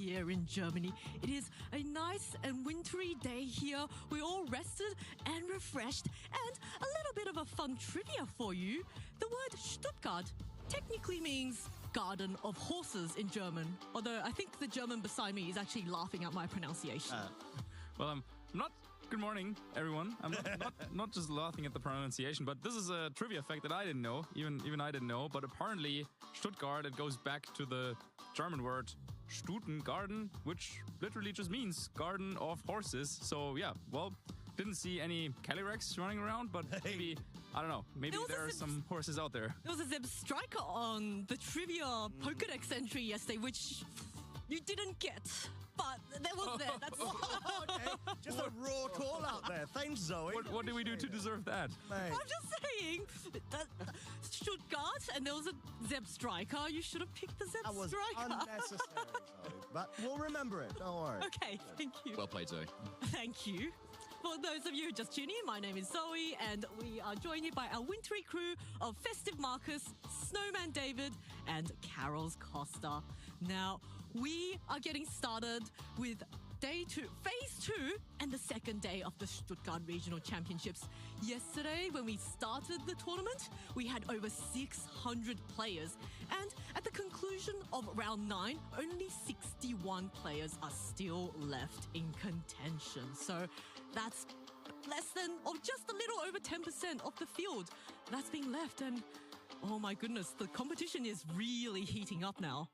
here in Germany. It is a nice and wintry day here. We're all rested and refreshed, and a little bit of a fun trivia for you. The word Stuttgart technically means garden of horses in German, although I think the German beside me is actually laughing at my pronunciation. Well, I'm not... Good morning, everyone. I'm not just laughing at the pronunciation, but this is a trivia fact that I didn't know. Even I didn't know. But apparently, Stuttgart, it goes back to the German word Stutengarten, which literally just means garden of horses. So yeah, well, didn't see any Calyrex running around, but maybe, I don't know, maybe there are some horses out there. There was a Zeb Striker on the trivia Pokedex entry yesterday, which you didn't get. But that was there. That's okay. Just a raw call out there. Thanks, Zoe. What did we do to deserve that? Mate. I'm just saying that Stuttgart, and there was a Zeb Striker. You should have picked the Zeb That was Striker. unnecessary, Zoe. But we'll remember it. Don't worry. Okay, thank you. Well played, Zoe. Thank you. For those of you who just tuned in, my name is Zoe, and we are joined here by our wintry crew of Festive Marcus, Snowman David, and Carols Costa. Now, we are getting started with phase 2, and the second day of the Stuttgart Regional Championships. Yesterday, when we started the tournament, we had over 600 players. And at the conclusion of round 9, only 61 players are still left in contention. So that's less than, or just a little over 10% of the field that's being left. And oh my goodness, the competition is really heating up now.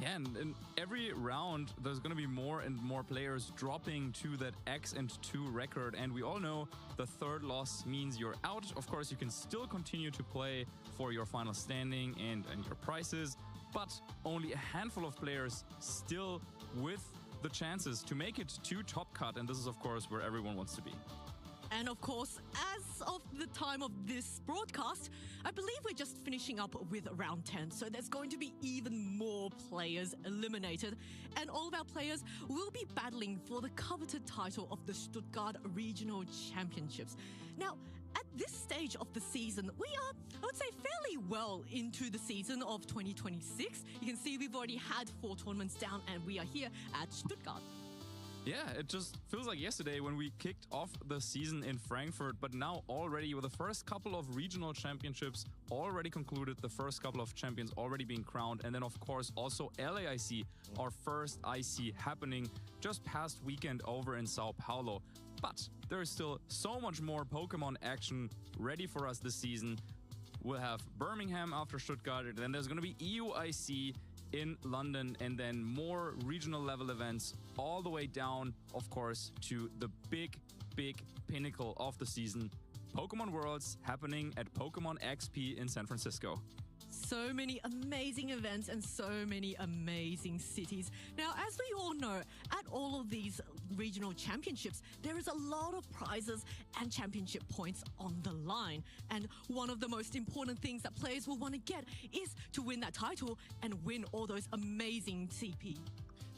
Yeah, and in every round, there's going to be more and more players dropping to that X and 2 record. And we all know the third loss means you're out. Of course, you can still continue to play for your final standing and your prizes, but only a handful of players still with the chances to make it to Top Cut. And this is, of course, where everyone wants to be. And of course, as of the time of this broadcast, I believe we're just finishing up with round 10. So there's going to be even more players eliminated. And all of our players will be battling for the coveted title of the Stuttgart Regional Championships. Now, at this stage of the season, we are, I would say, fairly well into the season of 2026. You can see we've already had 4 tournaments down, and we are here at Stuttgart. Yeah, it just feels like yesterday when we kicked off the season in Frankfurt, but now already with the first couple of regional championships already concluded, the first couple of champions already being crowned, and then of course also LAIC, our first IC happening just past weekend over in Sao Paulo. But there is still so much more Pokemon action ready for us this season. We'll have Birmingham after Stuttgart, and then there's going to be EUIC in London, and then more regional level events all the way down, of course, to the big pinnacle of the season, Pokemon Worlds, happening at Pokemon XP in San Francisco. So many amazing events and so many amazing cities. Now, as we all know, at all of these regional championships, there is a lot of prizes and championship points on the line. And one of the most important things that players will want to get is to win that title and win all those amazing CP.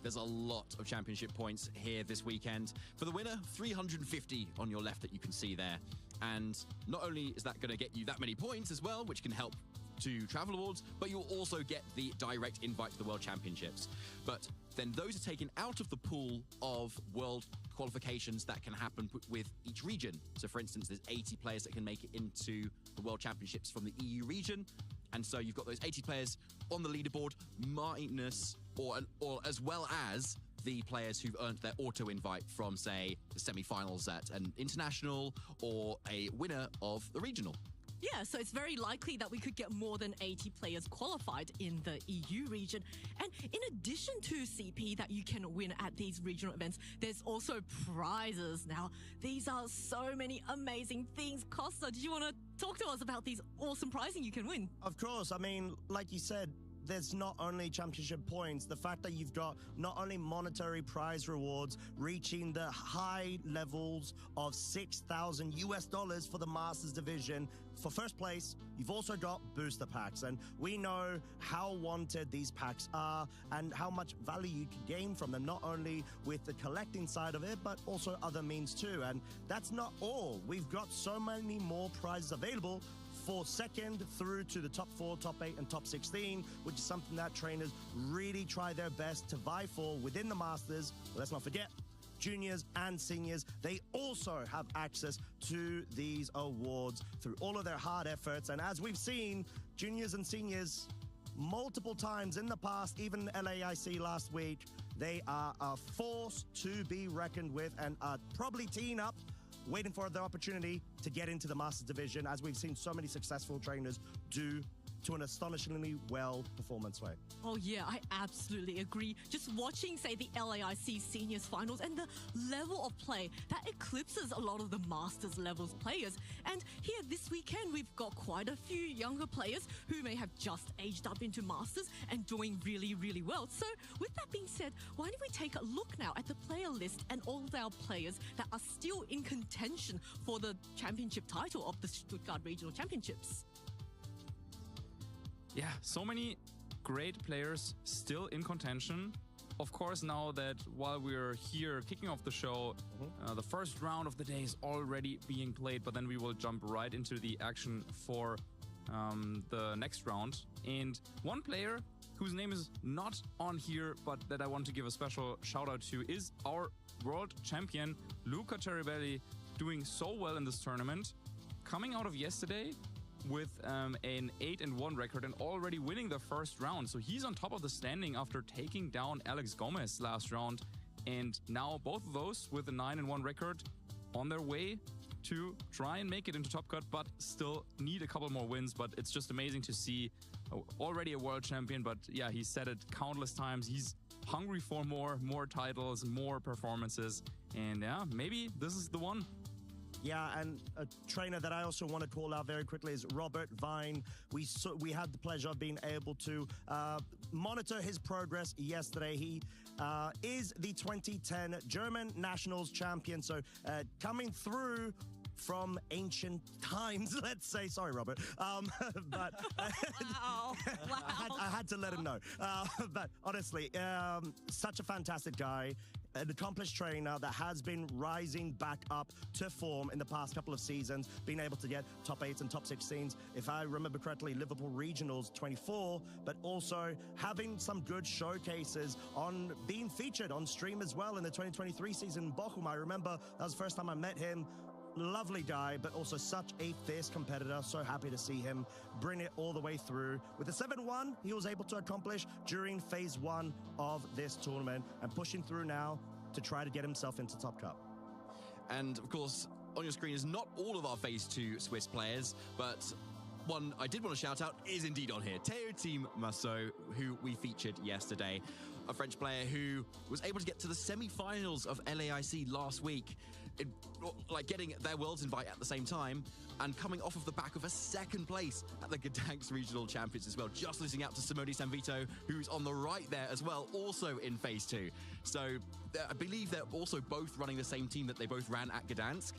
There's a lot of championship points here this weekend. For the winner, 350 on your left that you can see there. And not only is that going to get you that many points as well, which can help to travel awards, but you'll also get the direct invite to the World Championships. But then those are taken out of the pool of world qualifications that can happen with each region. So for instance, there's 80 players that can make it into the World Championships from the EU region. And so you've got those 80 players on the leaderboard, minus or as well as the players who've earned their auto-invite from, say, the semi-finals at an international or a winner of the regional. Yeah, so it's very likely that we could get more than 80 players qualified in the EU region. And in addition to CP that you can win at these regional events, there's also prizes. Now, these are so many amazing things. Costa, did you want to talk to us about these awesome prizing you can win? Of course. I mean, like you said, there's not only championship points, the fact that you've got not only monetary prize rewards reaching the high levels of $6,000 for the Masters division. For first place, you've also got booster packs, and we know how wanted these packs are and how much value you can gain from them, not only with the collecting side of it, but also other means too. And that's not all. We've got so many more prizes available for second through to the top 4, top 8, and top 16, which is something that trainers really try their best to vie for within the Masters. But let's not forget, juniors and seniors, they also have access to these awards through all of their hard efforts. And as we've seen, juniors and seniors multiple times in the past, even LAIC last week, they are a force to be reckoned with and are probably teeing up, waiting for the opportunity to get into the Masters division, as we've seen so many successful trainers do to an astonishingly well performance way. Oh yeah, I absolutely agree. Just watching, say, the LAIC Seniors Finals and the level of play that eclipses a lot of the Masters levels players. And here this weekend, we've got quite a few younger players who may have just aged up into Masters and doing really, really well. So with that being said, why don't we take a look now at the player list and all of our players that are still in contention for the championship title of the Stuttgart Regional Championships. Yeah, so many great players still in contention. Of course, now that while we're here kicking off the show, the first round of the day is already being played, but then we will jump right into the action for the next round. And one player whose name is not on here, but that I want to give a special shout out to, is our world champion, Luca Ceribelli, doing so well in this tournament. Coming out of yesterday with an 8-1 record and already winning the first round. So he's on top of the standing after taking down Alex Gomez last round. And now both of those with a 9-1 record on their way to try and make it into Top Cut, but still need a couple more wins. But it's just amazing to see already a world champion. But yeah, he said it countless times. He's hungry for more titles, more performances. And yeah, maybe this is the one. Yeah, and a trainer that I also want to call out very quickly is Robert Vine. We had the pleasure of being able to monitor his progress yesterday. He is the 2010 German Nationals champion, so coming through from ancient times, let's say. Sorry, Robert. But Wow. I had to let him know. But honestly, such a fantastic guy. An accomplished trainer that has been rising back up to form in the past couple of seasons, being able to get top 8s and top 16s. If I remember correctly, Liverpool Regionals 24, but also having some good showcases on being featured on stream as well in the 2023 season in Bochum. I remember that was the first time I met him. Lovely guy, but also such a fierce competitor. So happy to see him bring it all the way through. With the 7-1, he was able to accomplish during phase 1 of this tournament and pushing through now to try to get himself into Top Cup. And of course, on your screen is not all of our phase 2 Swiss players, but one I did want to shout out is indeed on here. Théotime Massot, who we featured yesterday. A French player who was able to get to the semi-finals of LAIC last week, getting their Worlds invite at the same time and coming off of the back of a second place at the Gdansk Regional Champions as well, just losing out to Simone Sanvito, who's on the right there as well, also in phase 2. So I believe they're also both running the same team that they both ran at Gdansk,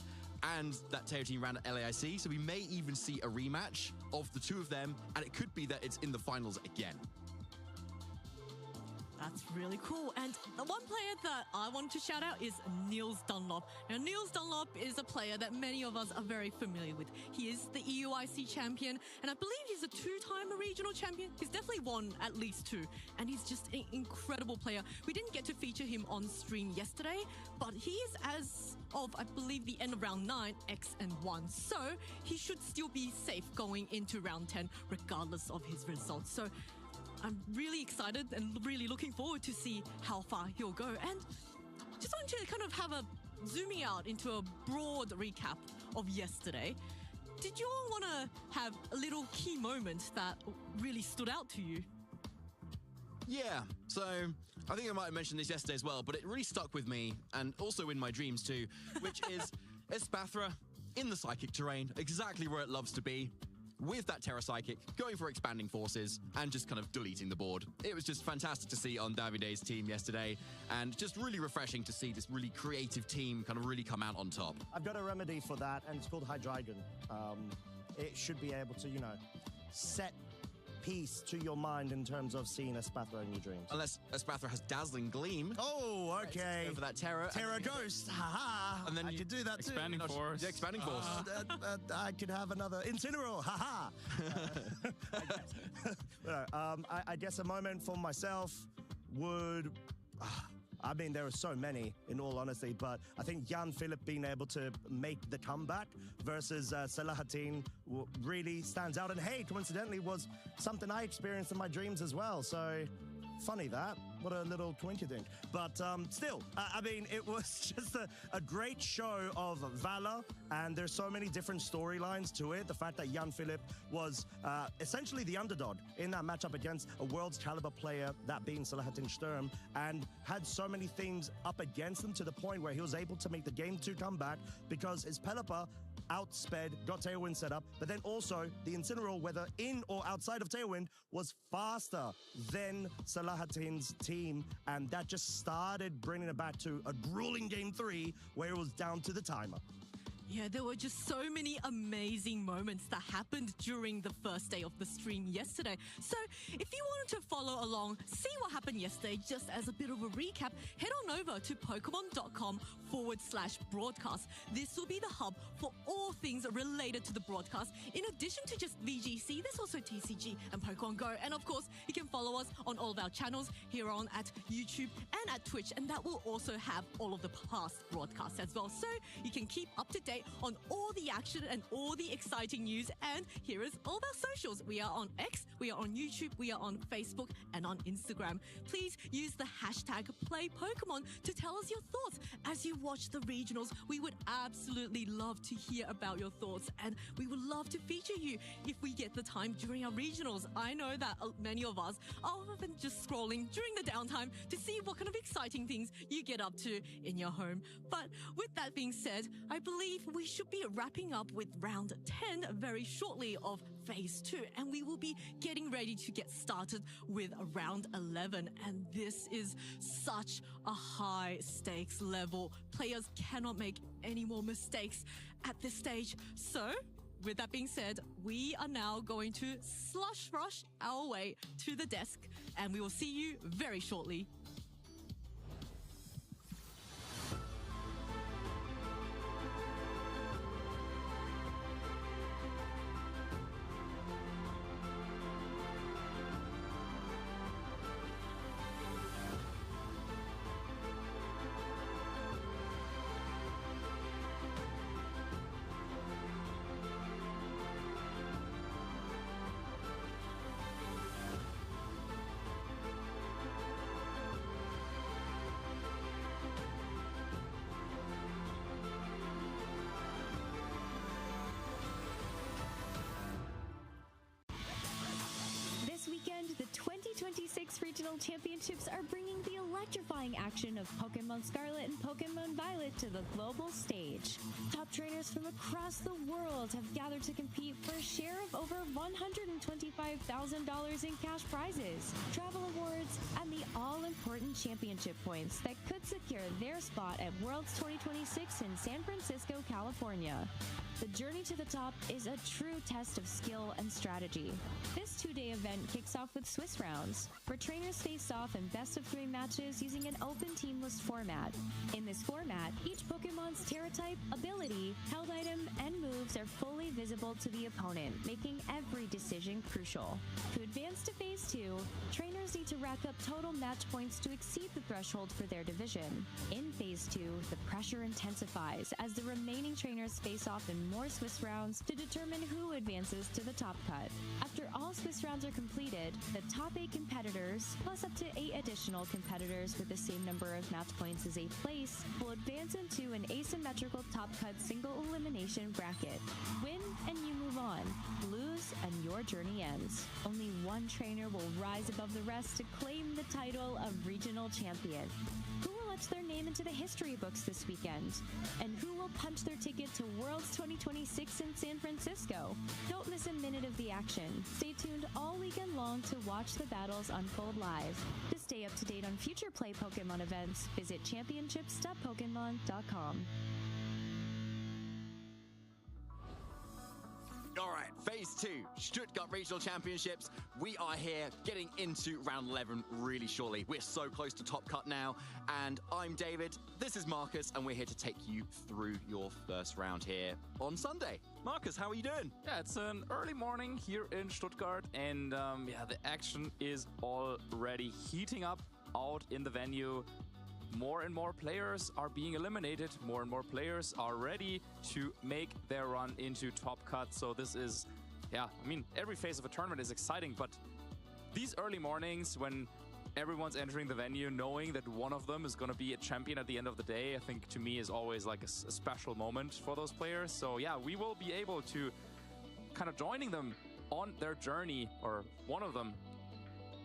and that Teo team ran at LAIC, so we may even see a rematch of the two of them, and it could be that it's in the finals again. That's really cool. And the one player that I want to shout out is Niels Dunlop. Now, Niels Dunlop is a player that many of us are very familiar with. He is the EUIC champion, and I believe he's a 2-time regional champion. He's definitely won at least 2, and he's just an incredible player. We didn't get to feature him on stream yesterday, but he is, as of, I believe, the end of round 9, X1. So he should still be safe going into round 10, regardless of his results. So I'm really excited and really looking forward to see how far he'll go. And just want to kind of have a zooming out into a broad recap of yesterday. Did you all want to have a little key moment that really stood out to you? Yeah, so I think I might have mentioned this yesterday as well, but it really stuck with me, and also in my dreams too, which is Espathra in the Psychic terrain, exactly where it loves to be, with that Terra Psychic, going for expanding forces, and just kind of deleting the board. It was just fantastic to see on Davide's team yesterday, and just really refreshing to see this really creative team kind of really come out on top. I've got a remedy for that, and it's called Hydreigon. It should be able to, set peace to your mind in terms of seeing Espathra in your dreams. Unless Espathra has Dazzling Gleam. Oh, okay. Go for that Terror. Terror Ghost. Haha. And then I you- could do that too. Expanding Force. Yeah, Expanding Force. I could have another Incineroar. Haha. I guess a moment for myself would. I mean, there are so many, in all honesty, but I think Jan Philipp being able to make the comeback versus Selahattin really stands out. And hey, coincidentally, was something I experienced in my dreams as well. So funny that. What a little coincidence. But still, I mean, it was just a great show of valor, and there's so many different storylines to it. The fact that Jan Philipp was essentially the underdog in that matchup against a world's caliber player, that being Selahattin Sturm, and had so many things up against him to the point where he was able to make the Game 2 comeback because his Pelipper outsped, got Tailwind set up, but then also the Incineroar, whether in or outside of Tailwind, was faster than Selahattin's team, and that just started bringing it back to a grueling Game 3 where it was down to the timer. Yeah, there were just so many amazing moments that happened during the first day of the stream yesterday. So if you wanted to follow along, see what happened yesterday, just as a bit of a recap, head on over to Pokemon.com/broadcast. This will be the hub for all things related to the broadcast. In addition to just VGC, there's also TCG and Pokemon Go. And of course, you can follow us on all of our channels here on at YouTube and at Twitch. And that will also have all of the past broadcasts as well. So you can keep up to date on all the action and all the exciting news. And here is all of our socials. We are on X, we are on YouTube, we are on Facebook and on Instagram. Please use the hashtag #PlayPokemon to tell us your thoughts as you watch the regionals. We would absolutely love to hear about your thoughts, and we would love to feature you if we get the time during our regionals. I know that many of us are often just scrolling during the downtime to see what kind of exciting things you get up to in your home. But with that being said, I believe we should be wrapping up with round 10 very shortly of phase 2, and we will be getting ready to get started with round 11. And this is such a high stakes level. Players cannot make any more mistakes at this stage. So with that being said, we are now going to slush rush our way to the desk, and we will see you very shortly. weekend, the 2026 Regional Championships are bringing the electrifying action of Pokemon Scarlet and Pokemon Violet to the global stage. Top trainers from across the world have gathered to compete for a share of over $125,000 in cash prizes, travel awards, and the all-important championship points that could secure their spot at Worlds 2026 in San Francisco, California. The journey to the top is a true test of skill and strategy. This two-day event kicks off with Swiss rounds, where trainers face off in best-of-3 matches using an open teamless format. In this format, each Pokemon's Terra type, ability, held item, and moves are fully visible to the opponent, making every decision crucial. To advance to Phase 2, trainers need to rack up total match points to exceed the threshold for their division. In Phase 2, the pressure intensifies as the remaining trainers face off in more Swiss rounds to determine who advances to the top cut. After all Swiss rounds are completed, the top 8 competitors, plus up to 8 additional competitors with the same number of match points as 8th place, will advance into an asymmetrical top cut single elimination bracket. Win and you move on. Lose and your journey ends. Only one trainer will rise above the rest to claim the title of regional champion. Who will etch their name into the history books this weekend? And who will punch their ticket to Worlds 2026 in San Francisco? Don't miss a minute of the action. Stay tuned all weekend long to watch the battles unfold live. To stay up to date on future Play Pokemon events, visit championships.pokemon.com. All right, Phase 2, Stuttgart Regional Championships. We are here getting into round 11 really shortly. We're so close to Top Cut now. And I'm David, this is Marcus, and we're here to take you through your first round here on Sunday. Marcus, how are you doing? Yeah, it's an early morning here in Stuttgart, and the action is already heating up out in the venue. More and more players are being eliminated. More and more players are ready to make their run into Top Cut. So this is, every phase of a tournament is exciting, but these early mornings when everyone's entering the venue knowing that one of them is going to be a champion at the end of the day, I think to me is always like a special moment for those players. So yeah, we will be able to kind of joining them on their journey, or one of them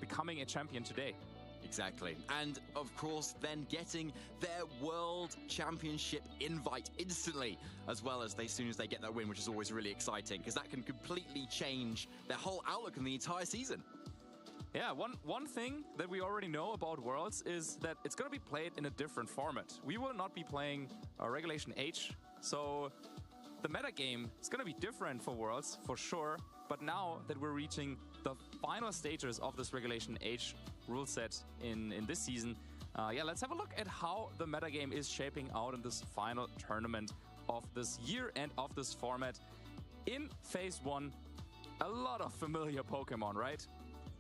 becoming a champion today. Exactly. And of course, then getting their World Championship invite instantly, as well as soon as they get that win, which is always really exciting, because that can completely change their whole outlook on the entire season. Yeah, one thing that we already know about Worlds is that it's going to be played in a different format. We will not be playing Regulation H, so the meta game is going to be different for Worlds, for sure. But now that we're reaching the final stages of this Regulation H rule set in this season, let's have a look at how the metagame is shaping out in this final tournament of this year and of this format. In Phase 1, a lot of familiar Pokemon, right?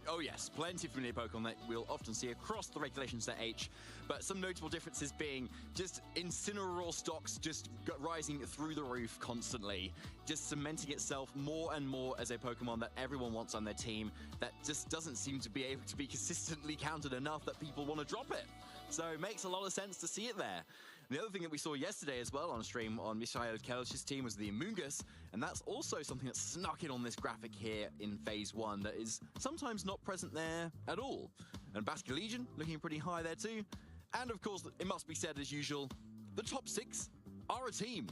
Oh yes, plenty of familiar Pokemon that we'll often see across the Regulation Set H, but some notable differences being just Incineroar stocks just rising through the roof constantly, just cementing itself more and more as a Pokemon that everyone wants on their team, that just doesn't seem to be able to be consistently counted enough that people want to drop it. So it makes a lot of sense to see it there. The other thing that we saw yesterday as well on stream on Michael Kelch's team was the Amoonguss, and that's also something that snuck in on this graphic here in Phase 1 that is sometimes not present there at all. And Basket Legion looking pretty high there too. And of course, it must be said as usual, the top 6 are a team.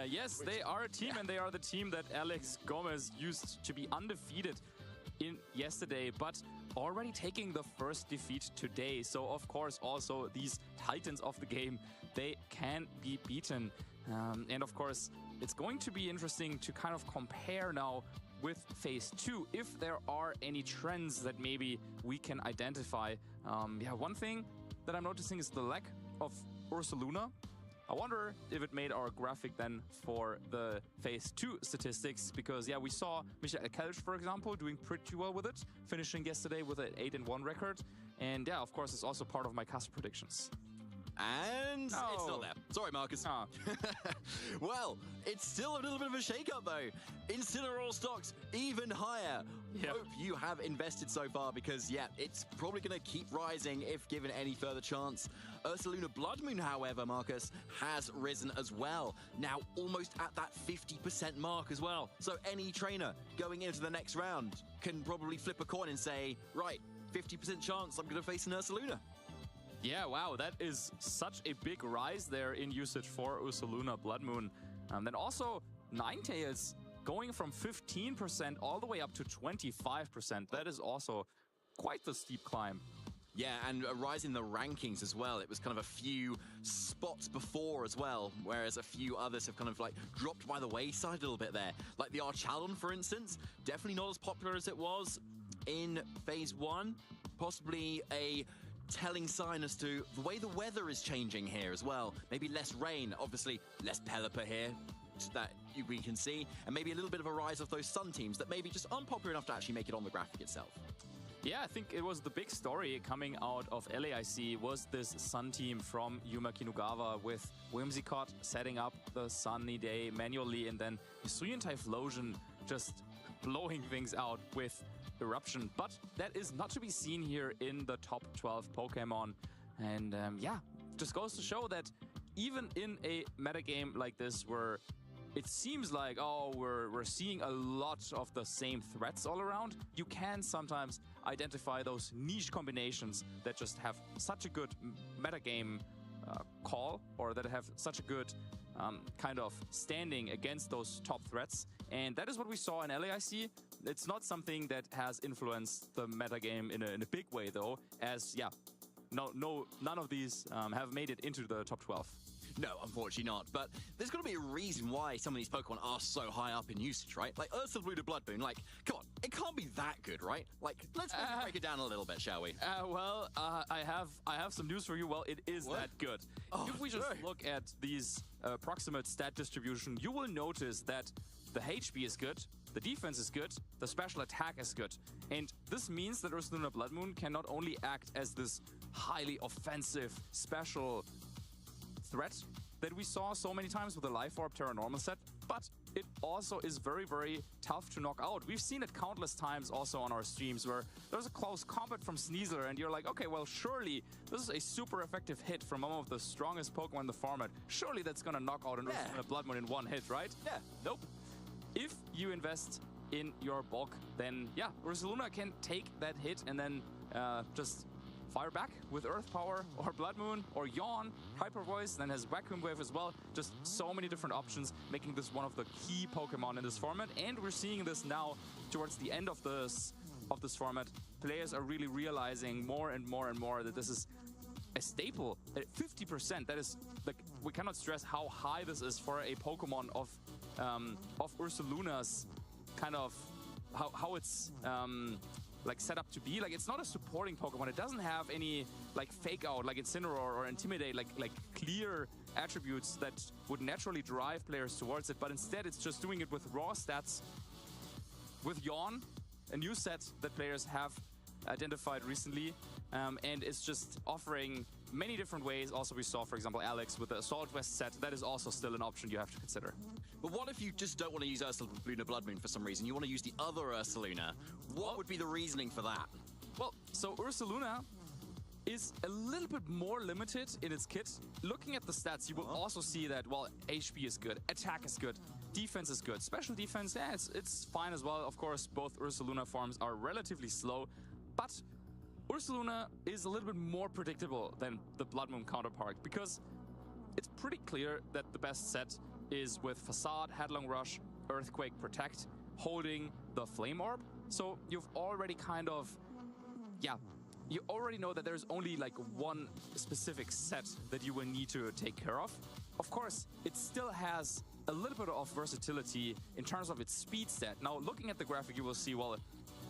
Yes, they are a team, and they are the team that Alex Gomez used to be undefeated in yesterday, but already taking the first defeat today. So of course also these titans of the game, they can be beaten. And of course it's going to be interesting to kind of compare now with Phase 2 if there are any trends that maybe we can identify. One thing that I'm noticing is the lack of Ursaluna. I wonder if it made our graphic then for the Phase 2 statistics, because we saw Michael Kelch, for example, doing pretty well with it, finishing yesterday with an 8-1 record. And of course, it's also part of my cast predictions. And it's not there. Sorry, Marcus. Well, it's still a little bit of a shake-up, though. Incineroar stocks even higher. Yep. Hope you have invested so far, because, it's probably going to keep rising if given any further chance. Ursaluna Blood Moon, however, Marcus, has risen as well. Now almost at that 50% mark as well. So any trainer going into the next round can probably flip a coin and say, right, 50% chance I'm going to face an Ursaluna. Yeah, wow, that is such a big rise there in usage for Ursaluna Blood Moon. Then also Ninetales going from 15% all the way up to 25%. That is also quite the steep climb. Yeah, and a rise in the rankings as well. It was kind of a few spots before as well, whereas a few others have kind of dropped by the wayside a little bit there. Like the Archalon, for instance, definitely not as popular as it was in Phase 1. Possibly a telling sign as to the way the weather is changing here as well. Maybe less rain, obviously less Pelipper here that we can see, and maybe a little bit of a rise of those Sun teams that maybe just aren't popular enough to actually make it on the graphic itself. Yeah, I think it was the big story coming out of LAIC was this Sun team from Yuma Kinugawa with Whimsicott setting up the Sunny Day manually, and then Hisuian Typhlosion just blowing things out with Eruption. But that is not to be seen here in the top 12 Pokemon. And just goes to show that even in a metagame like this where it seems like, we're seeing a lot of the same threats all around, you can sometimes identify those niche combinations that just have such a good metagame call, or that have such a good kind of standing against those top threats. And that is what we saw in LAIC. It's not something that has influenced the metagame in a big way, though, as, none of these have made it into the top 12. No, unfortunately not. But there's got to be a reason why some of these Pokemon are so high up in usage, right? Like Ursaluna Blood Moon, like, come on, it can't be that good, right? Like, let's break it down a little bit, shall we? I have some news for you. Well, it is that good. Oh, if we just look at these approximate stat distribution, you will notice that the HP is good, the defense is good, the special attack is good. And this means that Ursaluna Blood Moon can not only act as this highly offensive special threat that we saw so many times with the Life Orb Terra Normal set, but it also is very, very tough to knock out. We've seen it countless times also on our streams where there's a close combat from Sneasler and you're like, okay, well, surely this is a super effective hit from one of the strongest Pokemon in the format. Surely that's gonna knock out an Ursaluna Blood Moon in one hit, right? Yeah. Nope. If you invest in your bulk, then yeah, Ursaluna can take that hit and then just fire back with Earth Power or Blood Moon or Yawn, Hyper Voice, then has Vacuum Wave as well. Just so many different options, making this one of the key Pokemon in this format. And we're seeing this now towards the end of this format. Players are really realizing more and more and more that this is a staple at 50%. That is, like, we cannot stress how high this is for a Pokemon of Ursaluna's kind of how it's like set up to be. Like, it's not a supporting Pokemon. It doesn't have any like fake out like Incineroar or Intimidate, like clear attributes that would naturally drive players towards it, but instead it's just doing it with raw stats with Yawn, a new set that players have identified recently, and it's just offering many different ways. Also, we saw, for example, Alex with the Assault Vest set. That is also still an option you have to consider. But what if you just don't want to use Ursaluna Blood Moon for some reason? You want to use the other Ursaluna. What would be the reasoning for that? Well, so Ursaluna is a little bit more limited in its kit. Looking at the stats, you will also see that, well, HP is good, attack is good, defense is good. Special defense, yeah, it's fine as well. Of course, both Ursaluna forms are relatively slow, but Ursaluna is a little bit more predictable than the Blood Moon counterpart because it's pretty clear that the best set is with Facade, Headlong Rush, Earthquake, Protect, holding the Flame Orb. So you've already kind of, yeah, you already know that there's only like one specific set that you will need to take care of. Of course, it still has a little bit of versatility in terms of its speed stat. Now, looking at the graphic, you will see, well,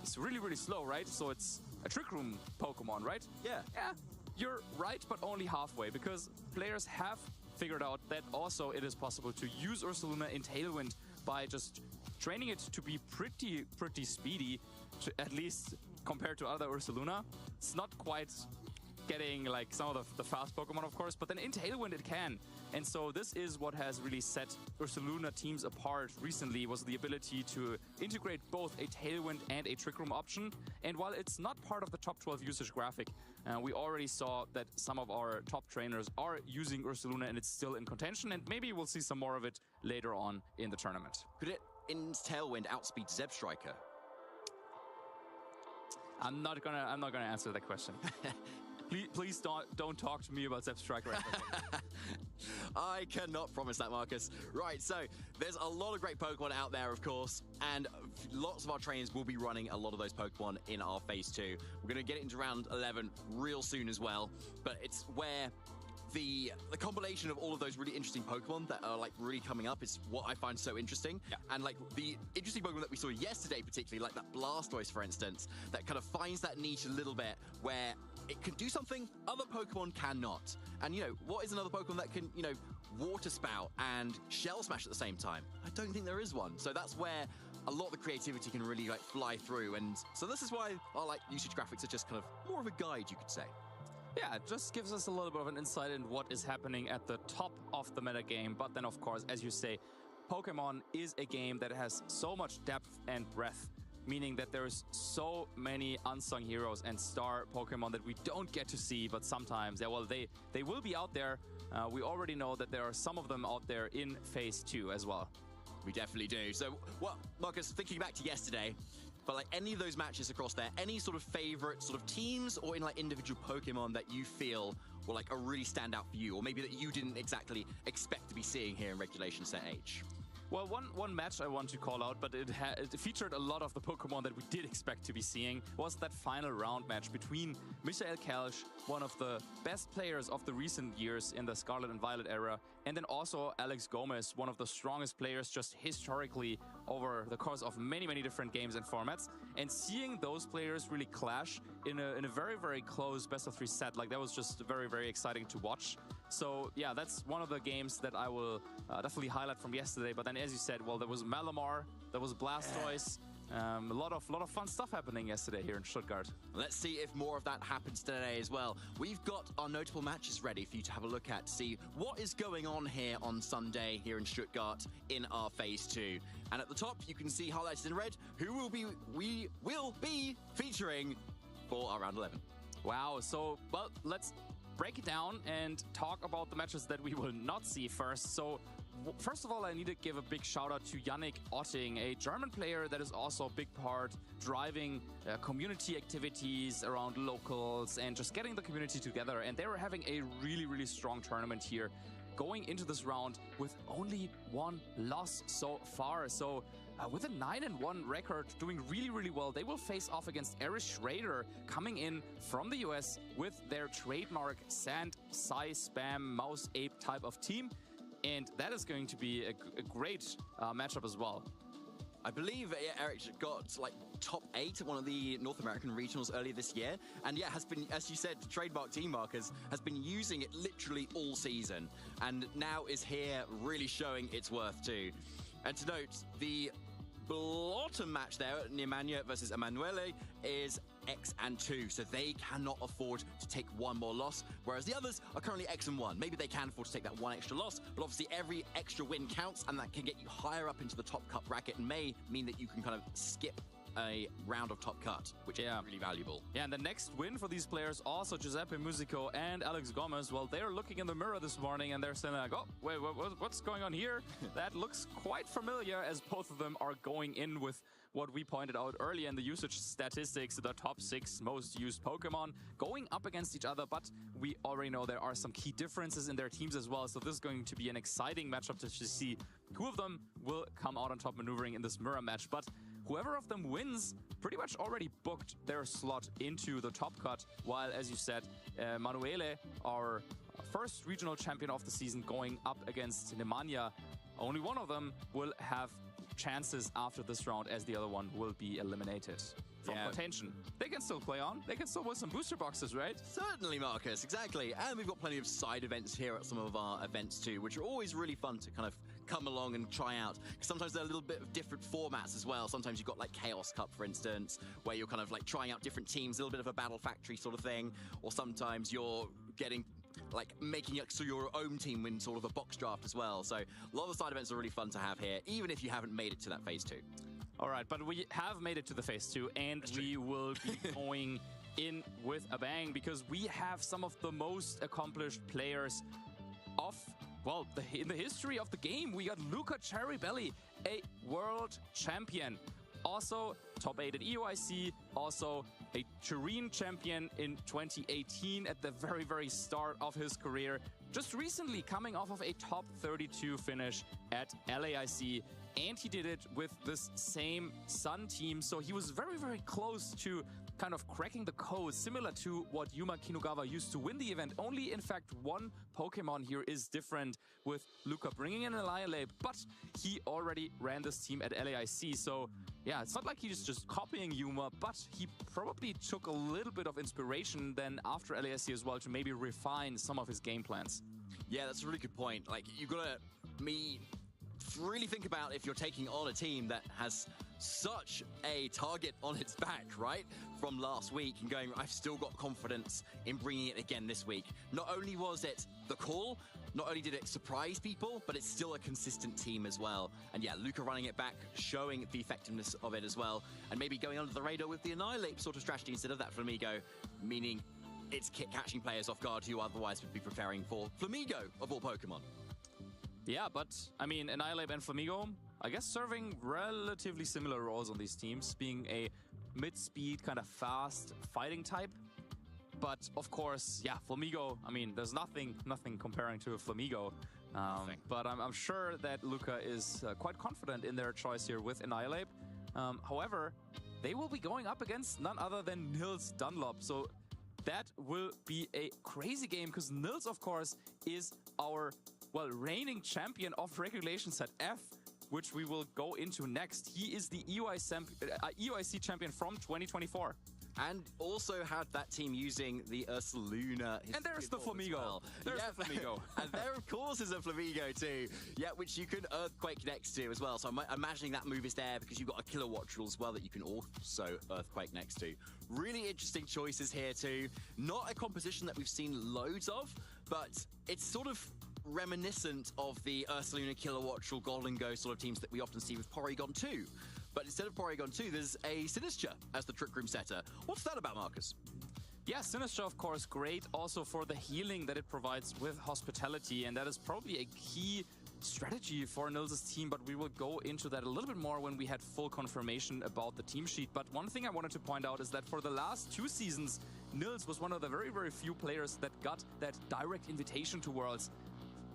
it's really, really slow, right? So it's a Trick Room Pokemon, right? Yeah. Yeah, you're right, but only halfway, because players have figured out that also it is possible to use Ursaluna in Tailwind by just training it to be pretty speedy, at least compared to other Ursaluna. It's not quite getting like some of the fast Pokemon, of course, but then in Tailwind it can. And so this is what has really set Ursaluna teams apart recently, was the ability to integrate both a Tailwind and a Trick Room option. And while it's not part of the top 12 usage graphic, we already saw that some of our top trainers are using Ursaluna and it's still in contention, and maybe we'll see some more of it later on in the tournament. Could it, in Tailwind, outspeed Zeb Striker? I'm not gonna answer that question. Please don't talk to me about Zeb Striker. I cannot promise that, Marcus. Right, so there's a lot of great Pokemon out there, of course, and lots of our trainers will be running a lot of those Pokemon in our Phase 2. We're going to get it into round 11 real soon as well, but it's where the combination of all of those really interesting Pokemon that are like really coming up is what I find so interesting. Yeah. And like the interesting Pokemon that we saw yesterday, particularly like that Blastoise, for instance, that kind of finds that niche a little bit where it can do something other Pokemon cannot. And, you know, what is another Pokemon that can, you know, Water Spout and Shell Smash at the same time? I don't think there is one. So that's where a lot of the creativity can really, like, fly through. And so this is why our, like, usage graphics are just kind of more of a guide, you could say. Yeah, it just gives us a little bit of an insight in what is happening at the top of the metagame. But then, of course, as you say, Pokemon is a game that has so much depth and breadth, meaning that there's so many unsung heroes and star Pokemon that we don't get to see, but sometimes, yeah, well, they will be out there. We already know that there are some of them out there in Phase 2 as well. We definitely do. So, well, Marcus, thinking back to yesterday, but like any of those matches across there, any sort of favorite sort of teams or in like individual Pokemon that you feel were like a really stand out for you, or maybe that you didn't exactly expect to be seeing here in Regulation Set H? Well, one match I want to call out, but it featured a lot of the Pokemon that we did expect to be seeing, was that final round match between Michael Kalsch, one of the best players of the recent years in the Scarlet and Violet era, and then also Alex Gomez, one of the strongest players just historically over the course of many, many different games and formats. And seeing those players really clash in a very, very close best-of-3 set, like that was just very, very exciting to watch. So yeah, that's one of the games that I will definitely highlight from yesterday. But then, as you said, well, there was Malamar, there was Blastoise. A lot of fun stuff happening yesterday here in Stuttgart. Let's see if more of that happens today as well. We've got our notable matches ready for you to have a look at, to see what is going on here on Sunday here in Stuttgart in our Phase 2. And at the top, you can see highlighted in red who we will be featuring for our round 11. Wow, so, well, let's break it down and talk about the matches that we will not see first. So, first of all, I need to give a big shout out to Yannick Otting, a German player that is also a big part driving community activities around locals and just getting the community together. And they were having a really, really strong tournament here, going into this round with only one loss so far. So with a 9-1 record, doing really, really well, they will face off against Erich Schrader, coming in from the US with their trademark Sand, Psy, Spam, Mouse, Ape type of team. And that is going to be a great matchup as well. I believe Eric got like top 8 at one of the North American regionals earlier this year. And yeah, has been, as you said, trademark team markers, has been using it literally all season. And now is here really showing its worth too. And to note, the bottom match there, Nemanja versus Emanuele, is X and 2, so they cannot afford to take one more loss, whereas the others are currently X and 1. Maybe they can afford to take that one extra loss, but obviously every extra win counts, and that can get you higher up into the top cut bracket and may mean that you can kind of skip a round of top cut, which is really valuable. Yeah, and the next win for these players, also Giuseppe Musico and Alex Gomez, well, they're looking in the mirror this morning and they're saying like, oh, wait, what's going on here? That looks quite familiar, as both of them are going in with what we pointed out earlier in the usage statistics, the top 6 most used Pokemon going up against each other, but we already know there are some key differences in their teams as well, so this is going to be an exciting matchup to see who of them will come out on top maneuvering in this mirror match. But whoever of them wins pretty much already booked their slot into the top cut, while, as you said, Manuele, our first regional champion of the season, going up against Nemanja, only one of them will have chances after this round, as the other one will be eliminated from contention. They can still play on. They can still win some booster boxes, right? Certainly, Marcus, exactly. And we've got plenty of side events here at some of our events too, which are always really fun to kind of come along and try out. Sometimes they're a little bit of different formats as well. Sometimes you've got like Chaos Cup, for instance, where you're kind of like trying out different teams, a little bit of a Battle Factory sort of thing. Or sometimes you're getting like making it so your own team win sort of a box draft as well. So a lot of the side events are really fun to have here, even if you haven't made it to that Phase 2. All right, but we have made it to the Phase 2, and we will be going in with a bang, because we have some of the most accomplished players of, well, in the history of the game. We got Luca Cherrybelly, a world champion. Also top 8 at EUIC, also a Turin champion in 2018 at the very, very start of his career. Just recently coming off of a top 32 finish at LAIC, and he did it with this same Sun team. So he was very, very close to kind of cracking the code, similar to what Yuma Kinugawa used to win the event. Only, in fact, one Pokemon here is different, with Luca bringing in a Liolab, but he already ran this team at LAIC. So yeah, it's not like he's just copying Yuma, but he probably took a little bit of inspiration then after LAIC as well to maybe refine some of his game plans. Yeah, that's a really good point. Like, you've got to really think about if you're taking on a team that has such a target on its back, right, from last week, and going, I've still got confidence in bringing it again this week. Not only was it the call, not only did it surprise people, but it's still a consistent team as well. And yeah, Luca running it back, showing the effectiveness of it as well, and maybe going under the radar with the Annihilate sort of strategy instead of that Flamigo, meaning it's catching players off guard who otherwise would be preparing for Flamigo of all Pokemon. Yeah, but I mean, Annihilate and Flamigo, I guess, serving relatively similar roles on these teams, being a mid-speed, kind of fast fighting type. But of course, yeah, Flamigo, I mean, there's nothing comparing to a Flamigo. But I'm sure that Luca is quite confident in their choice here with Annihilate. However, they will be going up against none other than Nils Dunlop. So that will be a crazy game because Nils, of course, is our, well, reigning champion of regulation set F, which we will go into next. He is the EUIC champion from 2024. And also had that team using the Ursaluna. And there's the Flamigo. Well. There's the Flamigo. And there, of course, is a Flamigo too. Yeah, which you can Earthquake next to as well. So I'm imagining that move is there because you've got a Kilowatt Drill as well that you can also Earthquake next to. Really interesting choices here too. Not a composition that we've seen loads of, but it's sort of reminiscent of the Ursaluna, Kilowatt Drill, Golden Go sort of teams that we often see with Porygon 2. But instead of Porygon 2, there's a Sinistra as the Trick Room setter. What's that about, Marcus? Yeah, Sinistra, of course, great also for the healing that it provides with Hospitality, and that is probably a key strategy for Nils' team, but we will go into that a little bit more when we had full confirmation about the team sheet. But one thing I wanted to point out is that for the last 2 seasons, Nils was one of the very, very few players that got that direct invitation to Worlds.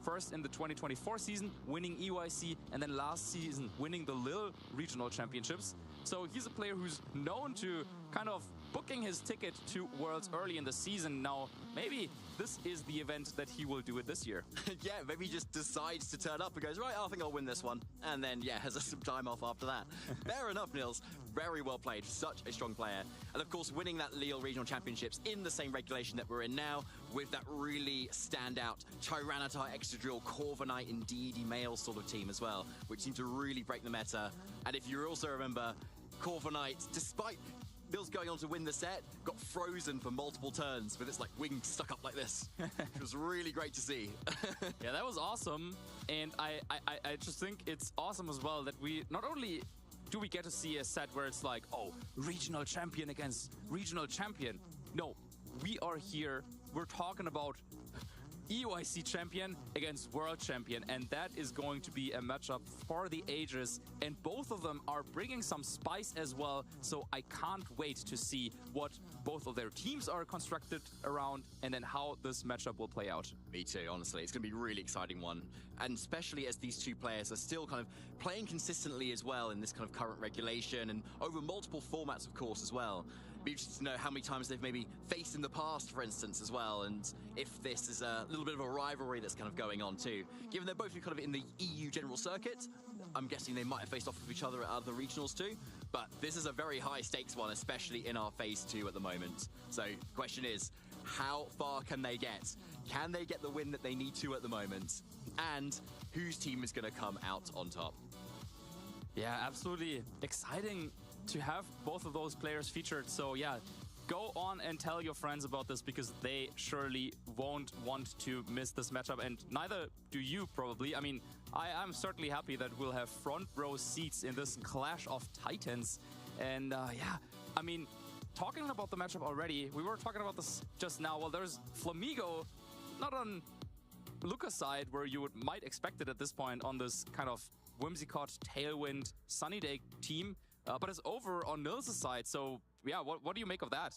First in the 2024 season, winning EUIC, and then last season, winning the Lille Regional Championships. So he's a player who's known to kind of booking his ticket to Worlds early in the season. Now, maybe this is the event that he will do it this year. Yeah, maybe he just decides to turn up and goes, right, I think I'll win this one. And then, yeah, has some time off after that. Fair enough, Nils. Very well played. Such a strong player. And of course, winning that Lille Regional Championships in the same regulation that we're in now, with that really standout Tyranitar, Extra-Drill, Corviknight, Indeedee male sort of team as well, which seemed to really break the meta. And if you also remember, Corviknight, despite Nils going on to win the set, got frozen for multiple turns with its like wings stuck up like this. It was really great to see. Yeah, that was awesome. And I just think it's awesome as well that we not only do we get to see a set where it's like, oh, regional champion against regional champion. No, we are here. We're talking about EUIC champion against world champion, and that is going to be a matchup for the ages, and both of them are bringing some spice as well, so I can't wait to see what both of their teams are constructed around and then how this matchup will play out. Me too, honestly. It's going to be a really exciting one, and especially as these two players are still kind of playing consistently as well in this kind of current regulation and over multiple formats, of course, as well. Be interested to know how many times they've maybe faced in the past, for instance, as well, and if this is a little bit of a rivalry that's kind of going on too. Given they're both kind of in the EU general circuit, I'm guessing they might have faced off with each other at other regionals too, but this is a very high stakes one, especially in our phase 2 at the moment. So the question is, how far can they get? Can they get the win that they need to at the moment? And whose team is going to come out on top? Yeah, absolutely exciting to have both of those players featured. So yeah, go on and tell your friends about this because they surely won't want to miss this matchup, and neither do you probably. I mean, I'm certainly happy that we'll have front row seats in this clash of titans. And yeah, I mean, talking about the matchup already, we were talking about this just now. Well, there's Flamigo, not on Luca's side where you might expect it at this point on this kind of Whimsicott, Tailwind, Sunny Day team. But it's over on Nils' side, so yeah, what do you make of that?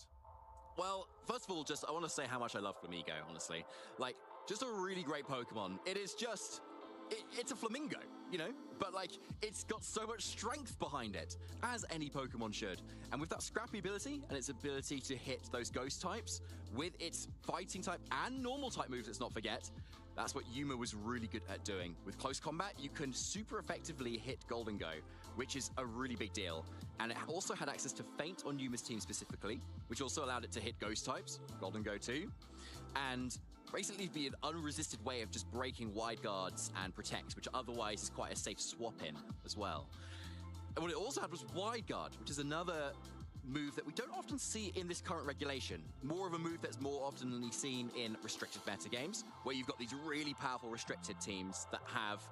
Well, first of all, just I want to say how much I love Flamigo, honestly. Like, just a really great Pokemon. It is just, it's a flamingo, you know? But like, it's got so much strength behind it, as any Pokemon should. And with that scrappy ability, and its ability to hit those ghost types, with its fighting type and normal type moves, let's not forget, that's what Yuma was really good at doing. With close combat, you can super effectively hit Golden Go, which is a really big deal. And it also had access to Feint on Yuma's team specifically, which also allowed it to hit ghost types, Golden Go too, and basically be an unresisted way of just breaking wide guards and protects, which otherwise is quite a safe swap in as well. And what it also had was wide guard, which is another move that we don't often see in this current regulation. More of a move that's more often seen in restricted meta games, where you've got these really powerful restricted teams that have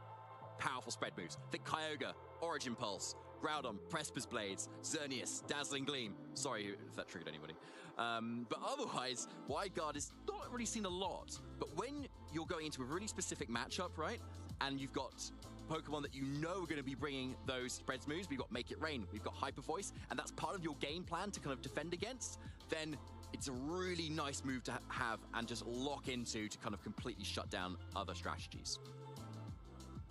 powerful spread moves. Think Kyogre, Origin Pulse, Groudon, Precipice Blades, Xerneas, Dazzling Gleam. Sorry if that triggered anybody. But otherwise, Wide Guard is not really seen a lot. But when you're going into a really specific matchup, right, and you've got Pokemon that you know are going to be bringing those spreads moves, we've got Make It Rain, we've got Hyper Voice, and that's part of your game plan to kind of defend against, then it's a really nice move to have and just lock into to kind of completely shut down other strategies.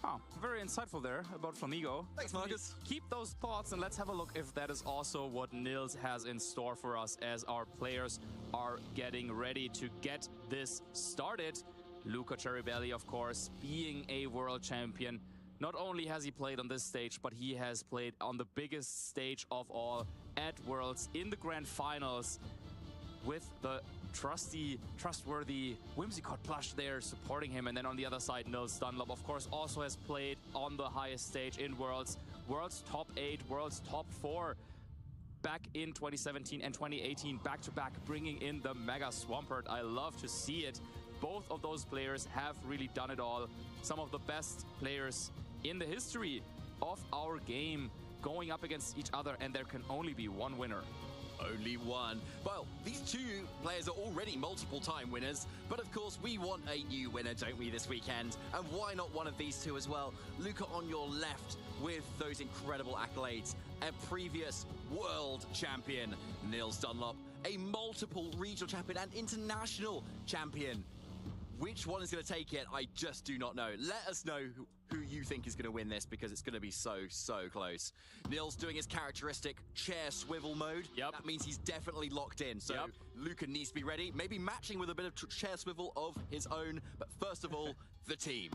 Oh, very insightful there about Flamigo. Thanks, Marcus. Keep those thoughts and let's have a look if that is also what Nils has in store for us as our players are getting ready to get this started. Luca Ceribelli, of course, being a world champion. Not only has he played on this stage, but he has played on the biggest stage of all at Worlds in the grand finals with the trustworthy Whimsicott plush there supporting him. And then on the other side, Nils Dunlop, of course, also has played on the highest stage in Worlds. Worlds top 8, Worlds top 4. Back in 2017 and 2018, back-to-back, bringing in the Mega Swampert. I love to see it. Both of those players have really done it all. Some of the best players in the history of our game going up against each other, and there can only be one winner. Only one. Well, these two players are already multiple-time winners, but of course we want a new winner, don't we, this weekend? And why not one of these two as well? Luca on your left with those incredible accolades. A previous world champion, Nils Dunlop, a multiple regional champion and international champion. Which one is going to take it? I just do not know. Let us know who you think is going to win this, because it's going to be so close. Nils doing his characteristic chair swivel mode. Yep. That means he's definitely locked in. So Yep. Luca needs to be ready. Maybe matching with a bit of chair swivel of his own. But first of all, the team.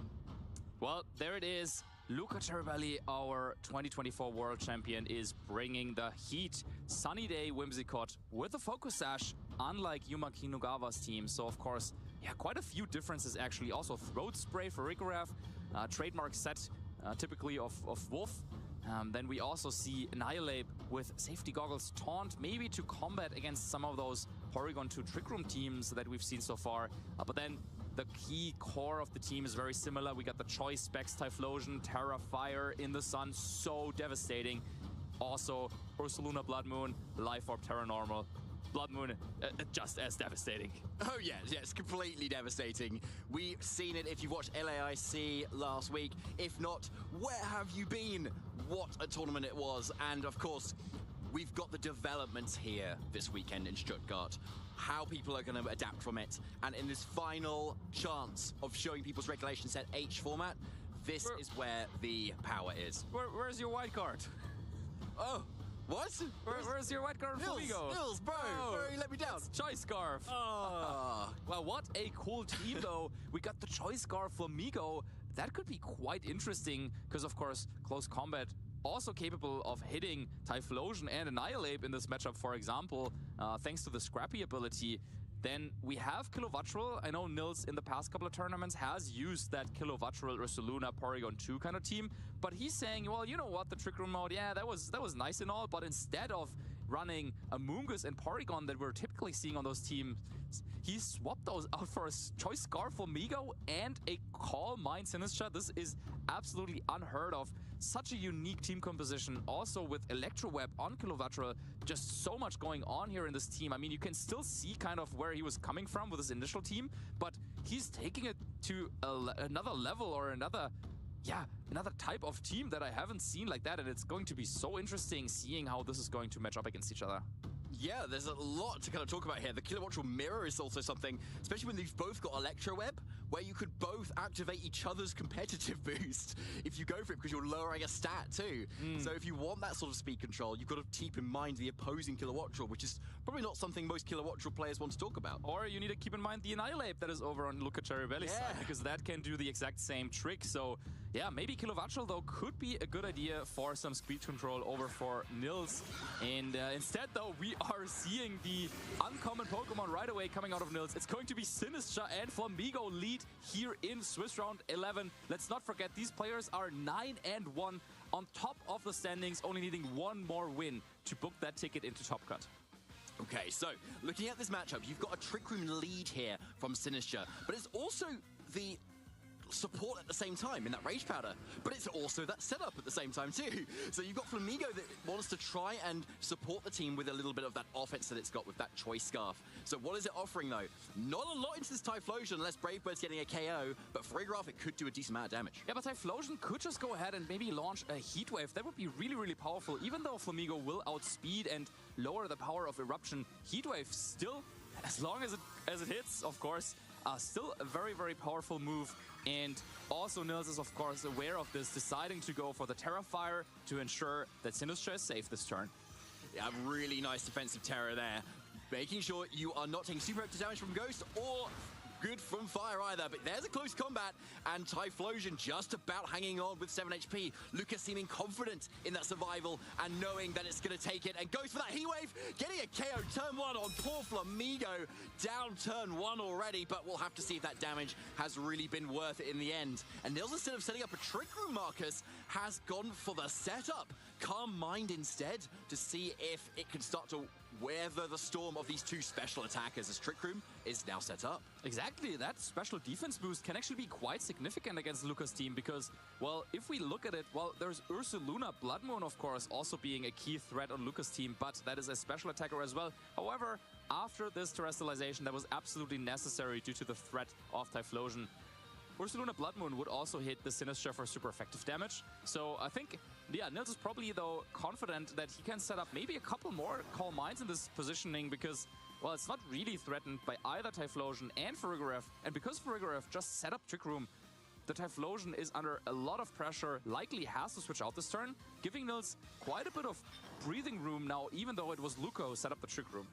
Well, there it is. Luca Ceribelli, our 2024 world champion, is bringing the heat. Sunny Day Whimsicott with a focus sash, unlike Yuma Kinugawa's team. So, of course, yeah, quite a few differences actually. Also, throat spray for Rikoraf, trademark set typically of Wolf. Then we also see Annihilate with safety goggles taunt, maybe to combat against some of those Porygon 2 Trick Room teams that we've seen so far. But then the key core of the team is very similar. We got the Choice Specs, Typhlosion, Terra Fire in the sun, so devastating. Also, Ursaluna Blood Moon, Life Orb Terra Normal. Blood Moon, just as devastating. Oh yeah, it's completely devastating. We've seen it if you've watched LAIC last week. If not, where have you been? What a tournament it was. And of course, we've got the developments here this weekend in Stuttgart. How people are going to adapt from it. And in this final chance of showing people's Regulation Set H format, this is where the power is. Where's your white card? Oh, what? Where's your white card for Flamigo? Nils, bro, you let me down. Choice Scarf. Well, what a cool team, though. We got the Choice Scarf for Flamigo. That could be quite interesting, because, of course, close combat also capable of hitting Typhlosion and Annihilate in this matchup, for example, thanks to the Scrappy ability. Then we have Kilovatural. I know Nils in the past couple of tournaments has used that Kilovatural Ursaluna Porygon 2 kind of team, but he's saying, well, you know what, the Trick Room mode, yeah, that was nice and all, but instead of running a Moongus and Porygon that we're typically seeing on those teams, he swapped those out for a Choice Scarf for Migo and a Calm Mind Sinistcha. This is absolutely unheard of. Such a unique team composition. Also with Electro Web on Kilovatural, just so much going on here in this team. I mean, you can still see kind of where he was coming from with his initial team, but he's taking it to another level, or another type of team that I haven't seen like that, and it's going to be so interesting seeing how this is going to match up against each other. Yeah, there's a lot to kind of talk about here. The Kilovatural Mirror is also something, especially when you've both got Electro Web, where you could both activate each other's competitive boost if you go for it, because you're lowering a stat too. So if you want that sort of speed control, you've got to keep in mind the opposing Kilovatural, which is probably not something most Kilovatural players want to talk about. Or you need to keep in mind the Annihilate that is over on Luca Ceribelli's side, because that can do the exact same trick. So yeah, maybe Kilovatural though could be a good idea for some speed control over for Nils. And instead though, we are seeing the uncommon Pokemon right away coming out of Nils. It's going to be Sinistcha and Flamigo lead here in Swiss Round 11. Let's not forget, these players are 9-1 on top of the standings, only needing one more win to book that ticket into Top Cut. Okay, so looking at this matchup, you've got a Trick Room lead here from Sinistcha, but it's also the support at the same time in that Rage Powder, but it's also that setup at the same time too. So you've got Flamigo that wants to try and support the team with a little bit of that offense that it's got with that Choice Scarf. So what is it offering though? Not a lot into this Typhlosion unless Brave Bird's getting a KO, but for Rikoraf it could do a decent amount of damage. Yeah, but Typhlosion could just go ahead and maybe launch a Heat Wave. That would be really powerful, even though Flamigo will outspeed and lower the power of Eruption. Heat Wave still as long as it hits, of course. Still a very, very powerful move. And also Nils is, of course, aware of this, deciding to go for the Terrafire to ensure that Sinistcha is safe this turn. Yeah, really nice defensive Terra there. Making sure you are not taking super active damage from Ghost or good from Fire either. But there's a close combat, and Typhlosion just about hanging on with 7 HP. Lucas seeming confident in that survival and knowing that it's going to take it, and goes for that Heat Wave, getting a KO turn 1 on poor Flamigo. Down turn 1 already, but we'll have to see if that damage has really been worth it in the end. And Nils, instead of setting up a Trick Room, Marcus, has gone for the setup. Calm Mind instead, to see if it can start to weather the storm of these two special attackers, as Trick Room is now set up. Exactly, that special defense boost can actually be quite significant against Lucas' team because, well, if we look at it, well, there's Ursaluna Blood Moon, of course, also being a key threat on Lucas' team, but that is a special attacker as well. However, after this terrestrialization, that was absolutely necessary due to the threat of Typhlosion. Ursaluna Blood Moon would also hit the Sinistcha for super effective damage. So I think, yeah, Nils is probably, though, confident that he can set up maybe a couple more Calm Minds in this positioning because, well, it's not really threatened by either Typhlosion and Farigiraf. And because Farigiraf just set up Trick Room, the Typhlosion is under a lot of pressure, likely has to switch out this turn, giving Nils quite a bit of breathing room now, even though it was Luca who set up the Trick Room.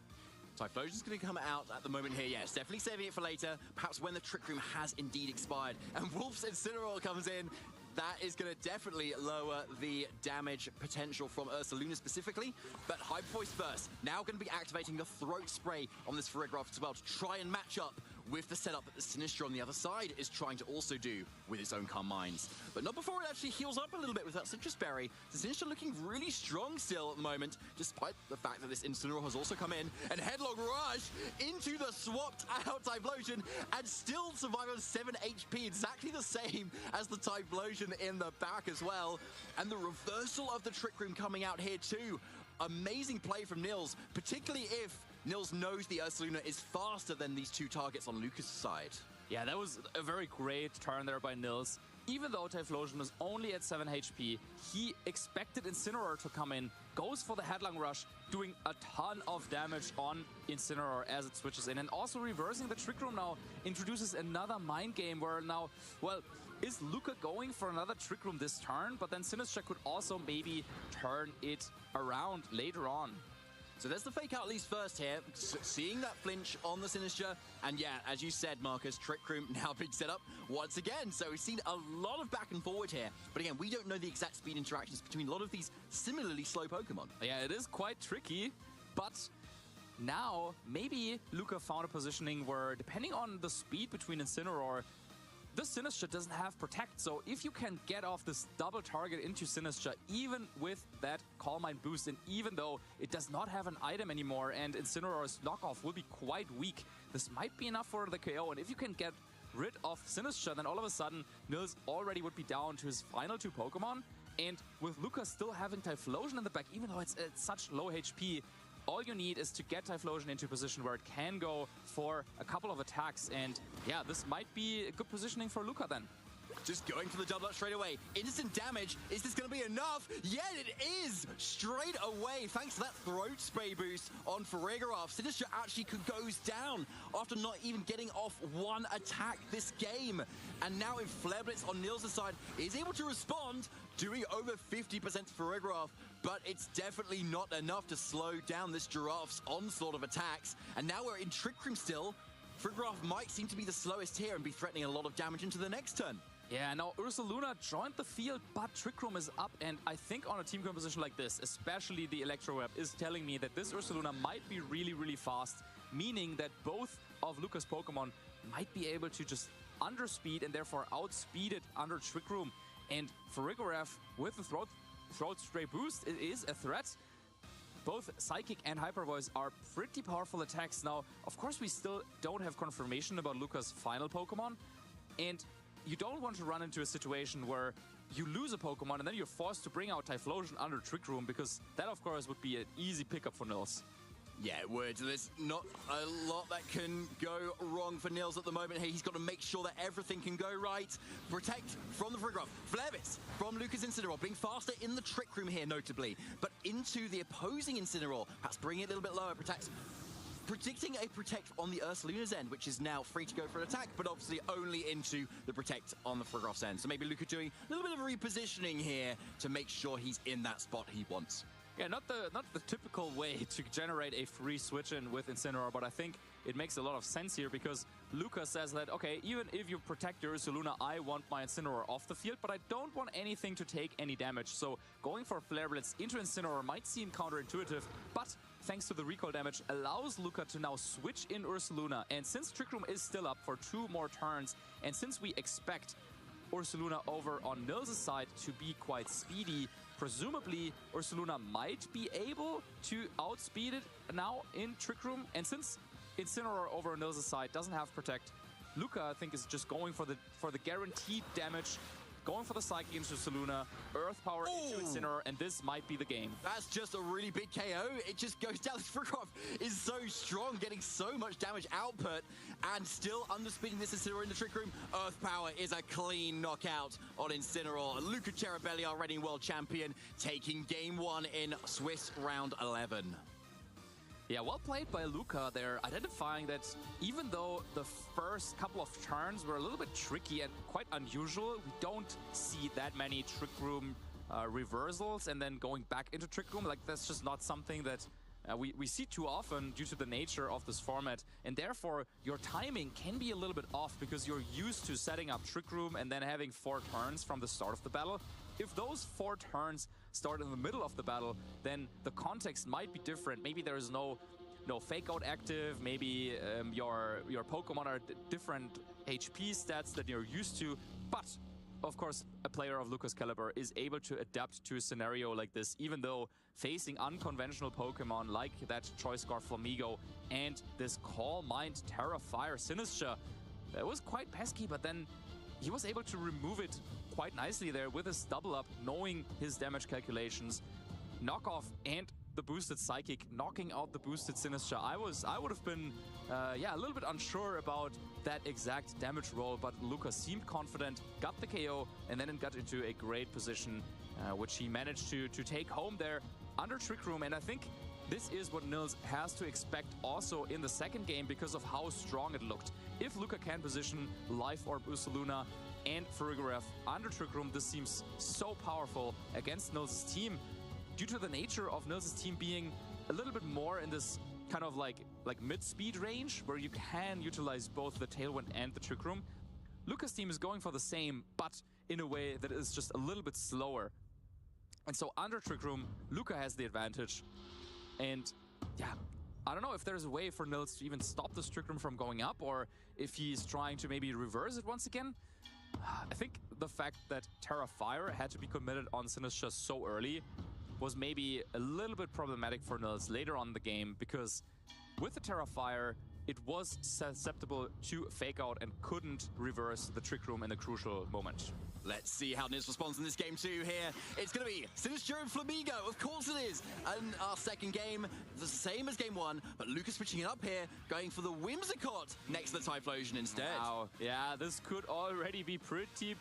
Typhlosion's going to come out at the moment here, yes. Definitely saving it for later, perhaps when the Trick Room has indeed expired. And Wolf's Incineroar comes in. That is going to definitely lower the damage potential from Ursaluna specifically. But Hyper Voice first, now going to be activating the Throat Spray on this Farigiraf as well to try and match up with the setup that the Sinistcha on the other side is trying to also do with its own Calm Minds. But not before it actually heals up a little bit with that Citrus Berry. The Sinistcha looking really strong still at the moment, despite the fact that this Incineroar has also come in. And Headlong Rush into the swapped out Typhlosion and still survive on 7 HP, exactly the same as the Typhlosion in the back as well. And the reversal of the Trick Room coming out here too. Amazing play from Nils, particularly if Nils knows the Ursaluna is faster than these two targets on Lucas' side. Yeah, that was a very great turn there by Nils. Even though Typhlosion was only at 7 HP, he expected Incineroar to come in, goes for the Headlong Rush, doing a ton of damage on Incineroar as it switches in. And also reversing the Trick Room now introduces another mind game where now, well, is Luca going for another Trick Room this turn? But then Sinistcha could also maybe turn it around later on. So there's the fake out at least first here, seeing that flinch on the Sinistcha. And yeah, as you said, Marcus, Trick Room now being set up once again. So we've seen a lot of back and forward here. But again, we don't know the exact speed interactions between a lot of these similarly slow Pokemon. Yeah, it is quite tricky, but now maybe Luca found a positioning where, depending on the speed between Incineroar, this Sinistcha doesn't have Protect, so if you can get off this double target into Sinistcha, even with that Calm Mind boost, and even though it does not have an item anymore and Incineroar's knockoff will be quite weak, this might be enough for the KO. And if you can get rid of Sinistcha, then all of a sudden Nils already would be down to his final two Pokemon. And with Luca still having Typhlosion in the back, even though it's at such low HP, all you need is to get Typhlosion into a position where it can go for a couple of attacks. And yeah, this might be a good positioning for Luca then. Just going for the double up straight away. Instant damage. Is this going to be enough? Yeah, it is! Straight away, thanks to that Throat Spray boost on Farigiraf. Sinistcha actually goes down after not even getting off one attack this game. And now if Flare Blitz on Nils' side is able to respond, doing over 50% to Farigiraf, but it's definitely not enough to slow down this Giraffe's onslaught of attacks. And now we're in Trick Room still. Farigiraf might seem to be the slowest here and be threatening a lot of damage into the next turn. Yeah, now Ursaluna joined the field, but Trick Room is up, and I think on a team composition like this, especially the Electro Web, is telling me that this Ursaluna might be really, really fast, meaning that both of Luca's Pokemon might be able to just underspeed and therefore outspeed it under Trick Room. And Farigiraf, with the Throat Spray boost, it is a threat. Both Psychic and Hyper Voice are pretty powerful attacks. Now, of course, we still don't have confirmation about Luca's final Pokemon, and you don't want to run into a situation where you lose a Pokemon and then you're forced to bring out Typhlosion under Trick Room, because that, of course, would be an easy pickup for Nils. Yeah, it would. There's not a lot that can go wrong for Nils at the moment here. He's got to make sure that everything can go right. Protect from the Farigiraf. Flare Blitz from Lucas Incineroar, being faster in the Trick Room here, notably. But into the opposing Incineroar, perhaps bringing it a little bit lower. Protect predicting a protect on the Ursaluna's end, which is now free to go for an attack, but obviously only into the protect on the Frogolf's end. So maybe Luca doing a little bit of repositioning here to make sure he's in that spot he wants. Yeah, not the typical way to generate a free switch in with Incineroar, but I think it makes a lot of sense here because Luca says that, okay, even if you protect your Ursaluna, I want my Incineroar off the field, but I don't want anything to take any damage. So going for Flare Blitz into Incineroar might seem counterintuitive, but thanks to the recoil damage, allows Luca to now switch in Ursaluna. And since Trick Room is still up for 2 more turns, and since we expect Ursaluna over on Nils' side to be quite speedy, presumably Ursaluna might be able to outspeed it now in Trick Room. And since Incineroar over on Nils' side doesn't have Protect, Luca, I think, is just going for the guaranteed damage, going for the Psychic into Ursaluna, Earth Power into Incineroar, and this might be the game. That's just a really big KO. It just goes down. This Frogolf is so strong, getting so much damage output, and still underspeeding this Incineroar in the Trick Room. Earth Power is a clean knockout on Incineroar. Luca Ceribelli, our reigning world champion, taking game 1 in Swiss round 11. Yeah, well played by Luca there, identifying that even though the first couple of turns were a little bit tricky and quite unusual, we don't see that many Trick Room reversals and then going back into Trick Room. Like, that's just not something that we see too often due to the nature of this format. And therefore, your timing can be a little bit off because you're used to setting up Trick Room and then having 4 turns from the start of the battle. If those 4 turns start in the middle of the battle, then the context might be different. Maybe there is no fake out active, maybe your Pokemon are different HP stats that you're used to, but of course a player of Luca's caliber is able to adapt to a scenario like this, even though facing unconventional Pokemon like that Choice Scarf Flamigo and this Calm Mind Terra Fire Sinistcha. It was quite pesky, but then he was able to remove it quite nicely there with his double up, knowing his damage calculations, knockoff and the boosted Psychic, knocking out the boosted Sinistcha. I would have been a little bit unsure about that exact damage roll, but Luca seemed confident, got the KO, and then got into a great position, which he managed to take home there under Trick Room. And I think this is what Nils has to expect also in the second game because of how strong it looked. If Luca can position Life Orb Ursaluna and Farigiraf under Trick Room, this seems so powerful against Nils' team due to the nature of Nils' team being a little bit more in this kind of like mid-speed range where you can utilize both the Tailwind and the Trick Room. Luca's team is going for the same, but in a way that is just a little bit slower. And so under Trick Room, Luca has the advantage. And yeah, I don't know if there's a way for Nils to even stop this Trick Room from going up, or if he's trying to maybe reverse it once again. I think the fact that Terra Fire had to be committed on Sinistcha so early was maybe a little bit problematic for Nils later on in the game, because with the Terra Fire, it was susceptible to fake out and couldn't reverse the Trick Room in a crucial moment. Let's see how Nils responds in this game 2 here. It's going to be Sinistcha and Flamigo. Of course it is. And our second game, the same as game 1, but Luca switching it up here, going for the Whimsicott next to the Typhlosion instead. Wow. Yeah, this could already be pretty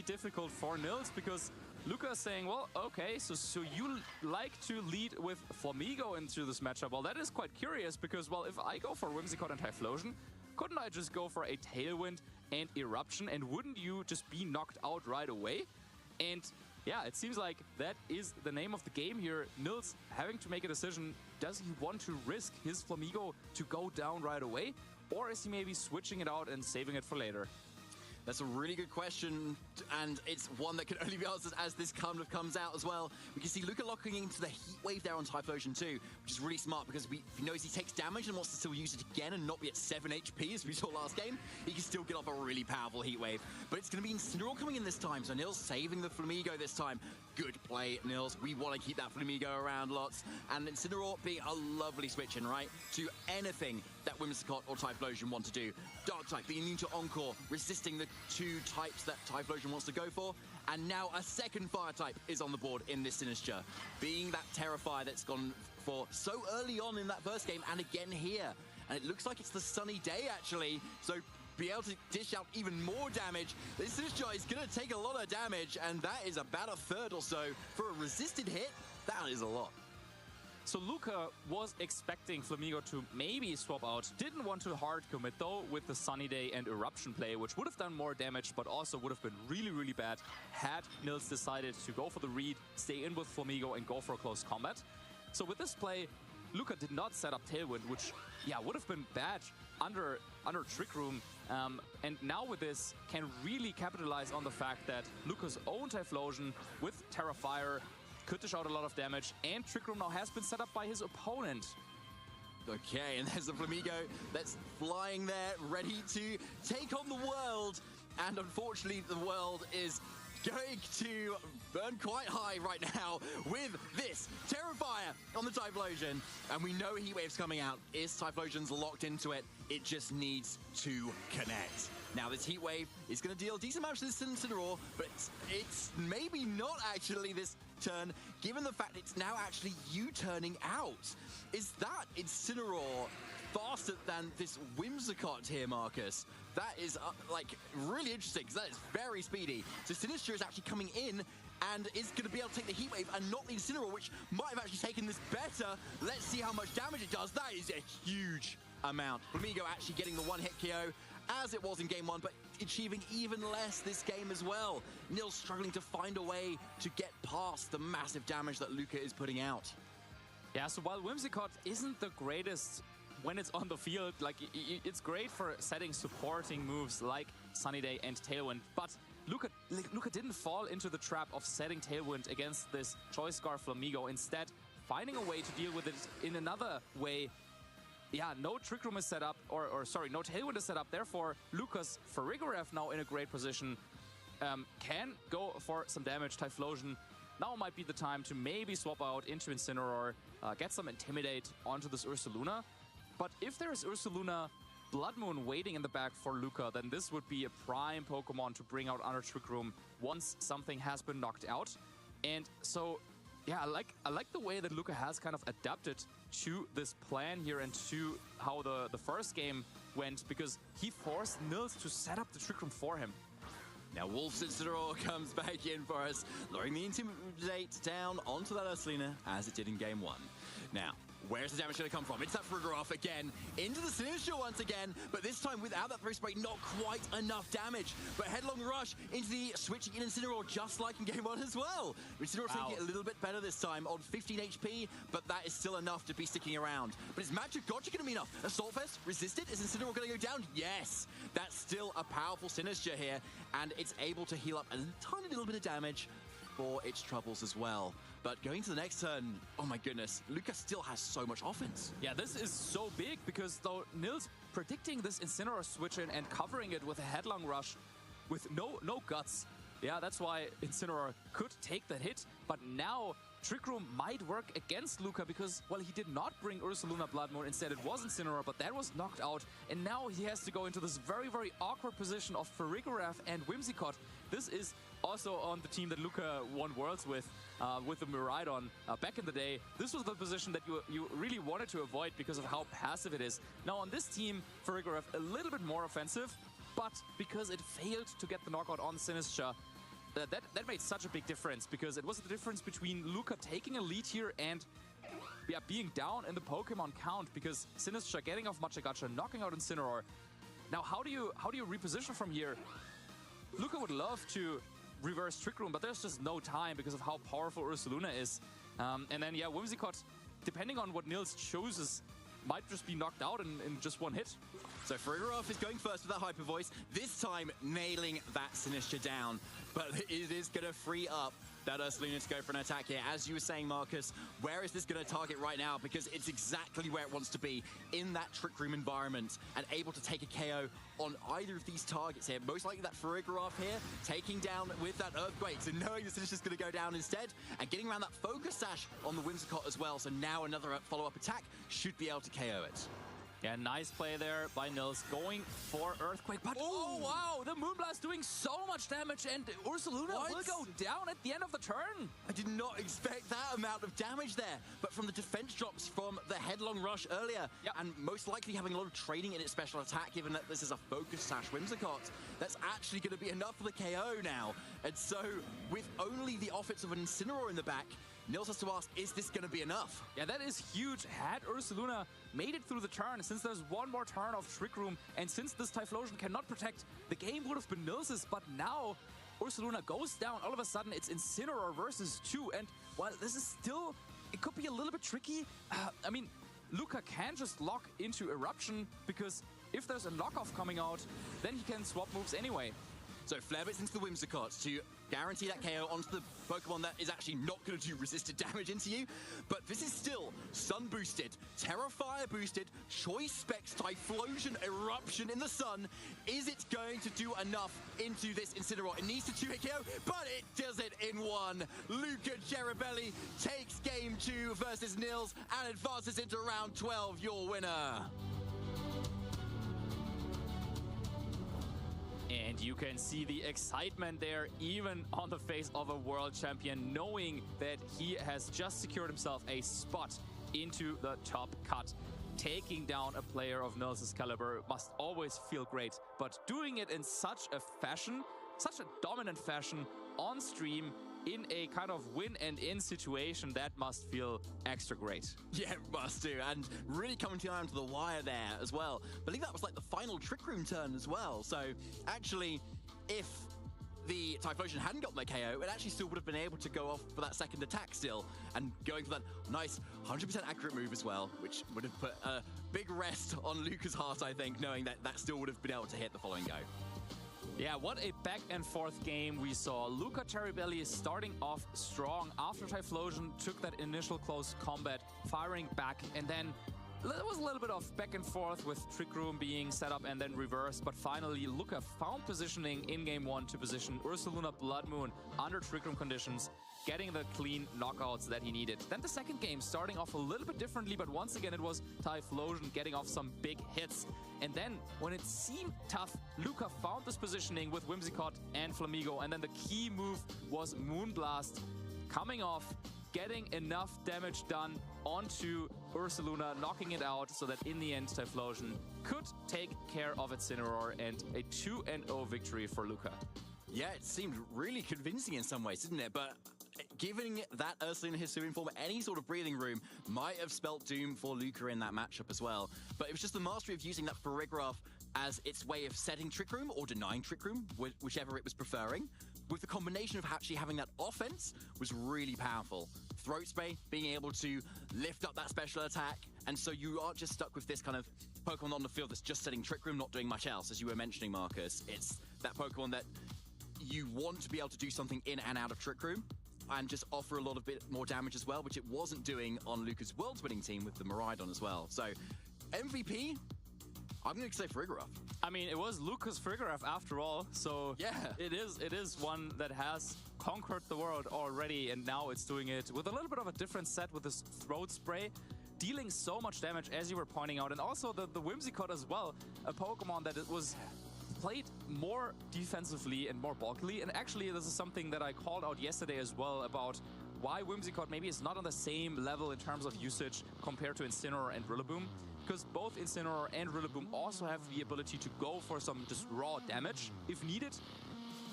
difficult for Nils, because Luca is saying, well, okay, so you like to lead with Flamigo into this matchup. Well, that is quite curious, because, well, if I go for Whimsicott and Typhlosion, couldn't I just go for a Tailwind and Eruption, and wouldn't you just be knocked out right away? And yeah, it seems like that is the name of the game here. Nils having to make a decision. Does he want to risk his Flamigo to go down right away? Or is he maybe switching it out and saving it for later? That's a really good question, and it's one that can only be answered as this kind of comes out as well. We can see Luca locking into the Heat Wave there on Typhlosion too, which is really smart because he knows he takes damage and wants to still use it again and not be at 7 HP as we saw last game. He can still get off a really powerful Heat Wave. But it's going to be Incineroar coming in this time, so Nils saving the Flamigo this time. Good play, Nils. We want to keep that Flamigo around lots. And Incineroar being a lovely switch in, right, to anything that Whimsicott or Typhlosion want to do. Dark type being immune to Encore, resisting the 2 types that Typhlosion wants to go for. And now a second fire type is on the board in this Sinistcha, being that Terrify that's gone for so early on in that first game and again here. And it looks like it's the sunny day, actually. So be able to dish out even more damage. This Sinistcha is going to take a lot of damage, and that is about a third or so. For a resisted hit, that is a lot. So Luca was expecting Flamigo to maybe swap out. Didn't want to hard commit though with the Sunny Day and Eruption play, which would have done more damage, but also would have been really, really bad had Nils decided to go for the read, stay in with Flamigo, and go for a close combat. So with this play, Luca did not set up Tailwind, which, yeah, would have been bad under Trick Room. And now with this, can really capitalize on the fact that Luca's own Typhlosion with Terra Fire could dish out a lot of damage, and Trick Room now has been set up by his opponent. Okay, and there's the Flamigo that's flying there, ready to take on the world. And unfortunately, the world is going to burn quite high right now with this Terrifier on the Typhlosion. And we know Heat Wave's coming out. Is Typhlosion's locked into it? It just needs to connect. Now, this Heat Wave is going to deal a decent amount to this Incineroar, but it's maybe not actually this turn, given the fact it's now actually U-turning out. Is that Incineroar faster than this Whimsicott here, Marcus? That is, like, really interesting, because that is very speedy. So Sinistra is actually coming in and is going to be able to take the Heat Wave and not the Incineroar, which might have actually taken this better. Let's see how much damage it does. That is a huge amount. Flamigo actually getting the one-hit KO, as it was in game one, but achieving even less this game as well. Nils struggling to find a way to get past the massive damage that Luca is putting out. Yeah, so while Whimsicott isn't the greatest when it's on the field, like, it's great for setting supporting moves like Sunny Day and Tailwind, but Luca didn't fall into the trap of setting Tailwind against this Choice Scarf Flamigo, instead finding a way to deal with it in another way. Yeah, no Trick Room is set up, or sorry, no Tailwind is set up, therefore Luca's Farigiraf now in a great position, can go for some damage. Typhlosion, now might be the time to maybe swap out into Incineroar, get some Intimidate onto this Ursaluna. But if there is Ursaluna Blood Moon waiting in the back for Luca, then this would be a prime Pokemon to bring out under Trick Room once something has been knocked out. And so, yeah, I like the way that Luca has kind of adapted to this plan here and to how the first game went, because he forced Nils to set up the Trick Room for him. Now Wolf's Incineroar comes back in for us, lowering the Intimidate down onto that Ursaluna as it did in game one. Now, where's the damage going to come from? It's that Farigiraf again, into the Sinistcha once again, but this time without that Throw Spray, not quite enough damage. But Headlong Rush into the switching in Incineroar, just like in game one as well. Incineroar taking it a little bit better this time on 15 HP, but that is still enough to be sticking around. But is Magic Gotcha going to be enough? Assault Vest resisted? Is Incineroar going to go down? Yes! That's still a powerful Sinistcha here, and it's able to heal up a tiny little bit of damage for its troubles as well. But going to the next turn, oh my goodness, Luca still has so much offense. Yeah, this is so big because though Nils predicting this Incineroar switch in and covering it with a Headlong Rush with no guts. Yeah, that's why Incineroar could take that hit, but now Trick Room might work against Luca because, well, he did not bring Ursaluna Blood Moon. Instead, it was Incineroar, but that was knocked out. And now he has to go into this very, very awkward position of Farigiraf and Whimsicott. This is also on the team that Luca won Worlds with the Miraidon back in the day. This was the position that you really wanted to avoid because of how passive it is. Now on this team, Farigiraf a little bit more offensive, but because it failed to get the knockout on Sinistcha, that made such a big difference, because it was the difference between Luca taking a lead here and being down in the Pokemon count, because Sinistcha getting off Machagacha, knocking out Incineroar. Now how do you reposition from here? Luca would love to reverse Trick Room, but there's just no time because of how powerful Ursaluna is. And then, yeah, Whimsicott, depending on what Nils chooses, might just be knocked out in just one hit. So Farigiraf is going first with that Hyper Voice, this time nailing that Sinistcha down. But it is going to free up that Ursaluna to go for an attack here. As you were saying, Marcus, where is this going to target right now? Because it's exactly where it wants to be, in that Trick Room environment, and able to take a KO on either of these targets here. Most likely that Farigiraf here, taking down with that Earthquake. So knowing this is just going to go down instead, and getting around that Focus Sash on the Whimsicott as well. So now another follow-up attack should be able to KO it. Yeah, nice play there by Nils, going for Earthquake, but oh wow, the Moonblast doing so much damage, and Ursaluna will go down at the end of the turn. I did not expect that amount of damage there, but from the defense drops from the Headlong Rush earlier, and most likely having a lot of training in its special attack, given that this is a Focus Sash Whimsicott, that's actually going to be enough for the KO now. And so, with only the offense of an Incineroar in the back, Nils has to ask, is this going to be enough? Yeah, that is huge. Had Ursaluna made it through the turn, since there's one more turn of Trick Room, and since this Typhlosion cannot protect, the game would have been Nils's, but now Ursaluna goes down. All of a sudden, it's Incineroar versus 2, and while this is still, it could be a little bit tricky. I mean, Luca can just lock into Eruption, because if there's a knockoff coming out, then he can swap moves anyway. So Flare Blitz into the Whimsicott to guarantee that KO onto the Pokemon that is actually not going to do resisted damage into you. But this is still Sun boosted, Terra Fire boosted, Choice Specs, Typhlosion, Eruption in the Sun. Is it going to do enough into this Incineroar? It needs to 2-hit KO, but it does it in one. Luca Cherubelli takes game 2 versus Nils and advances into round 12, your winner. And you can see the excitement there, even on the face of a world champion, knowing that he has just secured himself a spot into the top cut. Taking down a player of Nils' caliber must always feel great, but doing it in such a fashion, such a dominant fashion on stream, in a kind of win-and-in situation, that must feel extra great. Yeah, it must do, and really coming down to the wire there as well. I believe that was like the final Trick Room turn as well, so actually, if the Typhlosion hadn't got the KO, it actually still would have been able to go off for that second attack still, and going for that nice 100% accurate move as well, which would have put a big rest on Luca's heart, I think, knowing that that still would have been able to hit the following go. Yeah, what a back and forth game we saw. Luca Cherubelli is starting off strong after Typhlosion took that initial close combat, firing back, and then there was a little bit of back and forth with Trick Room being set up and then reversed, but finally Luca found positioning in game 1 to position Ursaluna Blood Moon under Trick Room conditions, getting the clean knockouts that he needed. Then the second game starting off a little bit differently, but once again it was Typhlosion getting off some big hits. And then when it seemed tough, Luca found this positioning with Whimsicott and Flamigo, and then the key move was Moonblast coming off, getting enough damage done onto Ursaluna, knocking it out so that in the end Typhlosion could take care of Incineroar, and a 2-0 victory for Luca. Yeah, it seemed really convincing in some ways, didn't it? But giving that Ursaluna Hisuian form any sort of breathing room might have spelt doom for Luca in that matchup as well. But it was just the mastery of using that Farigiraf as its way of setting Trick Room or denying Trick Room, whichever it was preferring. With the combination of actually having that offense was really powerful. Throat Spray, being able to lift up that special attack, and so you aren't just stuck with this kind of Pokemon on the field that's just setting Trick Room, not doing much else, as you were mentioning, Marcus. It's that Pokemon that you want to be able to do something in and out of Trick Room, and just offer a lot of bit more damage as well, which it wasn't doing on Luca's World's winning team with the Miraidon as well. So, MVP, I'm going to say Farigiraf. I mean, it was Luca's Farigiraf after all, so yeah, it is one that has conquered the world already, and now it's doing it with a little bit of a different set with this Throat Spray, dealing so much damage, as you were pointing out, and also the Whimsicott as well, a Pokemon that it was played more defensively and more bulkily. And actually, this is something that I called out yesterday as well, about why Whimsicott maybe is not on the same level in terms of usage compared to Incineroar and Rillaboom, because both Incineroar and Rillaboom also have the ability to go for some just raw damage if needed.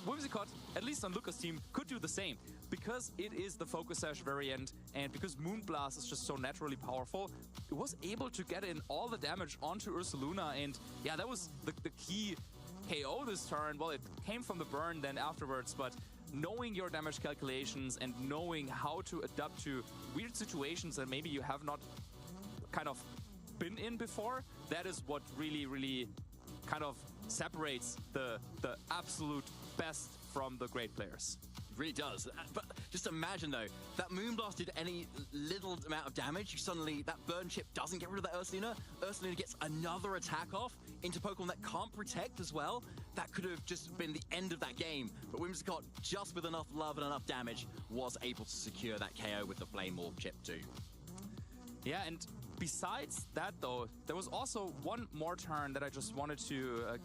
Whimsicott, at least on Luca's team, could do the same, because it is the Focus Sash variant, and because Moonblast is just so naturally powerful, it was able to get in all the damage onto Ursaluna, and yeah, that was the key KO this turn. Well, it came from the burn then afterwards, but knowing your damage calculations and knowing how to adapt to weird situations that maybe you have not kind of been in before, that is what really, really kind of separates the absolute best from the great players. It really does. But just imagine though, that Moonblast did any little amount of damage, you suddenly, that burn chip doesn't get rid of that Ursaluna. Ursaluna gets another attack off into Pokemon that can't protect as well. That could have just been the end of that game. But Whimsicott, just with enough love and enough damage, was able to secure that KO with the Flame Orb chip too. Yeah, and besides that though, there was also one more turn that I just wanted to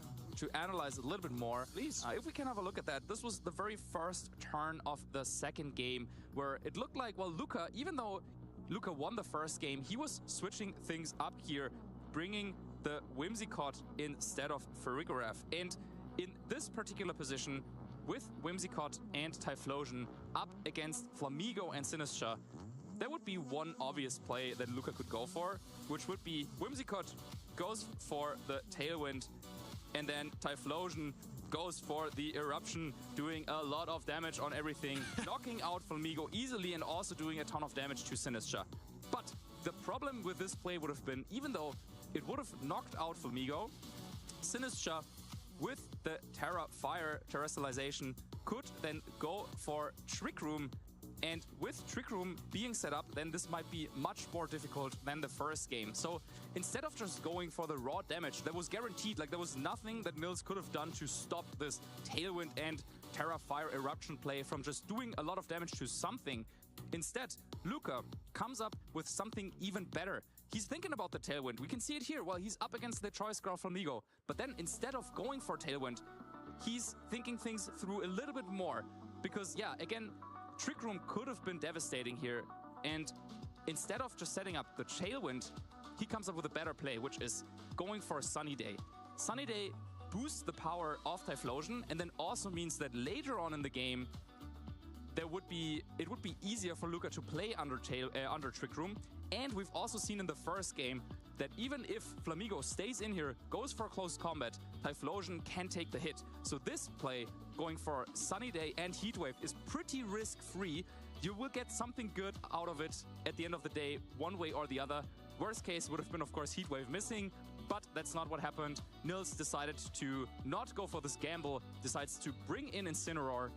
analyze a little bit more. Please. If we can have a look at that. This was the very first turn of the second game, where it looked like, well, Luca, even though Luca won the first game, he was switching things up here, bringing the Whimsicott instead of Farigiraf. And in this particular position, with Whimsicott and Typhlosion up against Flamigo and Sinistcha, there would be one obvious play that Luca could go for, which would be Whimsicott goes for the Tailwind, and then Typhlosion goes for the Eruption, doing a lot of damage on everything, knocking out Flamigo easily and also doing a ton of damage to Sinistcha. But the problem with this play would have been, even though it would have knocked out Flamigo, Sinistcha with the Terra Fire Terrestrialization could then go for Trick Room, and with Trick Room being set up, then this might be much more difficult than the first game. So instead of just going for the raw damage, that was guaranteed, like there was nothing that Nils could have done to stop this Tailwind and Terra Fire Eruption play from just doing a lot of damage to something. Instead, Luca comes up with something even better. He's thinking about the Tailwind. We can see it here while he's up against the Choice Scarf Flamigo. But then instead of going for Tailwind, he's thinking things through a little bit more. Because, yeah, again, Trick Room could have been devastating here. And instead of just setting up the Tailwind, he comes up with a better play, which is going for Sunny Day. Sunny Day boosts the power of Typhlosion, and then also means that later on in the game, it would be easier for Luca to play under Trick Room. And we've also seen in the first game that even if Flamigo stays in here, goes for close combat, Typhlosion can take the hit. So this play, going for Sunny Day and Heatwave, is pretty risk-free. You will get something good out of it at the end of the day, one way or the other. Worst case would have been, of course, Heatwave missing, but that's not what happened. Nils decided to not go for this gamble, decides to bring in Incineroar,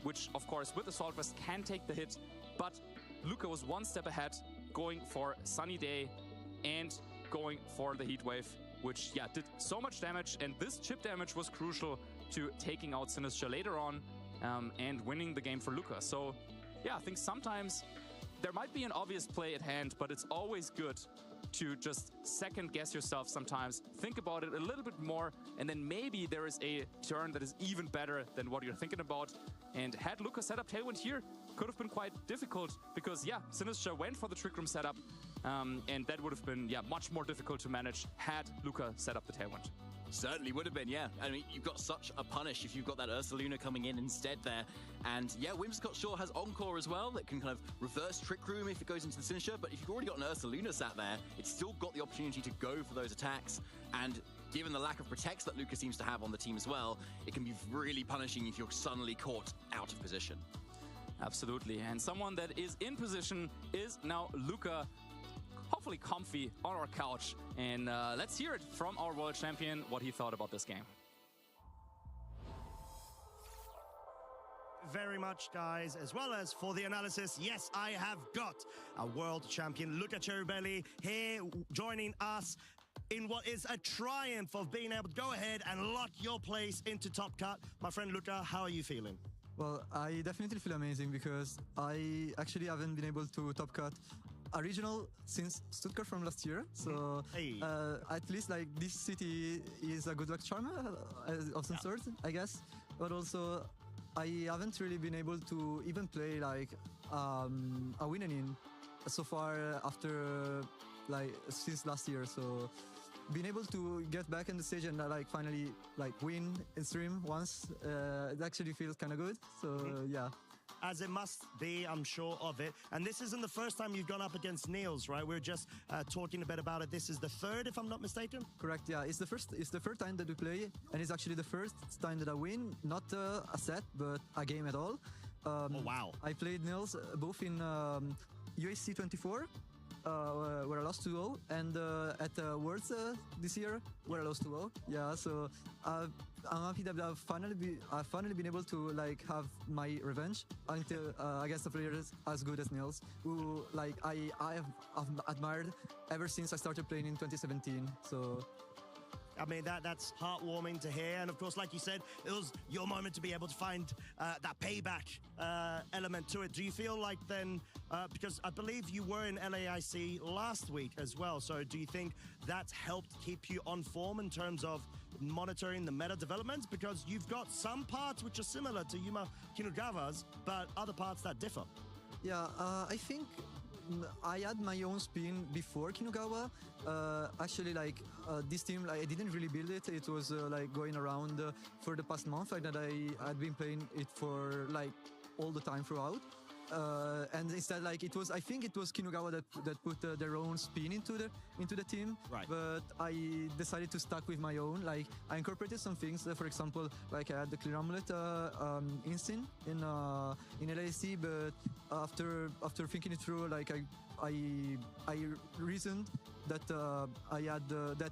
which, of course, with Assault Vest can take the hit, but Luca was one step ahead, going for Sunny Day and going for the Heatwave, which, yeah, did so much damage, and this chip damage was crucial to taking out Sinistcha later on and winning the game for Luca. So, yeah, I think sometimes there might be an obvious play at hand, but it's always good to just second guess yourself sometimes, think about it a little bit more, and then maybe there is a turn that is even better than what you're thinking about. And had Luca set up Tailwind here, could have been quite difficult, because, yeah, Sinistcha went for the Trick Room setup, and that would have been, yeah, much more difficult to manage had Luca set up the Tailwind. Certainly would have been, yeah. I mean, you've got such a punish if you've got that Ursaluna coming in instead there. And yeah, Whimsicott sure has Encore as well that can kind of reverse Trick Room if it goes into the Sinistcha. But if you've already got an Ursaluna sat there, it's still got the opportunity to go for those attacks. And given the lack of protects that Luca seems to have on the team as well, it can be really punishing if you're suddenly caught out of position. Absolutely. And someone that is in position is now Luca, hopefully comfy on our couch. And let's hear it from our world champion, what he thought about this game. Very much, guys, as well as for the analysis. Yes, I have got a world champion, Luca Cherubelli, here joining us in what is a triumph of being able to go ahead and lock your place into Top Cut. My friend Luca, how are you feeling? Well, I definitely feel amazing because I actually haven't been able to top cut a regional since Stuttgart from last year. So Hey. At least like this city is a good luck charm of some sort, I guess. But also I haven't really been able to even play like a win and in so far after like since last year. So being able to get back on the stage and like finally like win in stream once, it actually feels kind of good. So yeah. As it must be, I'm sure of it. And this isn't the first time you've gone up against Niels, right? We're just talking a bit about it. This is the third, if I'm not mistaken. Correct. Yeah, it's the third time that we play, and it's actually the first time that I win, not a set, but a game at all. Oh wow! I played Niels both in UAC 24. Where I lost 2-0, and at Worlds this year, where I lost 2-0. Yeah, so I'm happy that I've finally been able to like have my revenge until against the players as good as Niels, who like I have admired ever since I started playing in 2017. So. I mean, that's heartwarming to hear. And of course, like you said, it was your moment to be able to find that payback element to it. Do you feel like then, because I believe you were in LAIC last week as well, so do you think that's helped keep you on form in terms of monitoring the meta developments? Because you've got some parts which are similar to Yuma Kinugawa's, but other parts that differ. Yeah, I think I had my own spin before Kinugawa. Actually, like this team, like, I didn't really build it. It was like going around for the past month, and that I had been playing it for like all the time throughout. and instead, like it was, I think it was Kinugawa that put their own spin into the team. Right. But I decided to stuck with my own. Like I incorporated some things. For example, like I had the clear amulet instinct in LAC, but after thinking it through, like I reasoned that I had that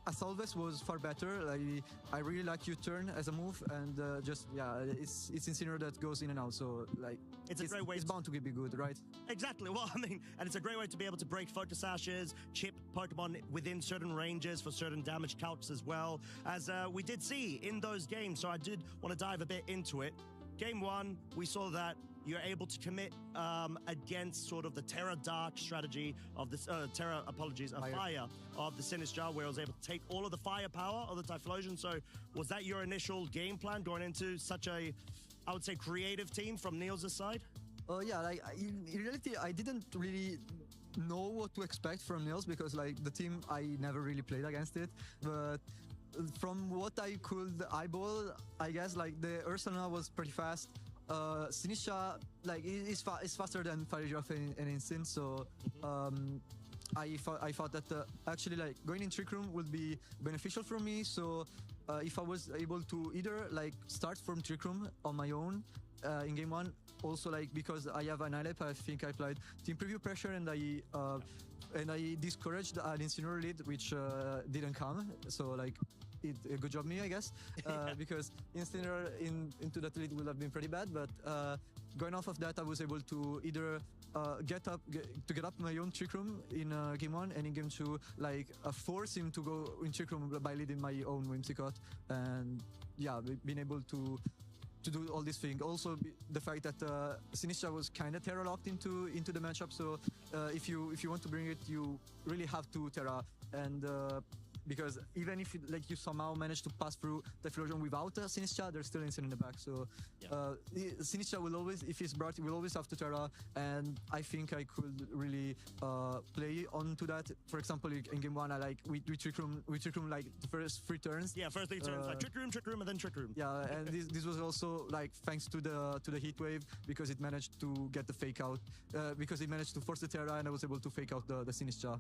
Assalves was far better. I really like U-turn as a move, and it's Incineroar that goes in and out. So like It's a great way It's to- bound to be good, right? Exactly. Well, I mean, and it's a great way to be able to break Focus Ashes, chip Pokemon within certain ranges for certain damage calcs as well, as we did see in those games. So I did want to dive a bit into it. Game 1, we saw that you're able to commit against sort of the Terra Dark strategy of this Fire of the Sinistcha, where I was able to take all of the firepower of the Typhlosion. So was that your initial game plan going into such a, I would say, creative team from Niels' side? Yeah, like in reality, I didn't really know what to expect from Niels because like the team, I never really played against it. But from what I could eyeball, I guess like the Ursula was pretty fast. Sinistcha like is faster than Fire Giraffe and Instinct, so I thought that actually like going in Trick Room would be beneficial for me. So if I was able to either like start from Trick Room on my own in game 1, also like because I have an ILEP, I think I applied Team Preview Pressure and I discouraged an Incineroar lead, which didn't come. So like good job me, I guess, because Incineroar into that lead would have been pretty bad. But going off of that, I was able to either get up my own Trick Room in game 1, and in game 2, like force him to go in Trick Room by leading my own Whimsicott, and yeah, being able to do all these things. Also, the fact that Sinistcha was kind of Terra locked into the matchup. So if you want to bring it, you really have to Terra, and because even if you somehow manage to pass through the Typhlosion without Sinistcha, there's still Instant in the back. So Sinistcha will always, if he's brought, will always have to Terra, and I think I could really play onto that. For example, in game 1, I like we trick room like the first 3 turns. Yeah, first 3 turns, like Trick Room, and then Trick Room. Yeah, and this was also like thanks to the heat wave, because it managed to get the fake out, because it managed to force the Terra, and I was able to fake out the Sinistcha.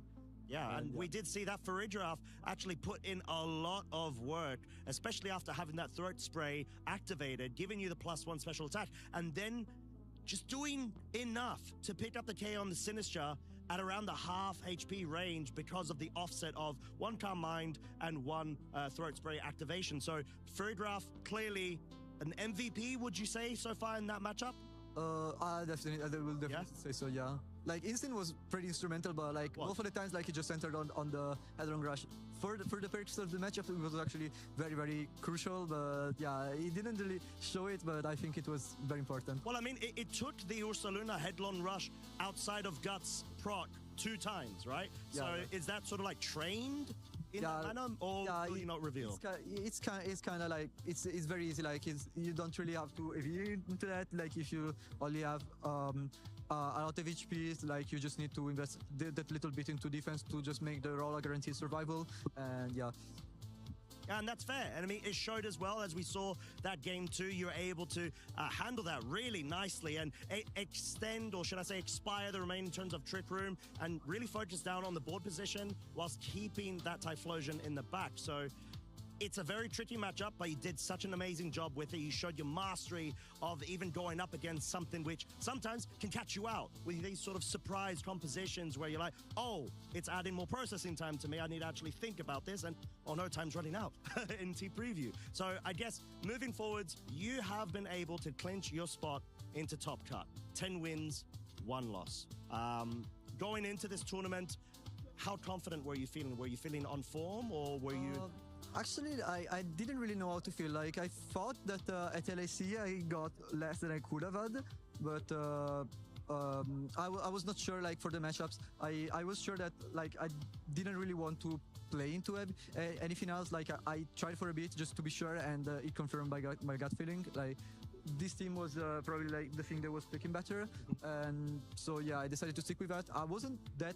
Yeah, and we did see that Farigiraf actually put in a lot of work, especially after having that throat spray activated, giving you the +1 special attack, and then just doing enough to pick up the KO on the Sinistcha at around the half HP range because of the offset of 1 Calm Mind and 1 throat spray activation. So Farigiraf, clearly an MVP, would you say, so far in that matchup? I will definitely say so, yeah. Like Instinct was pretty instrumental, but like What? most of the times, like he just entered on the headlong rush. For the perks of the matchup, it was actually very, very crucial. But yeah, he didn't really show it, but I think it was very important. Well, I mean, it took the Ursaluna headlong rush outside of Guts proc 2 times, right? Yeah, so yeah. is that sort of like trained in Yeah, that manner, or will you not reveal? It's kind of like it's very easy. Like you don't really have to veer into that. Like if you only have a lot of HP, like you just need to invest that little bit into defense to just make the roll a guaranteed survival. And yeah. And that's fair. And I mean, it showed as well, as we saw that game 2, you were able to handle that really nicely and extend, or should I say expire, the remaining turns of Trick Room and really focus down on the board position whilst keeping that Typhlosion in the back. So it's a very tricky matchup, but you did such an amazing job with it. You showed your mastery of even going up against something which sometimes can catch you out with these sort of surprise compositions where you're like, oh, it's adding more processing time to me. I need to actually think about this, and oh no, time's running out in T-Preview. So I guess moving forwards, you have been able to clinch your spot into Top Cut. 10 wins, 1 loss. Going into this tournament, how confident were you feeling? Were you feeling on form, or were you... Actually, I didn't really know how to feel. Like, I thought that at LAC I got less than I could have had, but I was not sure, like, for the matchups. I was sure that, like, I didn't really want to play into anything else. Like, I tried for a bit just to be sure, and it confirmed my gut feeling. Like, this team was probably, like, the thing that was clicking better. And so, yeah, I decided to stick with that. I wasn't that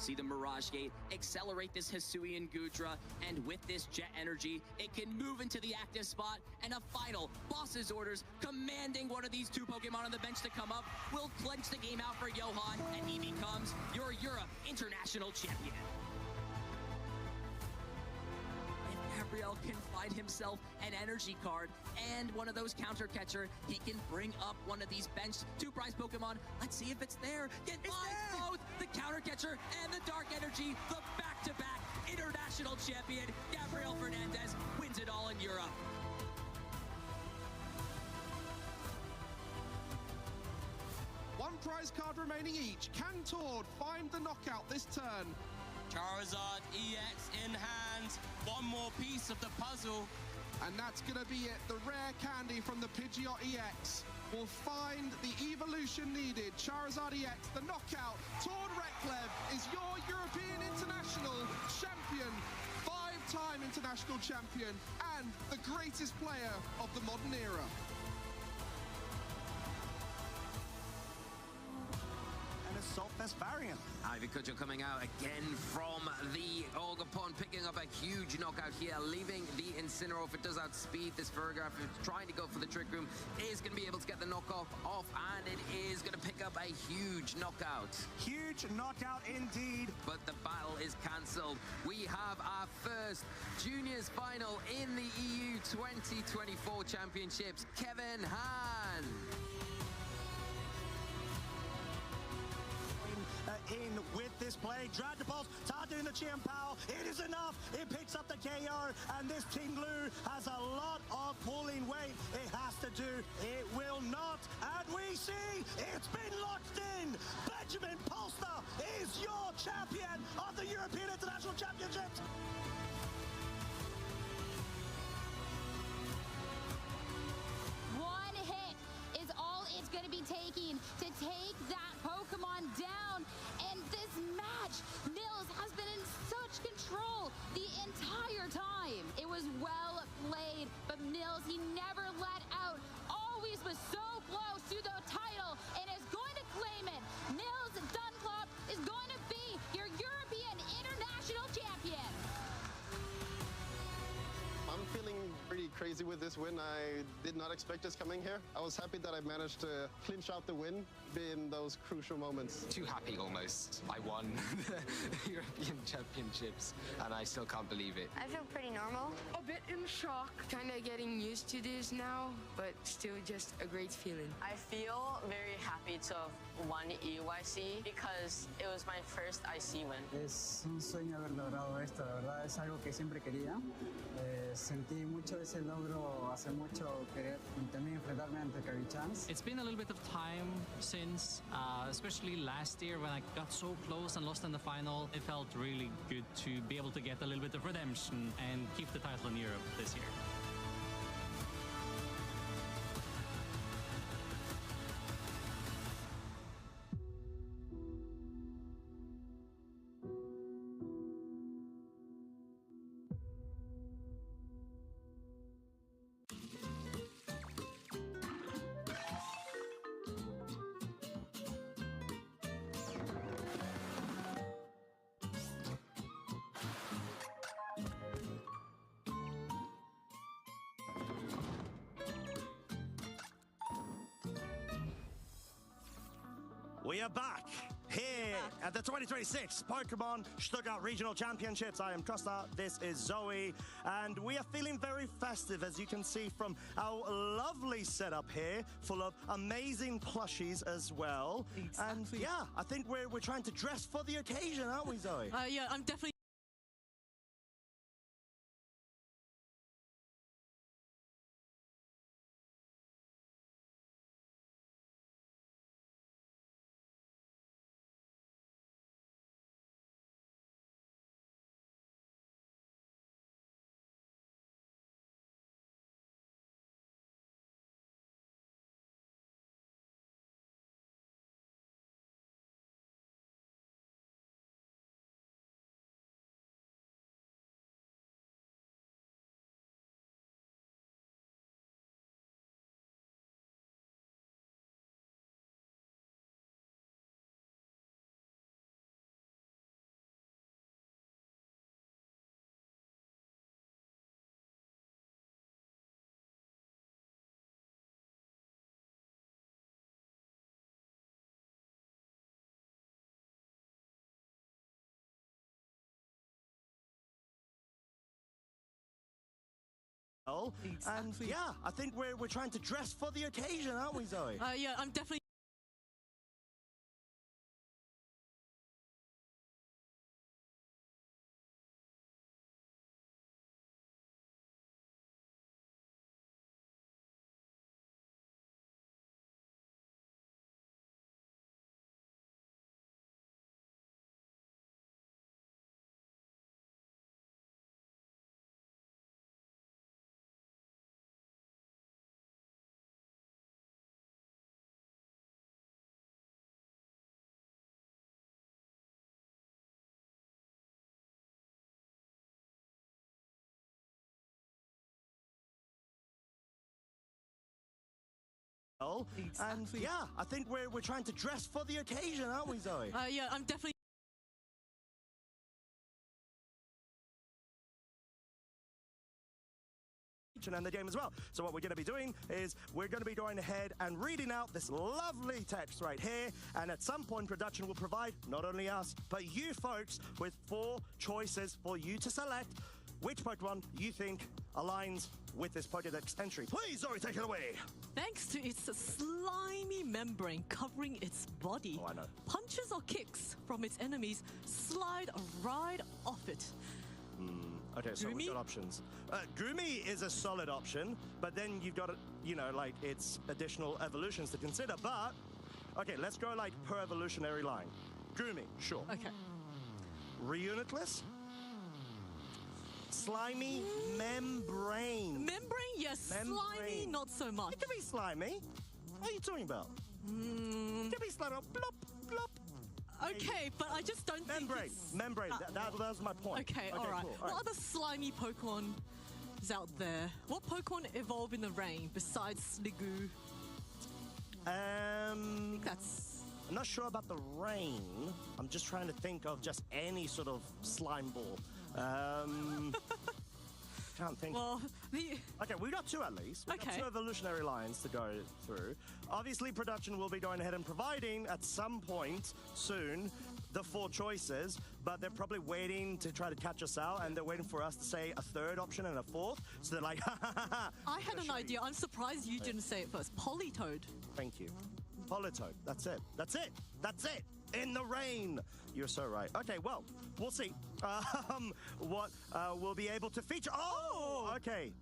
see the Mirage Gate accelerate this Hisuian Gudra, and with this jet energy, it can move into the active spot, and a final boss's orders commanding one of these two Pokemon on the bench to come up will clench the game out for Johan, and he becomes your Europe International Champion. Gabriel can find himself an energy card and one of those counter catcher. He can bring up one of these bench 2 prize Pokemon. Let's see if it's there. It finds both the counter catcher and the dark energy. The back-to-back international champion, Gabriel Fernandez, wins it all in Europe. One prize card remaining each. Can Tord find the knockout this turn? Charizard EX in hand. One more piece of the puzzle. And that's going to be it. The rare candy from the Pidgeot EX will find the evolution needed. Charizard EX, the knockout. Tord Reklev is your European International Champion. 5-time international champion and the greatest player of the modern era. Saltfest variant. Ivy Kutcher coming out again from the Ogerpon, picking up a huge knockout here, leaving the Incineroar. If it does outspeed this Ferrograph, if it's trying to go for the Trick Room, is going to be able to get the knockoff off, and it is going to pick up a huge knockout. Huge knockout indeed. But the battle is cancelled. We have our first juniors final in the EU 2024 Championships. Kevin Han. In with this play, Drag the Pulse, Tadu in the Chien Pao, it is enough, it picks up the KO, and this Ting Lu has a lot of pulling weight it has to do, it will not, and we see it's been locked in. Benjamin Polster is your champion of the European International Championships. One hit is all it's going to be taking to take that Pokemon down. And this match, Nils has been in such control the entire time. It was well played, but Nils, he never let out. Always was so close to the title and is going to claim it. Nils Dunlop is going to be your European International Champion. I'm feeling pretty crazy with this win. I did not expect this coming here. I was happy that I managed to clinch out the win in those crucial moments. Too happy almost. I won the European Championships and I still can't believe it. I feel pretty normal. A bit in shock. Kind of getting used to this now, but still just a great feeling. I feel very happy to have won EYC because it was my first IC win. Es un sueño haber logrado esto, la verdad es algo que siempre quería. Sentí mucho ese logro hace mucho, querer también enfrentarme ante Kavi-Chans. It's been a little bit of time since, especially last year when I got so close and lost in the final. It felt really good to be able to get a little bit of redemption and keep the title in Europe this year. We are back here at the 2026 Pokemon Stuttgart Regional Championships. I am Costa, this is Zoe, and we are feeling very festive, as you can see from our lovely setup here, full of amazing plushies as well. Exactly. And yeah, I think we're trying to dress for the occasion, aren't we, Zoe? Yeah, I'm definitely And yeah, I think we're trying to dress for the occasion, aren't we, Zoe? Yeah, I'm definitely. And yeah, I think we're trying to dress for the occasion, aren't we, Zoe? Yeah, I'm definitely. And the game as well. So what we're going to be doing is we're going to be going ahead and reading out this lovely text right here, and at some point production will provide not only us but you folks with 4 choices for you to select which Pokemon you think aligns with this Pokédex entry. Please, Zoe, take it away. Thanks to its slimy membrane covering its body, I know. punches or kicks from its enemies slide right off it. Okay, so we've got options. Gumi is a solid option, but then you've got, like, its additional evolutions to consider. But, okay, let's go, like, per evolutionary line. Gumi, sure. Okay. Reunitless? Slimy membrane. Membrane, yes. Slimy, not so much. It can be slimy. What are you talking about? It can be slimy. Blop, blop. Okay, but I just don't think it's... Membrane. That was my point. Okay, all right. Cool. What other slimy Pokemon is out there? What Pokemon evolve in the rain besides Sliggoo? I think that's... I'm not sure about the rain. I'm just trying to think of just any sort of slime ball. Can't think. Well, Okay, we got 2 at least. We got 2 evolutionary lines to go through. Obviously, production will be going ahead and providing at some point soon the 4 choices, but they're probably waiting to try to catch us out, and they're waiting for us to say a 3rd option and a 4th. So they're like, I had an idea. I'm surprised you didn't say it first. Politoed. Thank you. Politoed. That's it. That's it. That's it. In the rain. You're so right. Okay, well, we'll see what we'll be able to feature. Oh, okay.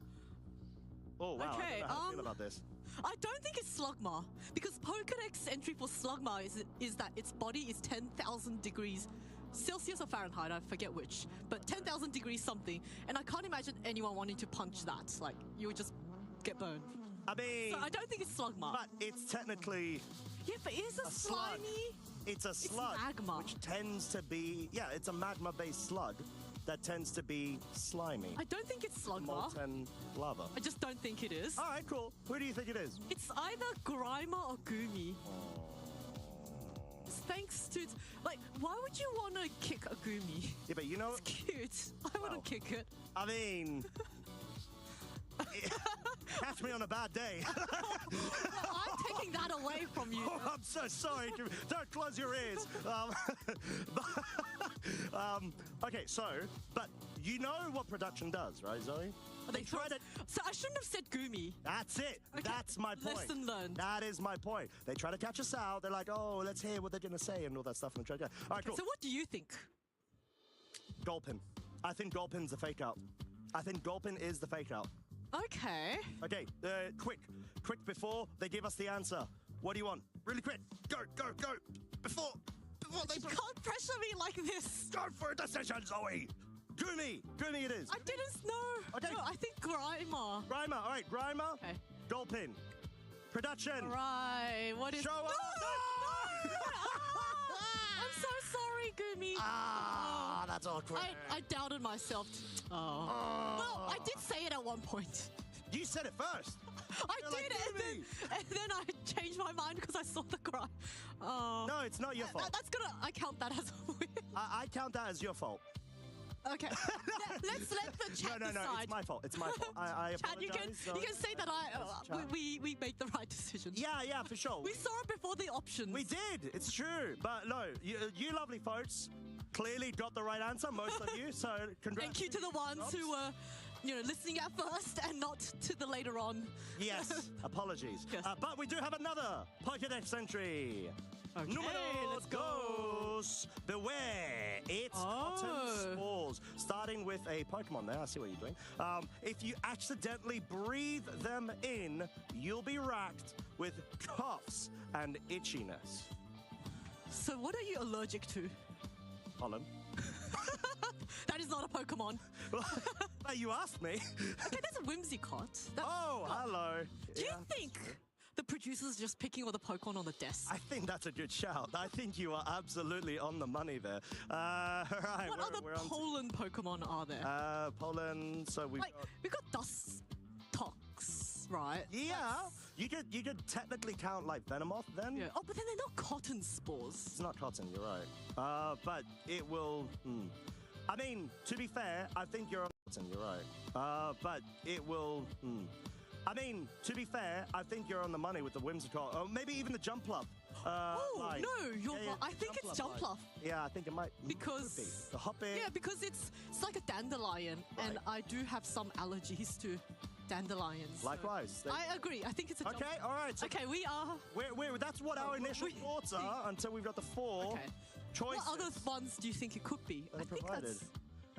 Oh, wow. Okay, I don't know how to feel about this. I don't think it's Slugma, because Pokedex entry for Slugma is that its body is 10,000 degrees Celsius or Fahrenheit, I forget which, but 10,000 degrees something, and I can't imagine anyone wanting to punch that. Like, you would just get burned. I mean... So I don't think it's Slugma. But it's technically... Yeah, but it is a slimy... It's a slug, magma. which tends to be... Yeah, it's a magma-based slug that tends to be slimy. I don't think it's Slugma. Molten lava. I just don't think it is. All right, cool. Who do you think it is? It's either Grimer or Gumi. Thanks to... Like, why would you want to kick a Gumi? Yeah, but you know... It's cute. I want to kick it. I mean... Catch me on a bad day. I'm taking that away from you. Oh, I'm so sorry. Don't close your ears. Okay, so, but you know what production does, right, Zoe? They tried it. So I shouldn't have said Gumi. That's it. Okay. That's my point. Lesson learned. That is my point. They try to catch us out. They're like, oh, let's hear what they're going to say and all that stuff. And try to... All right, cool. So what do you think? Gulpin. I think Gulpin's the fake out. I think Gulpin is the fake out. Okay. Okay, quick before they give us the answer. What do you want? Really quick. Go. Before they... You can't pressure me like this. Go for a decision, Zoe. Gumi it is. I didn't know. Okay. No, I think Grimer. All right, Grimer. Okay. Gulpin. Production. Right, what is... Show up. No! I'm so sorry, Gumi. That's awkward. I doubted myself. Well, I did say it at one point. You said it first. I did, and then I changed my mind because I saw the cry. No, it's not your fault. I count that as a win. I count that as your fault. Okay. Let's let the chat decide. No, it's my fault. It's my fault. I apologize. Chat, you can say that we made the right decision. Yeah, for sure. We saw it before the options. We did. It's true. But no, you lovely folks clearly got the right answer, most of you. So congrats. Thank you to the ones who were listening at first and not to the later on. Yes, apologies. Yes. But we do have another Pokédex entry. Okay, Número let's go. dos. Beware. It's cotton spores. Starting with a Pokemon there. I see what you're doing. If you accidentally breathe them in, you'll be racked with coughs and itchiness. So what are you allergic to? Pollen. That is not a Pokemon. But you asked me. Okay, that's a Whimsicott. Hello. Do you think the producer's just picking all the Pokemon on the desk? I think that's a good shout. I think you are absolutely on the money there. Right, what other Poland Pokemon are there? Poland. So we've got Dustox, right? Yeah, you could technically count like Venomoth then. Yeah. Oh, but then they're not cotton spores. It's not cotton. You're right. But it will. I mean, to be fair, I think you're on cotton. You're right. But it will. I mean, to be fair, I think you're on the money with the Whimsicott. Or maybe even the Jumpluff. No, you're right. I think it's Jumpluff. Yeah, I think it might. Because could be. The Hoppy. Yeah, because it's like a dandelion, and I do have some allergies to dandelions. Likewise. So I agree. I think it's a Jumpluff. Okay, all right. So okay, we are. That's what our initial thoughts are until we've got the four choices. What other ones do you think it could be? I think that's.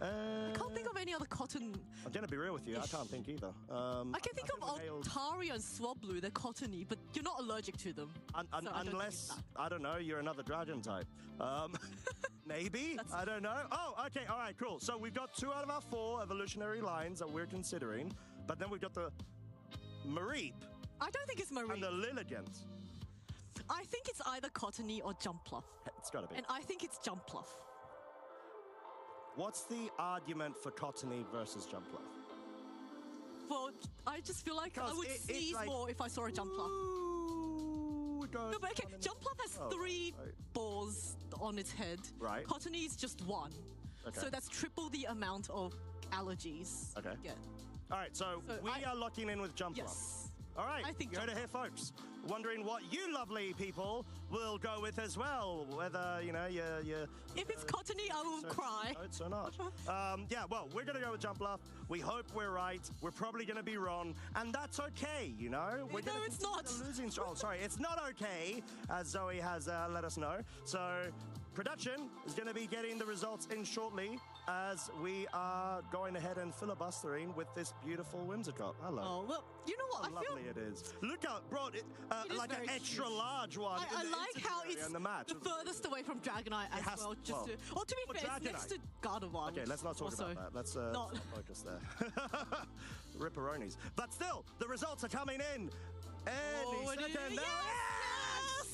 I can't think of any other cotton. I'm going to be real with you. I can't think either. I can think of Altaria and Swablu. They're cottony, but you're not allergic to them. Unless, I don't know, you're another dragon type. Maybe? I don't know. Oh, okay. All right, cool. So we've got 2 out of our 4 evolutionary lines that we're considering. But then we've got the Mareep. I don't think it's Mareep. And the Lilligant. I think it's either cottony or Jumpluff. It's got to be. And I think it's Jumpluff. What's the argument for cottony versus Jumpluff? Well, I just feel like I would sneeze more if I saw a Jumpluff. No, but okay, Jumpluff has 3 balls on its head. Right. Cottony is just 1. Okay. So that's triple the amount of allergies. Okay. Yeah. All right, so we are locking in with Jumpluff. Yes. All right, I think you heard it here, folks. Wondering what you lovely people will go with as well. Whether, you if it's cottony, I will cry. Notes or not. Yeah, well, we're going to go with Jumpluff. We hope we're right. We're probably going to be wrong. And that's okay, We're no, it's not. Oh, sorry. It's not okay, as Zoe has let us know. So production is going to be getting the results in shortly as we are going ahead and filibustering with this beautiful Whimsicott. Hello. Oh, well, you know what? How lovely it is. Look out, bro. Like an extra large one. I like how it's the furthest away from Dragonite as well. To be fair, it's next to Gardevoir. Okay, let's not talk about that. Let's not focus there. Ripperonis. But still, the results are coming in. Any second now.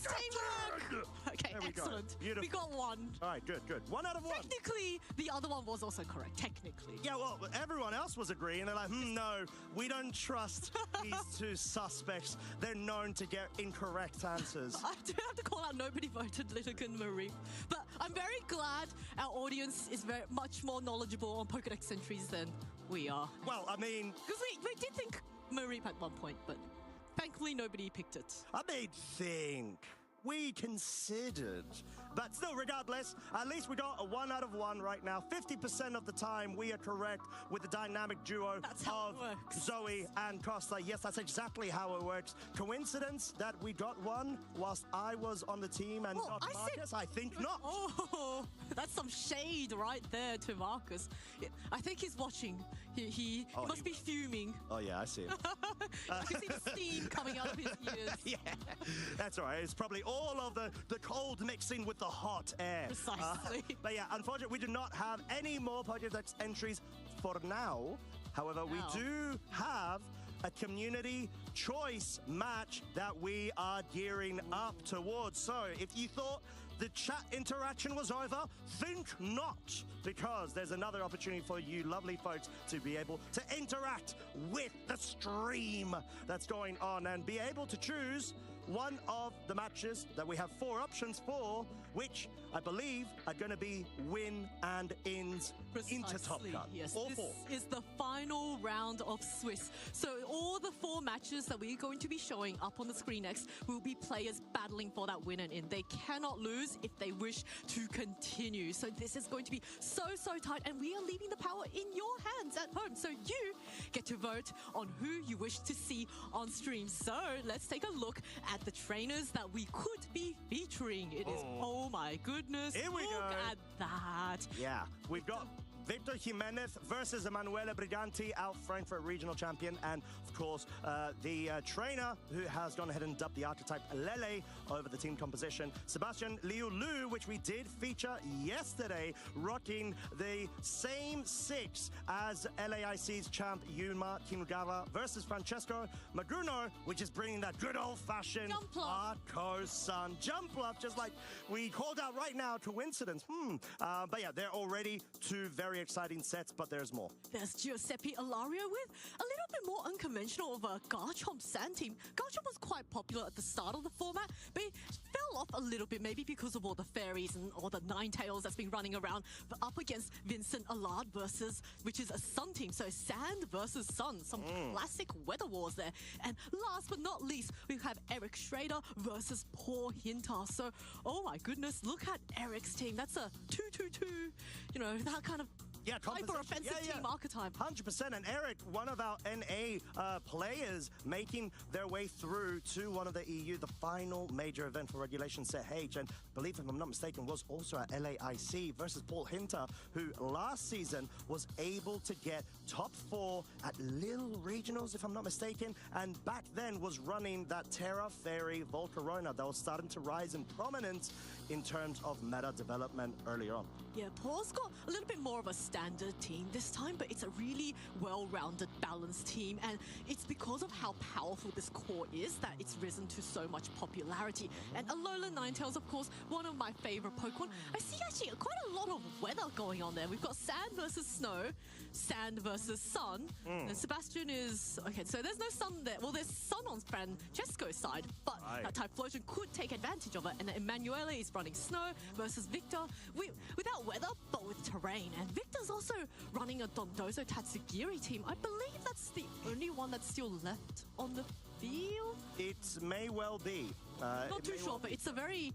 Teamwork! Okay, excellent. Beautiful. We got 1. All right, good. 1 out of 1. Technically, the other one was also correct. Technically. Yeah, well, everyone else was agreeing. They're like, no, we don't trust these 2 suspects. They're known to get incorrect answers. I do have to call out nobody voted Lilligant Marie. But I'm very glad our audience is very much more knowledgeable on Pokédex entries than we are. Well, I mean... Because we did think Marie at one point, but thankfully nobody picked it. I mean, think. We considered. But still, regardless, at least we got a 1 out of 1 right now. 50% of the time we are correct with the dynamic duo of Zoe and Costa. Yes, that's exactly how it works. Coincidence that we got 1 whilst I was on the team and not Marcus? I think not. Oh, that's some shade right there to Marcus. I think he's watching. He must be fuming. Oh, yeah, I see it. I can see the steam coming out of his ears. Yeah, that's all right. It's probably all of the cold mixing with the hot air. Precisely. But yeah, unfortunately, we do not have any more Pokédex entries for now. However, we do have a community choice match that we are gearing up towards. So if you thought the chat interaction was over, think not, because there's another opportunity for you lovely folks to be able to interact with the stream that's going on and be able to choose one of the matches that we have 4 options for, which I believe, are going to be win and ins into Top Gun. Yes, All this four. is the final round of Swiss. So all the 4 matches that we're going to be showing up on the screen next will be players battling for that win and in. They cannot lose if they wish to continue. So this is going to be so tight, and we are leaving the power in your hands at home. So you get to vote on who you wish to see on stream. So let's take a look at the trainers that we could be featuring. It is, oh my goodness, Here we look go. at that. Yeah, we've got Victor Jimenez versus Emanuele Briganti, our Frankfurt regional champion, and of course the trainer who has gone ahead and dubbed the archetype Lele over the team composition, Sebastian Liu Lu, which we did feature yesterday, rocking the same 6 as LAIC's champ Yuma Kinugawa versus Francesco Magruno, which is bringing that good old-fashioned Arco-san jump up, just like we called out right now. Coincidence? But yeah, they're already 2 very exciting sets, but there's more. There's Giuseppe Ilario with a little bit more unconventional of a Garchomp Sand team. Garchomp was quite popular at the start of the format, but it fell off a little bit, maybe because of all the fairies and all the Ninetales that's been running around. But up against Vincent Allard versus, which is a Sun team, so Sand versus Sun, some classic weather wars there. And last but not least, we have Eric Schrader versus Paul Hinter. So, oh my goodness, look at Eric's team. That's a 2-2-2, you know, that kind of hyper-offensive team archetype. 100%. And Eric, one of our NA players, making their way through to one of the EU, the final major event for Regulation Set H. And I believe, if I'm not mistaken, was also at LAIC versus Paul Hinter, who last season was able to get top 4 at Lille Regionals, if I'm not mistaken. And back then was running that Terra Fairy Volcarona that was starting to rise in prominence in terms of meta development earlier on. Yeah, Paul's got a little bit more of a standard team this time, but it's a really well-rounded, balanced team, and it's because of how powerful this core is that it's risen to so much popularity. And Alola Ninetales, of course, one of my favorite Pokemon. I see actually quite a lot of weather going on there. We've got sand versus snow, sand versus sun, and Sebastian is... Okay, so there's no sun there. Well, there's sun on Francesco's side, but that Typhlosion could take advantage of it, and Emanuele is running snow versus Victor without weather, but with terrain. And Victor's also running a Dondozo Tatsugiri team. I believe that's the only one that's still left on the field. It may well be. Not too sure, but it's a very...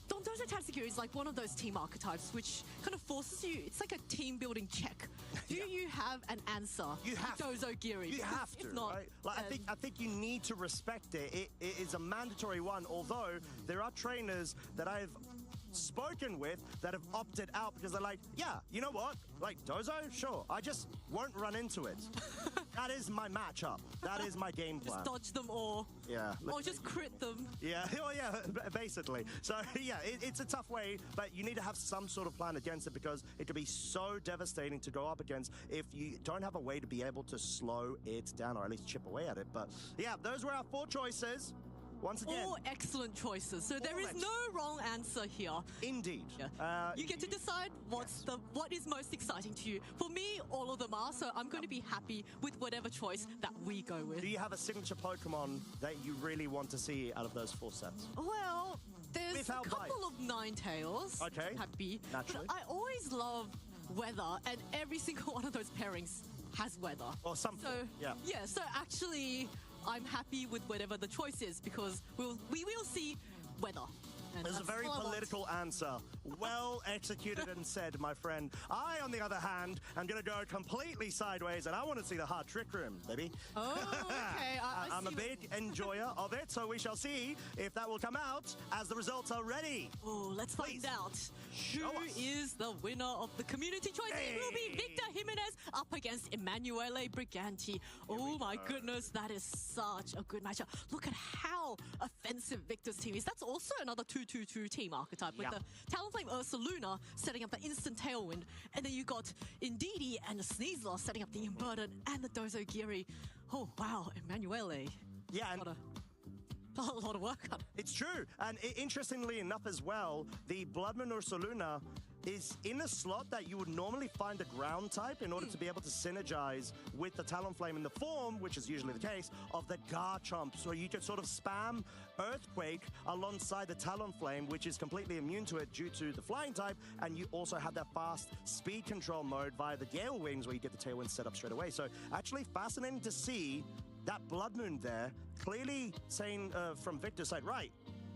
Dondozo Tatsugiri is like one of those team archetypes which kind of forces you, it's like a team building check. Do you have an answer? You have Dozo Giri. You have to, if not, right? Like, I think you need to respect it. It is a mandatory one, although there are trainers that I've spoken with that have opted out because they're like, yeah, you know what? Like, Dozo? Sure. I just won't run into it. That is my matchup. That is my game plan. Just dodge them or just crit them. Yeah, oh yeah, basically. So yeah, it's a tough way, but you need to have some sort of plan against it because it could be so devastating to go up against if you don't have a way to be able to slow it down or at least chip away at it. But yeah, those were our 4 choices. Once again, all excellent choices. So there is no wrong answer here. Indeed. You get to decide what is most exciting to you. For me, all of them are, so I'm going to be happy with whatever choice that we go with. Do you have a signature Pokemon that you really want to see out of those 4 sets? Well, there's a couple of Ninetales. Okay. Happy. Naturally. But I always love weather, and every single one of those pairings has weather. Or something. So, yeah, so actually, I'm happy with whatever the choice is because we will see weather. There's a very political answer. Well executed and said, my friend. I, on the other hand, am going to go completely sideways, and I want to see the Hard Trick Room, baby. Oh, okay. I'm a big enjoyer of it, so we shall see if that will come out as the results are ready. Oh, let's find out. Who is the winner of the community choice? It will be Victor Jimenez up against Emanuele Briganti. Oh my goodness, that is such a good matchup. Look at how offensive Victor's team is. That's also another 2-2-2 team archetype with the Talonflame Ursaluna setting up the instant tailwind. And then you got Indeedee and the Sneasler setting up the inverted and the Dozo Giri. Oh wow, Emanuele. Yeah, and a lot of work on it. It's true. And interestingly enough as well, the Blood Moon Ursaluna is in a slot that you would normally find a ground type in order to be able to synergize with the Talonflame in the form, which is usually the case, of the Garchomp. So you could sort of spam Earthquake alongside the Talonflame, which is completely immune to it due to the flying type, and you also have that fast speed control mode via the Gale Wings where you get the Tailwind set up straight away. So actually fascinating to see that Blood Moon there, clearly saying from Victor's side, right,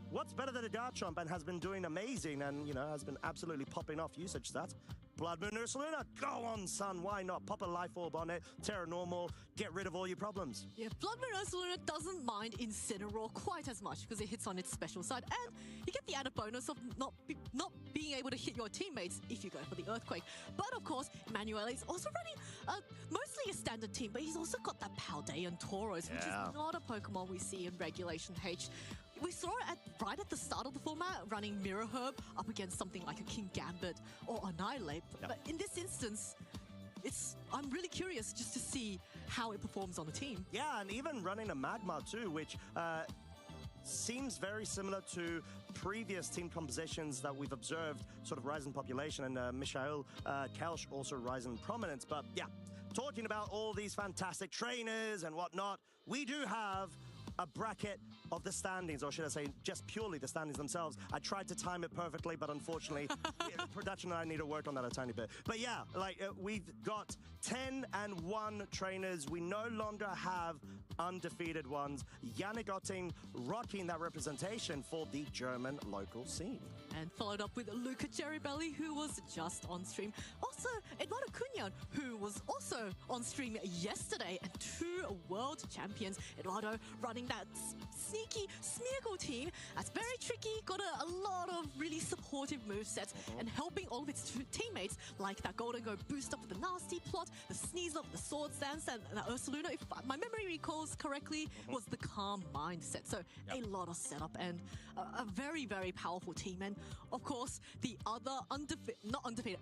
what's better than a Garchomp and has been doing amazing and, you know, has been absolutely popping off usage stats? Blood Moon Ursaluna, go on, son, why not? Pop a Life Orb on it, Terra Normal, get rid of all your problems. Yeah, Blood Moon Ursaluna doesn't mind Incineroar quite as much because it hits on its special side, and you get the added bonus of not being able to hit your teammates if you go for the Earthquake. But of course, Manuel is also running mostly a standard team, but he's also got that Paldean Tauros, which is not a Pokemon we see in Regulation H. We saw it right at the start of the format, running Mirror Herb up against something like a King Gambit or Annihilate. But in this instance, I'm really curious just to see how it performs on the team. Yeah, and even running a Magmar too, which seems very similar to previous team compositions that we've observed sort of rise in population, and Michael Kelsch also rise in prominence. But yeah, talking about all these fantastic trainers and whatnot, we do have a bracket of the standings, or should I say just purely the standings themselves. I tried to time it perfectly, but unfortunately production and I need to work on that a tiny bit. But yeah, like we've got 10-1 trainers. We no longer have undefeated ones. Yannick Otting rocking that representation for the German local scene. And followed up with Luca Cherrybelly, who was just on stream. Also, Eduardo Cunha, who was also on stream yesterday, and 2 world champions. Eduardo running that sneaky Smeargle team. That's very tricky, got a lot of really supportive movesets, and helping all of its teammates, like that Golden Go boost up with the Nasty Plot, the Sneeze Up, the Sword Stance, and Ursaluna, if my memory recalls correctly, was the Calm Mindset. So a lot of setup and a very, very powerful team. And of course, the other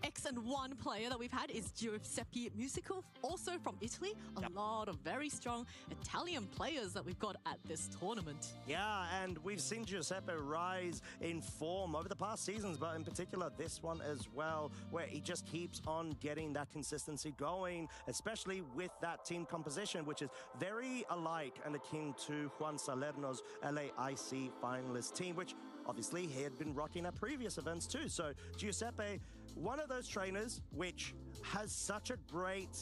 X and 1 player that we've had is Giuseppe Musical, also from Italy. A lot of very strong Italian players that we've got at this tournament. Yeah, and we've seen Giuseppe rise in form over the past seasons, but in particular this one as well, where he just keeps on getting that consistency going, especially with that team composition, which is very alike and akin to Juan Salerno's LAIC finalist team, which obviously he had been rocking at previous events too. So Giuseppe, one of those trainers which has such a great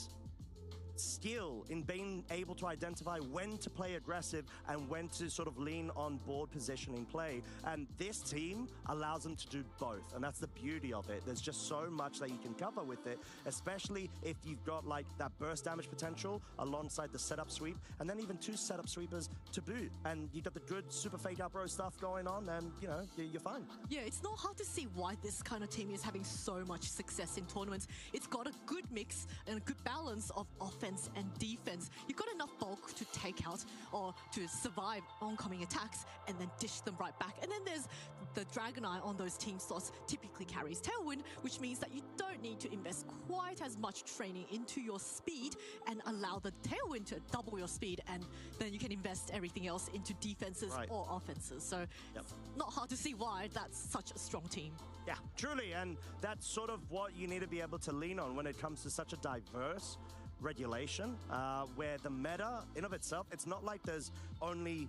skill in being able to identify when to play aggressive and when to sort of lean on board positioning play. And this team allows them to do both. And that's the beauty of it. There's just so much that you can cover with it, especially if you've got like that burst damage potential alongside the setup sweep, and then even 2 setup sweepers to boot. And you've got the good super fake up row stuff going on, and you know, you're fine. Yeah, it's not hard to see why this kind of team is having so much success in tournaments. It's got a good mix and a good balance of offense and defense. You've got enough bulk to take out or to survive oncoming attacks and then dish them right back. And then there's the Dragonite on those team slots typically carries Tailwind, which means that you don't need to invest quite as much training into your speed and allow the Tailwind to double your speed, and then you can invest everything else into defenses or offenses. So not hard to see why that's such a strong team. Yeah, truly, and that's sort of what you need to be able to lean on when it comes to such a diverse regulation, where the meta in of itself, it's not like there's only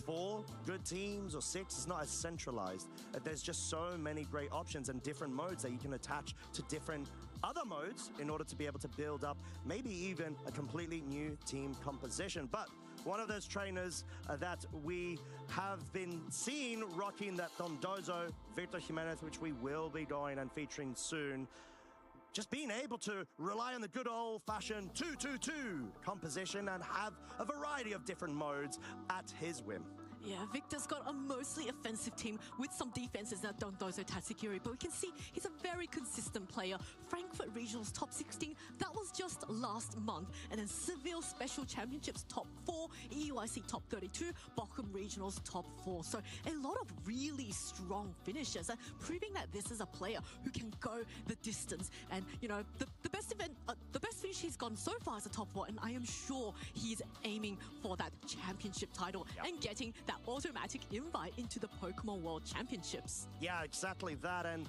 4 good teams or 6. It's not as centralized. There's just so many great options and different modes that you can attach to different other modes in order to be able to build up maybe even a completely new team composition. But one of those trainers that we have been seeing rocking that Dondozo, Victor Jimenez, which we will be going and featuring soon, just being able to rely on the good old-fashioned 2-2-2 composition and have a variety of different modes at his whim. Yeah, Victor's got a mostly offensive team with some defenses that Dondozo Tatsukiri, but we can see he's a very consistent player. Frankfurt Regionals top 16, that was just last month. And then Seville Special Championships top 4, EUIC top 32, Bochum Regionals top 4. So a lot of really strong finishes, proving that this is a player who can go the distance. And, you know, the best finish he's gone so far is a top 4, and I am sure he's aiming for that championship title and getting that automatic invite into the Pokemon World Championships. Yeah, exactly that. And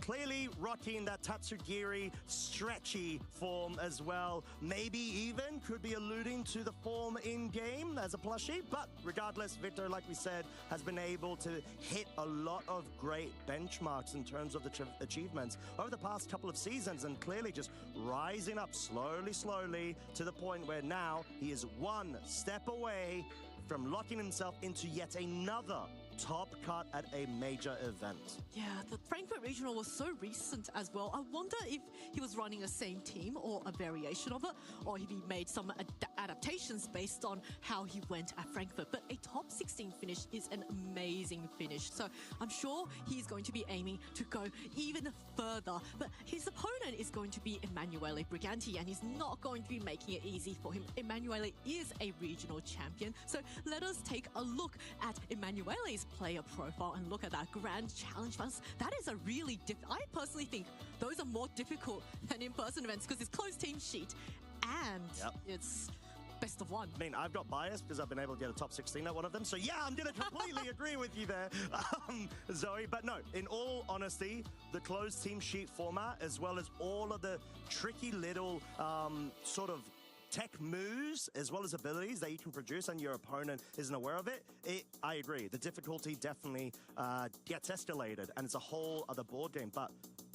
clearly rocking that Tatsugiri stretchy form as well. Maybe even could be alluding to the form in-game as a plushie. But regardless, Victor, like we said, has been able to hit a lot of great benchmarks in terms of the achievements over the past couple of seasons, and clearly just rising up slowly to the point where now he is one step away from locking himself into yet another top cut at a major event. Yeah, the Frankfurt Regional was so recent as well. I wonder if he was running the same team or a variation of it, or if he made some adaptations based on how he went at Frankfurt. But a top 16 finish is an amazing finish. So I'm sure he's going to be aiming to go even further. But his opponent is going to be Emanuele Briganti, and he's not going to be making it easy for him. Emanuele is a regional champion. So let us take a look at Emanuele's player profile and look at that Grand Challenge funds. That is a really I personally think those are more difficult than in-person events because it's closed team sheet and it's best of one. I mean, I've got bias because I've been able to get a top 16 at one of them. So yeah, I'm going to completely agree with you there, Zoe. But no, in all honesty, the closed team sheet format, as well as all of the tricky little sort of tech moves as well as abilities that you can produce and your opponent isn't aware of it, I agree. The difficulty definitely gets escalated and it's a whole other board game. But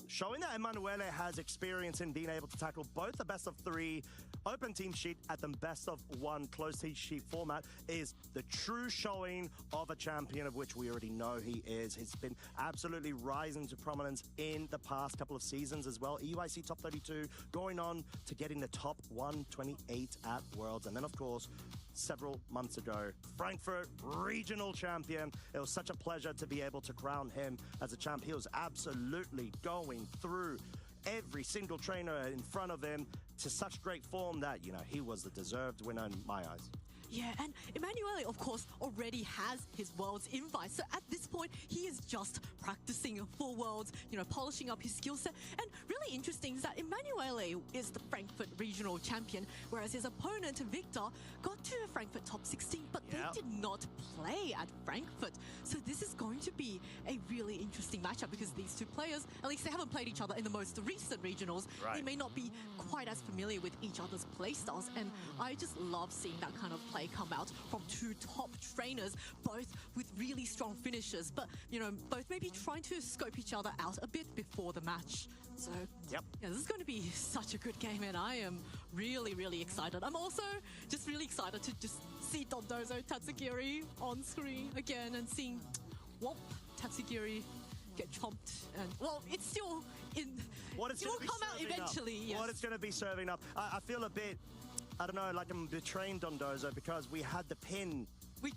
showing that Emanuele has experience in being able to tackle both the best of 3 open team sheet at the best of 1 closed team sheet format is the true showing of a champion, of which we already know he is. He's been absolutely rising to prominence in the past couple of seasons as well. EUIC top 32, going on to getting the top 128 at Worlds. And then, of course, several months ago, Frankfurt regional champion. It was such a pleasure to be able to crown him as a champ. He was absolutely going through every single trainer in front of him to such great form that, you know, he was the deserved winner in my eyes. Yeah, and Emanuele, of course, already has his Worlds invite. So at this point, he is just practicing for Worlds, you know, polishing up his skill set. And really interesting is that Emanuele is the Frankfurt regional champion, whereas his opponent, Victor, got to a Frankfurt top 16, but they did not play at Frankfurt. So this is going to be a really interesting matchup because these two players, at least they haven't played each other in the most recent regionals. Right. They may not be quite as familiar with each other's playstyles. And I just love seeing that kind of play come out from 2 top trainers, both with really strong finishes, but, you know, both maybe trying to scope each other out a bit before the match. So, yeah, this is going to be such a good game, and I am really excited. I'm also just really excited to just see Dondozo Tatsugiri on screen again and seeing Tatsugiri get chomped. And, well, it's still in... What it's it will come out eventually, yes. What it's going to be serving up. I feel a bit... I don't know, like I'm betraying Dondozo because we had the pin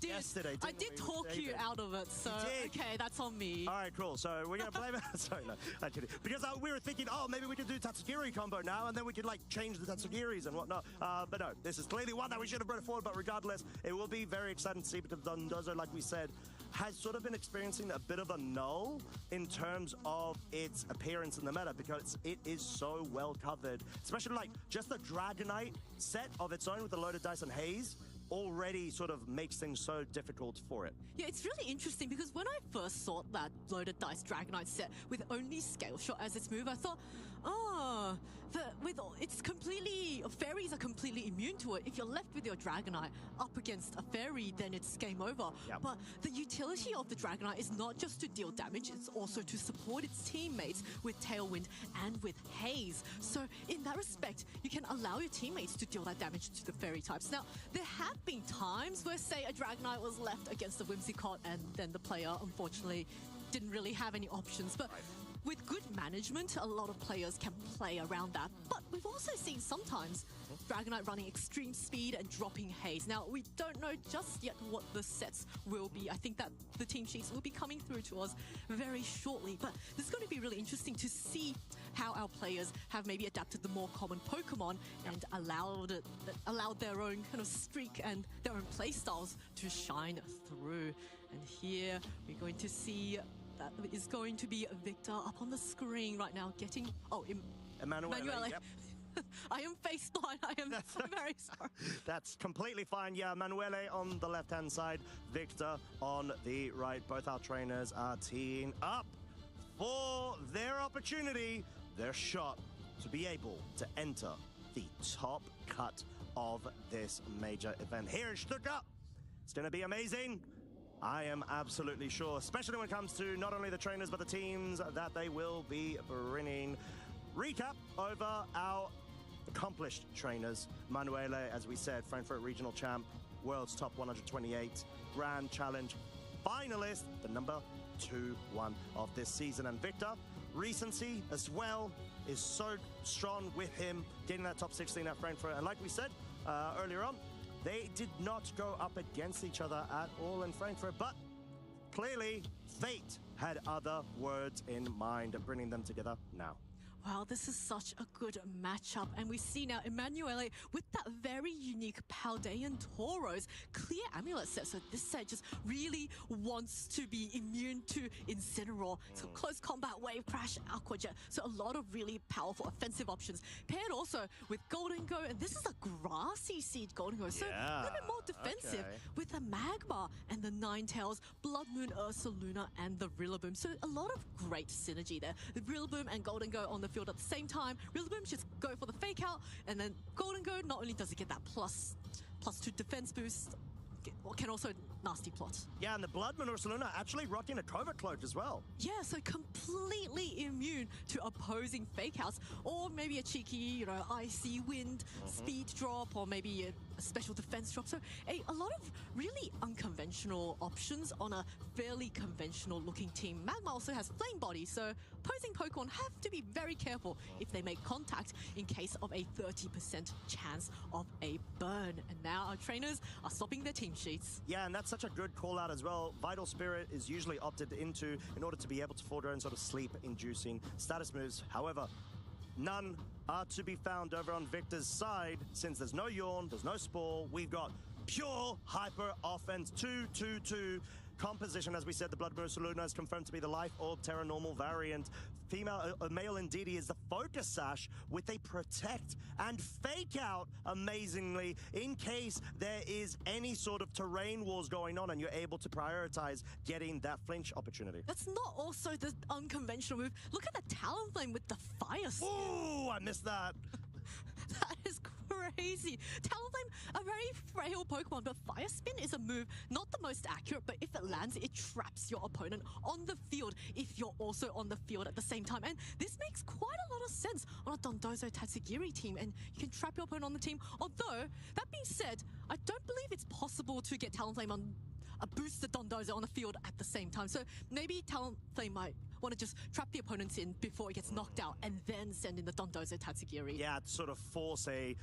yesterday. I did talk you out of it, so okay, that's on me. All right, cool. So we're going to blame it. Sorry, no, actually. Because we were thinking, oh, maybe we could do Tatsugiri combo now, and then we could, like, change the Tatsugiris and whatnot. But no, this is clearly one that we should have brought forward, but regardless, it will be very exciting to see because Dondozo, like we said, has sort of been experiencing a bit of a null in terms of its appearance in the meta because it is so well covered, especially like just the Dragonite set of its own with the loaded dice and haze already sort of makes things so difficult for it. Yeah, it's really interesting because when I first saw that loaded dice Dragonite set with only Scale Shot as its move, I thought, oh, fairies are completely immune to it. If you're left with your Dragonite up against a fairy, then it's game over. Yep. But the utility of the Dragonite is not just to deal damage, it's also to support its teammates with Tailwind and with Haze. So in that respect, you can allow your teammates to deal that damage to the fairy types. Now, there have been times where, say, a Dragonite was left against a Whimsicott and then the player, unfortunately, didn't really have any options. But with good management, a lot of players can play around that. But we've also seen sometimes Dragonite running extreme speed and dropping Haze. Now, we don't know just yet what the sets will be. I think that the team sheets will be coming through to us very shortly. But this is going to be really interesting to see how our players have maybe adapted the more common Pokemon and allowed their own kind of streak and their own playstyles to shine through. And here we're going to see that is going to be Victor up on the screen right now getting... Oh, Emanuele. Yep. I am face blind. I am so very sorry. That's completely fine. Yeah, Emanuele on the left-hand side, Victor on the right. Both our trainers are teeing up for their opportunity, their shot to be able to enter the top cut of this major event here in Stuttgart. It's going to be amazing. I am absolutely sure, especially when it comes to not only the trainers, but the teams that they will be bringing. Recap over our accomplished trainers. Manuele, as we said, Frankfurt Regional Champ, World's Top 128, Grand Challenge finalist, the number 2-1 of this season. And Victor, recency as well is so strong with him getting that top 16 at Frankfurt. And like we said earlier on, they did not go up against each other at all in Frankfurt, but clearly fate had other words in mind, bringing them together now. Wow, this is such a good matchup. And we see now Emanuele with that very unique Paldean Tauros clear amulet set. So this set just really wants to be immune to Incineroar. So close combat, wave crash, Aqua Jet. So a lot of really powerful offensive options. Paired also with Golden Go. And this is a grassy seed Golden Go. So a little bit more defensive with the Magma and the Ninetales, Blood Moon, Ursaluna, and the Rillaboom. So a lot of great synergy there. The Rillaboom and Golden Go on the field at the same time. Rillaboom just go for the fake out, and then Golden Go, not only does it get that plus 2 defense boost, can also nasty plot. Yeah, and the Blood Moon Ursaluna actually rocking a covert cloak as well. Yeah, so completely immune to opposing fake outs, or maybe a cheeky, icy wind, speed drop, or maybe a special defense drop. So a lot of really unconventional options on a fairly conventional looking team. Magma also has Flame Body, so opposing Pokemon have to be very careful if they make contact in case of a 30% chance of a burn. And now our trainers are swapping their team sheets. Yeah, and that's such a good call out as well. Vital Spirit is usually opted into in order to be able to forward their own sort of sleep-inducing status moves. However, none are to be found over on Victor's side. Since there's no Yawn, there's no Spore, we've got pure hyper offense 2-2-2 composition. As we said, the Blood Moon Ursaluna is confirmed to be the Life Orb Terra Normal variant. Male Indeedee is the Focus Sash with a Protect and Fake Out, amazingly, in case there is any sort of terrain wars going on and you're able to prioritize getting that flinch opportunity. That's not also the unconventional move. Look at the Talonflame with the Fire Spin. Ooh, I missed that. That is crazy. Talonflame, a very frail Pokemon, but Fire Spin is a move not the most accurate, but if it lands, it traps your opponent on the field if you're also on the field at the same time. And this makes quite a lot of sense on a Dondozo Tatsugiri team, and you can trap your opponent on the team. Although, that being said, I don't believe it's possible to get Talonflame on a boosted Dondozo on the field at the same time. So maybe Talonflame might want to just trap the opponents in before it gets knocked out and then send in the Dondozo Tatsugiri. Yeah, to sort of force a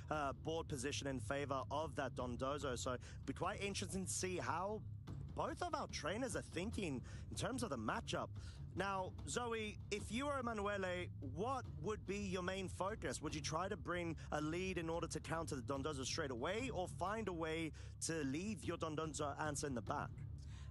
board position in favor of that Dondozo. So it'll be quite interesting to see how both of our trainers are thinking in terms of the matchup. Now, Zoe, if you were Emanuele, what would be your main focus? Would you try to bring a lead in order to counter the Dondozo straight away, or find a way to leave your Dondozo answer in the back?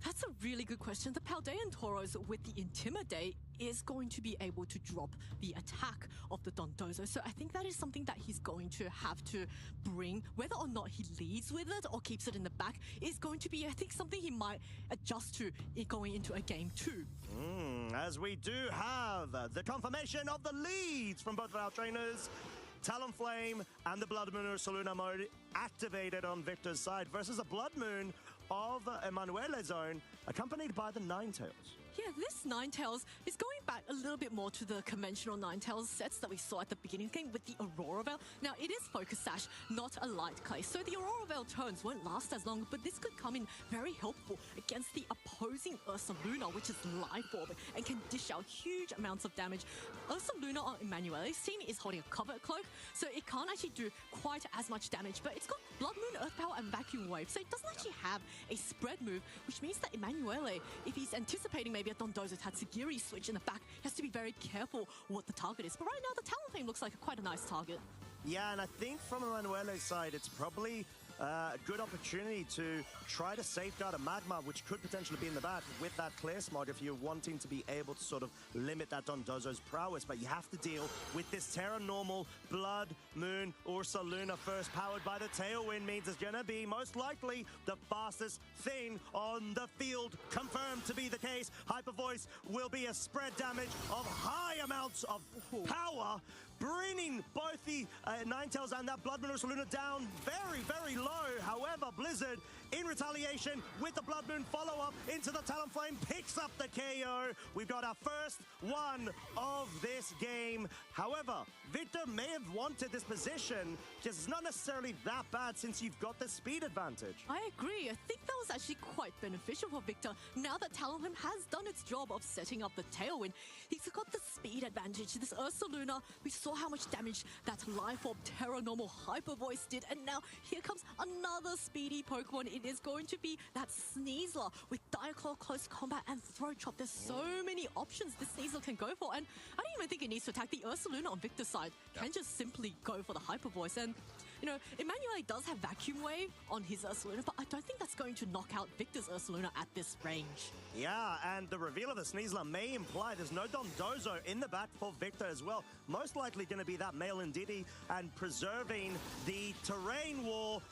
That's a really good question. The Paldean Tauros with the Intimidate is going to be able to drop the attack of the Dondozo. So I think that is something that he's going to have to bring. Whether or not he leads with it or keeps it in the back is going to be, I think, something he might adjust to going into a game 2. As we do have the confirmation of the leads from both of our trainers. Talonflame and the Blood Moon Ursaluna mode activated on Victor's side versus a Blood Moon of Emanuele's own, accompanied by the Ninetales. Yeah, this Ninetales is going back a little bit more to the conventional Ninetales sets that we saw at the beginning of the game with the Aurora Veil. Now, it is Focus Sash, not a Light Clay, so the Aurora Veil turns won't last as long, but this could come in very helpful against the opposing Ursaluna, which is Life Orb, and can dish out huge amounts of damage. Ursaluna on Emanuele's team is holding a Covert Cloak, so it can't actually do quite as much damage, but it's got Blood Moon, Earth Power, and Vacuum Wave, so it doesn't actually have a spread move, which means that Emanuele, if he's anticipating maybe a Dondozo Tatsugiri switch in the back, has to be very careful what the target is. But right now, the Talonflame looks like quite a nice target. Yeah, and I think from Emanuele's side, it's probably good opportunity to try to safeguard a Magma, which could potentially be in the back with that clear smog if you're wanting to be able to sort of limit that Dondozo's prowess. But you have to deal with this Terra Normal Blood Moon Ursa Luna first, powered by the Tailwind, means it's going to be most likely the fastest thing on the field. Confirmed to be the case. Hyper Voice will be a spread damage of high amounts of power, bringing both the Ninetales and that Blood Moon Ursa Luna down very, very low. However, Blizzard, in retaliation with the Blood Moon follow-up into the Talonflame, picks up the KO. We've got our first one of this game. However, Victor may have wanted this position because it's not necessarily that bad since you've got the speed advantage. I agree. I think that was actually quite beneficial for Victor. Now that Talonflame has done its job of setting up the Tailwind, he's got the speed advantage. This Ursa Luna, we saw how much damage that Life Orb Terra Normal Hyper Voice did, and now here comes another speedy Pokemon. It is going to be that Sneasler with Diaclaw, Close Combat, and Throat Chop. There's so many options this Sneasler can go for, and I don't even think it needs to attack. The Ursa Luna on Victor's side can just simply go for the Hyper Voice. And you know, Emmanuel does have Vacuum Wave on his Ursa Luna, but I don't think that's going to knock out Victor's Ursa Luna at this range. Yeah, and the reveal of the Sneasler may imply there's no Dondozo in the back for Victor as well. Most likely going to be that male Ndidi and preserving the terrain wall.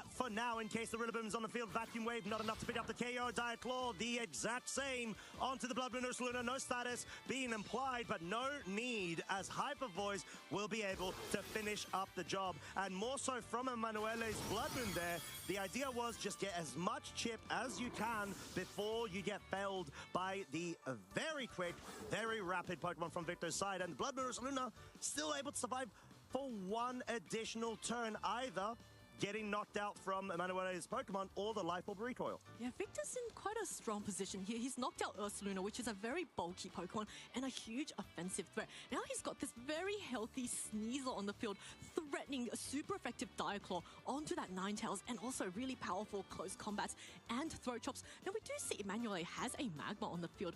For now, in case the Rillaboom's on the field, Vacuum Wave not enough to pick up the KO. Diaclaw, the exact same onto the Blood Moon Ursa Luna. No status being implied, but no need, as Hyper Voice will be able to finish up the job. And more so from Emanuele's Blood Moon there, the idea was just get as much chip as you can before you get felled by the very quick, very rapid Pokemon from Victor's side. And Blood Moon Ursa Luna still able to survive for one additional turn, either getting knocked out from Emanuele's Pokemon or the Life Orb Recoil. Yeah, Victor's in quite a strong position here. He's knocked out Ursa Luna, which is a very bulky Pokemon and a huge offensive threat. Now he's got this very healthy Sneasler on the field, threatening a super effective Diaclaw onto that Ninetales, and also really powerful Close Combats and Throat Chops. Now we do see Emanuele has a Magma on the field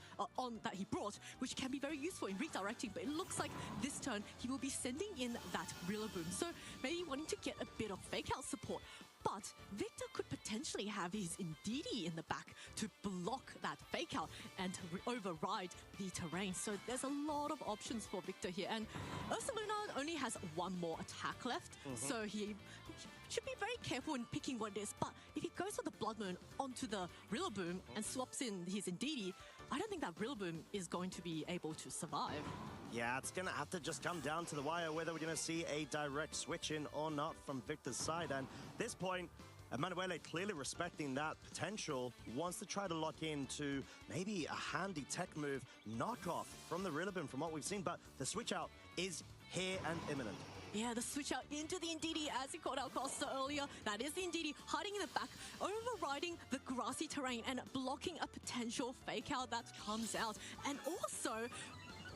that he brought, which can be very useful in redirecting, but it looks like this turn he will be sending in that Rillaboom. So maybe wanting to get a bit of fake out support. But Victor could potentially have his Ndidi in the back to block that fake out and override the terrain. So there's a lot of options for Victor here. And Ursa Luna only has one more attack left. So he should be very careful in picking what it is. But if he goes for the Blood Moon onto the Rillaboom and swaps in his Ndidi, I don't think that Rillaboom is going to be able to survive. Yeah, it's going to have to just come down to the wire whether we're going to see a direct switch in or not from Victor's side. And at this point, Emanuele clearly respecting that potential, wants to try to lock into maybe a handy tech move knockoff from the Rillaboom from what we've seen. But the switch out is here and imminent. Yeah, the switch out into the Ndidi, as he called out Costa earlier. That is the Ndidi hiding in the back, overriding the grassy terrain and blocking a potential fake out that comes out. And also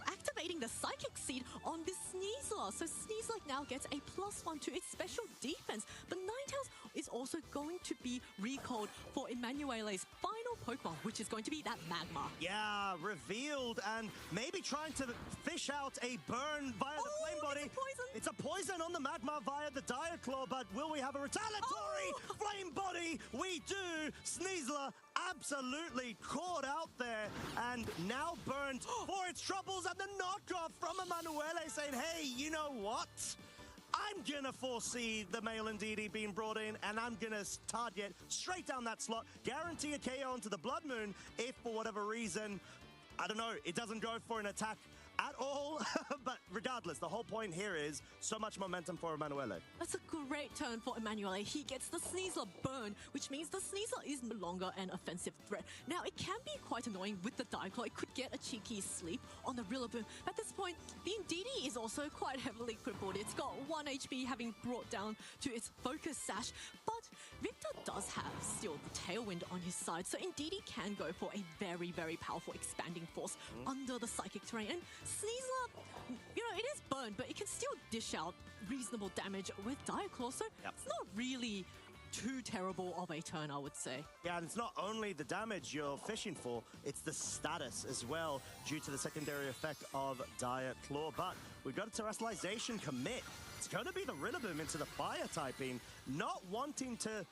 activating the Psychic Seed on this Sneasler. So Sneasler now gets a +1 to its special defense. But Ninetales is also going to be recalled for Emanuele's final Pokemon, which is going to be that Magma. Yeah, revealed, and maybe trying to fish out a burn via the Flame Body. It's a poison on the Magma via the Diaclaw, but will we have a retaliatory Flame Body? We do! Sneasler absolutely caught out there and now burned for its troubles, and the knockoff from Emanuele saying, hey, you know what? I'm going to foresee the male Ndidi being brought in, and I'm going to target straight down that slot, guarantee a KO onto the Blood Moon if, for whatever reason, I don't know, it doesn't go for an attack at all. But regardless, the whole point here is so much momentum for Emanuele. That's a great turn for Emanuele. He gets the Sneasler burn, which means the Sneasler is no longer an offensive threat. Now, it can be quite annoying with the Diaclaw. It could get a cheeky sleep on the Rillaboom. At this point, the Ndidi is also quite heavily crippled. It's got 1 HP, having brought down to its Focus Sash. But Victor does have still the Tailwind on his side, so Ndidi can go for a very, very powerful Expanding Force under the Psychic Terrain. And Sneasler, you know, it is burned, but it can still dish out reasonable damage with Diaclaw, so it's not really too terrible of a turn, I would say. Yeah, and it's not only the damage you're fishing for, it's the status as well, due to the secondary effect of Diaclaw. But we've got a Terrestrialization commit. It's going to be the Rillaboom into the Fire typing, not wanting to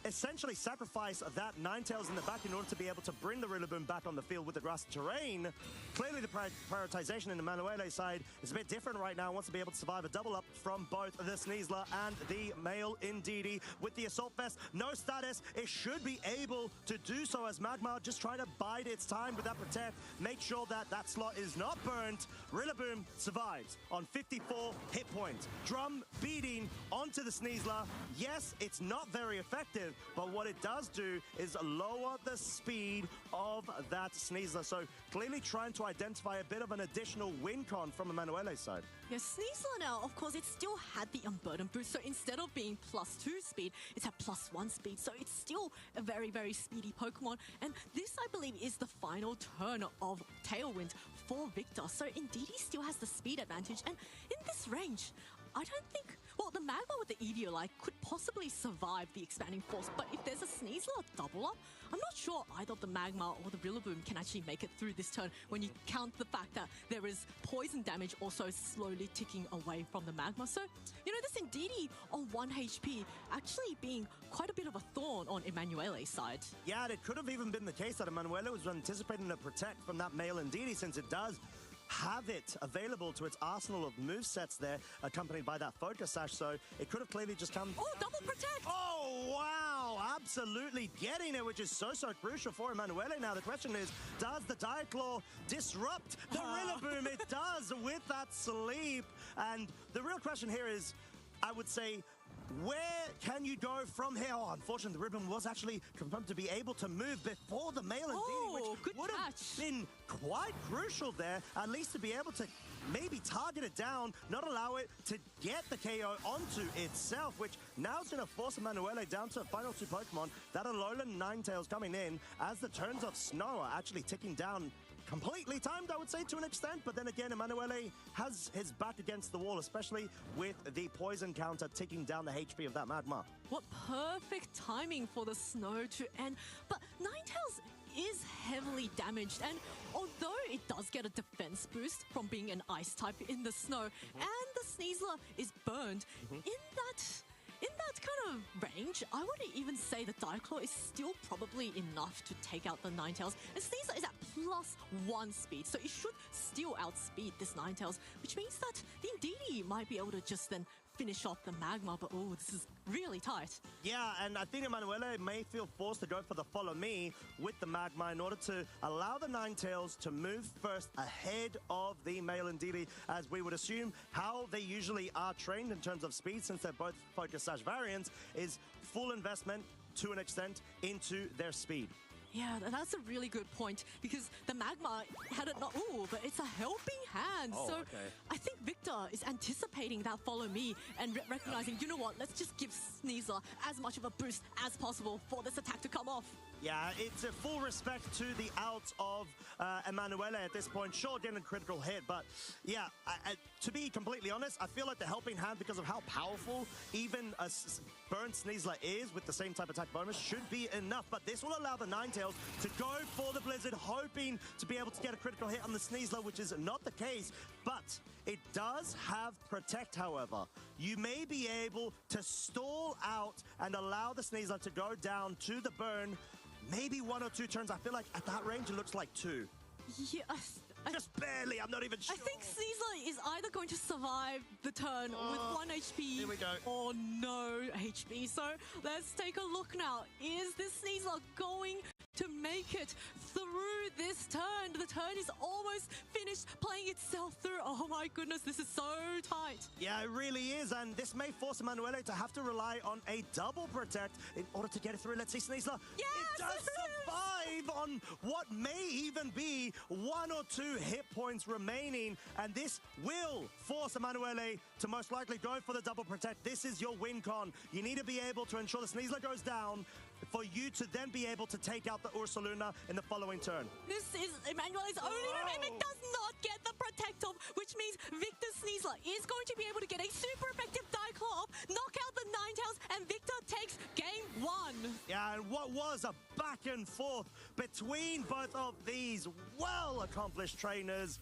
essentially sacrifice that Ninetales in the back in order to be able to bring the Rillaboom back on the field with the grass terrain. Clearly the prioritization in the Emanuele side is a bit different right now. Wants to be able to survive a double up from both the Sneasler and the male Indeedee. With the Assault Vest, no status, it should be able to do so as Magma just try to bide its time with that Protect, make sure that that slot is not burnt. Rillaboom survives on 54 hit points. Drum beating onto the Sneasler. Yes, it's not very effective, but what it does do is lower the speed of that Sneasler. So clearly trying to identify a bit of an additional win con from Emanuele's side. Yeah, Sneasler now, of course, it still had the Unburden boost. So instead of being +2 speed, it's at +1 speed. So it's still a very, very speedy Pokemon. And this, I believe, is the final turn of Tailwind for Victor. So Indeedee still has the speed advantage. And in this range, I don't think... Well, the Magma with the Eviolite could possibly survive the Expanding Force, but if there's a Sneasler double up, I'm not sure either the Magma or the Rillaboom can actually make it through this turn when you count the fact that there is poison damage also slowly ticking away from the Magma. So, you know, this Indeedee on 1 HP actually being quite a bit of a thorn on Emanuele's side. Yeah, and it could have even been the case that Emanuele was anticipating a Protect from that male Indeedee, since it does have it available to its arsenal of movesets there, accompanied by that Focus Sash, so it could have clearly just come... Oh, double Protect! Oh, wow! Absolutely getting it, which is so crucial for Emanuele now. The question is, does the Diaclaw disrupt the Rillaboom? It does with that sleep. And the real question here is, I would say, where can you go from here? Oh, unfortunately, the Ribbon was actually confirmed to be able to move before the male Indeedee, which would have been quite crucial there, at least to be able to maybe target it down, not allow it to get the KO onto itself, which now is going to force Emanuele down to final 2 Pokemon. That Alolan Ninetales coming in as the turns of Snow are actually ticking down. Completely timed, I would say, to an extent, but then again, Emanuele has his back against the wall, especially with the poison counter ticking down the HP of that Magma. What perfect timing for the Snow to end. But Ninetales is heavily damaged, and although it does get a defense boost from being an Ice type in the Snow, and the Sneasler is burned, in that kind of range, I wouldn't even say the Diaclaw is still probably enough to take out the Ninetales. And Sneasler is at +1 speed, so it should still outspeed this Ninetales, which means that the Indeedee might be able to just then finish off the Magma, but oh, this is really tight. Yeah, and I think Emanuele may feel forced to go for the Follow Me with the Magma in order to allow the Ninetales to move first ahead of the male Indeedee, as we would assume how they usually are trained in terms of speed, since they're both Focus Sash variants, is full investment to an extent into their speed. Yeah, that's a really good point, because the Magma had it not... Ooh, but it's a helping hand. Oh, so okay. I think Victor is anticipating that Follow Me and recognizing, you know what, let's just give Sneasler as much of a boost as possible for this attack to come off. Yeah, it's a full respect to the outs of Emanuele at this point. Sure, getting a critical hit, but yeah, to be completely honest, I feel like the helping hand, because of how powerful even a burnt Sneasler is with the same type attack bonus, should be enough. But this will allow the Ninetales to go for the Blizzard, hoping to be able to get a critical hit on the Sneasler, which is not the case. But it does have Protect, however. You may be able to stall out and allow the Sneasler to go down to the burn. Maybe 1 or 2 turns. I feel like at that range, it looks like 2. Yes. Just barely, I'm not even sure. I think Sneasler is either going to survive the turn with 1 HP here we go. or no HP. So let's take a look now. Is this Sneasler going to make it through this turn? The turn is almost finished playing itself through. Oh my goodness, this is so tight. Yeah, it really is, and this may force Emanuele to have to rely on a double Protect in order to get it through. Let's see, Sneasler. Yes! It does survive on what may even be 1 or 2 hit points remaining, and this will force Emanuele to most likely go for the double Protect. This is your win con. You need to be able to ensure the Sneasler goes down for you to then be able to take out the Ursaluna in the following turn. This is Emanuele's only move. It does not get the Protect off, which means Victor Sneasler is going to be able to get a super effective Diaclaw off, knock out the Ninetales, and Victor takes game 1. Yeah, and what was a back and forth between both of these well-accomplished trainers.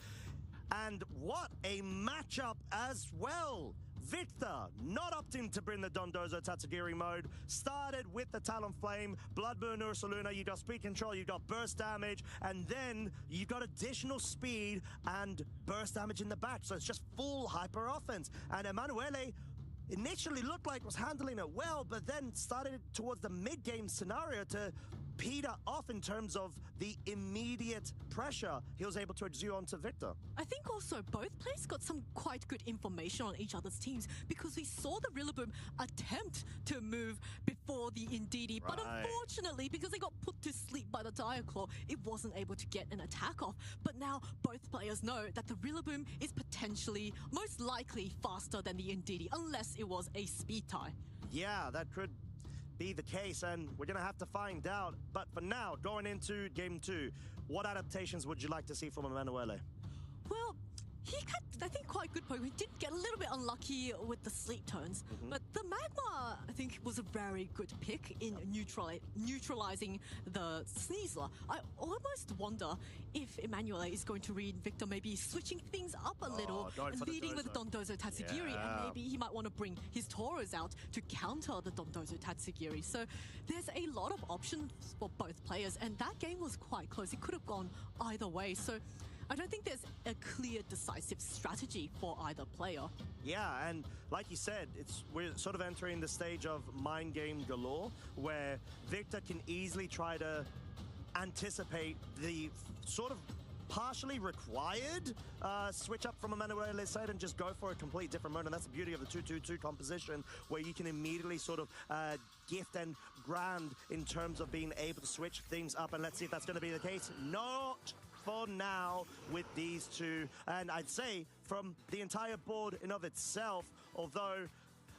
And what a matchup as well. Victor, not opting to bring the Dondozo Tatsugiri mode, started with the Talonflame, Blood Moon Ursaluna, you got speed control, you got burst damage, and then you got additional speed and burst damage in the back, so it's just full hyper offense. And Emanuele initially looked like was handling it well, but then started towards the mid-game scenario to peter off in terms of the immediate pressure he was able to exude onto Victor. I think also both players got some quite good information on each other's teams because we saw the Rillaboom attempt to move before the Indeedee, but unfortunately, because they got put to sleep by the Diaclaw, it wasn't able to get an attack off. But now both players know that the Rillaboom is potentially, most likely, faster than the Indeedee, unless it was a speed tie. Yeah, that could be the case, and we're going to have to find out. But for now, going into Game 2, what adaptations would you like to see from Emanuele? Well, he had, I think, quite good point. He did get a little bit unlucky with the sleep tones, but the Magma, I think, was a very good pick in neutralizing the Sneasler. I almost wonder if Emanuele is going to read Victor maybe switching things up a little, leading with Dondozo Tatsugiri, and maybe he might want to bring his Tauros out to counter the Dondozo Tatsugiri. So there's a lot of options for both players, and that game was quite close. It could have gone either way. So I don't think there's a clear, decisive strategy for either player. Yeah, and like you said, we're sort of entering the stage of mind game galore, where Victor can easily try to anticipate the sort of partially required switch up from Emanuele's side and just go for a complete different mode. And that's the beauty of the 2-2-2 composition, where you can immediately sort of gift and grand in terms of being able to switch things up. And let's see if that's going to be the case. Not for now with these two. And I'd say from the entire board in of itself, although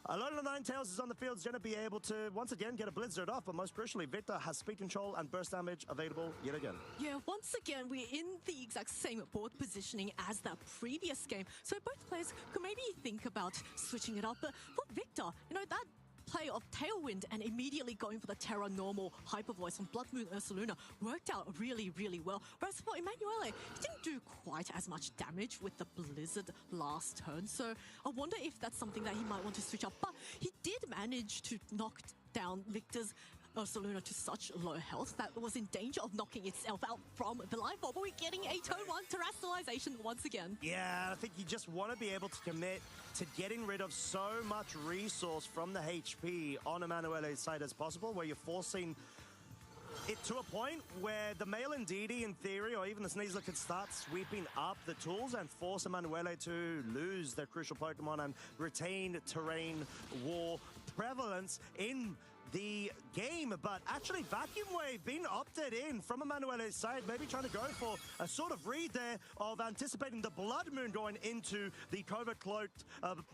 Alola Ninetales is on the field, is going to be able to once again get a Blizzard off, but most crucially, Victor has speed control and burst damage available yet again. Yeah, once again, we're in the exact same board positioning as that previous game, so both players could maybe think about switching it up. But for Victor, you know, that play of Tailwind and immediately going for the Terra Normal Hyper Voice on Blood Moon Ursaluna worked out really, really well. Whereas for Emanuele, he didn't do quite as much damage with the Blizzard last turn. So I wonder if that's something that he might want to switch up. But he did manage to knock down Victor's Ursaluna to such low health that it was in danger of knocking itself out from the life orb. But we're getting a turn 1 terrestrialization once again. Yeah, I think you just want to be able to commit to getting rid of so much resource from the HP on Emanuele's side as possible, where you're forcing it to a point where the male Indeedee, in theory, or even the Sneasler could start sweeping up the tools and force Emanuele to lose their crucial Pokemon and retain terrain war prevalence in the game. But actually, Vacuum Wave being opted in from Emanuele's side, maybe trying to go for a sort of read there of anticipating the Blood Moon going into the covert-cloaked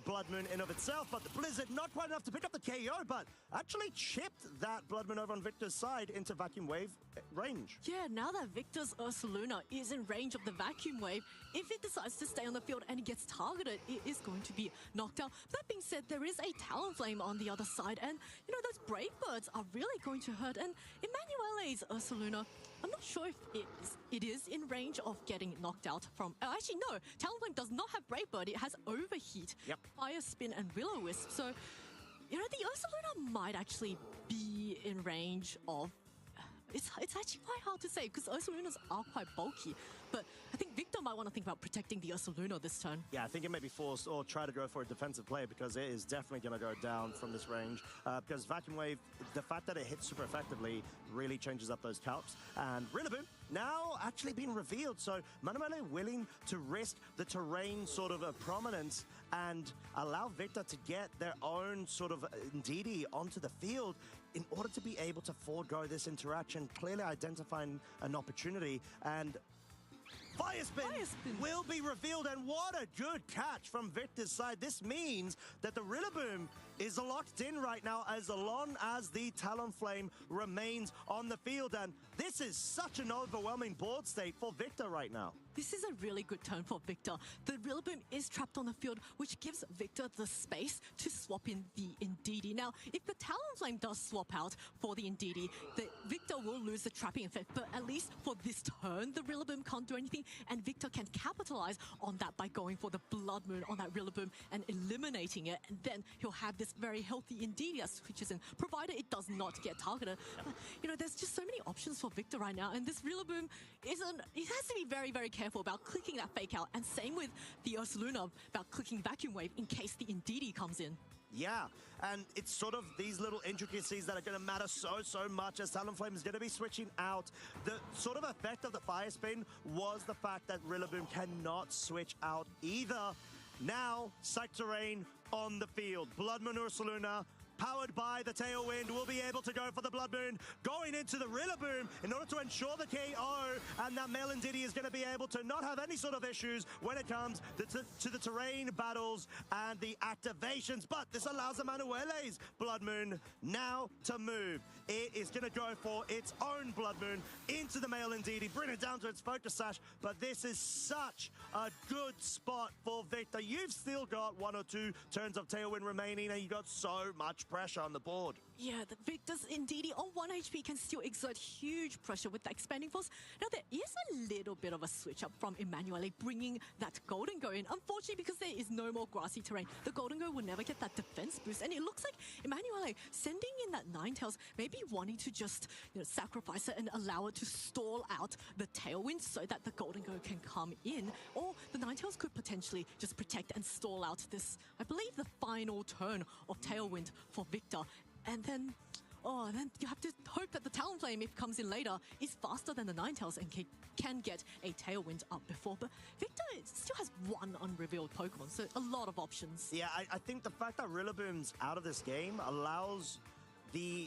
Blood Moon in of itself. But the Blizzard not quite enough to pick up the KO, but actually chipped that Blood Moon over on Victor's side into Vacuum Wave range. Yeah, now that Victor's Ursaluna is in range of the Vacuum Wave, if it decides to stay on the field and it gets targeted, it is going to be knocked out. That being said, there is a Talonflame on the other side, and you know, those Brave Birds are really going to hurt. And Emanuele's Ursaluna, I'm not sure if it is in range of getting knocked out from... actually, no. Talonflame does not have Brave Bird. It has Overheat, Fire Spin, and Will-O-Wisp. So, you know, the Ursaluna might actually be in range of... It's actually quite hard to say because Ursalunas are quite bulky. But I think Victor might want to think about protecting the Ursaluna this turn. Yeah, I think it may be forced or try to go for a defensive play because it is definitely going to go down from this range. Because Vacuum Wave, the fact that it hits super effectively really changes up those calcs. And Rillaboom now actually being revealed. So Emanuele willing to risk the terrain sort of prominence and allow Victor to get their own sort of Indeedee onto the field in order to be able to forego this interaction, clearly identifying an opportunity. And Fire Spin will be revealed, and what a good catch from Victor's side. This means that the Rillaboom is locked in right now as long as the Talonflame remains on the field. And this is such an overwhelming board state for Victor right now. This is a really good turn for Victor. The Rillaboom is trapped on the field, which gives Victor the space to swap in the Indeedee. Now, if the Talonflame does swap out for the Indeedee, Victor will lose the trapping effect, but at least for this turn, the Rillaboom can't do anything, and Victor can capitalize on that by going for the Blood Moon on that Rillaboom and eliminating it, and then he'll have this very healthy Indeedee that switches in, provided it does not get targeted. But, you know, there's just so many options for Victor right now, and this Rillaboom it has to be very, very careful about clicking that fake out, and same with the Ursaluna about clicking Vacuum Wave in case the Indeedee comes in. Yeah, and it's sort of these little intricacies that are going to matter so much as Talonflame is going to be switching out. The sort of effect of the Fire Spin was the fact that Rillaboom cannot switch out either. Now, Psych Terrain on the field. Blood Moon Ursaluna, powered by the Tailwind, will be able to go for the Blood Moon, going into the Rillaboom in order to ensure the KO, and that male Indeedee is going to be able to not have any sort of issues when it comes to the terrain battles and the activations. But this allows the Manuele's Blood Moon now to move. It is going to go for its own Blood Moon into the male Indeedee, bring it down to its Focus Sash, but this is such a good spot for Victor. You've still got 1 or 2 turns of Tailwind remaining, and you got so much pressure on the board. Yeah, the Victor's Indeedee on 1 HP can still exert huge pressure with the Expanding Force. Now, there is a little bit of a switch up from Emanuele bringing that Golden Go in. Unfortunately, because there is no more grassy terrain, the Golden Go will never get that defense boost. And it looks like Emanuele sending in that Ninetales, maybe wanting to just sacrifice it and allow it to stall out the Tailwind so that the Golden Go can come in. Or the Ninetales could potentially just protect and stall out this, I believe, the final turn of Tailwind for Victor. And then, then you have to hope that the Talonflame, if it comes in later, is faster than the Ninetales and can get a Tailwind up before. But Victor still has 1 unrevealed Pokemon, so a lot of options. Yeah, I think the fact that Rillaboom's out of this game allows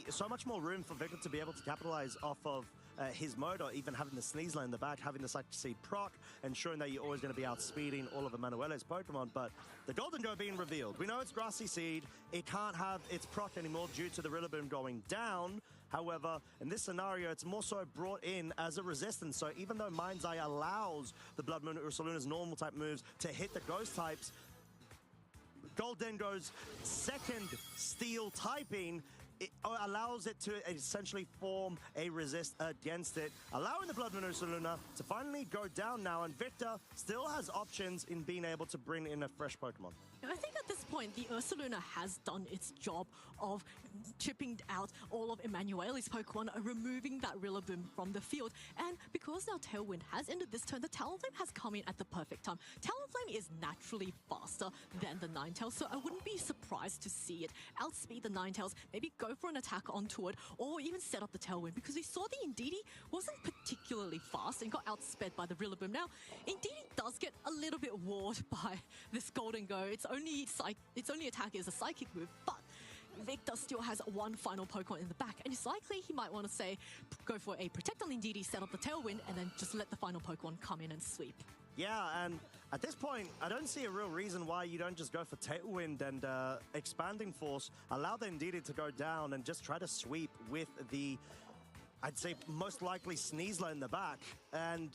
so much more room for Victor to be able to capitalize off of his mode, or even having the Sneasler in the back, having the Psychic Seed proc, ensuring that you're always going to be outspeeding all of Emanuele's Pokemon. But the Golden Go being revealed, we know it's Grassy Seed. It can't have its proc anymore due to the Rillaboom going down. However, in this scenario, it's more so brought in as a resistance. So even though Mind's Eye allows the Blood Moon Ursaluna's normal type moves to hit the Ghost types, Goldengo's second Steel typing, it allows it to essentially form a resist against it, allowing the Blood Moon Ursaluna to finally go down now, and Victor still has options in being able to bring in a fresh Pokemon. I think at this point, the Ursaluna has done its job of chipping out all of Emanuele's Pokemon, removing that Rillaboom from the field. And because now Tailwind has ended this turn, the Talonflame has come in at the perfect time. Talonflame is naturally faster than the Ninetales, so I wouldn't be surprised to see it outspeed the Ninetales, maybe go for an attack onto it, or even set up the Tailwind, because we saw the Indeedee wasn't particularly fast and got outsped by the Rillaboom. Now, Indeedee does get a little bit warred by this Golden Go. Its only attack is a Psychic move, but Victor still has 1 final Pokemon in the back, and it's likely he might want to say, go for a Protect on Indeedee, set up the Tailwind, and then just let the final Pokemon come in and sweep. Yeah, and at this point, I don't see a real reason why you don't just go for Tailwind and Expanding Force, allow the Indeedee to go down and just try to sweep with the, I'd say, most likely Sneasler in the back, and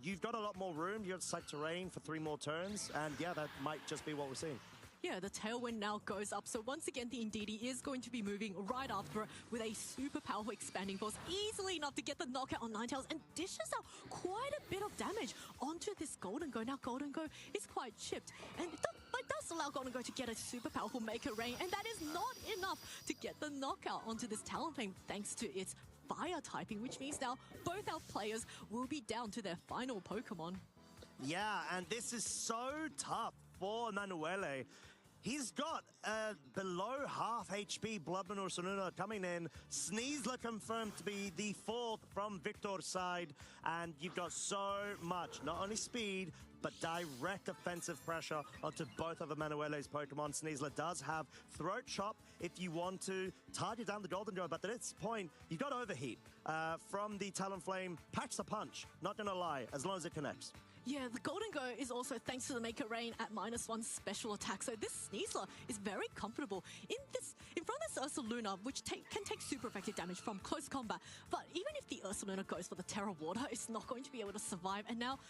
you've got a lot more room. You've got Psych Terrain for 3 more turns, and yeah, that might just be what we're seeing. Yeah, the Tailwind now goes up. So once again, the Indeedee is going to be moving right after it with a super powerful Expanding Force, easily enough to get the knockout on Ninetales, and dishes out quite a bit of damage onto this Golden Go. Now, Golden Go is quite chipped, and it does allow Golden Go to get a super powerful Maker Rain, and that is not enough to get the knockout onto this Talonflame thanks to its Fire typing, which means now both our players will be down to their final Pokemon. Yeah, and this is so tough for Emanuele. He's got below half HP Blood Moon Ursaluna coming in. Sneasler confirmed to be the 4th from Victor's side. And you've got so much, not only speed, but direct offensive pressure onto both of Emanuele's Pokemon. Sneasler does have Throat Chop if you want to target down the Golden Go, but at this point, you've got Overheat from the Talonflame. Packs a punch, not gonna lie, as long as it connects. Yeah, the Golden Go is also thanks to the Make It Rain at -1 special attack. So this Sneasler is very comfortable in front of this Ursaluna, which can take super effective damage from close combat. But even if the Ursaluna goes for the Terra Water, it's not going to be able to survive. And now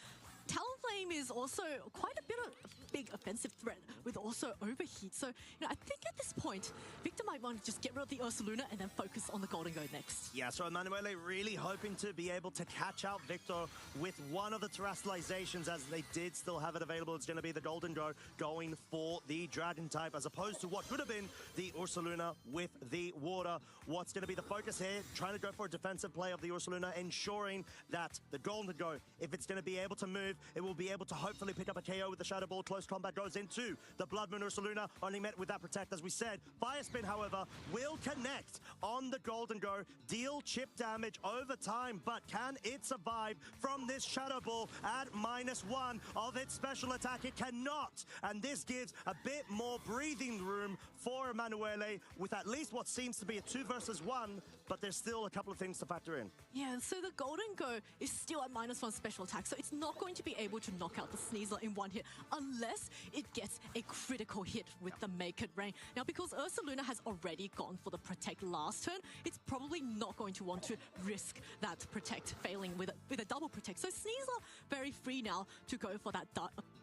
Talonflame is also quite a bit of a big offensive threat with also Overheat. So, I think at this point, Victor might want to just get rid of the Ursaluna and then focus on the Golden Go next. Yeah, so Emanuele really hoping to be able to catch out Victor with one of the terrestrializations, as they did still have it available. It's going to be the Golden Go going for the Dragon type, as opposed to what could have been the Ursaluna with the Water. What's going to be the focus here? Trying to go for a defensive play of the Ursaluna, ensuring that the Golden Go, if it's going to be able to move, it will be able to hopefully pick up a KO with the Shadow Ball. Close combat goes into the Blood Moon Ursaluna, only met with that Protect, as we said. Fire Spin, however, will connect on the Golden Go, deal chip damage over time, but can it survive from this Shadow Ball at -1 of its special attack? It cannot, and this gives a bit more breathing room for Emanuele with at least what seems to be a 2 versus 1, but there's still a couple of things to factor in. Yeah, so the Golden Go is still at -1 special attack, so it's not going to be able to knock out the Sneasler in one hit unless it gets a critical hit with the Make It Rain. Now, because Ursaluna has already gone for the Protect last turn, it's probably not going to want to risk that Protect failing with a double Protect. So Sneasler very free now to go for that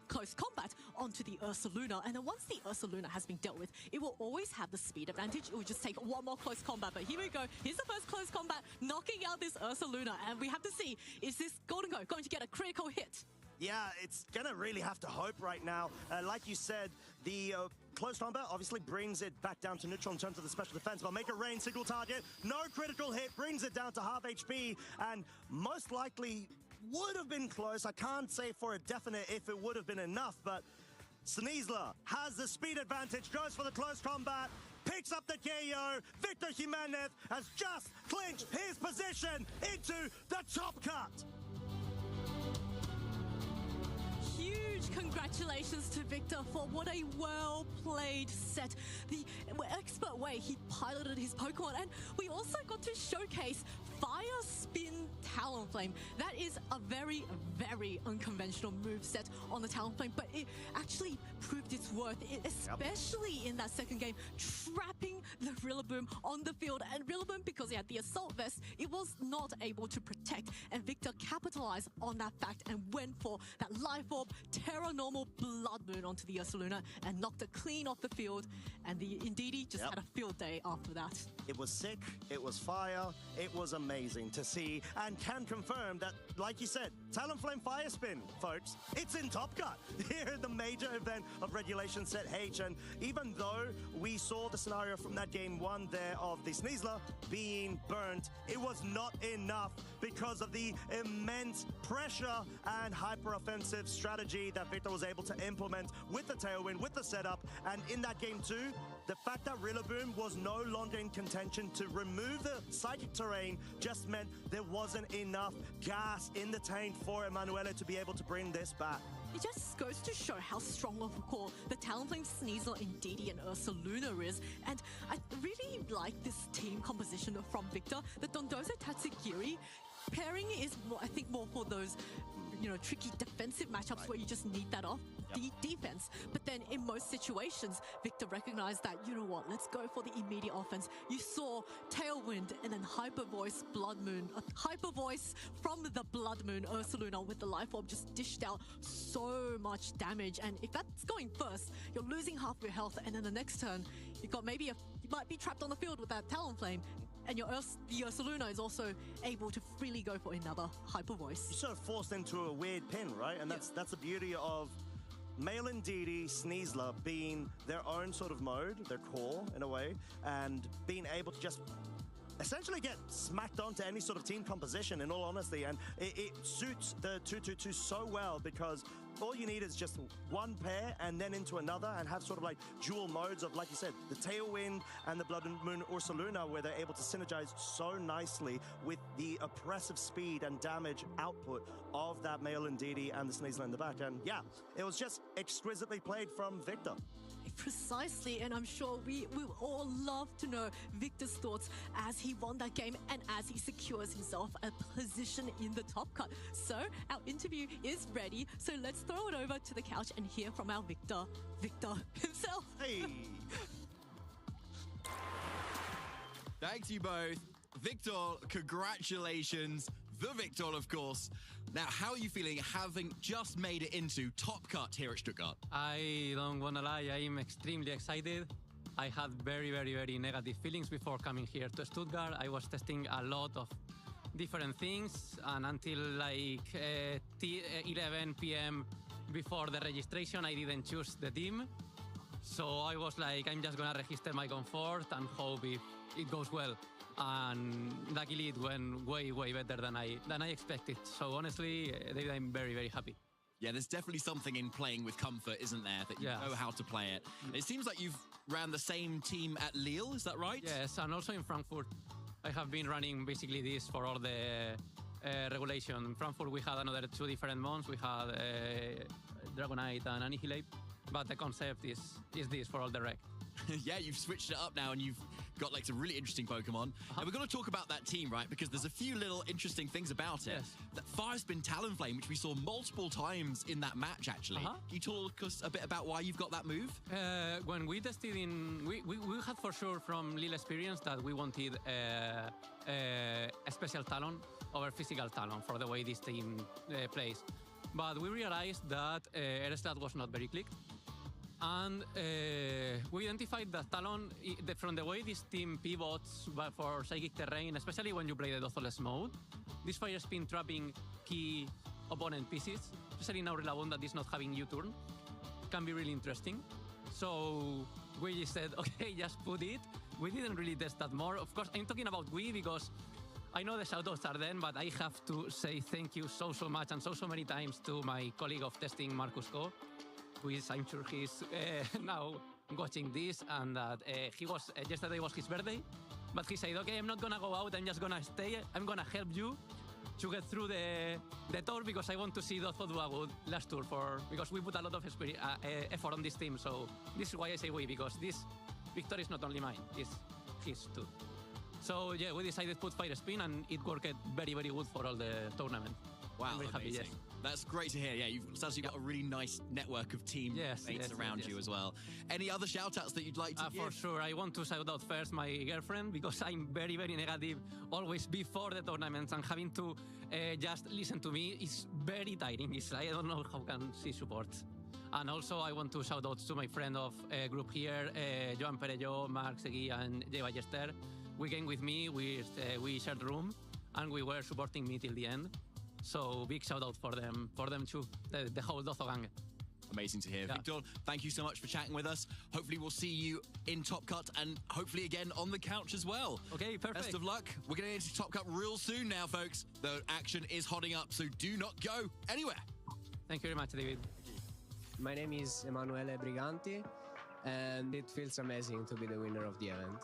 close combat onto the Ursaluna. And then once the Ursaluna has been dealt with, it will always have the speed advantage. It will just take one more close combat. But here we go. Here's the first close combat, knocking out this Ursaluna. And we have to see, is this Golden Go going to get a critical hit? Yeah, it's going to really have to hope right now. Like you said, the close combat obviously brings it back down to neutral in terms of the special defense, but Make It Rain, single target, no critical hit, brings it down to half HP, and most likely would have been close. I can't say for a definite if it would have been enough, but Sneasler has the speed advantage, goes for the close combat, picks up the KO. Victor Jimenez has just clinched his position into the top cut. Huge congratulations to Victor for what a well-played set. The expert way he piloted his Pokemon, and we also got to showcase Fire Spin Talonflame. That is a very, very unconventional move set on the Talonflame, but it actually proved its worth, especially in that second game, trapping the Rillaboom on the field. And Rillaboom, because it had the Assault Vest, it was not able to protect, and Victor capitalized on that fact and went for that Life Orb, Terra Normal Blood Moon onto the Ursaluna and knocked it clean off the field, and the Indeedee just had a field day after that. It was sick, it was fire, it was amazing to see, and can confirm that, like you said, Talonflame Fire Spin, folks, it's in Top Cut here at the major event of Regulation Set H. And even though we saw the scenario from that game 1 there of the Sneasler being burnt, it was not enough because of the immense pressure and hyper-offensive strategy that Victor was able to implement with the Tailwind, with the setup. And in that game 2, the fact that Rillaboom was no longer in contention to remove the Psychic Terrain just meant there wasn't enough gas in the tank for Emanuele to be able to bring this back. It just goes to show how strong of a core the Talonflame, Sneasler, Indeedee, and Ursaluna is. And I really like this team composition from Victor. The Dondozo Tatsugiri pairing is, I think, more for those tricky defensive matchups where you just need that off defense. But then in most situations, Victor recognized that, you know what, let's go for the immediate offense. You saw Tailwind and then Hyper Voice Blood Moon, Hyper Voice from the Blood Moon Ursaluna with the Life Orb just dished out so much damage. And if that's going first, you're losing half your health, and then the next turn, you've got you might be trapped on the field with that Talonflame. And the Ursaluna is also able to freely go for another Hyper Voice. You're sort of forced into a weird pin, right? And that's the beauty of male Indeedee, Sneasler being their own sort of mode, their core in a way, and being able to just essentially get smacked onto any sort of team composition, in all honesty. And it suits the 2-2-2 so well, because all you need is just one pair and then into another, and have sort of like dual modes of, like you said, the Tailwind and the Blood Moon Ursaluna, where they're able to synergize so nicely with the oppressive speed and damage output of that male Indeedee and the Sneasler in the back. And yeah, it was just exquisitely played from Victor. Precisely, and I'm sure we will all love to know Victor's thoughts as he won that game and as he secures himself a position in the top cut. So our interview is ready, so let's throw it over to the couch and hear from our Victor himself. Hey! Thanks you both. Victor, congratulations. The Victor, of course. Now, how are you feeling having just made it into Top Cut here at Stuttgart? I don't want to lie, I'm extremely excited. I had very, very, very negative feelings before coming here to Stuttgart. I was testing a lot of different things, and until like 11 p.m. before the registration, I didn't choose the team. So I was like, I'm just going to register my comfort and hope it goes well. And luckily it went way, way better than I expected. So honestly, David, I'm very, very happy. Yeah, there's definitely something in playing with comfort, isn't there? That you know how to play it. It seems like you've ran the same team at Lille, is that right? Yes, and also in Frankfurt. I have been running basically this for all the regulation. In Frankfurt, we had another 2 different months. We had Dragonite and Annihilate, but the concept is this for all the reg. Yeah, you've switched it up now and you've got like some really interesting Pokemon. And we're going to talk about that team, right? Because there's a few little interesting things about it. Yes. That Firespin Talonflame, which we saw multiple times in that match, actually. Can you talk us a bit about why you've got that move? When we tested we had for sure from Lille experience that we wanted a special Talon over physical Talon for the way this team plays. But we realized that Aeroslat was not very clicked. And we identified that Talon, from the way this team pivots for Psychic Terrain, especially when you play the Dothless mode, this Fire Spin trapping key opponent pieces, especially now Relabon that is not having U-turn, can be really interesting. So we just said, okay, just put it. We didn't really test that more. Of course, I'm talking about we because I know the shoutouts are then, but I have to say thank you so much and so many times to my colleague of testing, Marcus Co, who is, I'm sure he's now watching this, and that he was, yesterday was his birthday, but he said, okay, I'm not gonna go out, I'm just gonna stay, I'm gonna help you to get through the tour because I want to see Dotho do a good last tour because we put a lot of effort on this team, so this is why I say we, because this victory is not only mine, it's his too. So yeah, we decided to put Fire Spin and it worked very, very good for all the tournament. Wow, I'm very happy, yes. That's great to hear. Yeah, you've actually got a really nice network of teammates around you as well. Any other shout-outs that you'd like to give? For sure. I want to shout out first my girlfriend because I'm very, very negative always before the tournaments, and having to just listen to me is very tiring. I don't know how can she support. And also I want to shout out to my friend of group here, Joan Perello, Marc Seguí and Jay Ballester. We came with me, we shared room, and we were supporting me till the end. So big shout out for them too, the whole Dotho gang. Amazing to hear. Yeah. Victor, thank you so much for chatting with us. Hopefully we'll see you in Top Cut and hopefully again on the couch as well. Okay, perfect. Best of luck. We're going to get into Top Cut real soon now, folks. The action is hotting up, so do not go anywhere. Thank you very much, David. My name is Emanuele Briganti, and it feels amazing to be the winner of the event.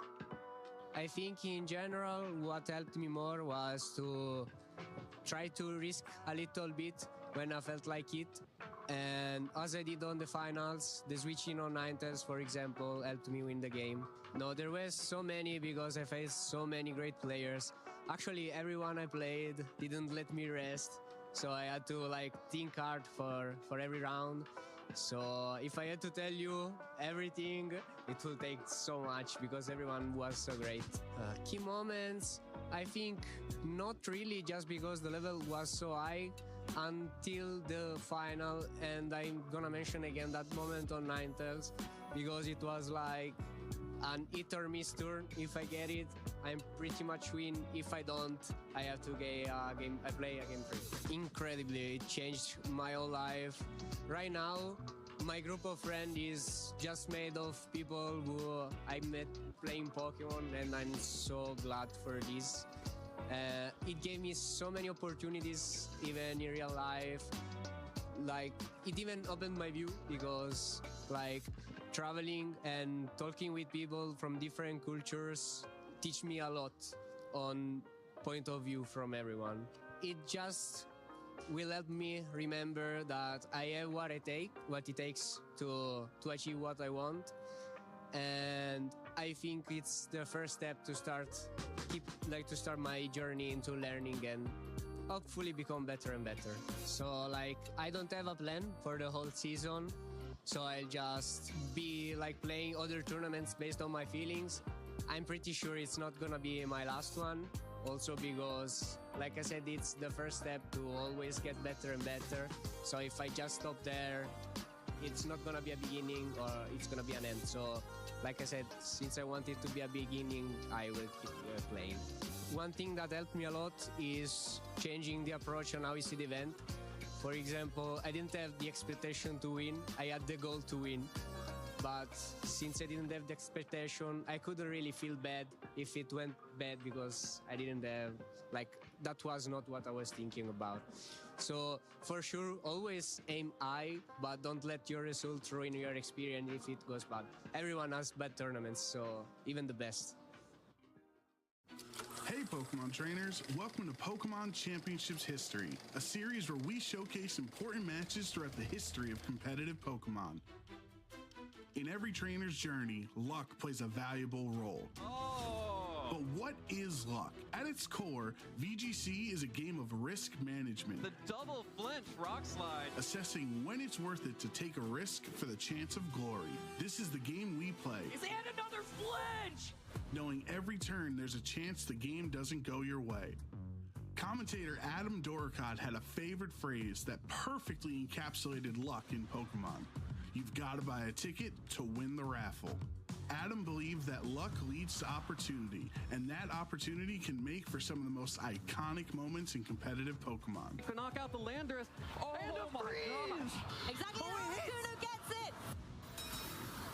I think in general, what helped me more was to try to risk a little bit when I felt like it. And as I did on the finals, the switching on 9-tails, for example, helped me win the game. No, there were so many because I faced so many great players. Actually, everyone I played didn't let me rest. So I had to think hard for every round. So if I had to tell you everything, it will take so much because everyone was so great. Key moments, I think not really, just because the level was so high until the final, and I'm gonna mention again that moment on 9-tails because it was like an hit or miss turn. If I get it, I'm pretty much win. If I don't, I have to play a game 3. Incredibly, it changed my whole life. Right now, my group of friends is just made of people who I met playing Pokemon, and I'm so glad for this. It gave me so many opportunities, even in real life. It even opened my view because, traveling and talking with people from different cultures teach me a lot on point of view from everyone. It just will help me remember that I have what it takes to achieve what I want. And I think it's the first step to start my journey into learning and hopefully become better and better. So like I don't have a plan for the whole season, so I'll just be like playing other tournaments based on my feelings. I'm pretty sure it's not gonna be my last one, also because like I said, it's the first step to always get better and better. So if I just stop there, it's not gonna be a beginning or it's gonna be an end. So like I said, since I want it to be a beginning, I will keep playing. One thing that helped me a lot is changing the approach on how I see the event. For example, I didn't have the expectation to win, I had the goal to win. But since I didn't have the expectation, I couldn't really feel bad if it went bad because I didn't have, like, that was not what I was thinking about. So for sure, always aim high, but don't let your results ruin your experience if it goes bad. Everyone has bad tournaments, so even the best. Hey Pokemon trainers, welcome to Pokemon Championships History, a series where we showcase important matches throughout the history of competitive Pokemon. In every trainer's journey, luck plays a valuable role. But what is luck? At its core, VGC is a game of risk management. The double flinch rock slide. Assessing when it's worth it to take a risk for the chance of glory. This is the game we play. And another flinch! Knowing every turn there's a chance the game doesn't go your way. Commentator Adam Doricott had a favorite phrase that perfectly encapsulated luck in Pokemon. You've got to buy a ticket to win the raffle. Adam believed that luck leads to opportunity, and that opportunity can make for some of the most iconic moments in competitive Pokemon. To knock out the Landorus. Oh my gosh! Exactly how Articuno gets it!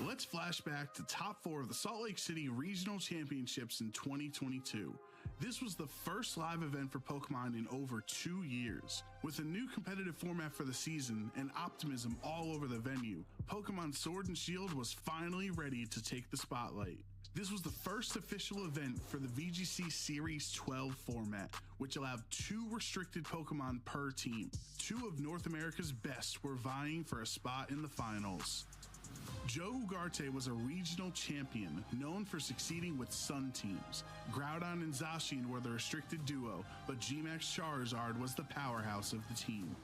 Let's flash back to top 4 of the Salt Lake City Regional Championships in 2022. This was the first live event for Pokemon in over 2 years. With a new competitive format for the season and optimism all over the venue, Pokemon Sword and Shield was finally ready to take the spotlight. This was the first official event for the VGC Series 12 format, which allowed 2 restricted Pokemon per team. 2 of North America's best were vying for a spot in the finals. Joe Ugarte was a regional champion, known for succeeding with Sun teams. Groudon and Zacian were the restricted duo, but G-Max Charizard was the powerhouse of the team.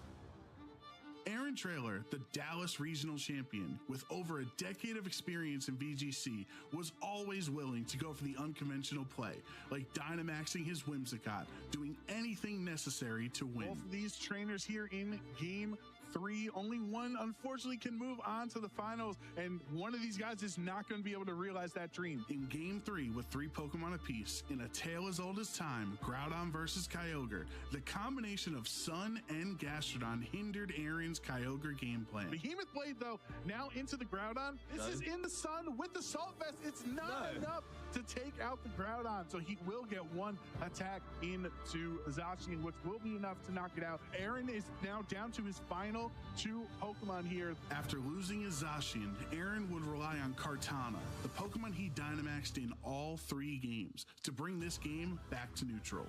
Aaron Traylor, the Dallas regional champion, with over a decade of experience in VGC, was always willing to go for the unconventional play, like Dynamaxing his Whimsicott, doing anything necessary to win. Both of these trainers here in Game 3. Only one, unfortunately, can move on to the finals, and one of these guys is not going to be able to realize that dream. In Game 3, with 3 Pokemon apiece, in a tale as old as time, Groudon versus Kyogre, the combination of Sun and Gastrodon hindered Aaron's Kyogre game plan. Behemoth Blade, though, now into the Groudon. This is in the Sun with the Salt Vest. It's not enough to take out the Groudon, so he will get one attack into Zacian, which will be enough to knock it out. Aaron is now down to his final 2 Pokemon here. After losing his Zacian, Aaron would rely on Kartana, the Pokemon he Dynamaxed in all 3 games, to bring this game back to neutral.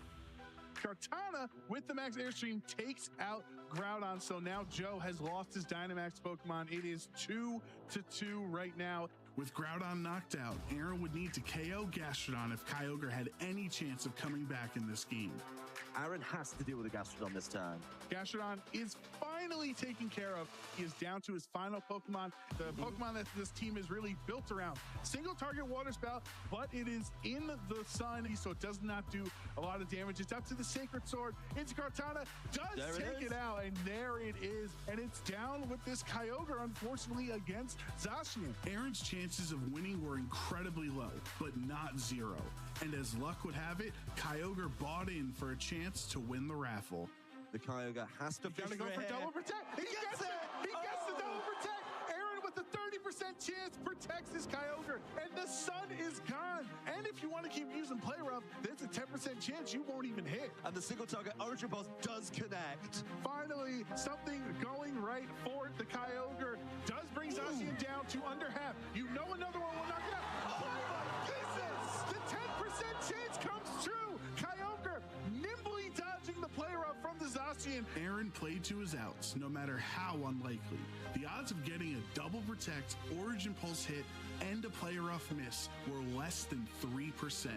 Kartana, with the Max Airstream, takes out Groudon, so now Joe has lost his Dynamax Pokemon. It is 2-2 right now. With Groudon knocked out, Aaron would need to KO Gastrodon if Kyogre had any chance of coming back in this game. Aaron has to deal with the Gastrodon this turn. Gastrodon is finally taken care of. He is down to his final Pokemon, the Pokemon that this team is really built around. Single target Water Spout, but it is in the Sun, so it does not do a lot of damage. It's up to the Sacred Sword. Into Kartana, does take it out, and there it is. And it's down with this Kyogre, unfortunately, against Zacian. Aaron's chances of winning were incredibly low, but not 0. And as luck would have it, Kyogre bought in for a chance to win the raffle. The Kyogre has to go for double protect. He gets it! He gets the double protect! Aaron with a 30% chance protects his Kyogre, and the Sun is gone. And if you want to keep using Play Rough, there's a 10% chance you won't even hit. And the single target Origin Pulse does connect. Finally, something going right for the Kyogre. Does bring Zacian down to under half. You know another one will knock it out. Oh my goodness! The 10% chance comes true. Kyogre nimbly dodging the Play Rough from the Zacian. Aaron played to his outs, no matter how unlikely. The odds of getting a double protect, Origin Pulse hit, and a play rough miss were less than 3%.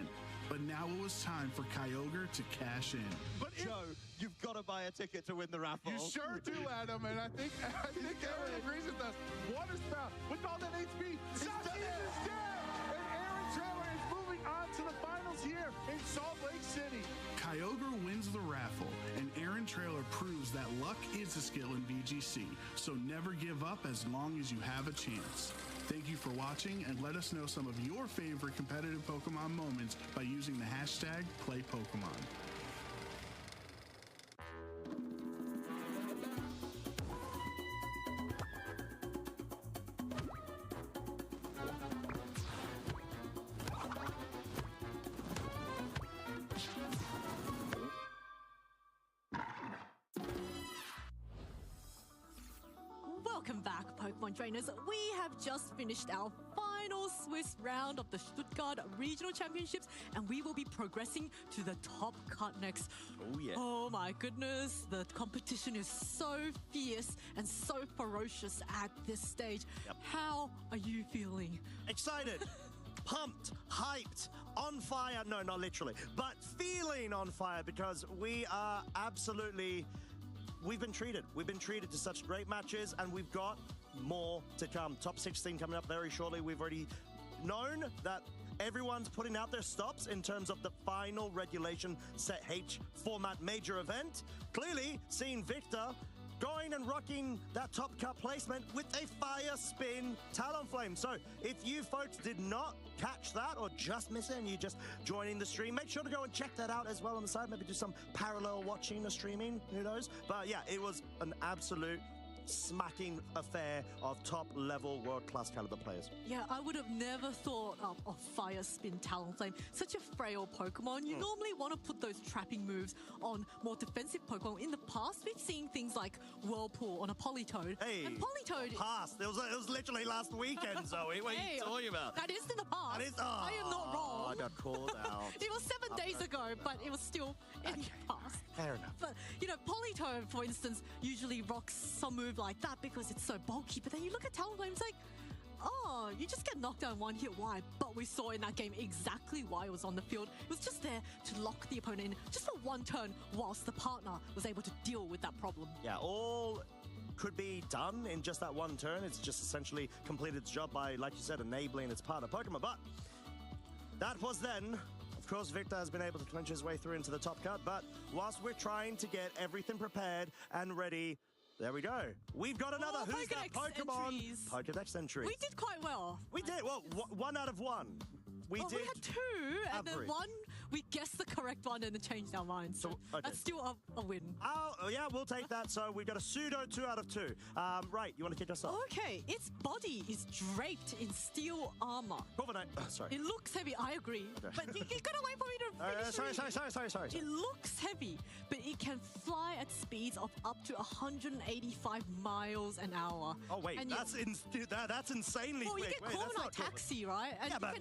But now it was time for Kyogre to cash in. But Joe, you've got to buy a ticket to win the raffle. You sure do, Adam, and I think Aaron agrees with us. Water Spout, with all that HP, Zacian is dead! And Aaron Trailer is moving on to the finals here in Salt Lake City. Kyogre wins the raffle, and Aaron Trailer proves that luck is a skill in VGC, so never give up as long as you have a chance. Thank you for watching, and let us know some of your favorite competitive Pokemon moments by using the hashtag #PlayPokemon. Welcome back, Pokemon trainers. We have just finished our final Swiss round of the Stuttgart Regional Championships, and we will be progressing to the top cut next. Oh, yeah. Oh, my goodness. The competition is so fierce and so ferocious at this stage. Yep. How are you feeling? Excited. Pumped, hyped, on fire. No, not literally, but feeling on fire because we are absolutely... We've been treated. We've been treated to such great matches, and we've got more to come. Top 16 coming up very shortly. We've already known that everyone's putting out their stops in terms of the final regulation set H format major event. Clearly, seeing Victor going and rocking that top cut placement with a fire spin Talonflame. So if you folks did not catch that or just miss it and you're just joining the stream, make sure to go and check that out as well on the side. Maybe do some parallel watching or streaming, who knows? But yeah, it was an absolute smacking affair of top-level world-class caliber players. Yeah, I would have never thought of Fire Spin Talonflame. Such a frail Pokemon. You normally want to put those trapping moves on more defensive Pokemon. In the past, we've seen things like Whirlpool on a Politoed. Hey, and Politoed... Past. It was literally last weekend, Zoe. What are you talking about? That is in the past. That is, I am not wrong. I got called out. It was 7 days ago, but it was still in the past. Fair enough. But, you know, Politoed, for instance, usually rocks some move like that because it's so bulky. But then you look at Talonflame, it's like, oh, you just get knocked down one hit. Why? But we saw in that game exactly why it was on the field. It was just there to lock the opponent in just for one turn whilst the partner was able to deal with that problem. Yeah, all could be done in just that one turn. It's just essentially completed its job by, like you said, enabling its partner Pokemon. But that was then. Of course, Victor has been able to clinch his way through into the top cut, but whilst we're trying to get everything prepared and ready, there we go. We've got another Who's That Pokemon Pokedex entry. We did quite well. We did. Well, 1 out of 1. We did. We had 2, and then 1, we guessed the correct one and then changed our minds. So that's still a win. Oh, yeah, we'll take that. So we've got a pseudo 2 out of 2. Right, you want to kick us off? Okay, its body is draped in steel armor. Corviknight. Sorry. It looks heavy, I agree. Okay. But you gotta wait for me to finish. Sorry. It looks heavy, but it can fly at speeds of up to 185 miles an hour. Oh, wait, and that's insanely quick. Well, you get Corviknight Taxi, right? And yeah, but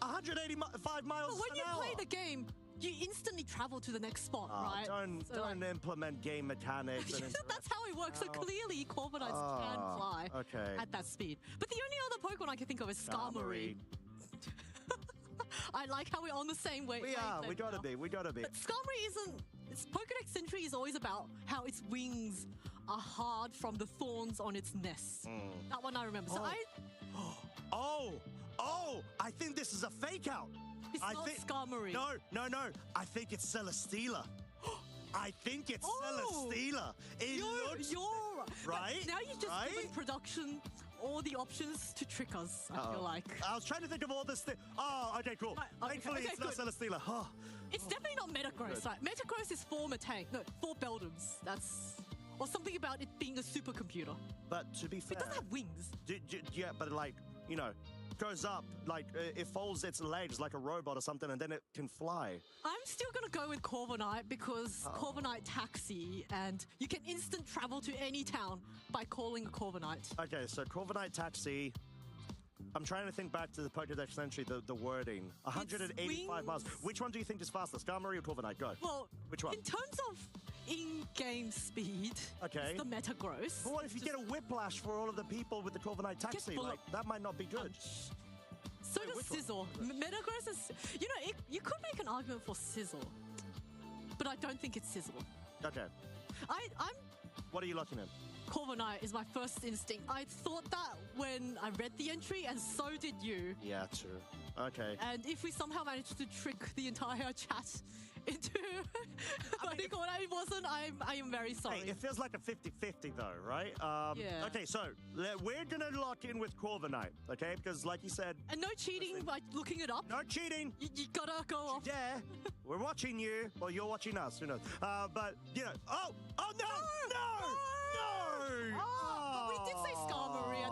185 miles when you play the game, you instantly travel to the next spot, right? Don't implement game mechanics. That's how it works. So clearly, Corviknights can fly at that speed. But the only other Pokemon I can think of is Skarmory. I like how we're on the same way. We are. We gotta be. But Skarmory isn't. Its Pokedex entry is always about how its wings are hard from the thorns on its nest. That one I remember. So I think this is a fake out. It's not Skarmory. No. I think it's Celesteela. I think it's Celesteela. You're right. Now you've just given production all the options to trick us, I feel like. I was trying to think of all this thing. Oh, okay, cool. Thankfully, it's not Celesteela. Oh. It's definitely not Metagross, right? Metagross is 4 4 Beldums. That's... Or something about it being a supercomputer. But to be fair... It doesn't have wings. Yeah, but like, you know... goes up, like it folds its legs like a robot or something, and then it can fly. I'm still gonna go with Corviknight because Corviknight Taxi, and you can instant travel to any town by calling a Corviknight. Okay, so Corviknight Taxi. I'm trying to think back to the Pokedex entry, the wording. 185 miles. Which one do you think is faster, Skarmory or Corviknight? Go. Well, which one? In terms of in-game speed. Okay. It's the meta growth. But what if you get a whiplash for all of the people with the Corviknight taxi? Like, that might not be good. So does Sizzle. Meta growth is... You know, you could make an argument for Sizzle. But I don't think it's Sizzle. Okay. I'm... What are you looking at? Corviknight is my first instinct. I thought that when I read the entry, and so did you. Yeah, true. Okay. And if we somehow managed to trick the entire chat into voting Corviknight, it wasn't, I am very sorry. Hey, it feels like a 50-50 though, right? Yeah. Okay, so we're going to lock in with Corviknight, okay? Because like you said... And no cheating by looking it up. No cheating. You gotta go off. Yeah. We're watching you. Well, you're watching us, who knows? But, you know... Oh, no! No! Oh, we did say Skarmory.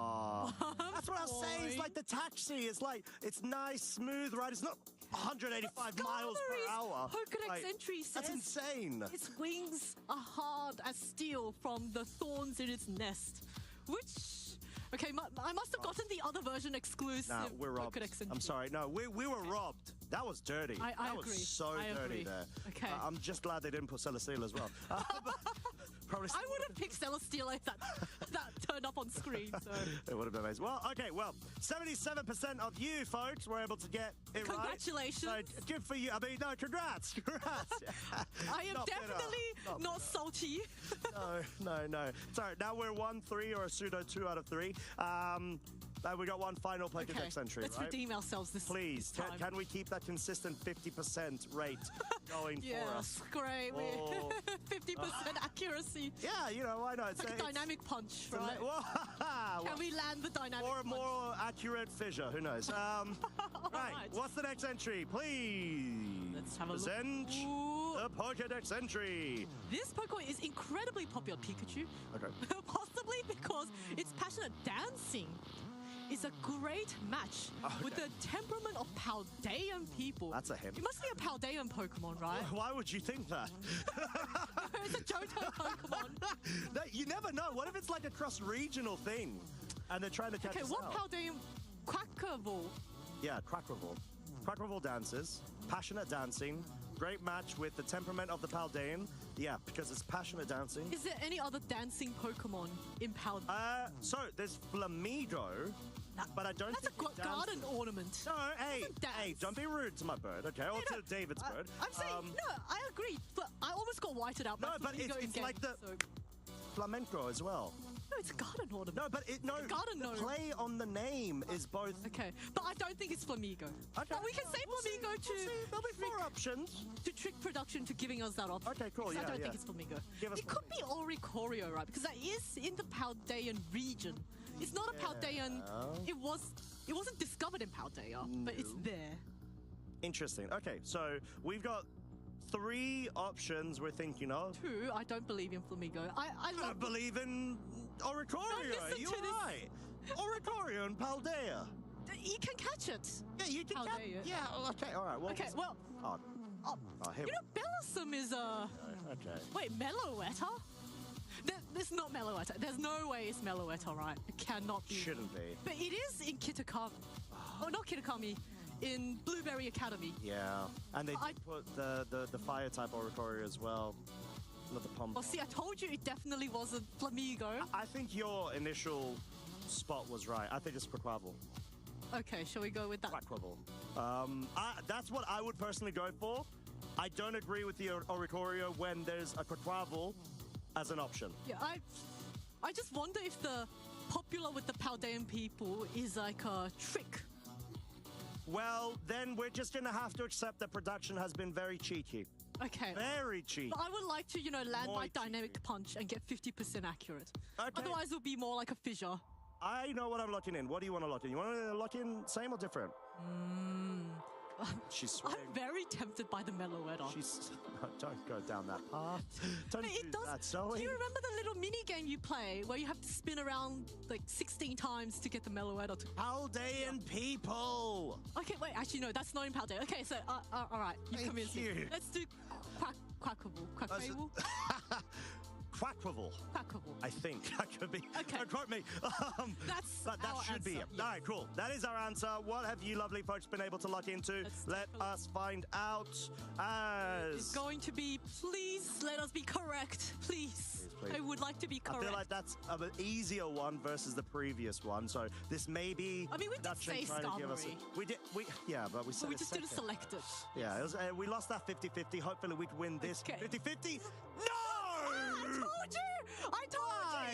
That's what I was saying. It's like the taxi. It's like, it's nice, smooth, right? It's not 185 miles per hour. Pokedex entry says that's insane. Its wings are hard as steel from the thorns in its nest. Which... Okay, I must have gotten the other version exclusive. Nah, we're robbed. Pokedex entry. I'm sorry. No, we were robbed. That was dirty. I that agree. was so dirty there. Okay. I'm just glad they didn't put Celesteela as well. Probably I would have picked Celesteela if that turned up on screen. So. It would have been amazing. Well, okay, 77% of you folks were able to get it Congratulations. right. So, good for you. I mean, no, congrats. Congrats. I am definitely not salty. No. Sorry, now we're 1-3 or a pseudo 2 out of 3. We got one final Pokedex entry, let's right? redeem ourselves this Please, time. can we keep that consistent 50% rate going for us? Yes, great. 50% accuracy. Yeah, you know, why not? It's like a dynamic punch, right? Can we land the dynamic punch? Or a more accurate fissure, who knows? Right, what's the next entry? Please. Let's have a present the Pokedex entry. This Pokemon is incredibly popular, Pikachu. Okay. Possibly because its passionate dancing is a great match with the temperament of Paldean people. That's a hint. It must be a Paldean Pokemon, right? Why would you think that? It's a Johto Pokemon. You never know. What if it's like a cross-regional thing and they're trying to catch us what out? Paldean... Quackerville. Yeah, Quackerville. Quackerville dances, passionate dancing, great match with the temperament of the Paldean. Yeah, because it's passionate dancing. Is there any other dancing Pokemon in Paldean? So there's Flamigo, but I don't think That's a garden ornament. No, hey, don't be rude to my bird, okay? Or to David's bird. I'm saying, no, I agree, but I almost got whited out by No, but it's like the flamenco as well. No, it's a garden ornament. No, but the play on the name is both. Okay, but I don't think it's Flamigo. Okay. But we can say Flamigo to... There'll be 4 options. To trick production to giving us that option. Okay, cool, I don't think it's Flamigo. It could be Oricorio, right? Because that is in the Paldean region. It's not a Paldean... It wasn't discovered in Paldea, but it's there. Interesting. Okay, so we've got 3 options we're thinking of. 2, I don't believe in Flamigo. I don't believe in Oricorio. You're right. Oricorio and Paldea. You can catch it. Yeah, you can catch it. Yeah, okay, all right. Well, okay, well... here you know, Bellosum is a... Okay. Wait, Meloetta? It's not Meloetta. There's no way it's Meloetta, right? It cannot be. Shouldn't be. But it is in Kitakami. Oh, not Kitakami. In Blueberry Academy. Yeah, and they did put the fire type Oricorio as well. Not the pump. Well, see, I told you it definitely wasn't Flamigo. I think your initial spot was right. I think it's Quaquaval. Okay, shall we go with that? Quaquaval. That's what I would personally go for. I don't agree with the Oricorio when there's a Quaquaval as an option. Yeah, I just wonder if the popular with the Paldean people is like a trick. Well, then we're just going to have to accept that production has been very cheeky. Okay. Very cheeky. But I would like to, land my dynamic punch and get 50% accurate. Okay. Otherwise, it'll be more like a fissure. I know what I'm locking in. What do you want to lock in? You want to lock in same or different? She's sweating. I'm very tempted by the Meloetta. Don't go down that path. Don't do that, Zoe. Do you remember the little mini game you play where you have to spin around like 16 times to get the Meloetta to... Paldean people! Okay, wait, actually, no, that's not in Paldea. Okay, so, all right, you convinced me. Let's do Quackable. Quackwivel. I think that could be. Okay. Don't quote me. But that should be it. Yes. All right, cool. That is our answer. What have you lovely folks been able to lock into? Let us find out. It's going to be, please let us be correct. Please. I would like to be correct. I feel like that's an easier one versus the previous one. So this may be. I mean, we did say Skarmory. Yeah, but we said we just didn't second. select it. Yeah, it was, we lost that 50-50. Hopefully we could win this 50-50. No! I told you!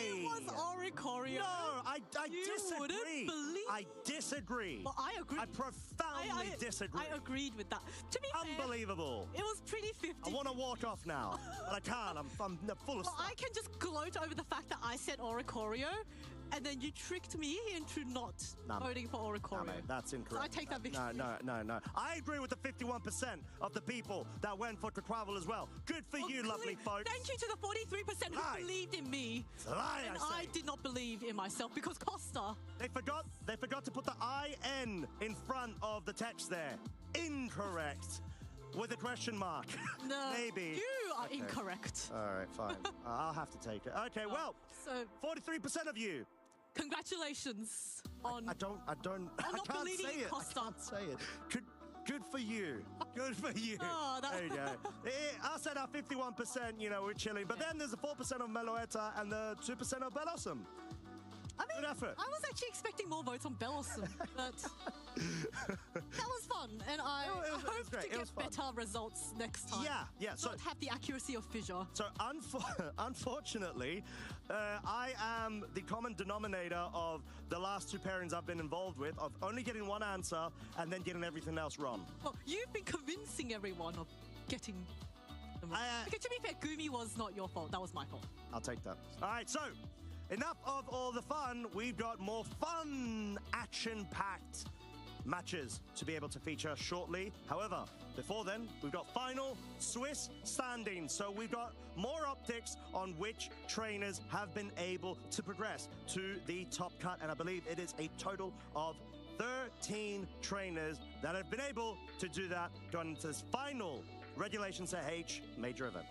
It was Oricorio. No, I disagree. Wouldn't believe. I disagree. Well, I agree. I profoundly disagree. I agreed with that. To be Unbelievable. fair, it was pretty 50. I want to walk off now, but I can't. I'm full of Well, stuff. I can just gloat over the fact that I said Oricorio, and then you tricked me into not voting for Oricorio. No, mate, that's incorrect. I take that victory. No. I agree with the 51% of the people that went for Quackwivel as well. Good for you, lovely folks. Thank you to the 43% who believed in me. It's a lie, and I I did not believe in myself because Costa. They forgot to put the IN in front of the text there. Incorrect. With a question mark. No. Maybe. You are incorrect. All right, fine. I'll have to take it. Okay, well, so 43% of you. Congratulations on. I can't believing say in it. Costa. I can't say it. Good for you. Good for you. Oh, there you go. Us at our 51%, we're chilling. But then there's the 4% of Meloetta and the 2% of Bellosum. I mean, good effort. I was actually expecting more votes on Bellosum, but that was fun, and I hope to get better results next time. Yeah. So not have the accuracy of Fissure. So unfortunately, I am the common denominator of the last two pairings I've been involved with, of only getting one answer and then getting everything else wrong. Well, you've been convincing everyone of getting. Okay, to be fair, Gumi was not your fault. That was my fault. I'll take that. All right, so enough of all the fun. We've got more fun, action-packed matches to be able to feature shortly. However, before then, we've got final Swiss standings. So we've got more optics on which trainers have been able to progress to the top cut. And I believe it is a total of 13 trainers that have been able to do that going into this final Regulation Set H major event.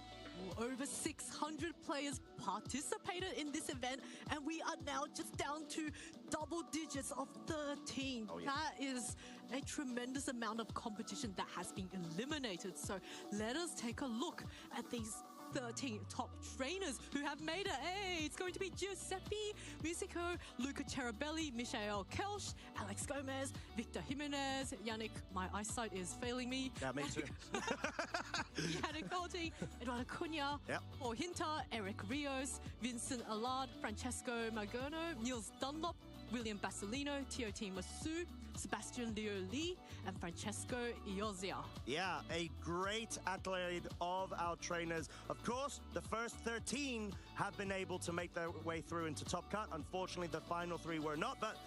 Over 600 players participated in this event, and we are now just down to double digits of 13. Oh, yeah. That is a tremendous amount of competition that has been eliminated. So let us take a look at these 13 top trainers who have made it. Hey, it's going to be Giuseppe Musico, Luca Cherubelli, Michael Kelsch, Alex Gomez, Victor Jimenez, Yannick, my eyesight is failing me. Yeah, me too. Yannick Golding, Eduardo Cunha, Paul Hinter, Eric Rios, Vincent Allard, Francesco Magerno, Niels Dunlop, William Basilino, Tiote Masu, Sebastian Leo Lee, and Francesco Iozia. Yeah, a great accolade of our trainers. Of course, the first 13 have been able to make their way through into Top Cut. Unfortunately, the final 3 were not, but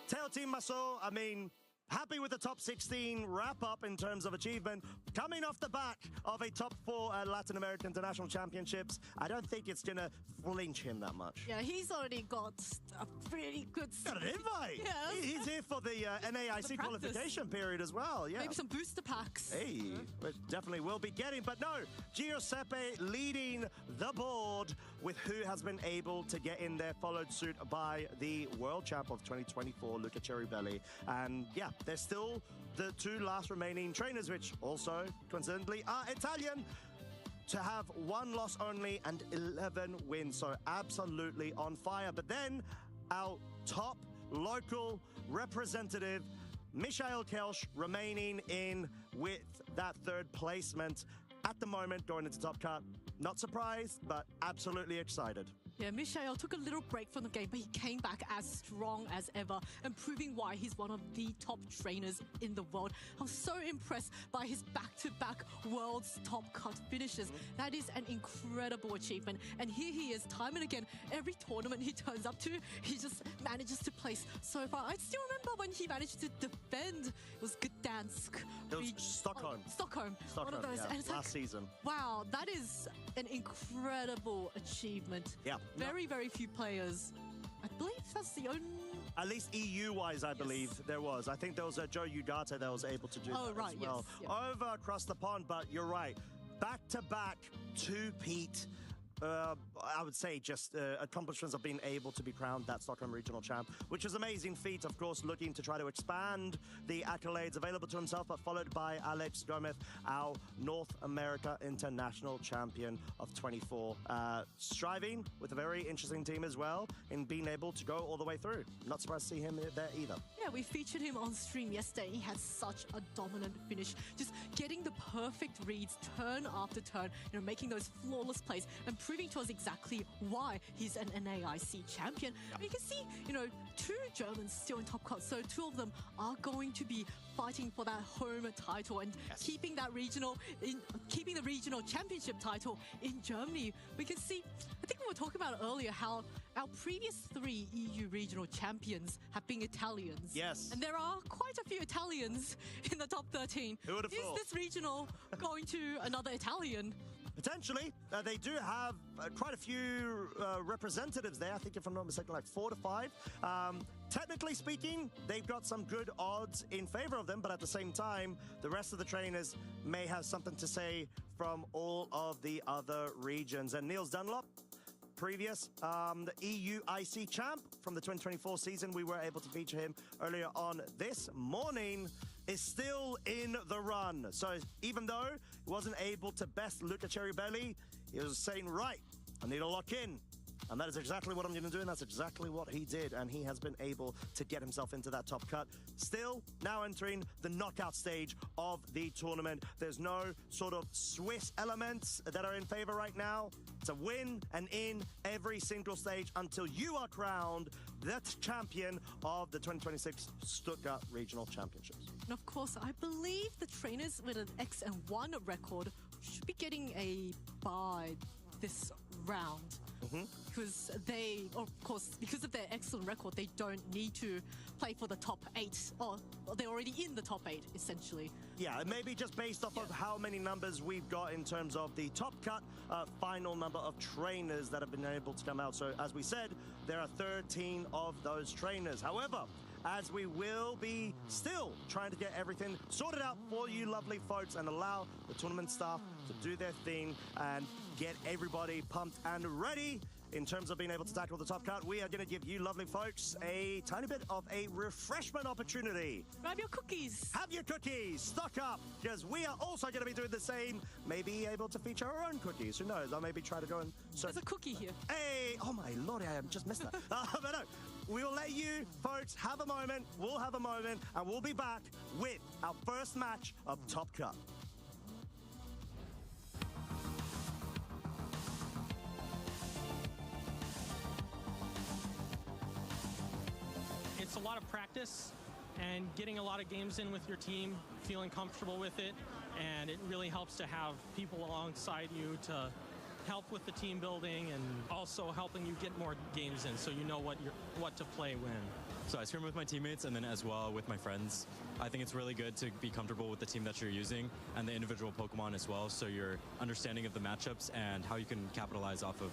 Tail Team Muscle, I mean, happy with the top 16 wrap-up in terms of achievement. Coming off the back of a top 4 at Latin American International Championships, I don't think it's going to flinch him that much. Yeah, he's already got a pretty good... Got an invite! Yeah. He's here for the NAIC qualification period as well, yeah. Maybe some booster packs. Hey, which definitely will be getting. But no, Giuseppe leading the board with who has been able to get in there, followed suit by the world champ of 2024, Luca Cherubelli. And yeah, there's still the 2 last remaining trainers, which also, coincidentally, are Italian, to have 1 loss only and 11 wins. So absolutely on fire. But then our top local representative, Michael Kelsch, remaining in with that 3rd placement at the moment going into Top Cut. Not surprised, but absolutely excited. Yeah, Michael took a little break from the game, but he came back as strong as ever and proving why he's one of the top trainers in the world. I was so impressed by his back-to-back world's top cut finishes. That is an incredible achievement. And here he is, time and again, every tournament he turns up to, he just manages to place so far. I still remember when he managed to defend. It was Gdansk. It was Stockholm. Stockholm. One of those. Yeah, and it's last season. Wow, that is an incredible achievement. Yeah. Very few players. I believe that's the only... At least EU-wise, I believe there was. I think there was a Joe Ugarte that was able to do that right, as well. yes, Over across the pond, but you're right. Back-to-back 2-peat. I would say just accomplishments of being able to be crowned that Stockholm regional champ, which is an amazing feat, of course, looking to try to expand the accolades available to himself, but followed by Alex Gomez, our North America International Champion of 24, striving with a very interesting team as well in being able to go all the way through. Not surprised to see him there either. Yeah, we featured him on stream yesterday. He had such a dominant finish, just getting the perfect reads turn after turn, making those flawless plays and proving to us exactly why he's an NAIC champion. You can see, two Germans still in top cut, so two of them are going to be fighting for that home title and keeping the regional championship title in Germany. We can see, I think we were talking about earlier how our previous 3 EU regional champions have been Italians. Yes. And there are quite a few Italians in the top 13. Who would have thought? Is this regional going to another Italian? Potentially. They do have quite a few representatives there. I think, if I'm not mistaken, like 4 to 5. Technically speaking, they've got some good odds in favor of them, but at the same time, the rest of the trainers may have something to say from all of the other regions. And Niels Dunlop, previous the EU IC champ from the 2024 season, we were able to feature him earlier on this morning, is still in the run. So even though he wasn't able to best Luca Cherubelli, he was saying, right, I need to lock in. And that is exactly what I'm going to do, and that's exactly what he did. And he has been able to get himself into that top cut. Still, now entering the knockout stage of the tournament. There's no sort of Swiss elements that are in favor right now. It's a win and in every single stage until you are crowned the champion of the 2026 Stuttgart Regional Championships. And of course, I believe the trainers with an X&1 record should be getting a bye this round. Because because of their excellent record, they don't need to play for the top 8, or they're already in the top 8, essentially. Yeah, maybe just based off of how many numbers we've got in terms of the top cut, final number of trainers that have been able to come out. So, as we said, there are 13 of those trainers. However, as we will be still trying to get everything sorted out for you lovely folks and allow the tournament staff to do their thing and get everybody pumped and ready in terms of being able to tackle the top cut, we are going to give you lovely folks a tiny bit of a refreshment opportunity. Grab your cookies. Have your cookies. Stock up, because we are also going to be doing the same. Maybe able to feature our own cookies. Who knows? I'll maybe try to go and... There's a cookie here. Hey! Oh my lordy, I just missed that. But no, we will let you folks have a moment. We'll have a moment, and we'll be back with our first match of Top Cut. It's a lot of practice and getting a lot of games in with your team, feeling comfortable with it, and it really helps to have people alongside you to help with the team building and also helping you get more games in so you know what to play when. So I scrim with my teammates and then as well with my friends. I think it's really good to be comfortable with the team that you're using and the individual Pokemon as well, so your understanding of the matchups and how you can capitalize off of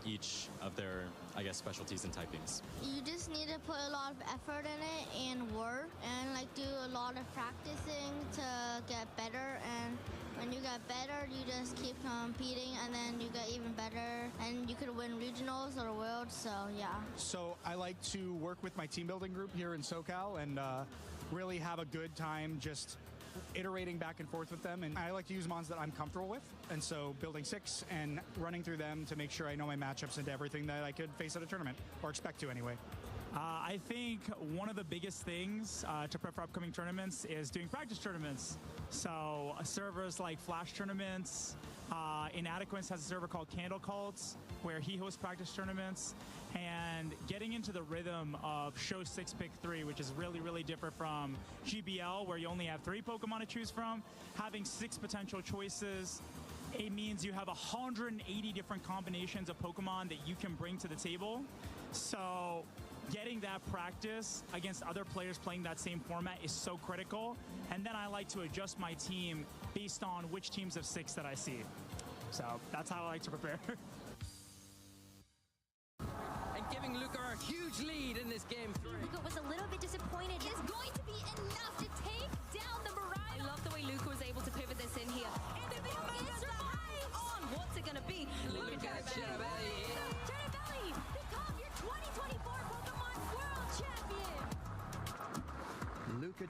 each of their, I guess, specialties and typings. You just need to put a lot of effort in it and work and do a lot of practicing to get better, and when you get better you just keep competing and then you get even better and you could win regionals or worlds, so yeah. So I like to work with my team building group here in SoCal and really have a good time just iterating back and forth with them, and I like to use mons that I'm comfortable with, and so building 6 and running through them to make sure I know my matchups into everything that I could face at a tournament, or expect to anyway. I think one of the biggest things to prep for upcoming tournaments is doing practice tournaments. So servers like Flash tournaments, Inadequance has a server called Candle Cults where he hosts practice tournaments, and getting into the rhythm of show 6 pick 3, which is really, really different from GBL where you only have 3 Pokemon to choose from. Having 6 potential choices, it means you have 180 different combinations of Pokemon that you can bring to the table. So getting that practice against other players playing that same format is so critical. And then I like to adjust my team based on which teams of 6 that I see. So that's how I like to prepare. And giving Luca a huge lead in this game 3. Luca was a little bit disappointed. It's going to be enough to take down the Mirage. I love the way Luca was able to pivot this in here. And the big focus on what's it going to be? Luca Cherubelli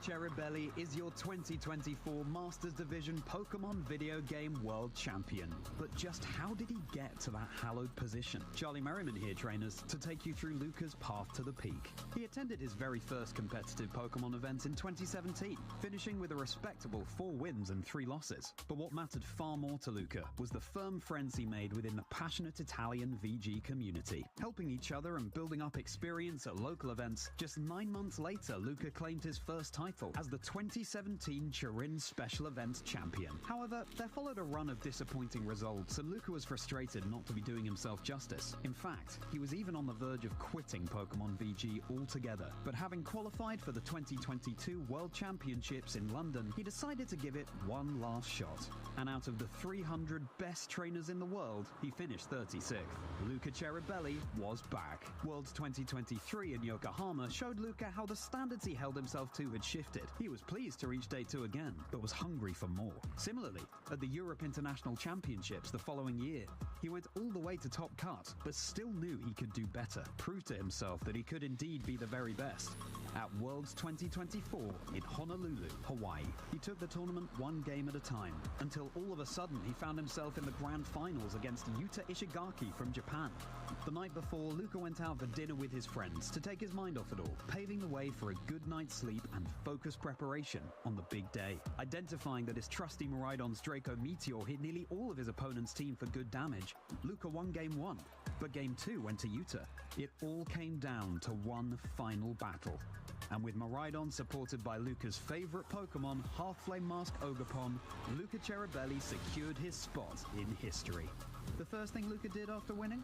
Cherubelli is your 2024 Masters Division Pokemon video game world champion. But just how did he get to that hallowed position? Charlie Merriman here, trainers, to take you through Luca's path to the peak. He attended his very first competitive Pokemon event in 2017, finishing with a respectable 4 wins and 3 losses. But what mattered far more to Luca was the firm friends he made within the passionate Italian VG community, helping each other and building up experience at local events. Just 9 months later, Luca claimed his first title as the 2017 Turin Special Events champion. However, there followed a run of disappointing results, and Luca was frustrated not to be doing himself justice. In fact, he was even on the verge of quitting Pokemon VG altogether. But having qualified for the 2022 World Championships in London, he decided to give it one last shot. And out of the 300 best trainers in the world, he finished 36th. Luca Cherubelli was back. Worlds 2023 in Yokohama showed Luca how the standards he held himself to had shifted. He was pleased to reach Day 2 again, but was hungry for more. Similarly, at the Europe International Championships the following year, he went all the way to top cut, but still knew he could do better, proved to himself that he could indeed be the very best. At Worlds 2024 in Honolulu, Hawaii, he took the tournament one game at a time, until all of a sudden he found himself in the grand finals against Yuta Ishigaki from Japan. The night before, Luca went out for dinner with his friends to take his mind off it all, paving the way for a good night's sleep and focused preparation on the big day. Identifying that his trusty Miraidon's Draco Meteor hit nearly all of his opponent's team for good damage, Luca won Game 1, but Game 2 went to Yuta. It all came down to one final battle. And with Miraidon supported by Luca's favourite Pokemon, Half-Flame Mask Ogerpon, Luca Cherubelli secured his spot in history. The first thing Luca did after winning?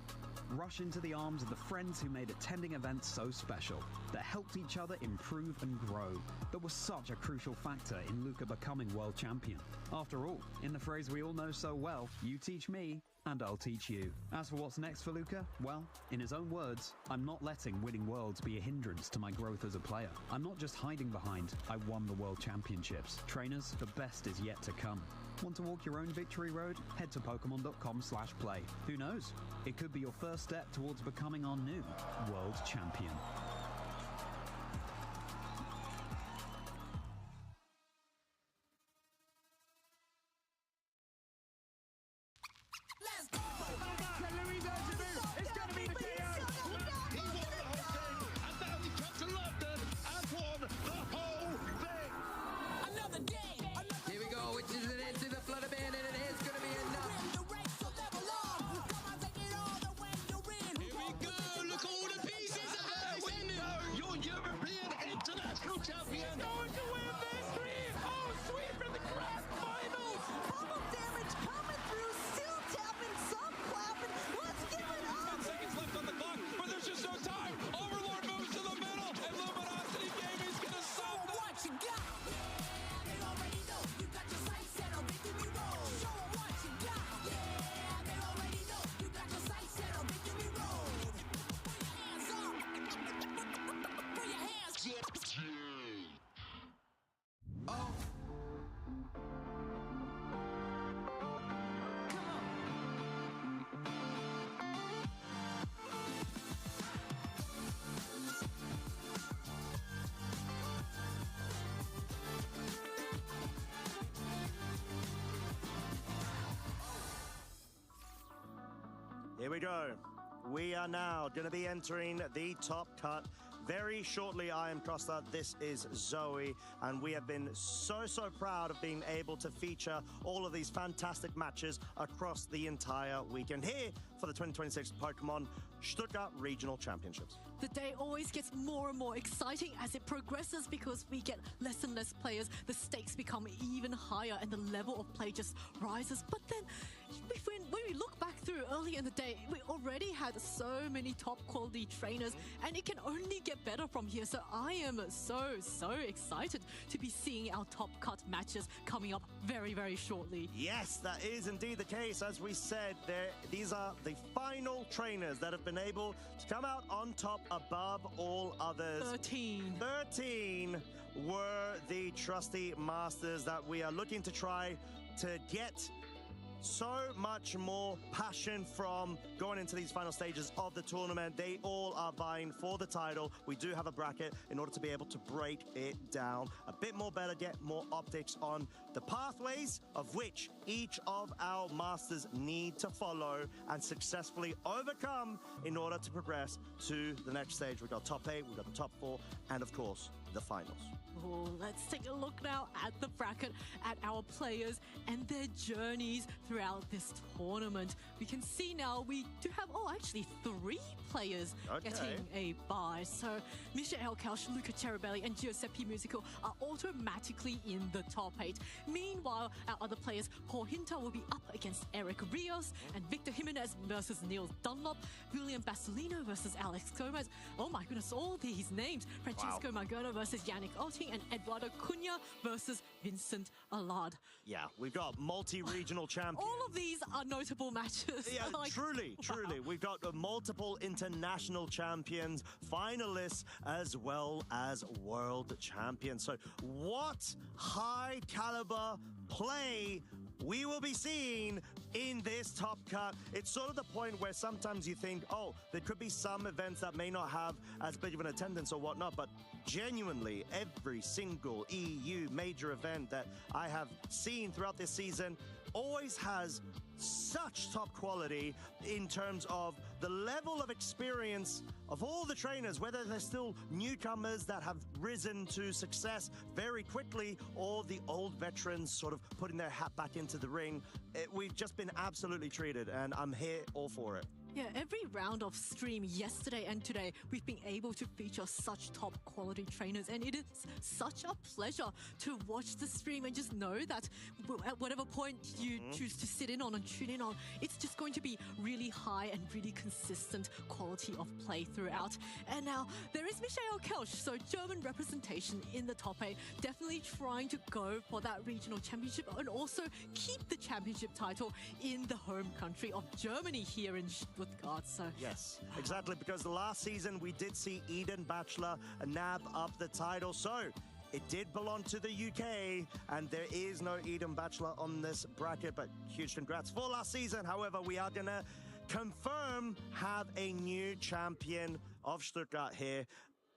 Rush into the arms of the friends who made attending events so special, that helped each other improve and grow, that was such a crucial factor in Luca becoming world champion. After all, in the phrase we all know so well, you teach me, and I'll teach you. As for what's next for Luca, well, in his own words, I'm not letting winning worlds be a hindrance to my growth as a player. I'm not just hiding behind, I won the world championships. Trainers, the best is yet to come. Want to walk your own victory road? Head to Pokemon.com/play. Who knows? It could be your first step towards becoming our new world champion. Here we go. We are now going to be entering the top cut. Very shortly, I am Costa, this is Zoe, and we have been so proud of being able to feature all of these fantastic matches across the entire weekend here for the 2026 Pokemon Stuttgart Regional Championships. The day always gets more and more exciting as it progresses because we get less and less players, the stakes become even higher, and the level of play just rises. But then, when we look back through earlier in the day, we already had so many top quality trainers, and it can only get better from here. So I am so excited to be seeing our top cut matches coming up very shortly. Yes, that is indeed the case. As we said, these are the final trainers that have been able to come out on top above all others. 13 were the trusty masters that we are looking to try to get so much more passion from going into these final stages of the tournament. They all are vying for the title. We do have a bracket in order to be able to break it down a bit more better, get more optics on the pathways of which each of our masters need to follow and successfully overcome in order to progress to the next stage. We've got top 8, we've got the top 4, and of course, the finals. Oh, let's take a look now at the bracket, at our players and their journeys throughout this tournament. We can see now we do have, actually 3 players getting a bye. So Michael Kelsch, Luca Cherubelli and Giuseppe Musical are automatically in the top 8. Meanwhile, our other players, Paul Hinter will be up against Eric Rios and Victor Jimenez versus Niels Dunlop, William Basilino versus Alex Gomez. Oh my goodness, all these names. Francesco Magona versus Yannick Oting and Eduardo Cunha versus Vincent Allard. Yeah, we've got multi-regional champions. All of these are notable matches. Yeah, truly. We've got multiple international champions, finalists, as well as world champions. So what high caliber play we will be seeing in this top cut. It's sort of the point where sometimes you think, there could be some events that may not have as big of an attendance or whatnot, but genuinely every single EU major event that I have seen throughout this season always has such top quality in terms of the level of experience of all the trainers, whether they're still newcomers that have risen to success very quickly or the old veterans sort of putting their hat back into the ring. We've just been absolutely treated, and I'm here all for it. Yeah, every round of stream yesterday and today, we've been able to feature such top quality trainers, and it is such a pleasure to watch the stream and just know that at whatever point you choose to sit in on and tune in on, it's just going to be really high and really consistent quality of play throughout. And now there is Michael Kelsch, so German representation in the top 8, definitely trying to go for that regional championship and also keep the championship title in the home country of Germany here in Stuttgart. So yes, exactly, because the last season we did see Eden Bachelor nab up the title, so it did belong to the UK, and there is no Eden Bachelor on this bracket, but huge congrats for last season. However, we are gonna confirm have a new champion of Stuttgart here,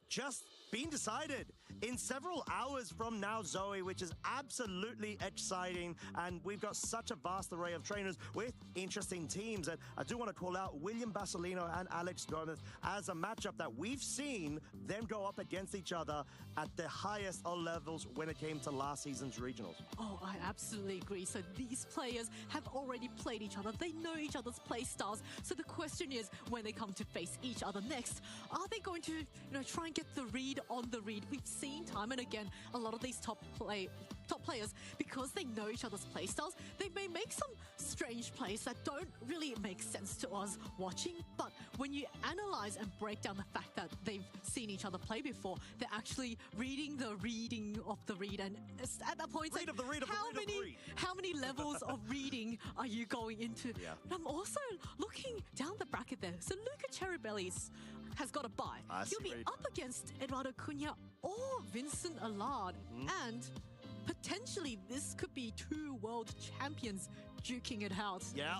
just being decided in several hours from now, Zoe, which is absolutely exciting. And we've got such a vast array of trainers with interesting teams. And I do want to call out William Basilino and Alex Gomez as a matchup that we've seen them go up against each other at the highest of levels when it came to last season's regionals. Oh, I absolutely agree. So these players have already played each other. They know each other's play styles. So the question is, when they come to face each other next, are they going to, try and get the read on the read? We've seen time and again a lot of these top players, because they know each other's play styles, they may make some strange plays that don't really make sense to us watching. But when you analyze and break down the fact that they've seen each other play before, they're actually reading the reading of the read. And at that point, read of the read of how the read many of the read. How many levels of reading are you going into? Yeah. And I'm also looking down the bracket there. So Luca Cherubelli has got a bye. He'll be up against Eduardo Cunha or Vincent Allard. And potentially this could be 2 world champions duking it out. Yeah.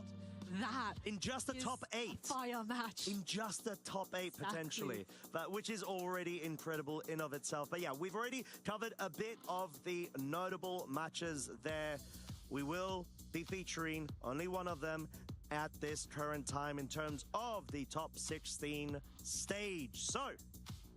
That in just the top 8. A fire match. In just the top 8 potentially. But which is already incredible in of itself. But yeah, we've already covered a bit of the notable matches there. We will be featuring only one of them at this current time in terms of the top 16 stage. So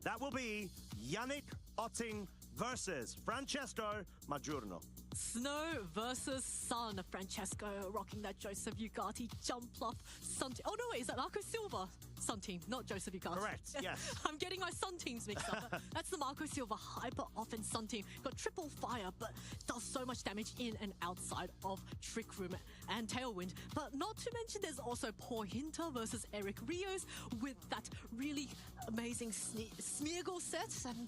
that will be Yannick Oting versus Francesco Maggiorno. Snow versus Sun. Francesco rocking that Joseph Ugarte jump off Sun team. Oh no, wait, is that Marco Silva Sun team, not Joseph Ugarte? Correct, yes. I'm getting my Sun teams mixed up. That's the Marco Silva hyper offense Sun team. Got triple fire, but does so much damage in and outside of Trick Room and Tailwind. But not to mention, there's also Paul Hinter versus Eric Rios with that really amazing Smeargle set. And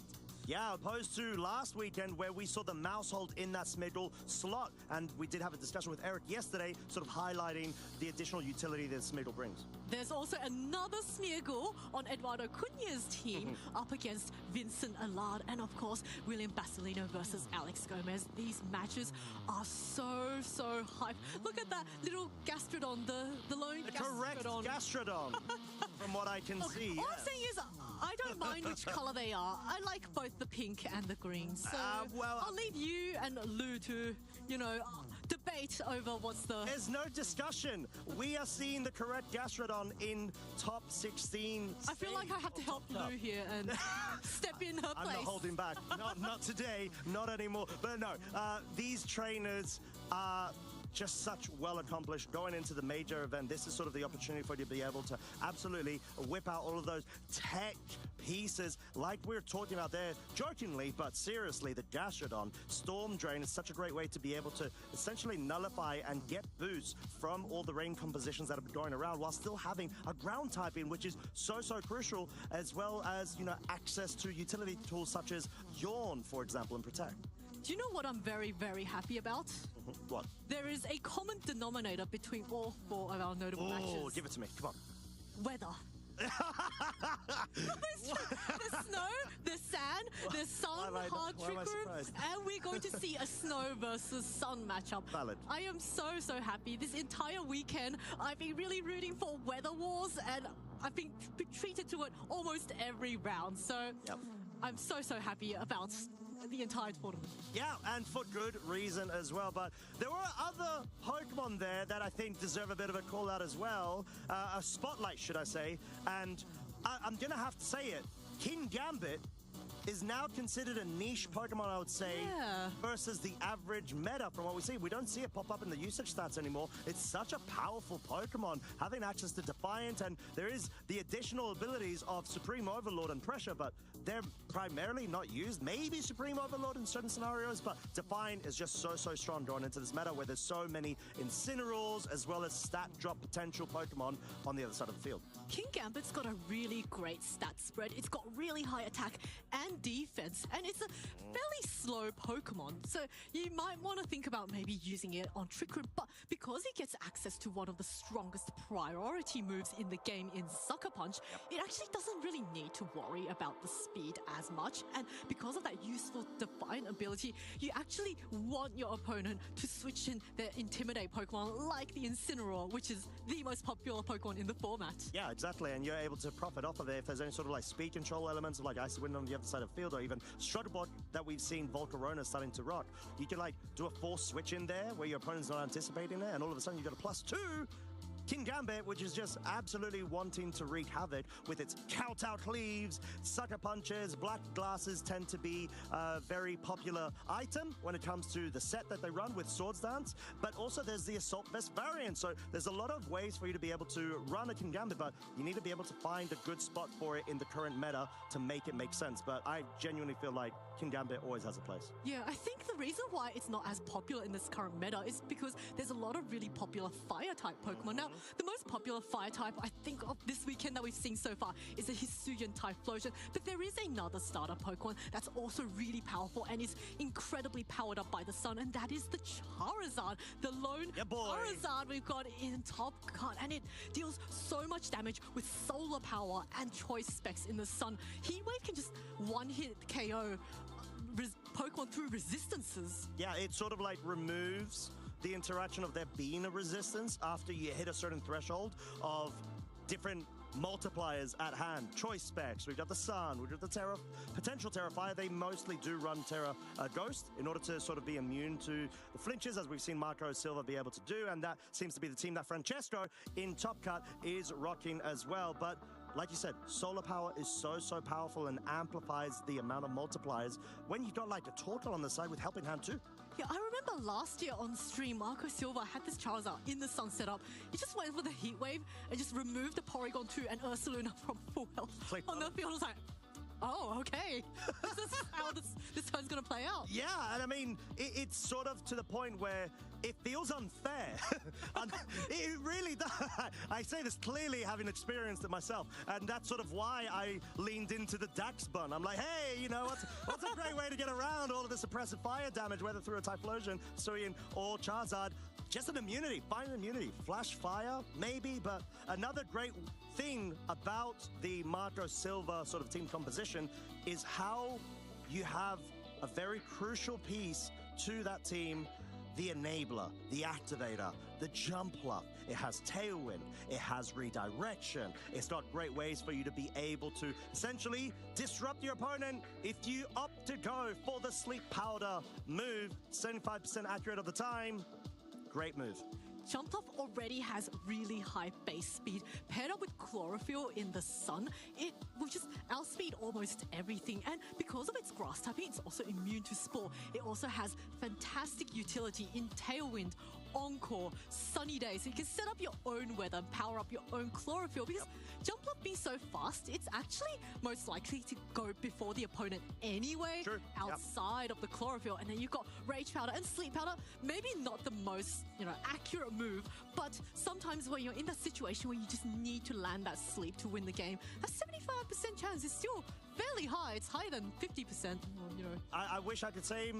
Yeah, opposed to last weekend where we saw the mouse hold in that middle slot. And we did have a discussion with Eric yesterday, sort of highlighting the additional utility that Smeagol brings. There's also another Smeagol on Eduardo Cunha's team up against Vincent Allard and, of course, William Basilino versus Alex Gomez. These matches are so hype. Look at that little Gastrodon, the lone Correct Gastrodon, from what I can see. All I'm saying is I don't mind which color they are. I like both the pink and the green. So I'll leave you and Lou to, debate over what's the... There's no discussion. We are seeing the correct Gastrodon in top 16. I feel like I have to help Lou here and step in her place. I'm not holding back. Not today. Not anymore. But no, these trainers are just such well accomplished going into the major event. This is sort of the opportunity for you to be able to absolutely whip out all of those tech pieces like we were talking about there, jokingly, but seriously, the Gastrodon Storm Drain is such a great way to be able to essentially nullify and get boosts from all the rain compositions that have been going around while still having a ground typing, which is so crucial, as well as, access to utility tools such as Yawn, for example, and Protect. Do you know what I'm very happy about? What? There is a common denominator between all four of our notable matches. Oh, give it to me. Come on. Weather. There's snow, there's sand, there's sun, hard trick room, and we're going to see a snow versus sun matchup. Valid. I am so happy. This entire weekend, I've been really rooting for Weather Wars, and I've been treated to it almost every round. So I'm so happy about the entire tournament. Yeah, and for good reason as well. But there were other Pokemon there that I think deserve a bit of a call out as well. A spotlight, should I say. And I'm going to have to say it. King Gambit is now considered a niche Pokemon, I would say, versus the average meta from what we see. We don't see it pop up in the usage stats anymore. It's such a powerful Pokemon, having access to Defiant, and there is the additional abilities of Supreme Overlord and Pressure, but they're primarily not used. Maybe Supreme Overlord in certain scenarios, but Defiant is just so strong going into this meta where there's so many Incineroars as well as stat drop potential Pokemon on the other side of the field. King Gambit's got a really great stat spread. It's got really high attack and defense, and it's a fairly slow Pokemon. So you might want to think about maybe using it on Trick Room, but because it gets access to one of the strongest priority moves in the game in Sucker Punch, it actually doesn't really need to worry about the speed as much. And because of that useful Defiant ability, you actually want your opponent to switch in their Intimidate Pokemon like the Incineroar, which is the most popular Pokemon in the format. Yeah, exactly, and you're able to profit off of it if there's any sort of like speed control elements of like Icy Wind on the other side of the field, or even Strugglebot that we've seen Volcarona starting to rock. You can like do a force switch in there where your opponent's not anticipating it, and all of a sudden you got a +2 King Gambit, which is just absolutely wanting to wreak havoc with its count-out cleaves, sucker punches. Black glasses tend to be a very popular item when it comes to the set that they run with Swords Dance, but also there's the Assault Vest variant, so there's a lot of ways for you to be able to run a King Gambit, but you need to be able to find a good spot for it in the current meta to make it make sense. But I genuinely feel like King Gambit always has a place. Yeah, I think the reason why it's not as popular in this current meta is because there's a lot of really popular Fire-type Pokemon. Now, the most popular Fire type I think of this weekend that we've seen so far is a Hisuian Typhlosion, but there is another starter Pokemon that's also really powerful and is incredibly powered up by the sun, and that is the Charizard, the lone Charizard we've got in Top Cut, and it deals so much damage with solar power and choice specs in the sun. Heatwave can just one-hit KO Pokemon through resistances. Yeah, it sort of like removes the interaction of there being a resistance after you hit a certain threshold of different multipliers at hand. Choice specs, we've got the Sun, we've got the potential Terrafire. They mostly do run Terra Ghost in order to sort of be immune to the flinches, as we've seen Marco Silva be able to do, and that seems to be the team that Francesco in Top Cut is rocking as well. But like you said, solar power is so powerful and amplifies the amount of multipliers when you've got like a Torkoal on the side with Helping Hand too. Yeah, I remember last year on stream, Marco Silva had this Charizard in the sun setup. He just went for the Heat Wave and just removed the Porygon 2 and Ursaluna from full health on the field. I was like, Oh, okay. This is how this time's going to play out. Yeah, and I mean, it's sort of to the point where it feels unfair. And it really does. I say this clearly having experienced it myself, and that's sort of why I leaned into the Dax bun. I'm like, hey, you know, what's a great way to get around all of this suppressive fire damage, whether through a Typhlosion, Suyin, or Charizard? Just an immunity, find an immunity. Flash fire, maybe, but another great thing about the Marco Silva sort of team composition is how you have a very crucial piece to that team, the enabler, the activator, the jump luck. It has tailwind, it has redirection. It's got great ways for you to be able to essentially disrupt your opponent if you opt to go for the sleep powder move, 75% accurate of the time. Great move. Jumpluff already has really high base speed. Paired up with Chlorophyll in the sun, it will just outspeed almost everything. And because of its grass typing, it's also immune to Spore. It also has fantastic utility in Tailwind, Encore, Sunny Day. So you can set up your own weather, power up your own Chlorophyll, because Jumpluff being so fast, it's actually most likely to go before the opponent anyway, outside of the Chlorophyll. And then you've got Rage Powder and Sleep Powder. Maybe not the most, accurate move, but sometimes when you're in that situation where you just need to land that sleep to win the game, a 75% chance is still fairly high. It's higher than 50%. I wish I could say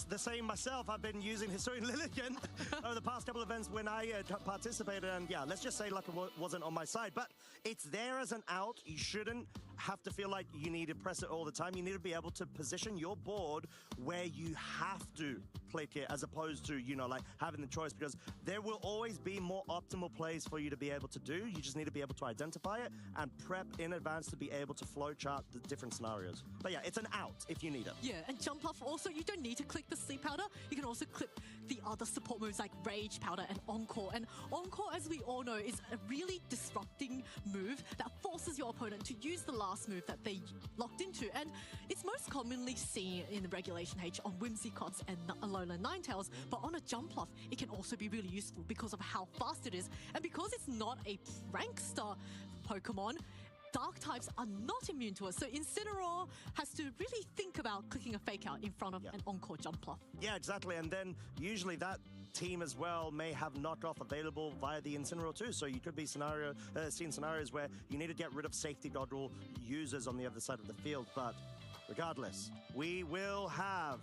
the same myself. I've been using Hisuian Lilligant over the past couple of events when I participated, and yeah, let's just say luck wasn't on my side, but it's there as an out. You shouldn't have to feel like you need to press it all the time. You need to be able to position your board where you have to click it, as opposed to, like having the choice, because there will always be more optimal plays for you to be able to do. You just need to be able to identify it and prep in advance to be able to flowchart the different scenarios. But yeah, it's an out if you need it. Yeah, and Jumpluff also, you don't need to click the Sleep Powder. You can also click the other support moves like Rage Powder and Encore. And Encore, as we all know, is a really disrupting move that forces your opponent to use the last move that they locked into. And it's most commonly seen in the Regulation H on Whimsicots and Alola Ninetales, but on a Jumpluff, it can also be really useful because of how fast it is. And because it's not a prankster Pokemon, Dark types are not immune to it, so Incineroar has to really think about clicking a Fake Out in front of an Encore Jumpluff. Yeah, exactly, and then usually that team as well may have knockoff available via the Incineroar too, so you could be seeing scenarios where you need to get rid of safety goggle users on the other side of the field. But regardless, we will have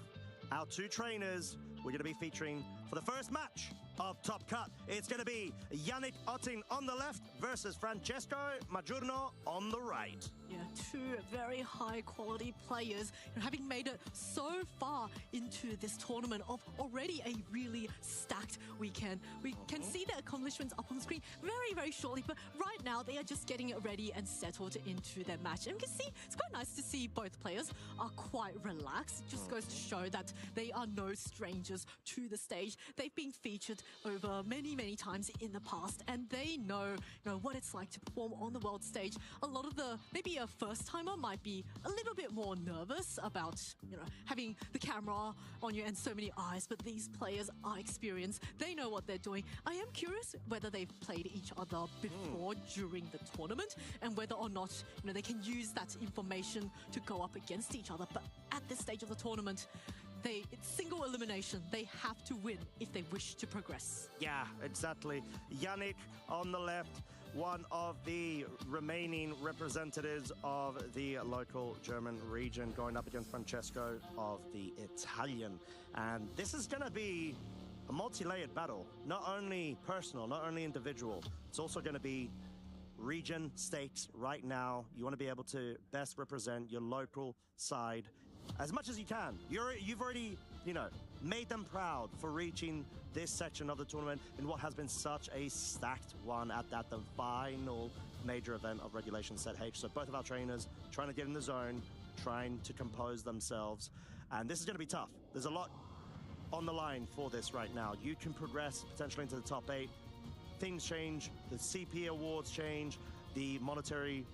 our two trainers we're going to be featuring for the first match of Top Cut. It's going to be Yannick Otting on the left versus Francesco Maggiorno on the right. Yeah, two very high-quality players, having made it so far into this tournament of already a really stacked weekend. We can see their accomplishments up on the screen very, very shortly, but right now they are just getting it ready and settled into their match. And you can see, it's quite nice to see both players are quite relaxed. It just goes to show that they are no strangers to the stage. They've been featured over many, many times in the past, and they know what it's like to perform on the world stage. A lot of maybe a first-timer might be a little bit more nervous about, having the camera on you and so many eyes, but these players are experienced. They know what they're doing. I am curious whether they've played each other before during the tournament, and whether or not, they can use that information to go up against each other. But at this stage of the tournament, it's single elimination. They have to win if they wish to progress. Yeah, exactly. Yannick on the left, one of the remaining representatives of the local German region, going up against Francesco of the Italian. And this is going to be a multi-layered battle. Not only personal, not only individual. It's also going to be region stakes right now. You want to be able to best represent your local side as much as you can. You've already, made them proud for reaching this section of the tournament in what has been such a stacked one at the final major event of Regulation Set H. So both of our trainers trying to get in the zone, trying to compose themselves. And this is going to be tough. There's a lot on the line for this right now. You can progress potentially into the top 8. Things change. The CP awards change. The monetary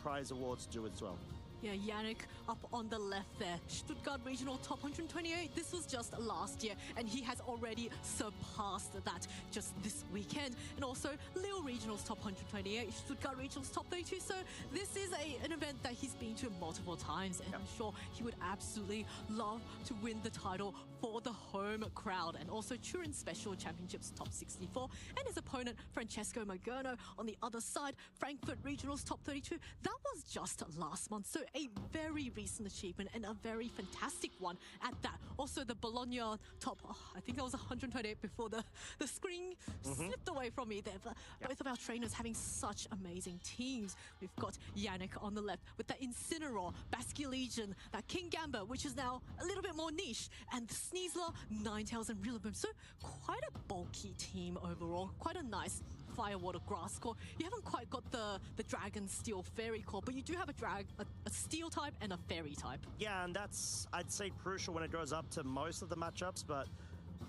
prize awards do as well. Yeah, Yannick up on the left there. Stuttgart Regional Top 128. This was just last year, and he has already surpassed that just this weekend. And also, Lille Regionals Top 128, Stuttgart Regionals Top 32. So this is an event that he's been to multiple times, and I'm sure he would absolutely love to win the title for the home crowd. And also, Turin Special Championships Top 64. And his opponent, Francesco Magerno, on the other side, Frankfurt Regionals Top 32. That was just last month. So a very recent achievement and a very fantastic one at that. Also, the Bologna top, I think that was 128 before the screen slipped away from me there. But both of our trainers having such amazing teams. We've got Yannick on the left with that Incineroar, Basque Legion, that King Gambit, which is now a little bit more niche, and the Sneasler, Ninetales, and Rillaboom. So quite a bulky team overall. Quite a nice Firewater Grass core. You haven't quite got the Dragon Steel Fairy core, but you do have a Steel type and a Fairy type. Yeah, and that's, I'd say, crucial when it goes up to most of the matchups, but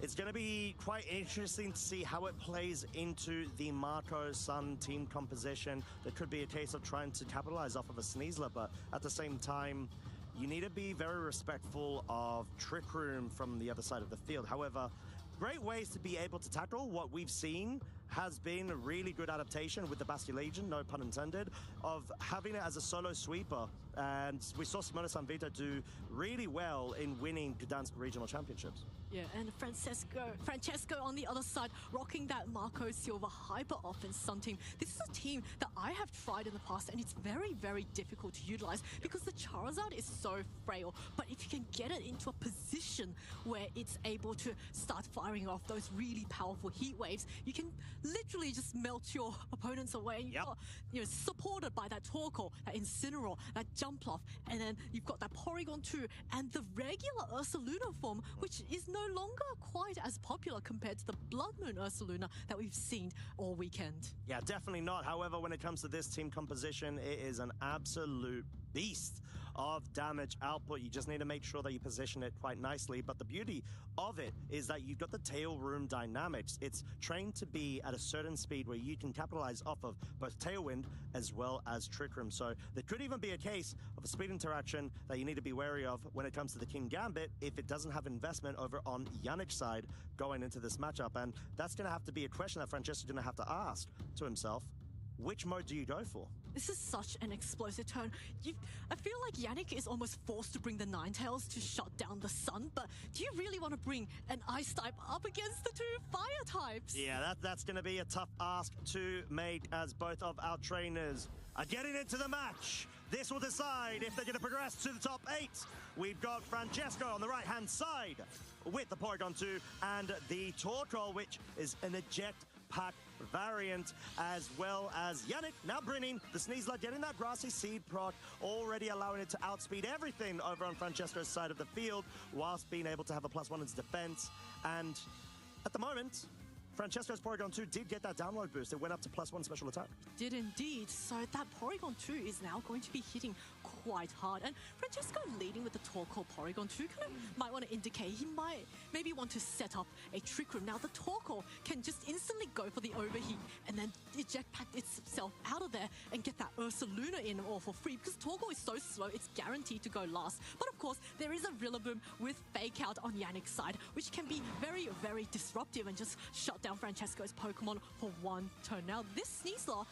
it's going to be quite interesting to see how it plays into the Marco Sun team composition. There could be a case of trying to capitalize off of a Sneasler, but at the same time, you need to be very respectful of Trick Room from the other side of the field. However, great ways to be able to tackle what we've seen has been a really good adaptation with the Basque Legion, no pun intended, of having it as a solo sweeper. And we saw Simona Sanvita do really well in winning Gdansk Regional Championships. Yeah, and Francesco on the other side, rocking that Marco Silva hyper offense Sun team. This is a team that I have tried in the past, and it's very, very difficult to utilize because the Charizard is so frail. But if you can get it into a position where it's able to start firing off those really powerful heat waves, you can literally just melt your opponents away. And you're supported by that Torkoal, that Incineroar, that Jumpluff, and then you've got that Porygon 2 and the regular Ursaluna form, which is no longer quite as popular compared to the Blood Moon Ursaluna that we've seen all weekend. Yeah, definitely not. However, when it comes to this team composition, it is an absolute beast of damage output. You just need to make sure that you position it quite nicely. But the beauty of it is that you've got the tail room dynamics. It's trained to be at a certain speed where you can capitalize off of both Tailwind as well as Trick Room. So there could even be a case of a speed interaction that you need to be wary of when it comes to the King Gambit if it doesn't have investment over on Yannick's side going into this matchup. And that's going to have to be a question that Francesco's going to have to ask to himself. Which mode do you go for? This is such an explosive turn. I feel like Yannick is almost forced to bring the Ninetales to shut down the Sun, but do you really want to bring an Ice type up against the two Fire types? Yeah, that's going to be a tough ask to make as both of our trainers are getting into the match. This will decide if they're going to progress to the top 8. We've got Francesco on the right-hand side with the Porygon 2 and the Torkoal, which is an eject pack variant, as well as Yannick now bringing the Sneasler, getting that Grassy Seed proc, already allowing it to outspeed everything over on Francesco's side of the field, whilst being able to have a +1 in its defense. And at the moment, Francesco's Porygon 2 did get that download boost. It went up to +1 special attack. Did indeed. So that Porygon 2 is now going to be hitting quite hard. And Francesco leading with the Torkoal Porygon 2 kind of might want to indicate he might maybe want to set up a Trick Room. Now the Torkoal can just instantly go for the overheat and then eject pack itself out of there and get that Ursaluna in all for free, because Torkoal is so slow, it's guaranteed to go last. But of course, there is a Rillaboom with Fake Out on Yannick's side, which can be very, very disruptive and just shut down Francesco's Pokemon for one turn. Now this Sneasler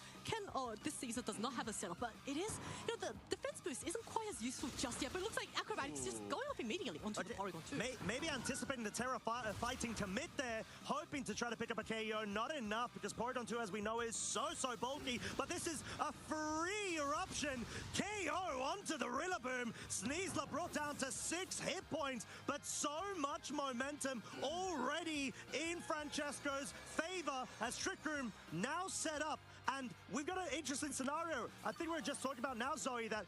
this Sneasler does not have a setup, but it is, the defense boost isn't quite as useful just yet, but it looks like Acrobatics just going off immediately onto the Porygon 2. Maybe anticipating the Terra fighting commit there, hoping to try to pick up a KO. Not enough, because Porygon 2, as we know, is so bulky, but this is a free eruption. KO onto the Rillaboom. Sneasler brought down to 6 hit points, but so much momentum already in Francesco's favor as Trick Room now set up. And we've got an interesting scenario. I think we're just talking about now, Zoe, that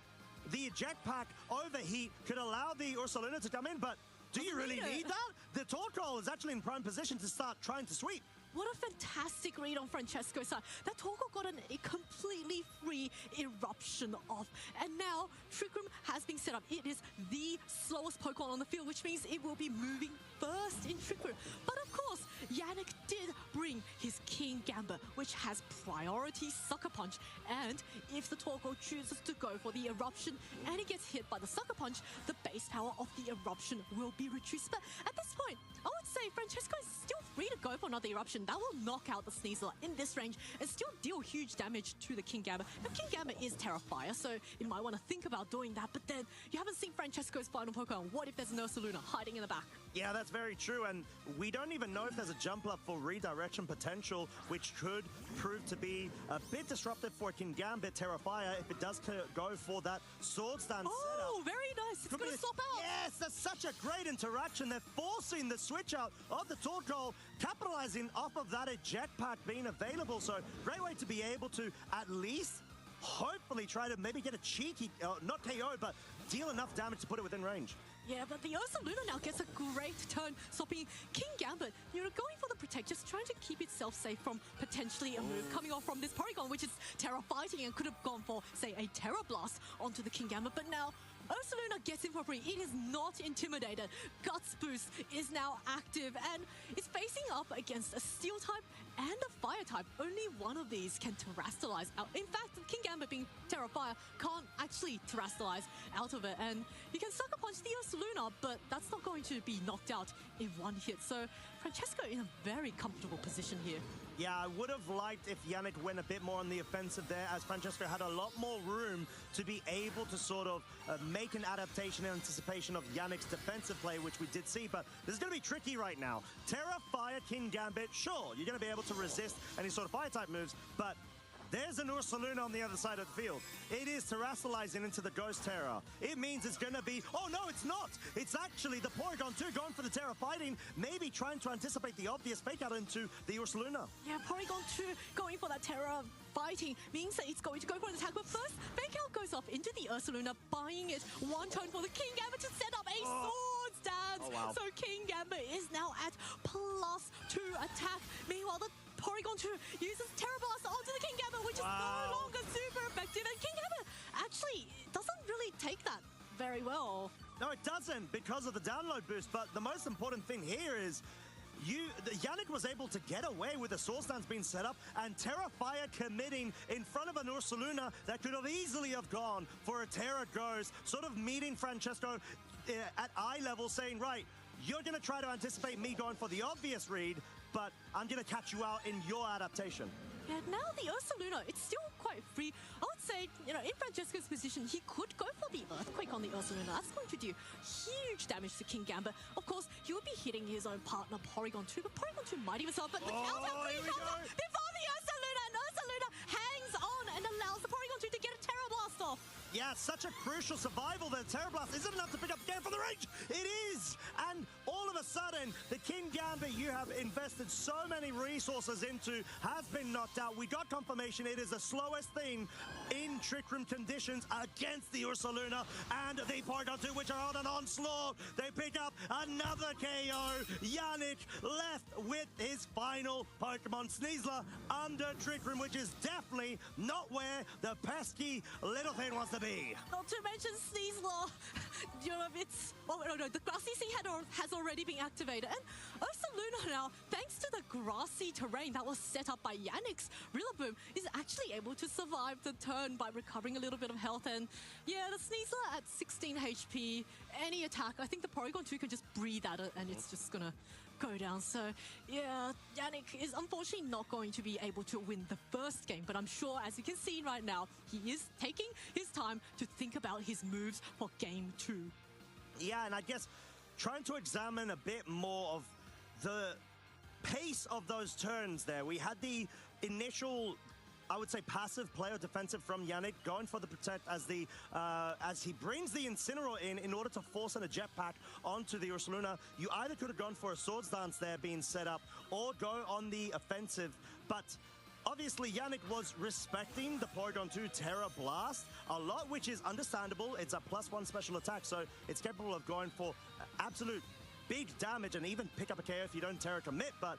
the eject pack overheat could allow the Ursaluna to come in, but do you really need that? The Torkoal is actually in prime position to start trying to sweep. what a fantastic read on Francesco's side. That Torkoal got a completely free eruption off. And now Trick Room has been set up. It is the slowest Pokemon on the field, which means it will be moving first in Trick Room. But of course, Yannick did bring his King Gambit, which has priority Sucker Punch. And if the Torkoal chooses to go for the eruption and it gets hit by the Sucker Punch, the base power of the eruption will be reduced. But at this point, I would say Francesco is still free to go for another eruption. That will knock out the Sneasler in this range and still deal huge damage to the King Gambit. Now, King Gambit is Terra Fire, so you might want to think about doing that. But then you haven't seen Francesco's final Pokemon. What if there's an Ursaluna hiding in the back? Yeah, that's very true, and we don't even know if there's a jump up for redirection potential, which could prove to be a bit disruptive for Kingambit Terrafire if it does go for that Sword Stance setup. Very nice. It's going to swap out. Yes, that's such a great interaction. They're forcing the switch out of the Torkoal, capitalizing off of that eject pack being available. So great way to be able to at least hopefully try to maybe get a cheeky, not KO, but deal enough damage to put it within range. Yeah, but the Ursaluna now gets a great turn, stopping King Gambit, going for the Protect, just trying to keep itself safe from potentially a move coming off from this Porygon, which is Terra Fighting and could have gone for, say, a Terra Blast onto the King Gambit. But now Ursaluna gets in for free. It is not intimidated. Guts Boost is now active and is facing up against a Steel type and a Fire type. Only one of these can Terrastalize out. In fact, King Gambit being Terra Fire can't actually Terrastalize out of it. And you can Sucker Punch the Ursaluna, but that's not going to be knocked out in one hit. So Francesco in a very comfortable position here. Yeah, I would have liked if Yannick went a bit more on the offensive there, as Francesco had a lot more room to be able to sort of make an adaptation in anticipation of Yannick's defensive play, which we did see. But this is going to be tricky right now. Terra, Fire, King Gambit, sure, you're going to be able to resist any sort of Fire-type moves, but there's an Ursaluna on the other side of the field. It is Terrastalizing into the Ghost Terra. It means it's going to be... Oh, no, it's not. It's actually the Porygon 2 going for the Terra Fighting, maybe trying to anticipate the obvious fake out into the Ursaluna. Yeah, Porygon 2 going for that Terra Fighting means that it's going to go for an attack. But first, fake out goes off into the Ursaluna, buying it one turn for the King Gambit to set up a Sword Stance. Oh, wow. So King Gambit is now at +2 attack. Meanwhile, the Porygon 2 uses Terra Blast onto the King Gambit, which is no longer super effective. And King Gambit actually doesn't really take that very well. No, it doesn't because of the download boost. But the most important thing here is Yannick was able to get away with the Sword Stance being set up and Terra Fire committing in front of an Ursaluna that could have easily have gone for a Terra Ghost, sort of meeting Francesco at eye level, saying, right, you're going to try to anticipate me going for the obvious read, but I'm going to catch you out in your adaptation. Yeah, now the Ursaluna, it's still quite free. I would say, in Francesco's position, he could go for the Earthquake on the Ursaluna. That's going to do huge damage to King Gambit. Of course, he would be hitting his own partner, Porygon 2, but Porygon 2 might even solve. But look out, here we go. Before the Ursaluna, and Ursaluna hangs on and allows the Porygon 2 to get a Terra Blast off. Yeah, such a crucial survival there. Terra Blast isn't enough to pick up the game from the range. It is! And all of a sudden, the King Gambit you have invested so many resources into has been knocked out. We got confirmation it is the slowest thing in Trick Room conditions against the Ursaluna and the Porygon 2, which are on an onslaught. They pick up another KO. Yannick left with his final Pokemon Sneasler under Trick Room, which is definitely not where the pesky little thing wants to be. Not to mention Sneasler. The Grassy Sea has already been activated. And Ursaluna now, thanks to the grassy terrain that was set up by Yannick's Rillaboom, is actually able to survive the turn by recovering a little bit of health. And yeah, the Sneasler at 16 HP, any attack, I think the Porygon 2 can just breathe at it and it's just gonna go down. So yeah, Yannick is unfortunately not going to be able to win the first game, but I'm sure, as you can see right now, he is taking his time to think about his moves for game 2. Yeah, and I guess trying to examine a bit more of the pace of those turns there. We had the initial, I would say, passive play or defensive from Yannick, going for the Protect as he brings the Incineroar in order to force an eject pack onto the Ursaluna. You either could have gone for a Swords Dance there being set up or go on the offensive, but obviously, Yannick was respecting the Porygon 2 Terra Blast a lot, which is understandable. It's a +1 special attack, so it's capable of going for absolute big damage and even pick up a KO if you don't Terra commit. But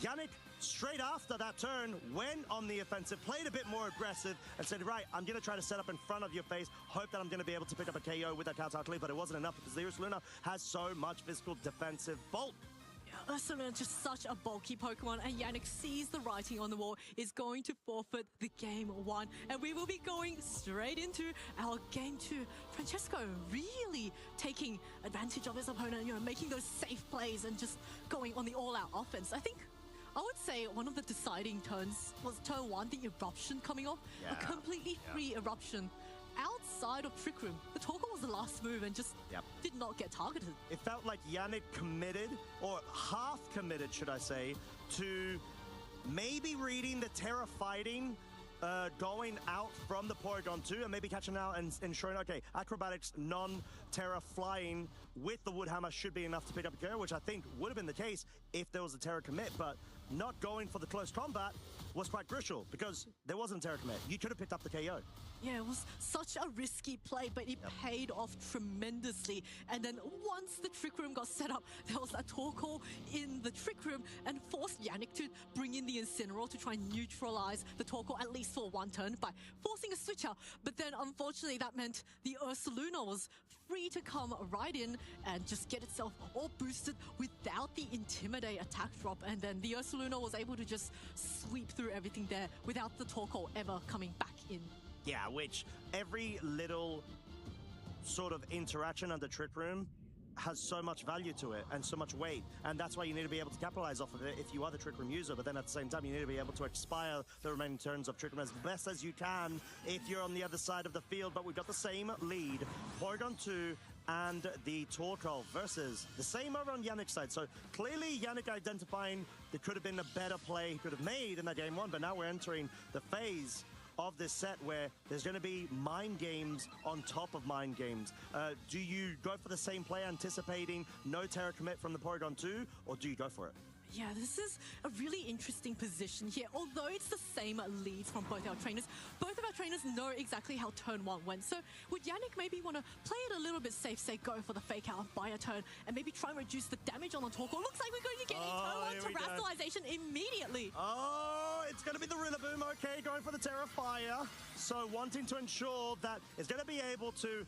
Yannick straight after that turn, went on the offensive, played a bit more aggressive, and said, right, I'm going to try to set up in front of your face, hope that I'm going to be able to pick up a KO with that counter cleave, but it wasn't enough because the Ursaluna has so much physical defensive bulk. Ursaluna is just such a bulky Pokemon, and Yannick sees the writing on the wall, is going to forfeit the game 1. And we will be going straight into our game 2. Francesco really taking advantage of his opponent, making those safe plays and just going on the all-out offense. I would say one of the deciding turns was turn 1, the eruption coming off. A completely free eruption. Outside of Trick Room, the Torkoal was the last move and just did not get targeted. It felt like Yannick committed, or half committed, should I say, to maybe reading the Terra fighting, going out from the Porygon 2 and maybe catching out and ensuring, okay, acrobatics, non-Terra flying with the Woodhammer should be enough to pick up a KO, which I think would have been the case if there was a Terra commit, but not going for the close combat was quite crucial because there wasn't a Terra commit. You could have picked up the KO. Yeah, it was such a risky play, but it paid off tremendously. And then once the Trick Room got set up, there was a Torkoal in the Trick Room and forced Yannick to bring in the Incineroar to try and neutralize the Torkoal, at least for one turn, by forcing a switch out. But then, unfortunately, that meant the Ursaluna was free to come right in and just get itself all boosted without the Intimidate attack drop. And then the Ursaluna was able to just sweep through everything there without the Torkoal ever coming back in. Yeah, which every little sort of interaction under Trick Room has so much value to it and so much weight, and that's why you need to be able to capitalize off of it if you are the Trick Room user, but then at the same time you need to be able to expire the remaining turns of Trick Room as best as you can if you're on the other side of the field. But we've got the same lead, Porygon 2 and the Torkoal versus the same over on Yannick's side. So clearly Yannick identifying there could have been a better play he could have made in that game 1, but now we're entering the phase of this set where there's going to be mind games on top of mind games. Do you go for the same play anticipating no Terra commit from the Porygon 2, or do you go for it? Yeah, this is a really interesting position here. Although it's the same leads from both our trainers know exactly how turn 1 went. So would Yannick maybe want to play it a little bit safe, say go for the fake out, buy a turn, and maybe try and reduce the damage on the Torkoal? Looks like we're going to get a turn 1 terrestrialization immediately. Oh, it's going to be the Rillaboom, okay, going for the Terra Fire. So wanting to ensure that it's going to be able to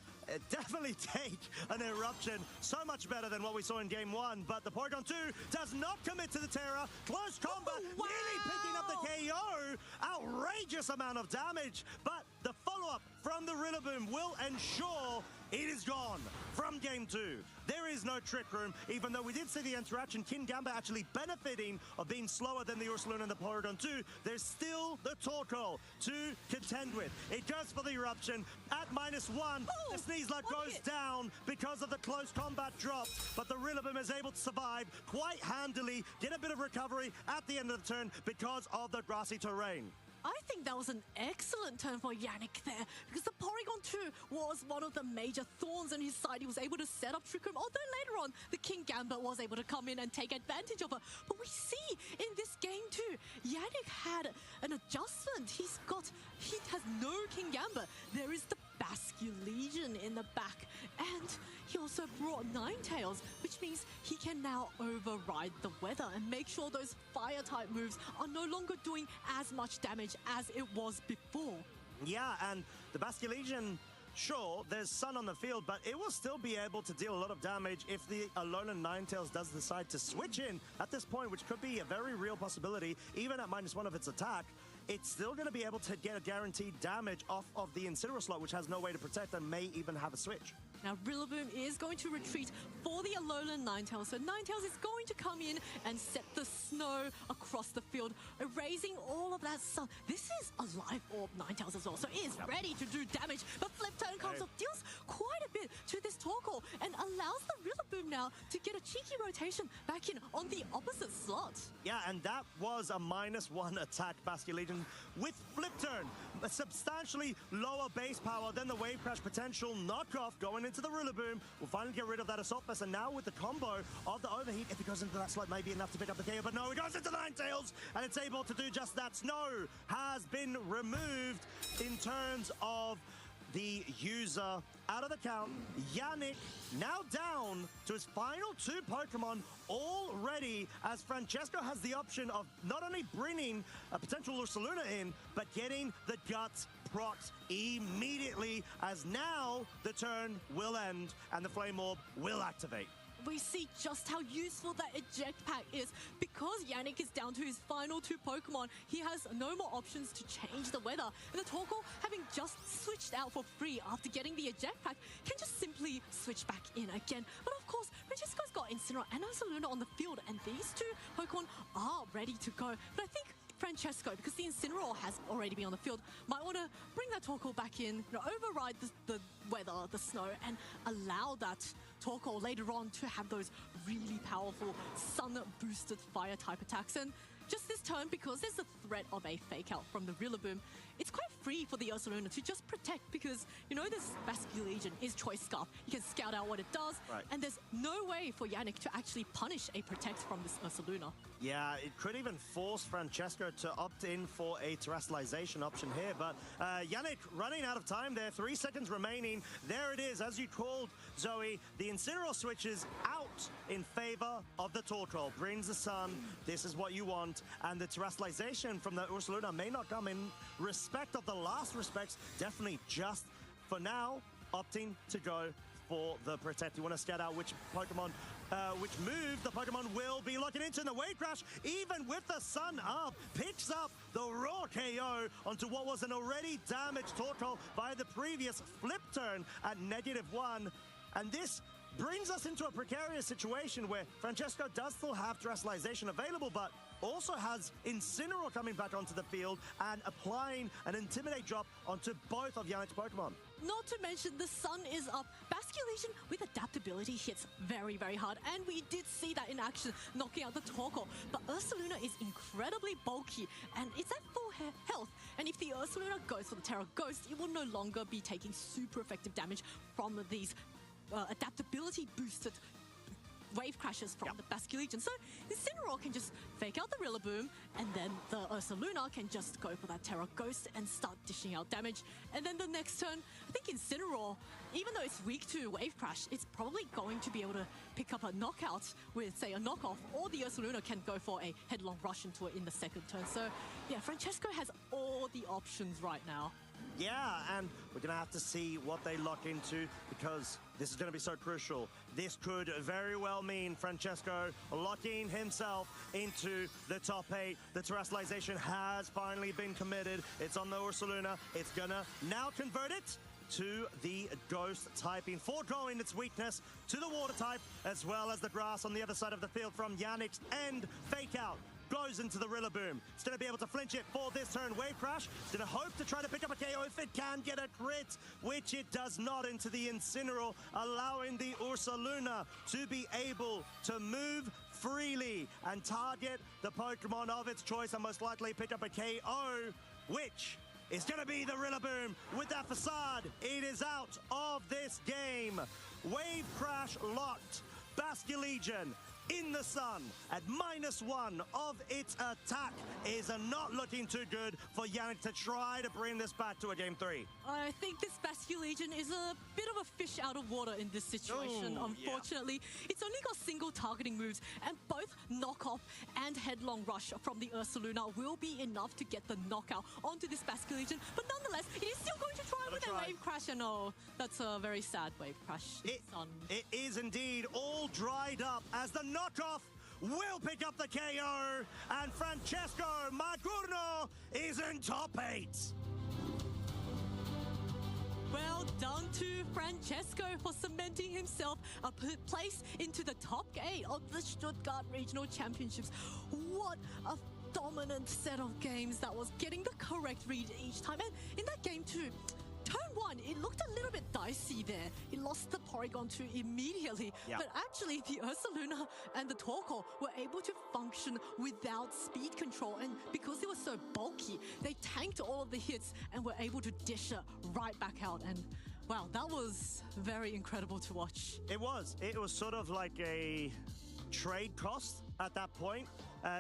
definitely take an eruption so much better than what we saw in game 1, but the Porygon 2 does not commit to the Terra. Close combat, nearly picking up the KO. Outrageous amount of damage, but the follow-up from the Rillaboom will ensure it is gone from game 2. There is no Trick Room, even though we did see the interaction, Kingambit actually benefiting of being slower than the Ursaluna and the Porygon 2. There's still the Torkoal to contend with. It goes for the eruption at -1. The Sneasler goes down because of the close combat drop, but the Rillaboom is able to survive quite handily, get a bit of recovery at the end of the turn because of the grassy terrain. I think that was an excellent turn for Yannick there, because the Porygon 2 was one of the major thorns on his side. He was able to set up Trick Room, although later on the Kingambit was able to come in and take advantage of it. But we see in this game too, Yannick had an adjustment. He has no Kingambit. There is the Basculegion in the back, and he also brought Ninetales, which means he can now override the weather and make sure those fire-type moves are no longer doing as much damage as it was before. Yeah, and the Basculegion, sure, there's sun on the field, but it will still be able to deal a lot of damage if the Alolan Ninetales does decide to switch in at this point, which could be a very real possibility, even at -1 of its attack. It's still going to be able to get a guaranteed damage off of the Incineroar slot, which has no way to protect and may even have a switch. Now, Rillaboom is going to retreat for the Alolan Ninetales. So Ninetales is going to come in and set the snow across the field, erasing all of that sun. This is a live orb Ninetales as well, so it is ready to do damage. But Flip Turn comes up, deals quite a bit to this Torkoal, and allows the Rillaboom now to get a cheeky rotation back in on the opposite slot. Yeah, and that was a -1 attack Basculegion with Flip Turn. A substantially lower base power than the Wave Crash potential knockoff going into the Rillaboom. We'll finally get rid of that Assault Vest, and now with the combo of the Overheat, if it goes into that slot, maybe enough to pick up the KO, but no, it goes into Ninetales, and it's able to do just that. Snow has been removed in terms of the user out of the count. Yannick now down to his final 2 Pokemon already, as Francesco has the option of not only bringing a potential Ursaluna in, but getting the Guts procs immediately, as now the turn will end and the Flame Orb will activate. We see just how useful that eject pack is. Because Yannick is down to his final 2 Pokemon, he has no more options to change the weather. And the Torkoal, having just switched out for free after getting the eject pack, can just simply switch back in again. But of course, Francesco's got Incineroar and Ursaluna on the field, and these 2 Pokemon are ready to go. But I think Francesco, because the Incineroar has already been on the field, might want to bring that Torkoal back in, override the weather, the snow, and allow that Torkoal later on to have those really powerful sun-boosted fire-type attacks. And just this turn, because there's the threat of a fake-out from the Rillaboom, it's quite free for the Ursaluna to just protect, because, this Basculin Legion is Choice Scarf. You can scout out what it does, and there's no way for Yannick to actually punish a protect from this Ursaluna. Yeah, it could even force Francesco to opt in for a terrestrialization option here, but Yannick running out of time there, 3 seconds remaining. There it is, as you called, Zoe. The Incineroar switches out in favor of the Torkoal, brings the sun. This is what you want, and the terrestrialization from the Ursaluna may not come in respect of the last respects, definitely just for now, opting to go for the protect. You want to scout out which Pokemon, which move the Pokemon will be locking into. The Wave Crash, even with the sun up, picks up the raw KO onto what was an already damaged Torkoal by the previous flip turn at -1. And this brings us into a precarious situation where Francesco does still have terrestrialization available, but also has Incineroar coming back onto the field and applying an Intimidate drop onto both of Yannick's Pokemon. Not to mention, the sun is up. Basculin Legion with adaptability hits very, very hard, and we did see that in action, knocking out the Torkoal. But Ursaluna is incredibly bulky, and it's at full health. And if the Ursaluna goes for the Terra Ghost, it will no longer be taking super effective damage from these adaptability boosted Wave Crashes from the Basculin Legion. So Incineroar can just fake out the Rillaboom, and then the Ursaluna can just go for that Terra Ghost and start dishing out damage. And then the next turn, I think Incineroar, even though it's weak to Wave Crash, it's probably going to be able to pick up a knockout with, say, a knockoff, or the Ursaluna can go for a headlong rush into it in the second turn. So yeah, Francesco has all the options right now. Yeah, and we're going to have to see what they lock into, because this is going to be so crucial. This could very well mean Francesco locking himself into the top 8. The terrestrialization has finally been committed. It's on the Ursaluna. It's going to now convert it to the Ghost typing, foregoing its weakness to the Water type, as well as the Grass on the other side of the field from Yannick's end. Fake out. Blows into the Rillaboom. It's going to be able to flinch it for this turn. Wave Crash. It's going to hope to try to pick up a KO if it can get a crit, which it does not, into the Incineroar, allowing the Ursaluna to be able to move freely and target the Pokemon of its choice and most likely pick up a KO, which is going to be the Rillaboom with that facade. It is out of this game. Wave Crash locked. Basculin Legion in the sun at -1 of its attack is not looking too good for Yannick to try to bring this back to a Game 3. I think this Basculin Legion is a bit of a fish out of water in this situation, unfortunately. Yeah. It's only got single targeting moves, and both knockoff and headlong rush from the Ursaluna will be enough to get the knockout onto this Basculin Legion. But nonetheless, it is still going to try with a Wave Crash, and oh, that's a very sad Wave Crash. It is indeed all dried up, as the knockoff will pick up the KO, and Francesco Magurno is in top 8. Well done to Francesco for cementing himself a place into the top 8 of the Stuttgart Regional Championships. What a dominant set of games that was, getting the correct read each time. And in that game too, turn 1, it looked a little bit dicey there. It lost the Porygon 2 immediately. Yep. But actually, the Ursaluna and the Torkoal were able to function without speed control. And because they were so bulky, they tanked all of the hits and were able to dish it right back out. And wow, that was very incredible to watch. It was. It was sort of like a trade cost at that point.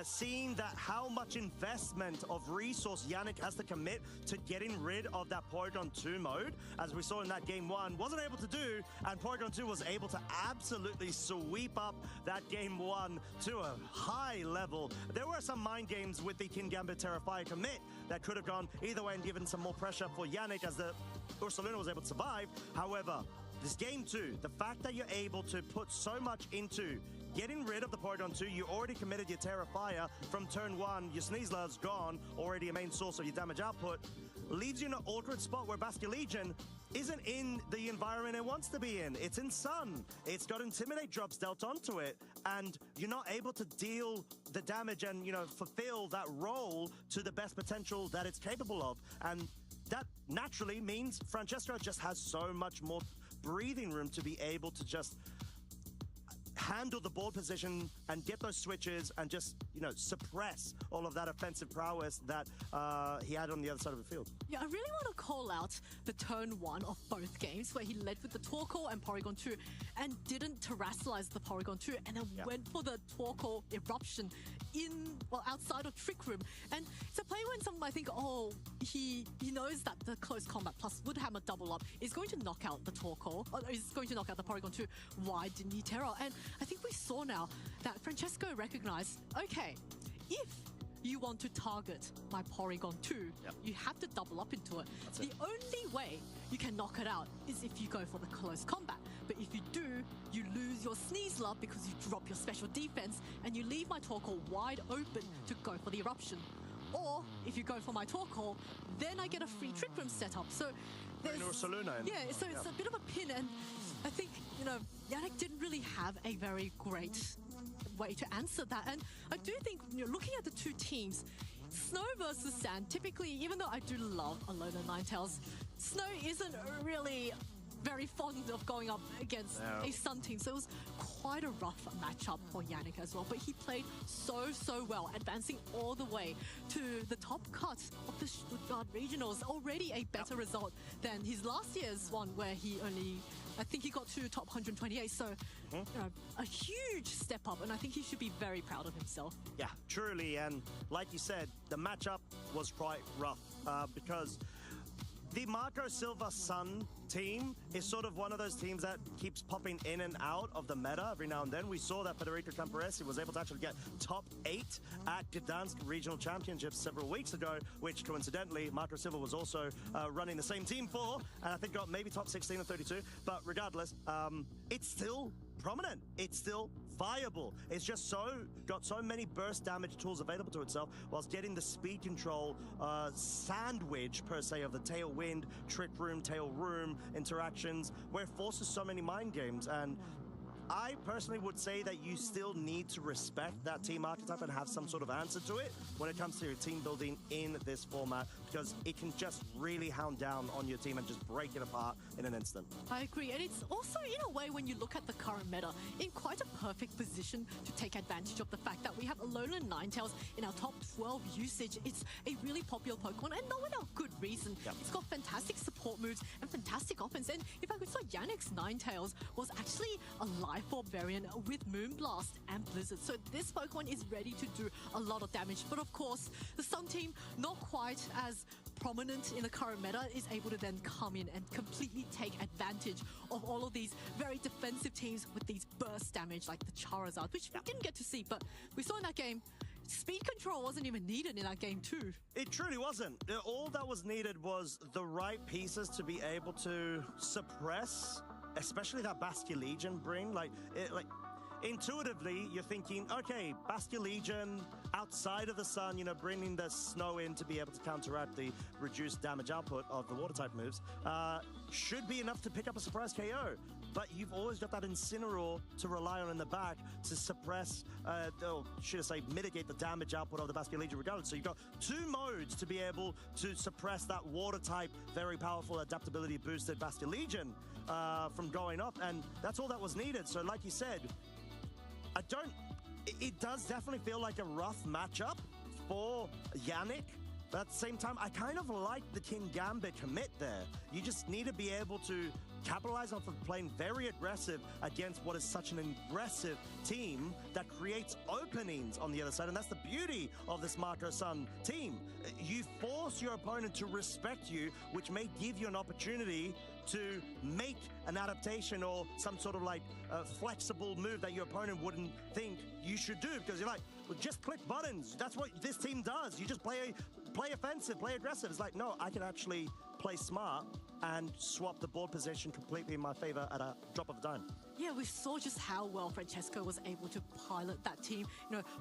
seeing that how much investment of resource Yannick has to commit to getting rid of that Porygon 2 mode, as we saw in that game 1, wasn't able to do, and Porygon 2 was able to absolutely sweep up that game 1 to a high level. There were some mind games with the Kingambit Terrifier commit that could have gone either way and given some more pressure for Yannick as the Ursaluna was able to survive. However, this game 2, the fact that you're able to put so much into getting rid of the Porygon 2, you already committed your Terrifier from turn 1, your Sneasla's gone, already a main source of your damage output, leaves you in an awkward spot where Basculegion isn't in the environment it wants to be in. It's in Sun. It's got Intimidate drops dealt onto it, and you're not able to deal the damage and, you know, fulfill that role to the best potential that it's capable of. And that naturally means Francesco just has so much more breathing room to be able to just handle the board position and get those switches and just, you know, suppress all of that offensive prowess that he had on the other side of the field. Yeah, I really want to call out the turn 1 of both games where he led with the Torkoal and Porygon 2 and didn't terrestrialize the Porygon 2 and then went for the Torkoal eruption outside of Trick Room. And it's a play when someone might think, oh, he knows that the close combat plus Woodhammer double up is going to knock out the Torkoal, or is going to knock out the Porygon 2. Why didn't he Terra? And I think we saw now that Francesco recognized, okay, if you want to target my Porygon 2, you have to double up into it. The only way you can knock it out is if you go for the close combat. But if you do, you lose your Sneasler because you drop your special defense and you leave my Torkoal wide open to go for the eruption. Or if you go for my Torkoal, then I get a free Trick Room setup. So there's Ursaluna. so it's a bit of a pin, and I think, you know, Yannick didn't really have a very great way to answer that. And I do think, you know, looking at the two teams, Snow versus Sand, typically, even though I do love Alola Ninetales, Snow isn't really very fond of going up against a Sun team, so it was quite a rough matchup for Yannick as well. But he played so well, advancing all the way to the top cut of the Stuttgart Regionals. Already a better result than his last year's one, where he only, I think he got to top 128. So, you know, a huge step up, and I think he should be very proud of himself. Yeah, truly. And like you said, the matchup was quite rough because the Marco Silva Sun team is sort of one of those teams that keeps popping in and out of the meta every now and then. We saw that Federico Camporesi was able to actually get top 8 at Gdansk Regional Championships several weeks ago, which coincidentally Marco Silva was also running the same team for, and I think got maybe top 16 or 32. But regardless, it's still prominent. It's still viable. It's just got so many burst damage tools available to itself, whilst getting the speed control sandwich per se of the Tailwind, Trick Room, Tail Room interactions, where it forces so many mind games. And I personally would say that you still need to respect that team archetype and have some sort of answer to it when it comes to your team building in this format, because it can just really hound down on your team and just break it apart in an instant. I agree, and it's also, in a way, when you look at the current meta, in quite a perfect position to take advantage of the fact that we have Alolan Ninetales in our top 12 usage. It's a really popular Pokemon, and not without good reason. It's got fantastic support moves and fantastic offense, and in fact, we saw Yannick's Ninetales was actually a live form variant with Moonblast and Blizzard. So this Pokemon is ready to do a lot of damage. But of course, the Sun team, not quite as prominent in the current meta, is able to then come in and completely take advantage of all of these very defensive teams with these burst damage like the Charizard, which we didn't get to see, but we saw in that game, speed control wasn't even needed in that game too. It truly wasn't. All that was needed was the right pieces to be able to suppress, especially that Basculegion bring. Like intuitively, you're thinking, okay, Basculegion outside of the Sun, you know, bringing the Snow in to be able to counteract the reduced damage output of the Water type moves, should be enough to pick up a surprise KO. But you've always got that Incineroar to rely on in the back to suppress, or should I say, mitigate the damage output of the Basculegion regardless. So you've got 2 modes to be able to suppress that Water type, very powerful adaptability boosted Basculegion from going up, and that's all that was needed. So like you said, it does definitely feel like a rough matchup for Yannick, But at the same time, I kind of like the King Gambit commit there. You just need to be able to capitalize off of playing very aggressive against what is such an aggressive team that creates openings on the other side. And that's the beauty of this Marco Sun team. You force your opponent to respect you, which may give you an opportunity to make an adaptation or some sort of like flexible move that your opponent wouldn't think you should do, because you're like, well, just click buttons. That's what this team does. You just play offensive, play aggressive. It's like, no, I can actually play smart and swap the board position completely in my favor at a drop of a dime. Yeah, we saw just how well Francesco was able to pilot that team,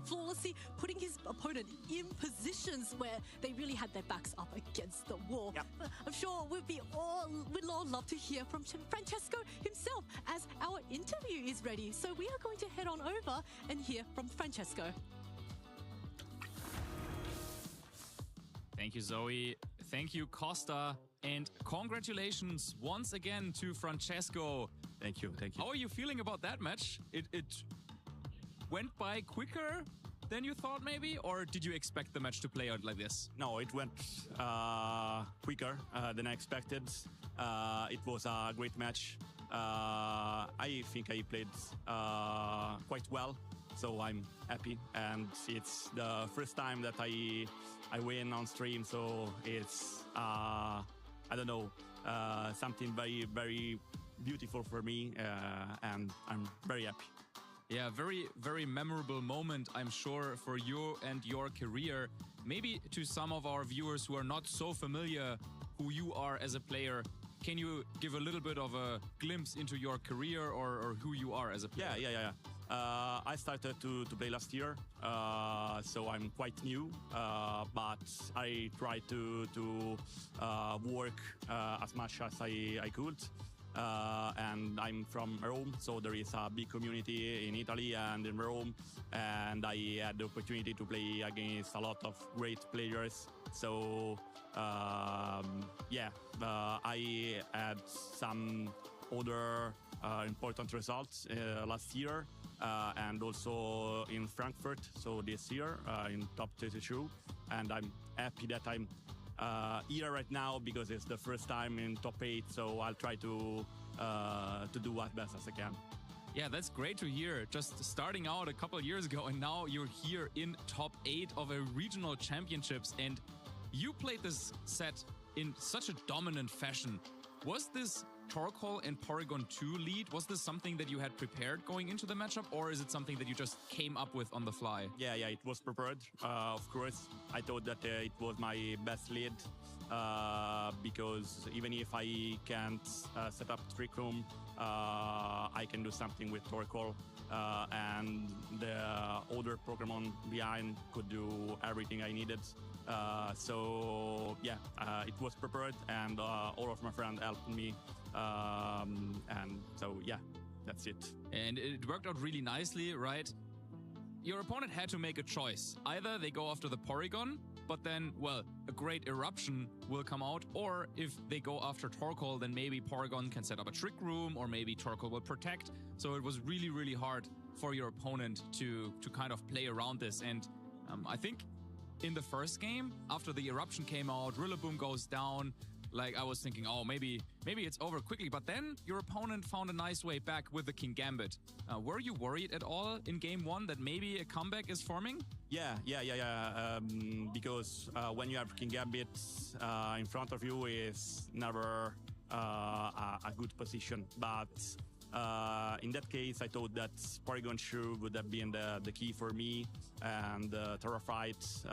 flawlessly putting his opponent in positions where they really had their backs up against the wall. Yep. I'm sure we'd all love to hear from Francesco himself as our interview is ready. So we are going to head on over and hear from Francesco. Thank you, Zoe. Thank you, Costa. And congratulations once again to Francesco. Thank you. How are you feeling about that match? It went by quicker than you thought, maybe? Or did you expect the match to play out like this? No, it went quicker than I expected. It was a great match. I think I played quite well, so I'm happy. And it's the first time that I win on stream, so it's I don't know, something very, very beautiful for me, and I'm very happy. Yeah, very, very memorable moment, I'm sure, for you and your career. Maybe to some of our viewers who are not so familiar who you are as a player, can you give a little bit of a glimpse into your career or who you are as a player? Yeah. I started to play last year, so I'm quite new, but I tried to work as much as I could. And I'm from Rome, so there is a big community in Italy and in Rome, and I had the opportunity to play against a lot of great players. So I had some other important results last year, and also in Frankfurt, so this year in top 32, and I'm happy that I'm here right now because it's the first time in top 8, so I'll try to do as best as I can. Yeah, that's great to hear. Just starting out a couple years ago, and now you're here in top 8 of a regional championships, and you played this set in such a dominant fashion. Was this Torkoal and Porygon 2 lead, was this something that you had prepared going into the matchup, or is it something that you just came up with on the fly? Yeah, it was prepared, of course. I thought that it was my best lead, because even if I can't set up Trick Room, I can do something with Torkoal, and the older Pokemon behind could do everything I needed. It was prepared, and all of my friends helped me. And so, yeah, that's it. And it worked out really nicely, right? Your opponent had to make a choice. Either they go after the Porygon, but then, well, a great Eruption will come out, or if they go after Torkoal, then maybe Porygon can set up a Trick Room, or maybe Torkoal will protect. So it was really, really hard for your opponent to kind of play around this. And I think in the first game, after the Eruption came out, Rillaboom goes down, like I was thinking, oh, maybe it's over quickly. But then your opponent found a nice way back with the King Gambit. Were you worried at all in game 1 that maybe a comeback is forming? Yeah. Because when you have King Gambit in front of you, is never a good position. But in that case, I thought that Porygon Shoe would have been the key for me, and Terrafight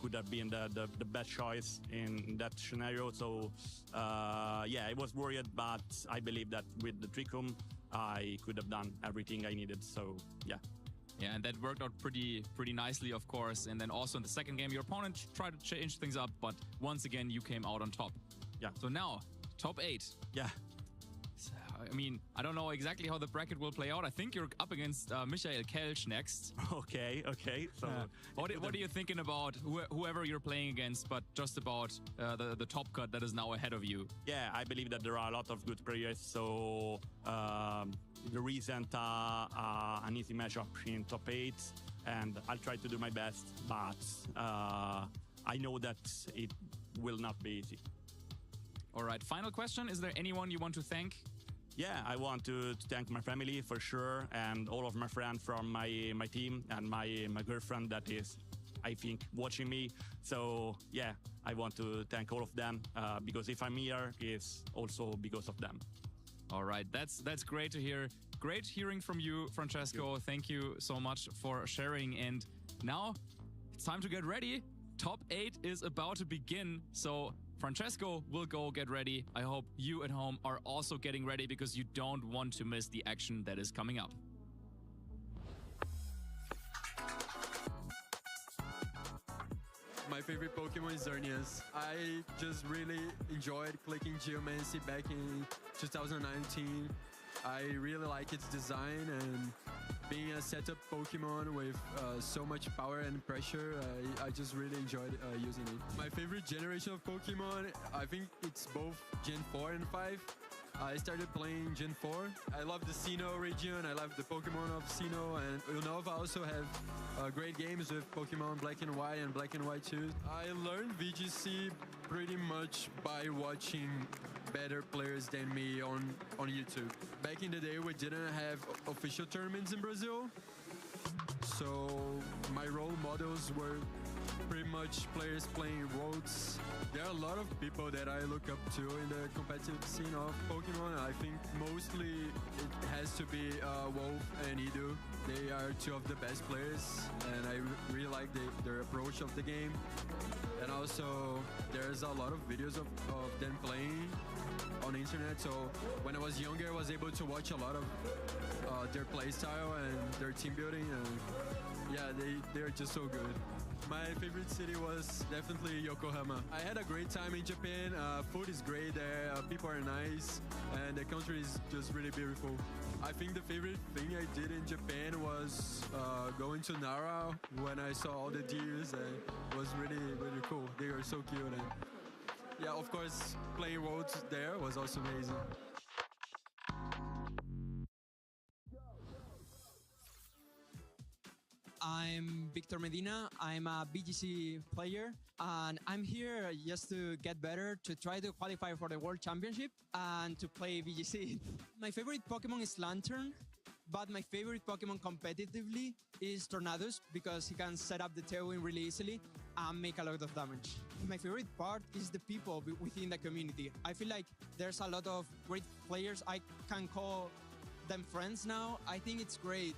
could have been the best choice in that scenario. So I was worried, but I believe that with the Trick Room, I could have done everything I needed. So yeah. Yeah, and that worked out pretty nicely, of course. And then also in the second game, your opponent tried to change things up, but once again, you came out on top. Yeah. So now, top 8. Yeah. I mean, I don't know exactly how the bracket will play out. I think you're up against Michael Kelch next. Okay. So, what are you thinking about whoever you're playing against, but just about the top cut that is now ahead of you? Yeah, I believe that there are a lot of good players. So there isn't an easy matchup in top 8, and I'll try to do my best. But I know that it will not be easy. All right, final question. Is there anyone you want to thank? Yeah, I want to thank my family for sure, and all of my friends from my team, and my girlfriend that is, I think, watching me. So yeah, I want to thank all of them because if I'm here, it's also because of them. All right, that's great to hear. Great hearing from you, Francesco. Thank you so much for sharing. And now it's time to get ready. Top 8 is about to begin. So Francesco will go get ready. I hope you at home are also getting ready because you don't want to miss the action that is coming up. My favorite Pokemon is Xerneas. I just really enjoyed clicking Geomancy back in 2019. I really like its design, and being a setup Pokemon with so much power and pressure, I just really enjoyed using it. My favorite generation of Pokemon, I think it's both Gen 4 and 5. I started playing Gen 4. I love the Sinnoh region, I love the Pokemon of Sinnoh, and Unova also have great games with Pokemon Black and White and Black and White 2. I learned VGC pretty much by watching better players than me on YouTube. Back in the day, we didn't have official tournaments in Brazil, so my role models were pretty much players playing Worlds. There are a lot of people that I look up to in the competitive scene of Pokemon. I think mostly it has to be Wolf and Edu. They are two of the best players, and I really like their approach of the game. And also, there's a lot of videos of them playing on the internet. So when I was younger, I was able to watch a lot of their play style and their team building, and yeah, they're just so good. My favorite city was definitely Yokohama. I had a great time in Japan. Food is great there, people are nice, and the country is just really beautiful. I think the favorite thing I did in Japan was going to Nara when I saw all the deers, and it was really, really cool. They were so cute, and yeah, of course, playing Worlds there was also amazing. I'm Victor Medina. I'm a BGC player, and I'm here just to get better, to try to qualify for the World Championship and to play BGC. My favorite Pokemon is Lantern, but my favorite Pokemon competitively is Tornadus because he can set up the Tailwind really easily and make a lot of damage. My favorite part is the people within the community. I feel like there's a lot of great players. I can call them friends now. I think it's great.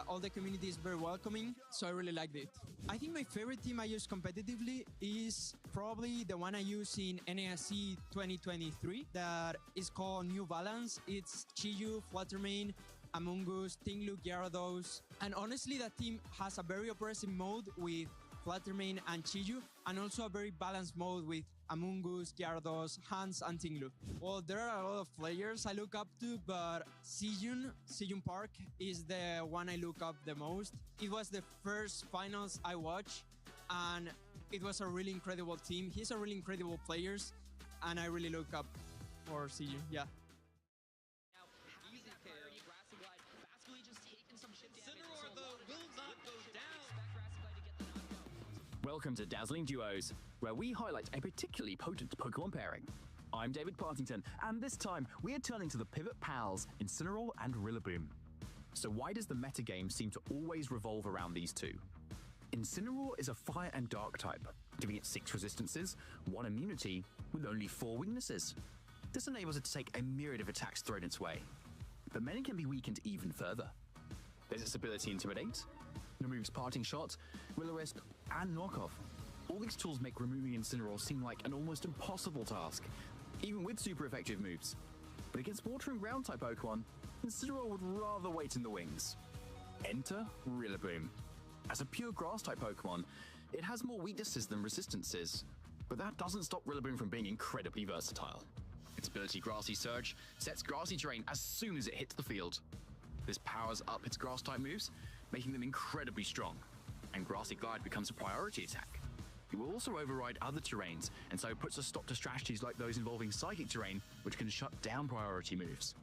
All the community is very welcoming, so I really liked it. I think my favorite team I use competitively is probably the one I use in NASC 2023 that is called New Balance. It's Chiyu, Fluttermane, Amoonguss, Tinglu, Gyarados, and honestly that team has a very oppressive mode with Fluttermane and Chiyu, and also a very balanced mode with Amoonguss, Gyarados, Hans, and Tinglu. Well, there are a lot of players I look up to, but Sejun Park is the one I look up the most. It was the first finals I watched, and it was a really incredible team. He's a really incredible player, and I really look up for Sejun, yeah. Welcome to Dazzling Duos, where we highlight a particularly potent Pokemon pairing. I'm David Partington, and this time we are turning to the pivot pals, Incineroar and Rillaboom. So why does the metagame seem to always revolve around these two? Incineroar is a fire and dark type, giving it 6 resistances, 1 immunity, with only 4 weaknesses. This enables it to take a myriad of attacks thrown its way, but many can be weakened even further. There's its ability Intimidate, removes Parting Shot, Will-O-Wisp, and Knockoff. All these tools make removing Incineroar seem like an almost impossible task, even with super effective moves. But against Water and Ground type Pokemon, Incineroar would rather wait in the wings. Enter Rillaboom. As a pure Grass type Pokemon, it has more weaknesses than resistances, but that doesn't stop Rillaboom from being incredibly versatile. Its ability Grassy Surge sets grassy terrain as soon as it hits the field. This powers up its Grass type moves, making them incredibly strong, and Grassy Glide becomes a priority attack. It will also override other terrains, and so puts a stop to strategies like those involving Psychic terrain, which can shut down priority moves.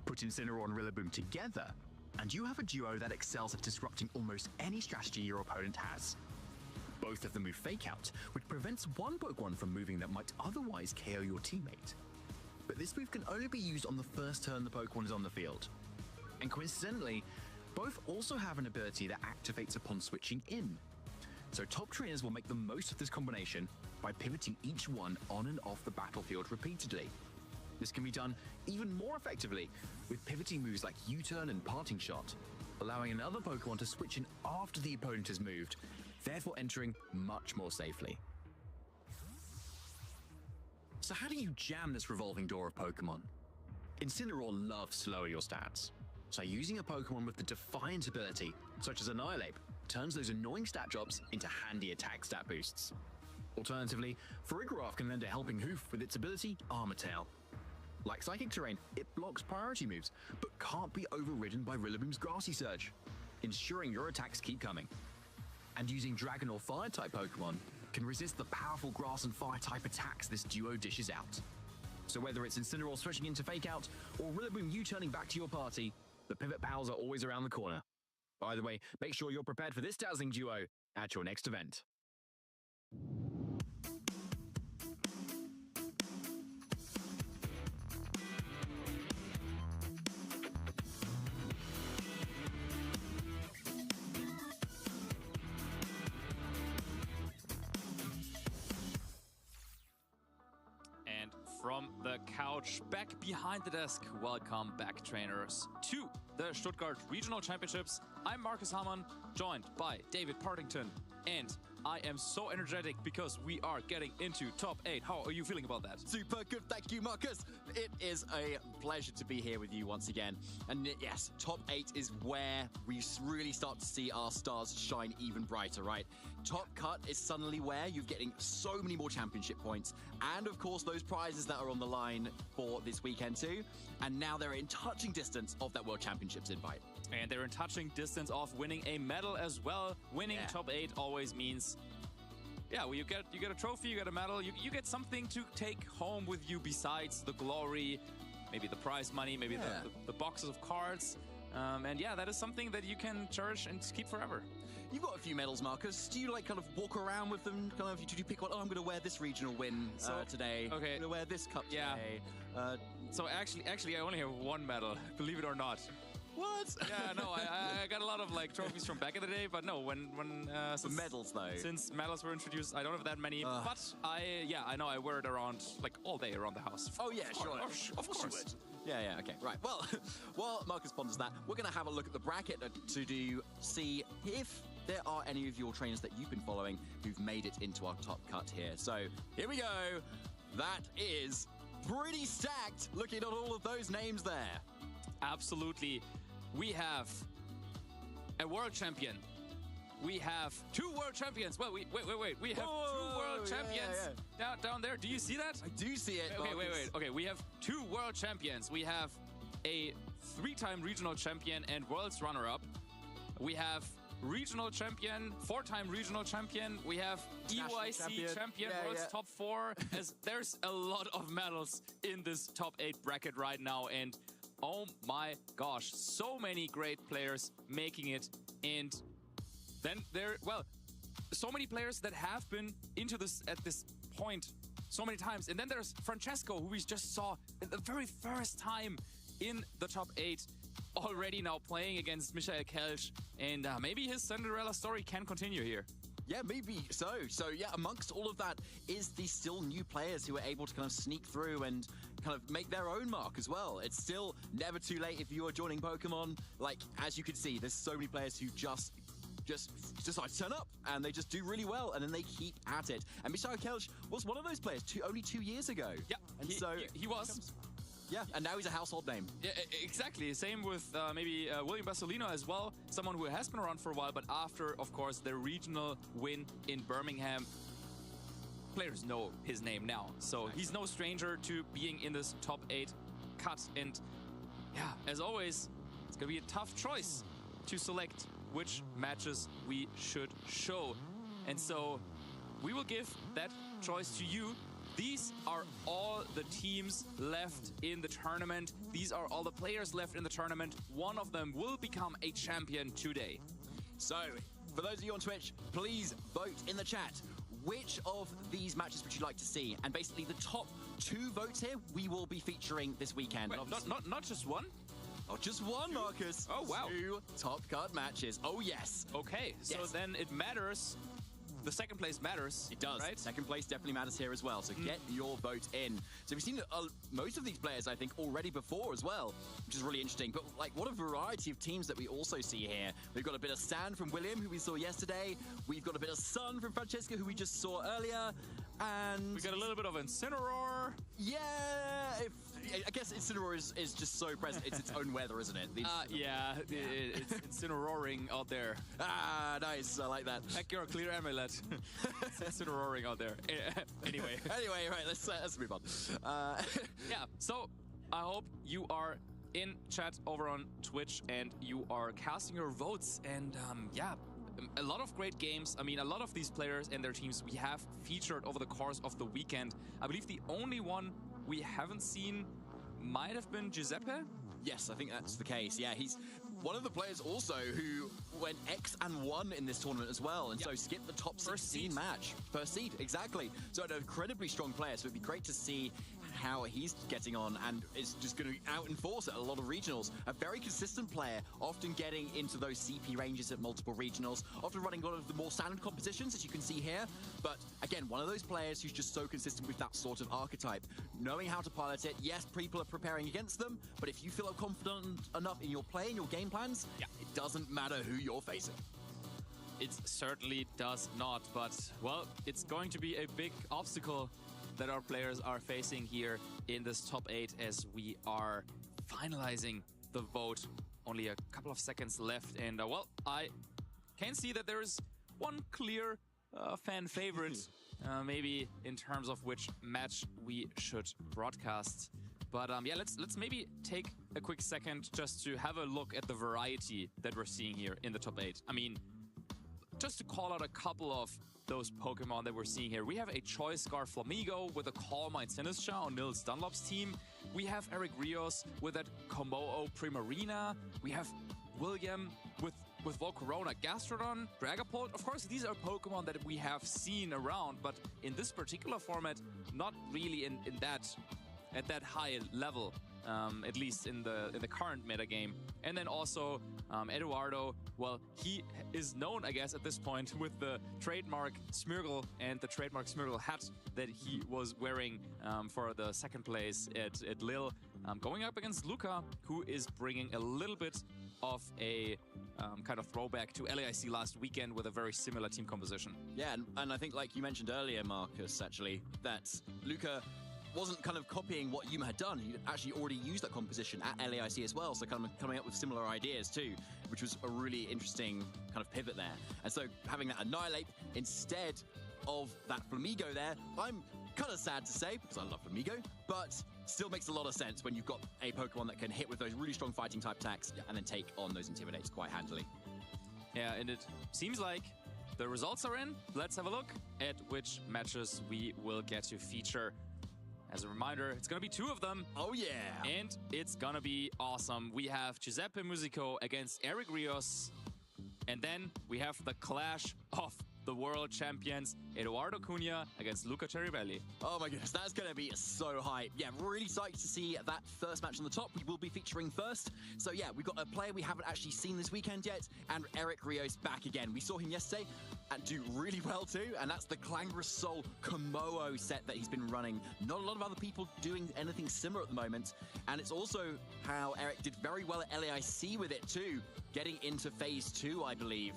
Put Incineroar and Rillaboom together, and you have a duo that excels at disrupting almost any strategy your opponent has. Both of them move Fake Out, which prevents one Pokemon from moving that might otherwise KO your teammate. But this move can only be used on the first turn the Pokemon is on the field. And coincidentally, both also have an ability that activates upon switching in. So top trainers will make the most of this combination by pivoting each one on and off the battlefield repeatedly. This can be done even more effectively with pivoting moves like U-turn and parting shot, allowing another Pokemon to switch in after the opponent has moved, therefore entering much more safely. So how do you jam this revolving door of Pokemon? Incineroar loves to lower your stats, so using a Pokemon with the Defiant ability, such as Annihilate, turns those annoying stat drops into handy attack stat boosts. Alternatively, Farigiraf can lend a helping hoof with its ability Armor Tail. Like Psychic Terrain, it blocks priority moves, but can't be overridden by Rillaboom's Grassy Surge, ensuring your attacks keep coming. And using Dragon or Fire-type Pokemon can resist the powerful Grass and Fire-type attacks this duo dishes out. So whether it's Incineroar switching into Fake Out, or Rillaboom U-turning back to your party, the Pivot Pals are always around the corner. By the way, make sure you're prepared for this dazzling duo at your next event. And from the couch, back behind the desk, welcome back, trainers, to the Stuttgart Regional Championships. I'm Marcus Hamann, joined by David Partington, and I am so energetic because we are getting into top 8. How are you feeling about that? Super good, thank you, Marcus. It is a pleasure to be here with you once again. And yes, top 8 is where we really start to see our stars shine even brighter, right? Top cut is suddenly where you're getting so many more championship points, and of course those prizes that are on the line for this weekend too. And now they're in touching distance of that World Championships invite. And they're in touching distance of winning a medal as well. Winning top 8 always means, yeah, well, you get a trophy, you get a medal, you get something to take home with you besides the glory, maybe the prize money, maybe the boxes of cards. And yeah, that is something that you can cherish and keep forever. You've got a few medals, Marcus. Do you like kind of walk around with them? Kind of, did you pick one? Oh, I'm going to wear this regional win today. Okay. I'm going to wear this cup today. So actually, I only have one medal, believe it or not. What? Yeah, no, I got a lot of like trophies from back in the day, but no, when since medals though. Since medals were introduced, I don't have that many. But I know I wear it around like all day around the house. Oh yeah, sure. Of course you would. Yeah, okay, right. Well, while Marcus ponders that, we're going to have a look at the bracket to see if there are any of your trainers that you've been following who've made it into our top cut here. So here we go. That is pretty stacked, looking at all of those names there. Absolutely. We have a world champion. We have 2 world champions. Well, wait. We have 2 world champions down there. Do you see that? I do see it. Okay, wait. Okay, we have 2 world champions. We have a 3-time regional champion and world's runner-up. We have regional champion, 4-time regional champion. We have EYC champion, world's top 4. As there's a lot of medals in this top 8 bracket right now, and oh my gosh, so many great players making it. And then so many players that have been into this at this point so many times. And then there's Francesco, who we just saw the very first time in the top 8, already now playing against Michael Kelch. And maybe his Cinderella story can continue here. Yeah, maybe so. So yeah, amongst all of that is the still new players who are able to kind of sneak through and kind of make their own mark as well. It's still never too late if you are joining Pokemon. Like, as you can see, there's so many players who just decide to turn up and they just do really well, and then they keep at it. And Michael Kelch was one of those players only 2 years ago. Yeah, and he was. Yeah, and now he's a household name. Yeah, exactly. Same with maybe William Basolino as well, someone who has been around for a while, but after, of course, the regional win in Birmingham, players know his name now. So he's no stranger to being in this top 8 cut. And yeah, as always, it's going to be a tough choice to select which matches we should show. And so we will give that choice to you. These are all the teams left in the tournament. These are all the players left in the tournament. One of them will become a champion today. So For those of you on Twitch, please vote in the chat. Which of these matches would you like to see? And basically, the top 2 votes here we will be featuring this weekend. Wait, not just one? Oh, just one, Marcus. Oh, wow. 2 top cut matches. Oh, yes. Okay, so then it matters. The second place matters. It does. Right? Second place definitely matters here as well. So get your vote in. So we've seen most of these players, I think, already before as well, which is really interesting. But like, what a variety of teams that we also see here. We've got a bit of Sand from William, who we saw yesterday. We've got a bit of Sun from Francesca, who we just saw earlier. And we got a little bit of Incineroar. Yeah, I guess Incineroar is just so present. It's its own weather, isn't it? Yeah, it's Incineroaring out there. Ah, nice. I like that. Heck, you're a clear amulet. It's Incineroaring out there. Anyway. Anyway, right, let's move on. Yeah, so I hope you are in chat over on Twitch and you are casting your votes. And yeah, a lot of great games. I mean, a lot of these players and their teams we have featured over the course of the weekend. I believe the only one we haven't seen might have been Giuseppe. Yes, I think that's the case. Yeah, he's one of the players also who went X and won in this tournament as well, and so skipped the top 16 match. First seed, exactly. So an incredibly strong player, so it'd be great to see how he's getting on and is just going to out-enforce at a lot of regionals. A very consistent player, often getting into those CP ranges at multiple regionals, often running a lot of the more standard compositions, as you can see here. But again, one of those players who's just so consistent with that sort of archetype. Knowing how to pilot it, yes, people are preparing against them, but if you feel confident enough in your play and your game plans, it doesn't matter who you're facing. It certainly does not, but, well, it's going to be a big obstacle that our players are facing here in this top 8 as we are finalizing the vote. Only a couple of seconds left, and, well, I can see that there is one clear fan favorite, maybe in terms of which match we should broadcast. But yeah, let's maybe take a quick second just to have a look at the variety that we're seeing here in the top 8. I mean, just to call out a couple of those Pokemon that we're seeing here. We have a Choice Scarf Flamigo with a Calm Mind Sinistcha on Nils Dunlop's team. We have Eric Rios with that Kommo-o Primarina. We have William with Volcarona Gastrodon, Dragapult. Of course, these are Pokemon that we have seen around, but in this particular format, not really at that high level. At least in the current metagame. And then also Eduardo, well, he is known, I guess, at this point with the trademark Smeargle and the trademark Smeargle hat that he was wearing for the second place at Lille, going up against Luca, who is bringing a little bit of a kind of throwback to LAIC last weekend with a very similar team composition. Yeah, and I think, like you mentioned earlier, Marcus, actually, that Luca wasn't kind of copying what Yuma had done. He actually already used that composition at LAIC as well, so kind of coming up with similar ideas too, which was a really interesting kind of pivot there. And so having that Annihilate instead of that Flamigo there, I'm kind of sad to say, because I love Flamigo, but still makes a lot of sense when you've got a Pokemon that can hit with those really strong fighting type attacks and then take on those Intimidates quite handily. Yeah, and it seems like the results are in. Let's have a look at which matches we will get to feature. As a reminder, it's going to be 2 of them. Oh, yeah. And it's going to be awesome. We have Giuseppe Musico against Eric Rios. And then we have the clash of the world champions, Eduardo Cunha against Luca Ceribelli. Oh my goodness, that's going to be so hype. Yeah, really psyched to see that first match on the top. We will be featuring first. So yeah, we've got a player we haven't actually seen this weekend yet, and Eric Rios back again. We saw him yesterday and do really well too, and that's the Clangorous Soul Kommo-o set that he's been running. Not a lot of other people doing anything similar at the moment, and it's also how Eric did very well at LAIC with it too, getting into phase 2, I believe,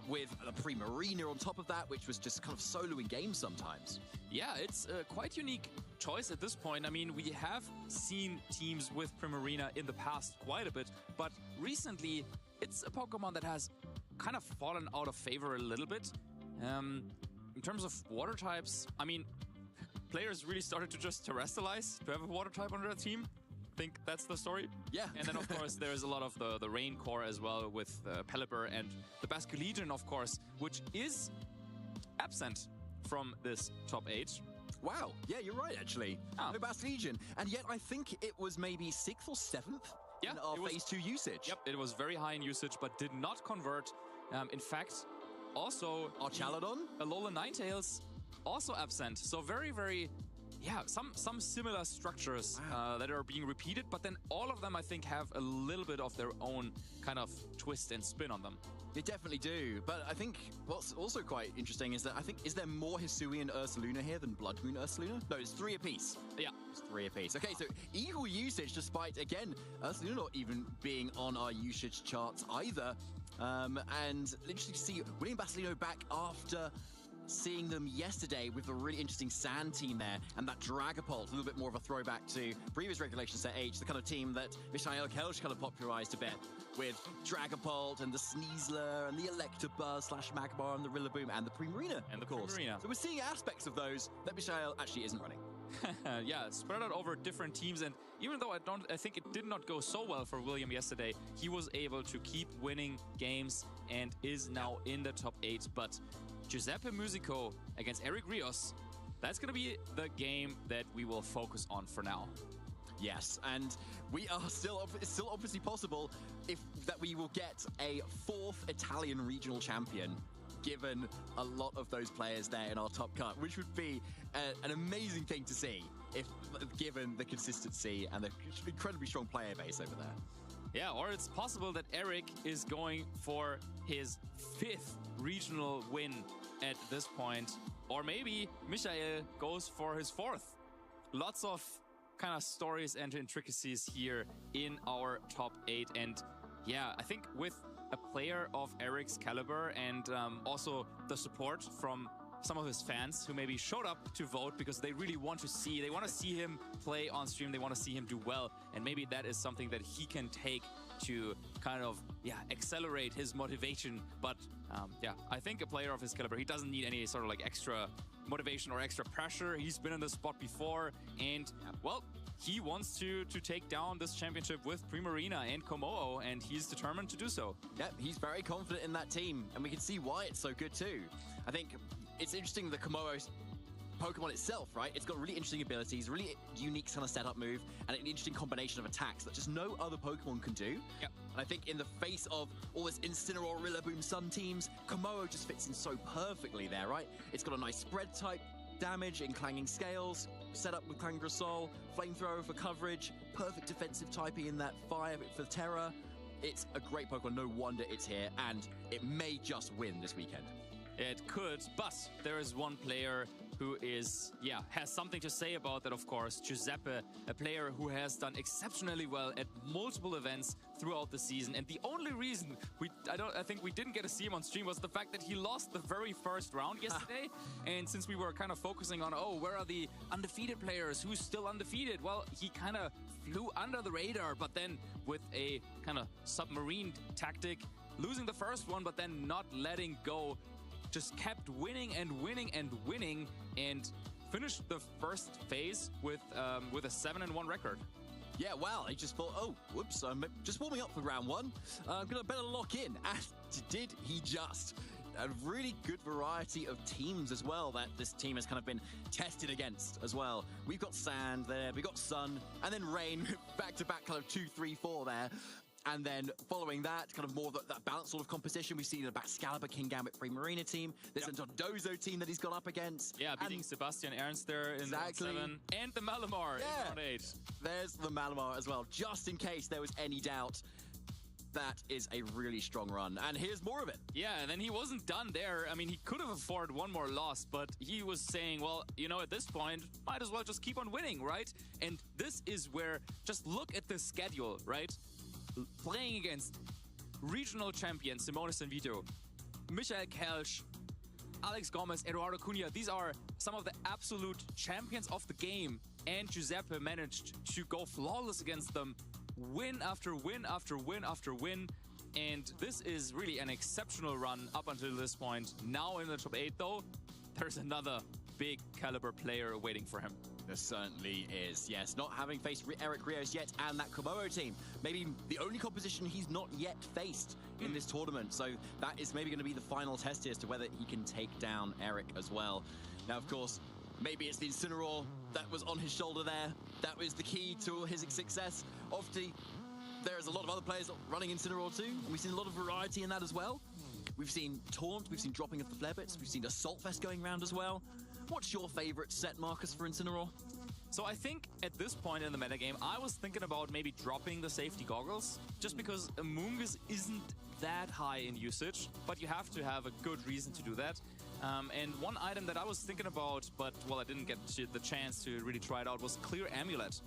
with the Primarina on top of that, which was just kind of soloing games sometimes. Yeah, it's a quite unique choice at this point. I mean, we have seen teams with Primarina in the past quite a bit, but recently it's a Pokemon that has kind of fallen out of favor a little bit. In terms of water types, I mean, players really started to just terrestrialize to have a water type on their team. I think that's the story. Yeah. And then, of course, there's a lot of the Rain Core as well with Pelipper and the Basculegion, of course, which is absent from this top 8. Wow. Yeah, you're right, actually. Oh. No Basculegion. And yet I think it was maybe 6th or 7th in our phase 2 usage. Yep, it was very high in usage, but did not convert. In fact, also Archaladon, Alolan Ninetales, also absent. So very, very, yeah, some similar structures that are being repeated, but then all of them, I think, have a little bit of their own kind of twist and spin on them. They definitely do, but I think what's also quite interesting is that is there more Hisuian Ursaluna here than Blood Moon Ursaluna? No, it's 3 apiece. Yeah. It's 3 apiece. Okay, so equal usage despite, again, Ursaluna not even being on our usage charts either. And interesting to see William Basilino back after seeing them yesterday with a really interesting sand team there, and that Dragapult, a little bit more of a throwback to previous regulation set H, the kind of team that Michael Kelch kind of popularized a bit with Dragapult and the Sneasler and the Electabuzz / Magmar and the Rillaboom and the Primarina, and of course. Primarina. So we're seeing aspects of those that Michael actually isn't running. Yeah, spread out over different teams, and even though I think it did not go so well for William yesterday, he was able to keep winning games and is now in the top 8. But Giuseppe Musico against Eric Rios, that's going to be the game that we will focus on for now. Yes, and we are still obviously possible that we will get a 4th Italian regional champion, given a lot of those players there in our top cut, which would be an amazing thing to see given the consistency and the incredibly strong player base over there. Yeah, or it's possible that Eric is going for his 5th regional win at this point, or maybe Michael goes for his 4th. Lots of kind of stories and intricacies here in our top 8, and yeah, I think with a player of Eric's caliber and also the support from some of his fans who maybe showed up to vote because they really want to see him play on stream, they want to see him do well, and maybe that is something that he can take to kind of, accelerate his motivation. But I think a player of his caliber, he doesn't need any sort of like extra motivation or extra pressure. He's been in this spot before, and well, he wants to take down this championship with Primarina and Komodo, and he's determined to do so. Yep, he's very confident in that team, and we can see why it's so good too. I think it's interesting the Komodo Pokemon itself, right? It's got really interesting abilities, really unique kind of setup move, and an interesting combination of attacks that just no other Pokemon can do. Yep. And I think in the face of all this Incineroar, Rillaboom, Sun teams, Komodo just fits in so perfectly there, right? It's got a nice spread type, damage in Clanging Scales, set up with Clangrasol, Flamethrower for coverage, perfect defensive typing in that Fire for Terra. It's a great Pokemon, no wonder it's here, and it may just win this weekend. It could, but there is one player who has something to say about that, of course. Giuseppe, a player who has done exceptionally well at multiple events throughout the season. And the only reason I think we didn't get to see him on stream was the fact that he lost the very first round yesterday. And since we were kind of focusing on, where are the undefeated players? Who's still undefeated? Well, he kind of flew under the radar, but then with a kind of submarine tactic, losing the first one, but then not letting go, just kept winning and winning and winning, and finished the first phase with a 7-1 record. Yeah, wow, he just thought, whoops, I'm just warming up for round 1. I'm going to better lock in. And did he just? A really good variety of teams as well that this team has kind of been tested against as well. We've got Sand there, we've got Sun, and then Rain, back-to-back kind of 2, 3, 4 there. And then following that, kind of more that balanced sort of composition. We've seen the Excalibur King Gambit Primarina team. There's a Dondozo team that he's gone up against. Yeah, beating Sebastian Ernst there in round 7. And the Malamar in round 8. There's the Malamar as well, just in case there was any doubt. That is a really strong run. And here's more of it. Yeah, and then he wasn't done there. I mean, he could have afforded one more loss, but he was saying, well, at this point, might as well just keep on winning, right? And this is where, just look at the schedule, right? Playing against regional champions Simonis and Vito, Michael Kelch, Alex Gomez, Eduardo Cunha. These are some of the absolute champions of the game, and Giuseppe managed to go flawless against them, win after win after win after win. And this is really an exceptional run up until this point. Now in the top 8 though, there's another big caliber player waiting for him. There certainly is, yes. Not having faced Eric Rios yet, and that Komodo team. Maybe the only competition he's not yet faced in this tournament. So that is maybe going to be the final test here as to whether he can take down Eric as well. Now, of course, maybe it's the Incineroar that was on his shoulder there. That was the key to his success. Obviously, there's a lot of other players running Incineroar too, and we've seen a lot of variety in that as well. We've seen Taunt, we've seen dropping of the Flare Bits, we've seen Assault Vest going around as well. What's your favorite set, Marcus, for Incineroar? So I think at this point in the metagame, I was thinking about maybe dropping the safety goggles, just because Amoonguss isn't that high in usage, but you have to have a good reason to do that. And one item that I was thinking about, but, well, I didn't get the chance to really try it out, was Clear Amulet.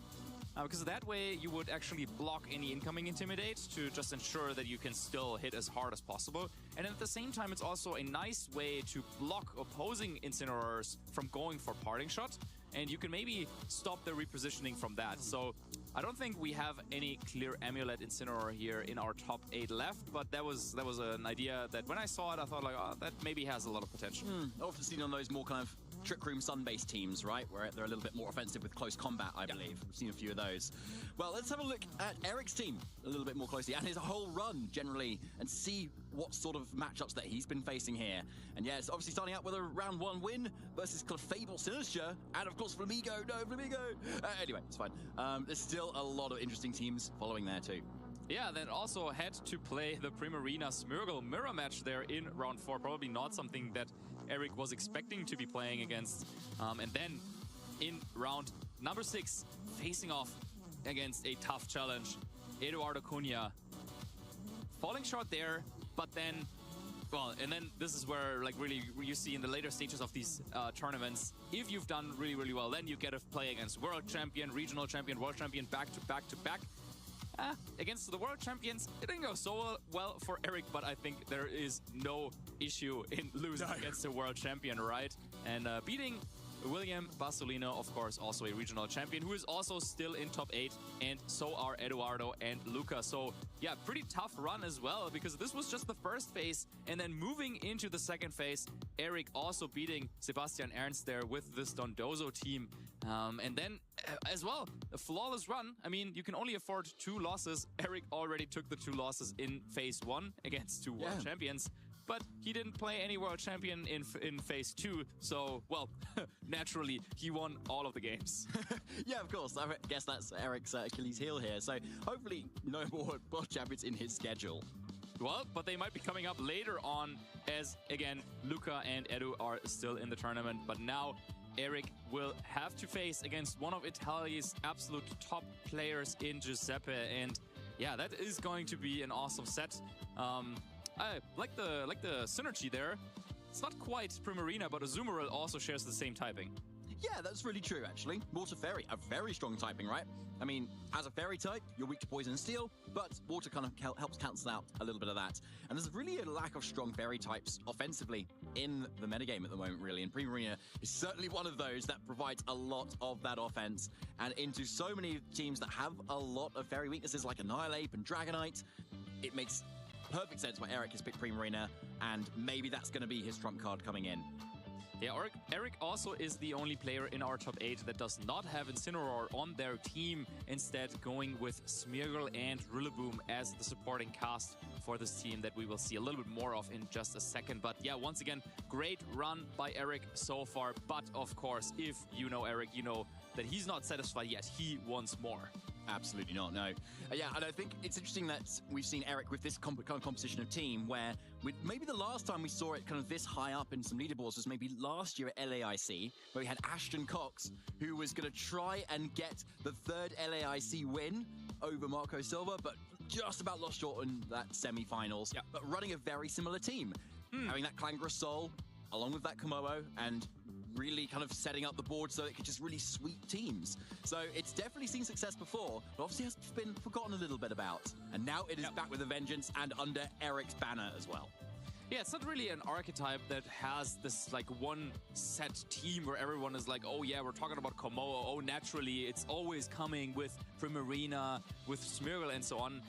Because that way you would actually block any incoming Intimidate to just ensure that you can still hit as hard as possible. And at the same time, it's also a nice way to block opposing Incineroars from going for Parting Shot. And you can maybe stop the repositioning from that. So I don't think we have any Clear Amulet Incineroar here in our top 8 left, but that was an idea that when I saw it, I thought like, oh, that maybe has a lot of potential. Often seen on those more kind of Trick Room Sun-based teams, right? Where they're a little bit more offensive with close combat, I believe. We've seen a few of those. Well, let's have a look at Eric's team a little bit more closely and his whole run generally and see what sort of matchups that he's been facing here. And yeah, it's obviously starting out with a round 1 win versus Fable Sinister and of course Flamigo. No, Flamigo! Anyway, it's fine. There's still a lot of interesting teams following there too. Yeah, then also had to play the Primarina Smeargle mirror match there in round 4. Probably not something that Eric was expecting to be playing against. And then in round number 6, facing off against a tough challenge, Eduardo Cunha. Falling short there, but then, well, and then this is where, like, really you see in the later stages of these tournaments, if you've done really, really well, then you get to play against world champion, regional champion, world champion, back to back to back. Against the world champions, it didn't go so well for Eric, but I think there is no issue in losing against a world champion, right? And beating William Basolino, of course, also a regional champion, who is also still in top 8, and so are Eduardo and Luca. So, yeah, pretty tough run as well, because this was just the first phase, and then moving into the second phase, Eric also beating Sebastian Ernst there with this Dondozo team. And then, as well, a flawless run. I mean, you can only afford 2 losses. Eric already took the 2 losses in phase 1 against 2 world champions. But he didn't play any world champion in phase 2, so, well, naturally, he won all of the games. Yeah, of course. I guess that's Eric's Achilles heel here, so hopefully no more world champions in his schedule. Well, but they might be coming up later on as, again, Luca and Edu are still in the tournament. But now Eric will have to face against one of Italy's absolute top players in Giuseppe. And yeah, that is going to be an awesome set. I like the synergy there. It's not quite Primarina, but Azumarill also shares the same typing. Yeah, that's really true, actually. Water Fairy, a very strong typing, right? I mean, as a Fairy type, you're weak to Poison and Steel, but Water kind of helps cancel out a little bit of that. And there's really a lack of strong Fairy types offensively in the metagame at the moment, really. And Primarina is certainly one of those that provides a lot of that offense. And into so many teams that have a lot of Fairy weaknesses like Annihilate and Dragonite, it makes perfect sense why Eric has picked Primarina, and maybe that's going to be his trump card coming in. Yeah, Eric also is the only player in our top 8 that does not have Incineroar on their team, instead going with Smeargle and Rillaboom as the supporting cast for this team that we will see a little bit more of in just a second. But yeah, once again, great run by Eric so far. But of course, if you know Eric, you know that he's not satisfied yet. He wants more. Absolutely not, no. Yeah, and I think it's interesting that we've seen Eric with this kind of composition of team where maybe the last time we saw it kind of this high up in some leaderboards was maybe last year at LAIC, where we had Ashton Cox, who was going to try and get the 3rd LAIC win over Marco Silva, but just about lost short in that semi-finals, but running a very similar team. Having that Clangorous Soul, along with that Komodo, and really kind of setting up the board so it could just really sweep teams. So it's definitely seen success before, but obviously has been forgotten a little bit about. And now it is back with a vengeance and under Eric's banner as well. Yeah, it's not really an archetype that has this, like, one set team where everyone is like, oh yeah, we're talking about Komodo. Oh, naturally, it's always coming with Primarina, with Smeargle and so on.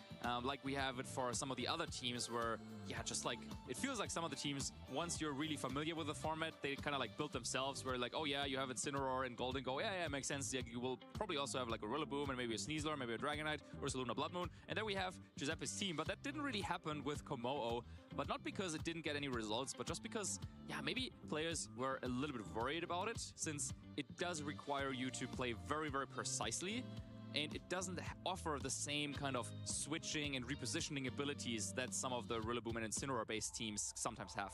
Like we have it for some of the other teams where, yeah, just like, it feels like some of the teams, once you're really familiar with the format, they kind of like built themselves where like, oh yeah, you have Incineroar and Golden Go. Yeah, it makes sense. Yeah, you will probably also have like a Rillaboom and maybe a Sneasler, maybe a Dragonite or a Saluna Blood Moon. And then we have Giuseppe's team, but that didn't really happen with Komodo. But not because it didn't get any results, but just because, yeah, maybe players were a little bit worried about it, since it does require you to play very, very precisely. and it doesn't offer the same kind of switching and repositioning abilities that some of the Rillaboom and Incineroar-based teams sometimes have.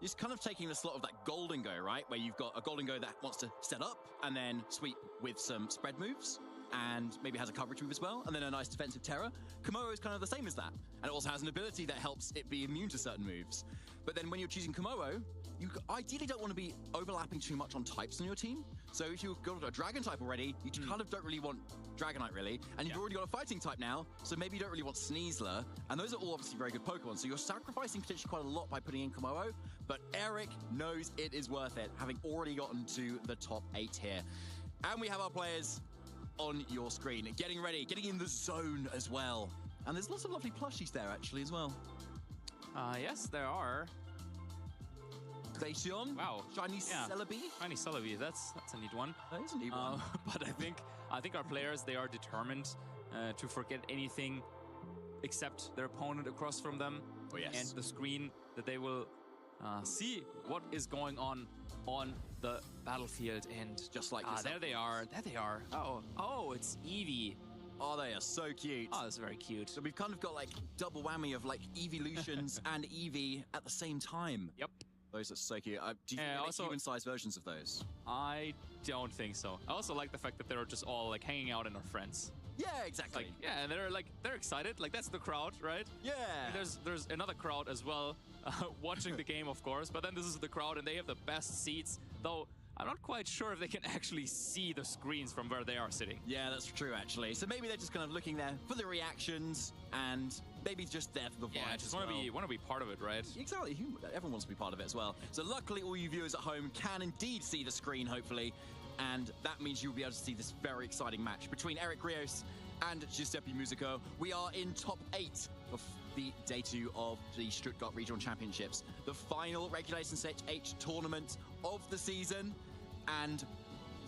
It's kind of taking the slot of that Golden Go, right? Where you've got a Golden Go that wants to set up and then sweep with some spread moves, and maybe has a coverage move as well, and then a nice defensive terror. Komoro is kind of the same as that, and it also has an ability that helps it be immune to certain moves. But then when you're choosing Komoro, you ideally don't want to be overlapping too much on types on your team. So if you've got a Dragon type already, you kind of don't really want Dragonite really, and you've already got a Fighting type now, so maybe you don't really want Sneasler, and those are all obviously very good Pokemon, so you're sacrificing potentially quite a lot by putting in Komoro, but Eric knows it is worth it, having already gotten to the top 8 here. And we have our players on your screen, getting ready, getting in the zone as well. And there's lots of lovely plushies there actually as well. Yes, there are. Glaceon. Wow. Shiny Celebi. Shiny Celebi. That's a neat one. That is a neat one. But I think our players, they are determined to forget anything except their opponent across from them. Oh, yes. And the screen, that they will see what is going on the battlefield. And just like there they are. There they are. Oh, it's Eevee. Oh, they are so cute. Oh, that's very cute. So we've kind of got like double whammy of like Evolutions and Eevee at the same time. Yep. Those are so cute. Do you think they make human-sized versions of those? I don't think so. I also like the fact that they're just all like hanging out and are friends. Yeah, exactly. Like, yeah, and they're excited. Like that's the crowd, right? Yeah. And there's another crowd as well, watching the game, of course. But then this is the crowd, and they have the best seats, though. I'm not quite sure if they can actually see the screens from where they are sitting. Yeah, that's true, actually. So maybe they're just kind of looking there for the reactions and maybe just there for the vibe. Yeah, just want to be part of it, right? Exactly. Everyone wants to be part of it as well. So luckily, all you viewers at home can indeed see the screen, hopefully. And that means you'll be able to see this very exciting match between Eric Rios and Giuseppe Musico. We are in top 8 of the day 2 of the Stuttgart Regional Championships. The final regulation set 8 tournament of the season. And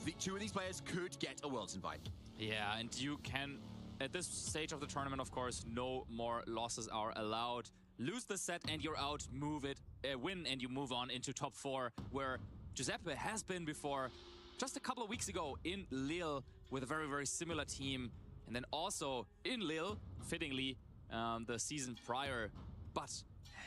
the 2 of these players could get a Worlds invite. Yeah, and you can, at this stage of the tournament, of course, no more losses are allowed. Lose the set and you're out, win and you move on into top 4, where Giuseppe has been before, just a couple of weeks ago in Lille with a very, very similar team. And then also in Lille, fittingly, the season prior, but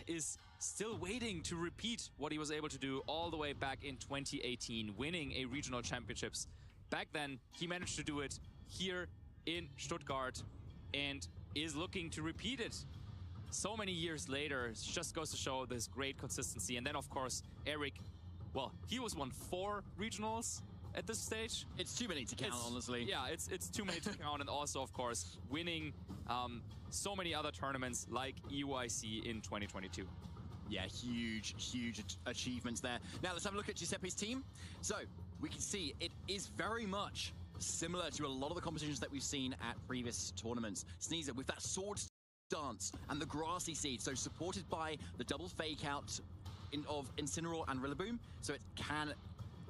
is still waiting to repeat what he was able to do all the way back in 2018, winning a regional championships. Back then, he managed to do it here in Stuttgart and is looking to repeat it. So many years later, it just goes to show this great consistency. And then, of course, Eric, well, he was won 4 regionals at this stage. It's too many to count, honestly. Yeah, it's too many to count. And also, of course, winning so many other tournaments like EUIC in 2022. Yeah, huge achievements there. Now let's have a look at Giuseppe's team. So we can see it is very much similar to a lot of the competitions that we've seen at previous tournaments. Sneasler with that sword dance and the grassy seed, so supported by the double fake out of Incineroar and Rillaboom, so it can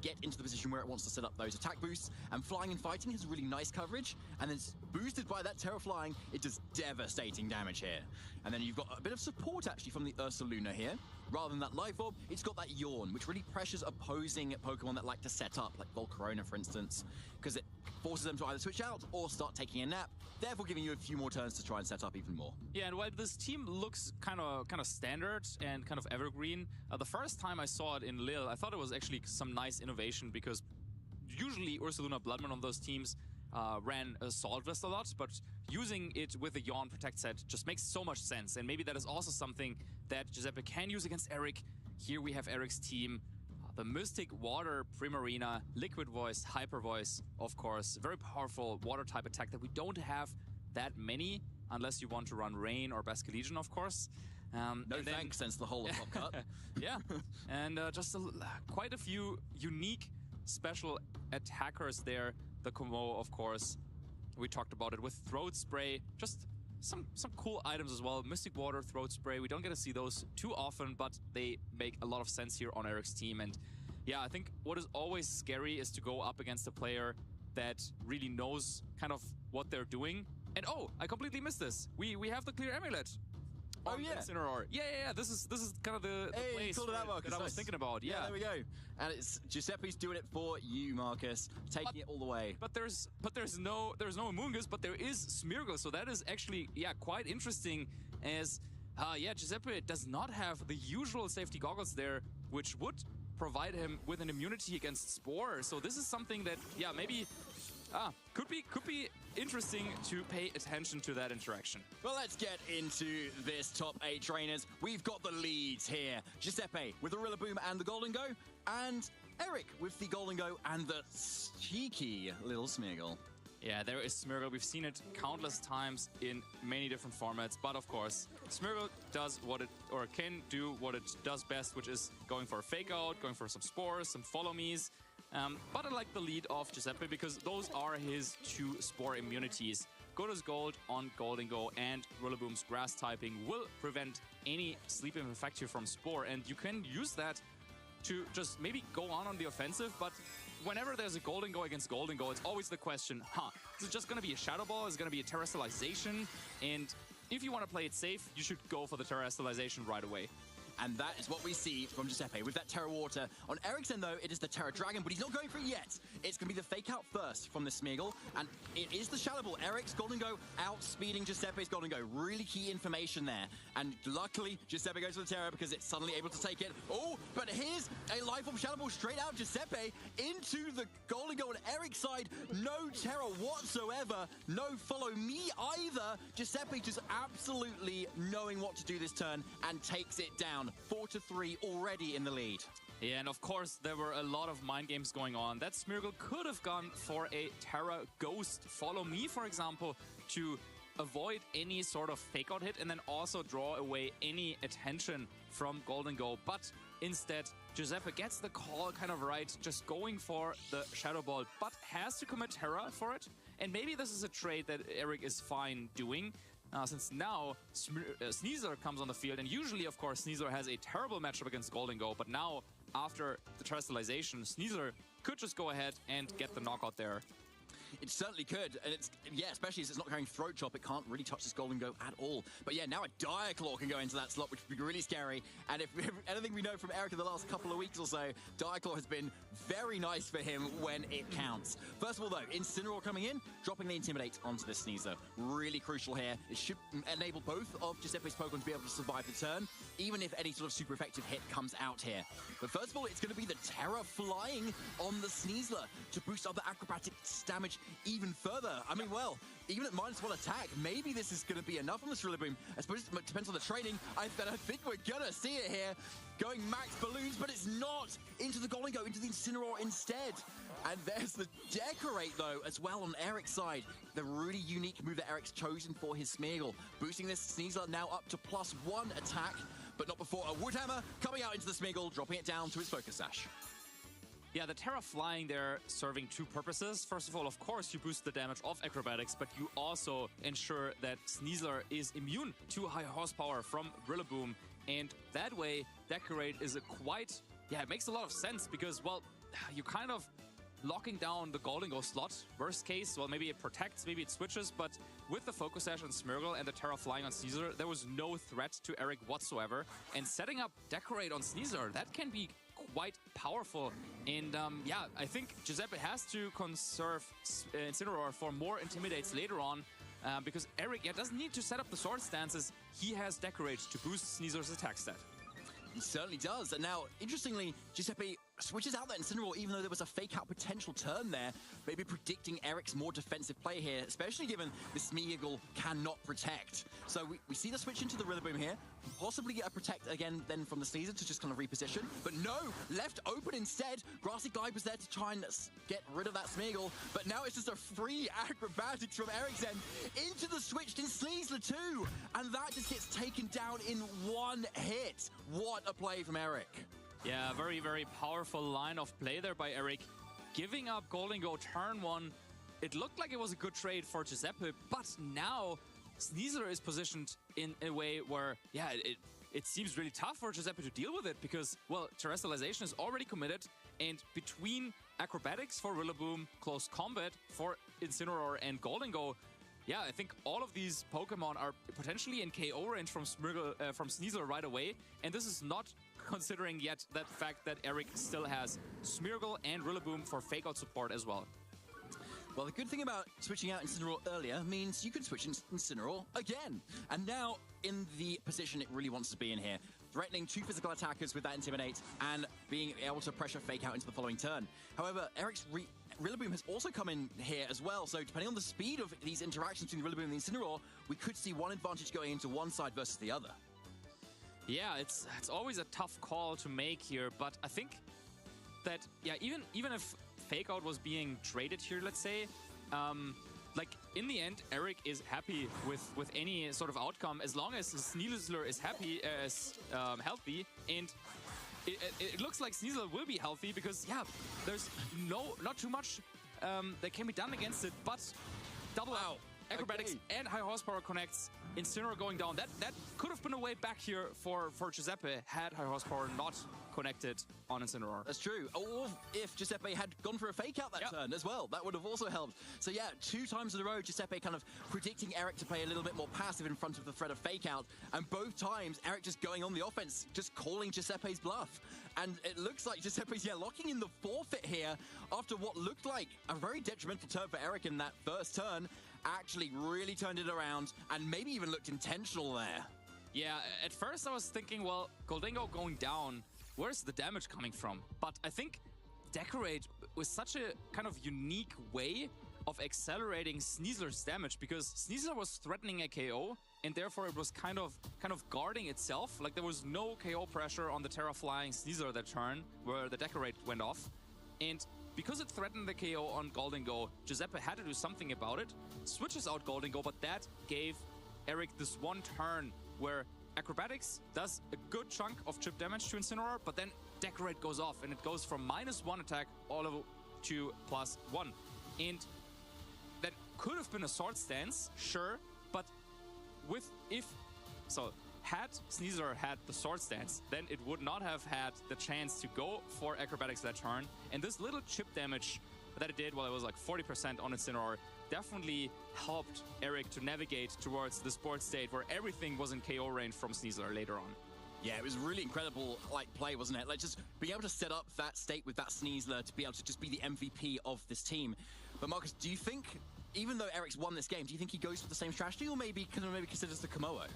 get into the position where it wants to set up those attack boosts. And Flying and Fighting has really nice coverage, and then it's boosted by that Terra Flying. It does devastating damage here. And then you've got a bit of support actually from the Ursaluna here. Rather than that Life Orb, it's got that Yawn, which really pressures opposing Pokemon that like to set up, like Volcarona, for instance, because it forces them to either switch out or start taking a nap, therefore giving you a few more turns to try and set up even more. Yeah, and while this team looks kind of standard and kind of evergreen, the first time I saw it in Lille, I thought it was actually some nice innovation, because usually Ursaluna Bloodman on those teams ran Assault Vest a lot, but using it with the Yawn Protect set just makes so much sense. And maybe that is also something that Giuseppe can use against Eric. Here we have Eric's team. The Mystic Water, Primarina, Liquid Voice, Hyper Voice, of course. Very powerful water-type attack that we don't have that many, unless you want to run Rain or Basculegion, of course. No thanks, since the whole of Top Cut. Yeah, and just quite a few unique special attackers there. The Como, of course. We talked about it with Throat Spray. Just some cool items as well. Mystic Water, Throat Spray. We don't get to see those too often, but they make a lot of sense here on Eric's team. And yeah, I think what is always scary is to go up against a player that really knows kind of what they're doing. And oh, I completely missed this. We have the clear amulet. Oh, yeah. Incineroar. Yeah. This is kind of the place called it that, Marcus. that I was thinking about. Yeah, there we go. And it's Giuseppe's doing it for you, Marcus, taking it all the way. But there's no Amoonguss, but there is Smeargle, so that is actually quite interesting. As Giuseppe does not have the usual safety goggles there, which would provide him with an immunity against Spore. So this is something that maybe could be interesting to pay attention to that interaction. Well, let's get into this top 8 trainers. We've got the leads here. Giuseppe with the Rillaboom and the Golden Go, and Eric with the Golden Go and the cheeky little Smeargle. Yeah, there is Smeargle. We've seen it countless times in many different formats, but of course, Smeargle does can do what it does best, which is going for a fake out, going for some spores, some follow me's. But I like the lead of Giuseppe because those are his 2 spore immunities. Godo's Gold on Golden Go and Rillaboom's grass typing will prevent any sleep infective from Spore, and you can use that to just maybe go on the offensive, but whenever there's a Golden Go against Golden Go, it's always the question, is it just going to be a Shadow Ball? Is it going to be a Terrestrialization? And if you want to play it safe, you should go for the Terrestrialization right away. And that is what we see from Giuseppe with that Terra Water. On Eric's end, though, it is the Terra Dragon, but he's not going for it yet. It's going to be the Fake Out first from the Smeargle, and it is the Shadow Ball. Eric's Golden Go outspeeding Giuseppe's Golden Go. Really key information there. And luckily, Giuseppe goes for the Terra because it's suddenly able to take it. Oh, but here's a Life Orb Shadow Ball straight out Giuseppe into the Golden Go on Eric's side. No Terra whatsoever. No follow me either. Giuseppe just absolutely knowing what to do this turn and takes it down. 4-3 already in the lead. Yeah, and of course, there were a lot of mind games going on. That Smeargle could have gone for a Terra Ghost Follow Me, for example, to avoid any sort of fake out hit and then also draw away any attention from Golden Go. But instead, Giuseppe gets the call kind of right, just going for the Shadow Ball, but has to commit Terra for it. And maybe this is a trade that Eric is fine doing. Since now Sneasler comes on the field, and usually, of course, Sneasler has a terrible matchup against Golden Go, but now, after the Terrestrialization, Sneasler could just go ahead and get the knockout there. It certainly could, and especially as it's not carrying Throat Chop, it can't really touch this Golden Go at all. But yeah, now a Dire Claw can go into that slot, which would be really scary. And if anything we know from Eric in the last couple of weeks or so, Dire Claw has been very nice for him when it counts. First of all, though, Incineroar coming in, dropping the Intimidate onto this Sneasler. Really crucial here. It should enable both of Giuseppe's Pokemon to be able to survive the turn, even if any sort of super effective hit comes out here. But first of all, it's going to be the Terra flying on the Sneasler to boost up the acrobatic damage even further. I mean, well, even at -1 attack, maybe this is going to be enough on this Rillaboom. I suppose it depends on the training. I think we're going to see it here. Going max balloons, but it's not. Into the Golden Go, into the Incineroar instead. And there's the Decorate, though, as well on Eric's side. The really unique move that Eric's chosen for his Smeargle. Boosting this Sneasler now up to +1 attack, but not before a Wood Hammer coming out into the Smeargle, dropping it down to his Focus Sash. Yeah, the Terra flying there serving 2 purposes. First of all, of course, you boost the damage of acrobatics, but you also ensure that Sneasler is immune to high horsepower from Rillaboom. And that way, Decorate is it makes a lot of sense because, well, you're kind of locking down the Golden Go slot. Worst case, well, maybe it protects, maybe it switches, but with the Focus Sash on Smeargle and the Terra flying on Sneasler, there was no threat to Eric whatsoever. And setting up Decorate on Sneasler, that can be quite powerful. And I think Giuseppe has to conserve Incineroar for more Intimidates later on, because Eric doesn't need to set up the sword stances. He has Decorate to boost Sneasler's attack stat. He certainly does. And now, interestingly, Giuseppe switches out that Incineroar, even though there was a fake-out potential turn there, maybe predicting Eric's more defensive play here, especially given the Smeargle cannot protect. So we see the switch into the Rillaboom here, possibly get a protect again then from the Sneasler to just kind of reposition, but no, left open instead. Grassy Glide was there to try and get rid of that Smeargle, but now it's just a free acrobatics from Eric's end into the switched in Sneasler too, and that just gets taken down in 1 hit. What a play from Eric. Yeah, very, very powerful line of play there by Eric. Giving up Golden Go turn 1, it looked like it was a good trade for Giuseppe, but now Sneasler is positioned in a way where, it seems really tough for Giuseppe to deal with it because, well, Terrestrialization is already committed, and between acrobatics for Rillaboom, close combat for Incineroar and Golden Go, yeah, I think all of these Pokemon are potentially in KO range from Sneasel right away, and this is not considering yet that fact that Eric still has Smeargle and Rillaboom for fake out support as well. Well, the good thing about switching out Incineroar earlier means you can switch Incineroar again. And now in the position it really wants to be in here, threatening two physical attackers with that Intimidate and being able to pressure fake out into the following turn. However, Eric's Rillaboom has also come in here as well, so depending on the speed of these interactions between the Rillaboom and the Incineroar, we could see one advantage going into one side versus the other. Yeah, it's always a tough call to make here, but I think that, yeah, even if Fake Out was being traded here, let's say, like, in the end, Eric is happy with any sort of outcome as long as Sneasler is healthy, and it looks like Sneasler will be healthy because, yeah, there's not too much that can be done against it, but double out. Acrobatics and high horsepower connects, Incineroar going down. That could have been a way back here for Giuseppe had high horsepower not connected on Incineroar. That's true. Or if Giuseppe had gone for a fake out that turn as well, that would have also helped. So yeah, 2 times in a row, Giuseppe kind of predicting Eric to play a little bit more passive in front of the threat of fake out, and both times Eric just going on the offense, just calling Giuseppe's bluff. And it looks like Giuseppe's, locking in the forfeit here after what looked like a very detrimental turn for Eric in that first turn. Actually really turned it around and maybe even looked intentional there. Yeah, at first I was thinking, well, Goldingo going down, where's the damage coming from? But I think Decorate was such a kind of unique way of accelerating Sneasler's damage, because Sneasler was threatening a KO and therefore it was kind of guarding itself. Like, there was no KO pressure on the Terra Flying Sneasler that turn where the Decorate went off. And because it threatened the KO on Goldingo, Giuseppe had to do something about it, switches out Goldingo, but that gave Eric this one turn where Acrobatics does a good chunk of chip damage to Incineroar, but then Decorate goes off, and it goes from -1 attack all the way to +1. And that could have been a sword stance, sure, but had Sneasler had the sword stance, then it would not have had the chance to go for Acrobatics that turn. And this little chip damage that it did, well, it was like 40% on Incineroar, definitely helped Eric to navigate towards the sports state where everything was in KO range from Sneasler later on. Yeah, it was really incredible, play, wasn't it? Like, just being able to set up that state with that Sneasler to be able to just be the MVP of this team. But Marcus, do you think, even though Eric's won this game, do you think he goes for the same strategy, or maybe considers the Komodo?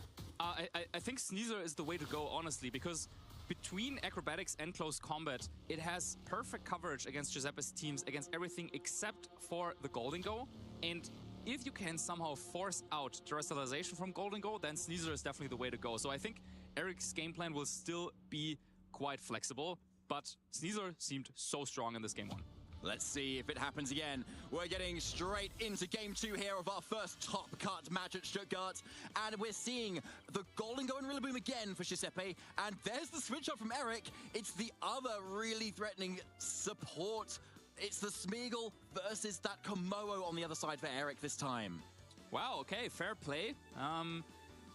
I think Sneasler is the way to go, honestly, because between Acrobatics and Close Combat, it has perfect coverage against Giuseppe's teams, against everything except for the Goldingo. And if you can somehow force out Terrestrialization from Goldingo, then Sneasler is definitely the way to go. So I think Eric's game plan will still be quite flexible, but Sneasler seemed so strong in this game 1. Let's see if it happens again. We're getting straight into game 2 here of our first top cut match at Stuttgart. And we're seeing the Goldingo and Rillaboom again for Giuseppe. And there's the switch up from Eric. It's the other really threatening support. It's the Smeargle versus that Komodo on the other side for Eric this time. Wow, okay, fair play.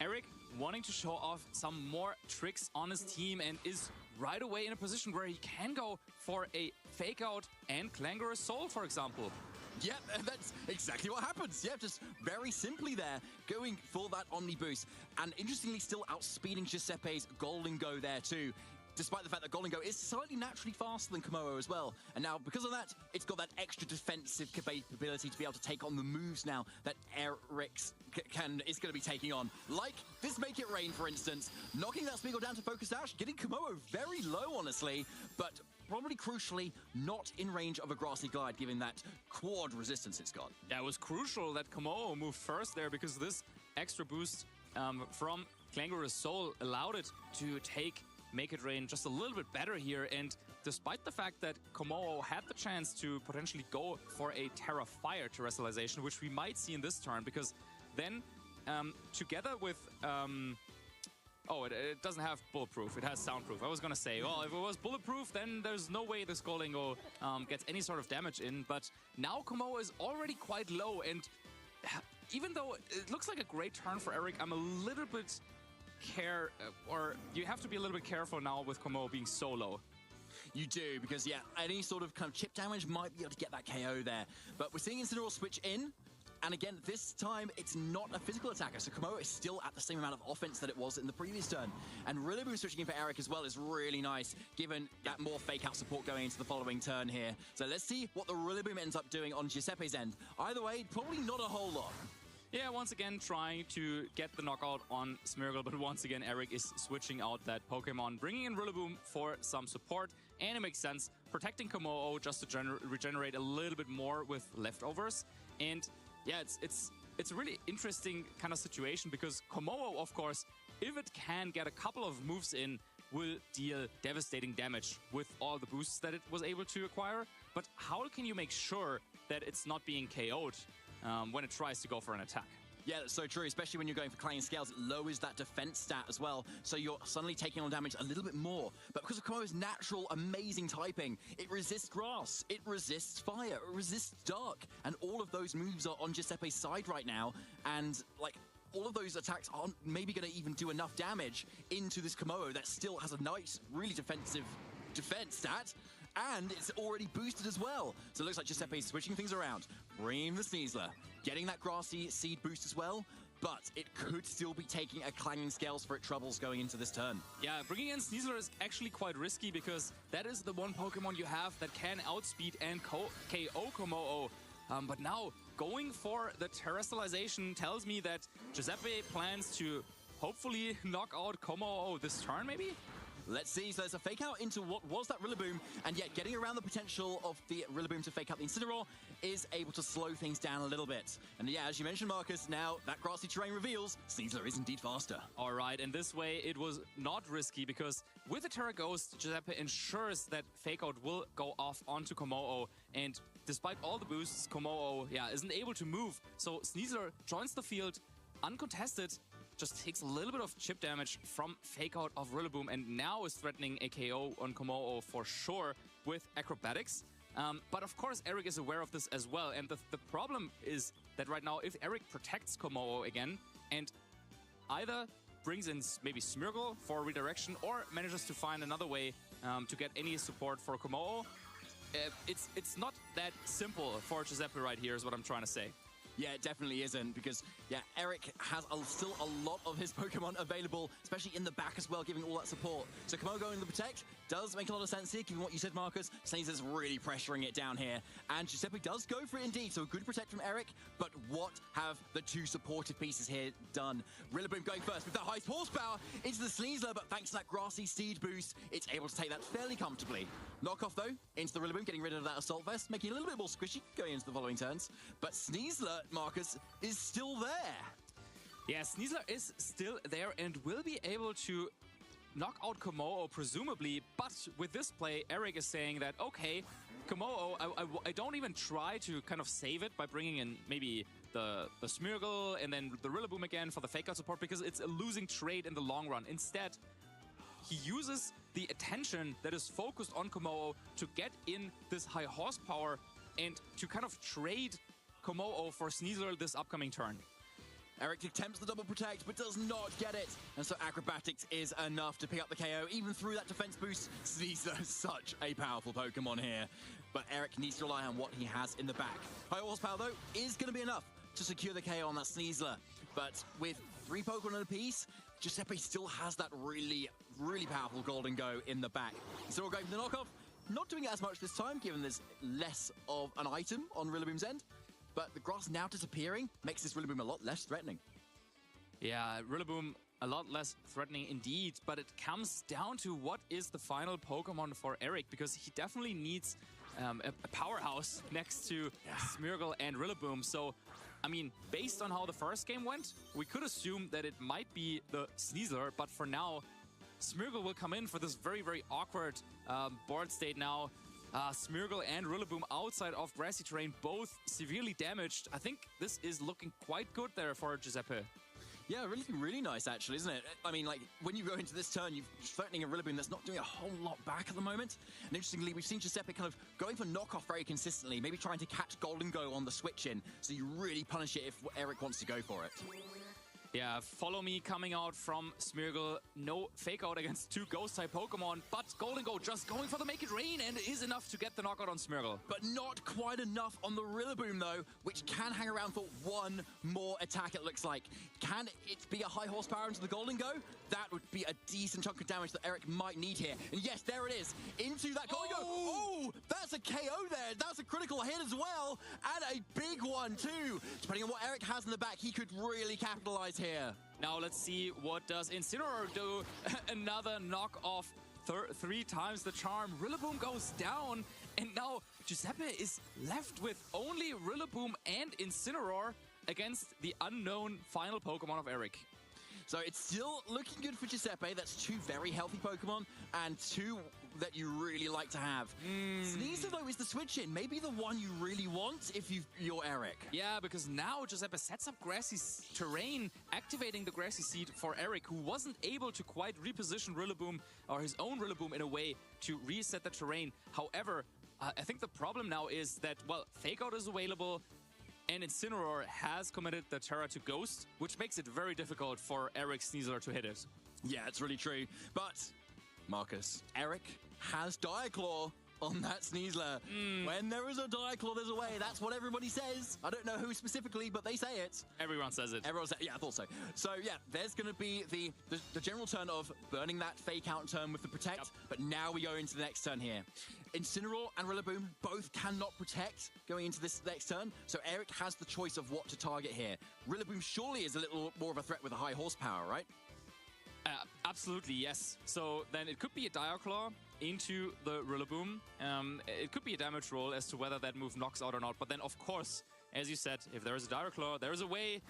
Eric wanting to show off some more tricks on his team and is right away in a position where he can go for a fake out and Clangorous Soul, for example. Yep, that's exactly what happens. Yeah, just very simply there, going for that Omni boost. And interestingly, still outspeeding Giuseppe's Goldingo there too, despite the fact that Goldingo is slightly naturally faster than Komodo as well. And now, because of that, it's got that extra defensive capability to be able to take on the moves now that Eric's is going to be taking on. Like this Make It Rain, for instance, knocking that Smeargle down to Focus Dash, getting Komodo very low, honestly, but probably crucially not in range of a Grassy Glide, given that quad resistance it's got. Yeah, it was crucial that Komodo moved first there, because this extra boost from Clangorous Soul allowed it to Make It Rain just a little bit better here. And despite the fact that Komodo had the chance to potentially go for a Terra Fire Terrestrialization, which we might see in this turn, because then together with it doesn't have bulletproof, it has soundproof. I was gonna say, well, if it was bulletproof, then there's no way this Goldingo gets any sort of damage in. But now Komodo is already quite low, and even though it looks like a great turn for Eric, I'm a little bit you have to be a little bit careful now with Komodo being so low. You do, because any sort of chip damage might be able to get that KO there. But we're seeing Incineroar switch in, And again, this time, it's not a physical attacker, so Komodo is still at the same amount of offense that it was in the previous turn. And Rillaboom switching in for Eric as well is really nice, given that more fake-out support going into the following turn here. So let's see what the Rillaboom ends up doing on Giuseppe's end. Either way, probably not a whole lot. Yeah, once again, trying to get the knockout on Smeargle, but once again, Eric is switching out that Pokemon, bringing in Rillaboom for some support, and it makes sense, protecting Komodo just to regenerate a little bit more with leftovers. And yeah, it's a really interesting kind of situation, because Komodo, of course, if it can get a couple of moves in, will deal devastating damage with all the boosts that it was able to acquire. But how can you make sure that it's not being KO'd when it tries to go for an attack? Yeah, that's so true, especially when you're going for Clanging Scales. It lowers that defense stat as well, so you're suddenly taking on damage a little bit more. But because of Komodo's natural, amazing typing, it resists grass, it resists fire, it resists dark, and all of those moves are on Giuseppe's side right now, and, like, all of those attacks aren't maybe going to even do enough damage into this Komodo that still has a nice, really defensive defense stat. And it's already boosted as well. So it looks like Giuseppe's switching things around. Bringing the Sneasler. Getting that grassy seed boost as well. But it could still be taking a Clanging Scales for its troubles going into this turn. Yeah, bringing in Sneasler is actually quite risky, because that is the one Pokemon you have that can outspeed and KO Komodo. But now, going for the Terrestrialization tells me that Giuseppe plans to hopefully knock out Komodo this turn, maybe? Let's see. So there's a fake out into what was that Rillaboom, and yet getting around the potential of the Rillaboom to fake out the Incineroar is able to slow things down a little bit. And yeah, as you mentioned, Marcus, now that grassy terrain reveals Sneasler is indeed faster. All right, and this way it was not risky, because with the Terra Ghost, Giuseppe ensures that fake out will go off onto Komodo, and despite all the boosts, Komodo, isn't able to move. So Sneasler joins the field uncontested, just takes a little bit of chip damage from fake out of Rillaboom, and now is threatening a KO on Komodo for sure with Acrobatics. But of course, Eric is aware of this as well, and the problem is that right now, if Eric protects Komodo again and either brings in maybe Smeargle for redirection or manages to find another way to get any support for Komodo, it's not that simple for Giuseppe right here, is what I'm trying to say. Yeah, it definitely isn't, because, Eric has still a lot of his Pokemon available, especially in the back as well, giving all that support. So Komodo going to Protect does make a lot of sense here, given what you said, Marcus. Sneasler's really pressuring it down here, and Giuseppe does go for it indeed, so a good Protect from Eric, but what have the two supportive pieces here done? Rillaboom going first with the highest horsepower into the Sneasler, but thanks to that grassy seed boost, it's able to take that fairly comfortably. Knockoff, though, into the Rillaboom, getting rid of that Assault Vest, making it a little bit more squishy going into the following turns, but Sneasler, Marcus, is still there. Yeah, Sneasler is still there and will be able to knock out Komodo, presumably, but with this play, Eric is saying that, okay, Komodo, I don't even try to kind of save it by bringing in maybe the Smeargle and then the Rillaboom again for the fake-out support, because it's a losing trade in the long run. Instead, he uses the attention that is focused on Komodo to get in this high horsepower and to kind of trade Komodo for Sneasler this upcoming turn. Eric attempts the double protect, but does not get it. And so Acrobatics is enough to pick up the KO, even through that defense boost. Sneasler is such a powerful Pokemon here. But Eric needs to rely on what he has in the back. High horsepower, though, is going to be enough to secure the KO on that Sneasler. But with 3 Pokemon apiece, Giuseppe still has that really, really powerful Golden Go in the back. Still going for the knockoff. Not doing it as much this time, given there's less of an item on Rillaboom's end. But the grass now disappearing makes this Rillaboom a lot less threatening. Yeah, Rillaboom a lot less threatening indeed, but it comes down to what is the final Pokemon for Eric, because he definitely needs a powerhouse next to Smeargle and Rillaboom. So, I mean, based on how the first game went, we could assume that it might be the Sneasler, but for now, Smeargle will come in for this very, very awkward board state now. Smeargle and Rillaboom outside of grassy terrain, both severely damaged. I think this is looking quite good there for Giuseppe. Yeah, really nice, actually, isn't it? I mean, like, when you go into this turn, you're threatening a Rillaboom that's not doing a whole lot back at the moment. And interestingly, we've seen Giuseppe kind of going for knockoff very consistently, maybe trying to catch Golden Go on the switch in, so you really punish it if Eric wants to go for it. Yeah, follow me coming out from Smeargle. No fake out against 2 ghost-type Pokemon, but Golden Go just going for the Make It Rain and is enough to get the knockout on Smeargle. But not quite enough on the Rillaboom, though, which can hang around for one more attack, it looks like. Can it be a high horsepower into the Golden Go? That would be a decent chunk of damage that Eric might need here. And yes, there it is. Into that Golden Go. Oh, that's a KO there. That's a critical hit as well. And a big one, too. Depending on what Eric has in the back, he could really capitalize here. Now let's see what does Incineroar do. Another knock off 3 times the charm. Rillaboom goes down, and now Giuseppe is left with only Rillaboom and Incineroar against the unknown final Pokemon of Eric. So it's still looking good for Giuseppe. That's 2 very healthy Pokemon and 2 that you really like to have. Sneasler, though, is the switch-in. Maybe the one you really want if you're Eric. Yeah, because now Giuseppe sets up Grassy Terrain, activating the Grassy Seed for Eric, who wasn't able to quite reposition Rillaboom, or his own Rillaboom, in a way to reset the terrain. However, I think the problem now is that, well, Fake Out is available, and Incineroar has committed the Terra to Ghost, which makes it very difficult for Eric Sneasler to hit it. Yeah, it's really true. But, Marcus, Eric has Dire Claw on that Sneasler. When there is a Dire Claw, there's a way. That's what everybody says. I don't know who specifically, but they say it. Everyone says it. Everyone says it. Yeah, I thought so. So, yeah, there's going to be the general turn of burning that Fake Out turn with the Protect, but now we go into the next turn here. Incineroar and Rillaboom both cannot protect going into this next turn, so Eric has the choice of what to target here. Rillaboom surely is a little more of a threat with a high horsepower, right? Absolutely, yes. So then it could be a Dire Claw into the Rillaboom. It could be a damage roll as to whether that move knocks out or not. But then, of course, as you said, if there is a Dire Claw, there is a way,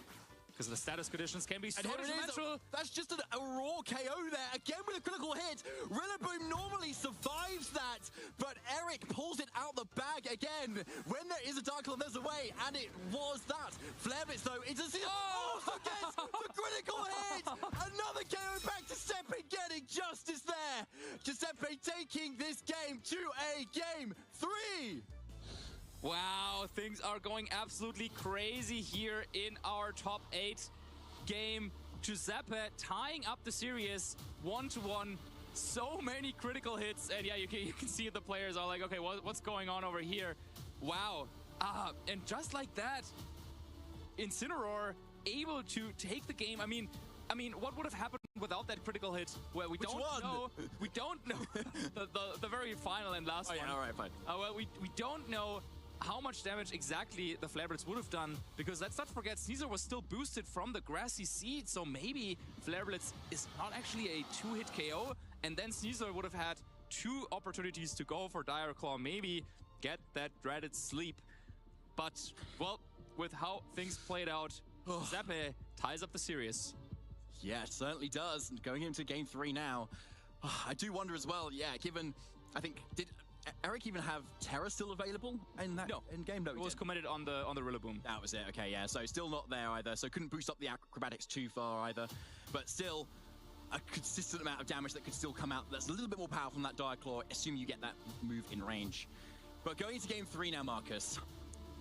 because the status conditions can be so detrimental. That's just a raw KO there, again with a critical hit. Rillaboom normally survives that, but Eric pulls it out the bag again. When there is a Dark Claw, there's a way, and it was that. Flare Blitz, though, it's a... Oh, forgets the critical hit! Another KO back to Giuseppe, getting justice there. Giuseppe taking this game to a game 3. Wow, things are going absolutely crazy here in our top 8 game. Giuseppe tying up the series 1-1. So many critical hits, and yeah, you can see the players are like, okay, what's going on over here? Wow. And just like that, Incineroar able to take the game. I mean, what would have happened without that critical hit? Well, we don't know. We don't know the very final and last one. Yeah, all right, fine. Well, we don't know how much damage exactly the Flare Blitz would have done, because let's not forget, Sneasler was still boosted from the Grassy Seed, so maybe Flare Blitz is not actually a 2-hit KO, and then Sneasler would have had 2 opportunities to go for Dire Claw, maybe get that dreaded sleep. But, well, with how things played out, Giuseppe ties up the series. Yeah, it certainly does. Going into game 3 now, I do wonder as well, yeah, given, I think, did Eric even have Terra still available in that game? No, it was committed on the Rillaboom. That was it. Okay, yeah. So still not there either. So couldn't boost up the acrobatics too far either. But still, a consistent amount of damage that could still come out. That's a little bit more powerful than that Dire Claw, assuming you get that move in range. But going into game 3 now, Marcus.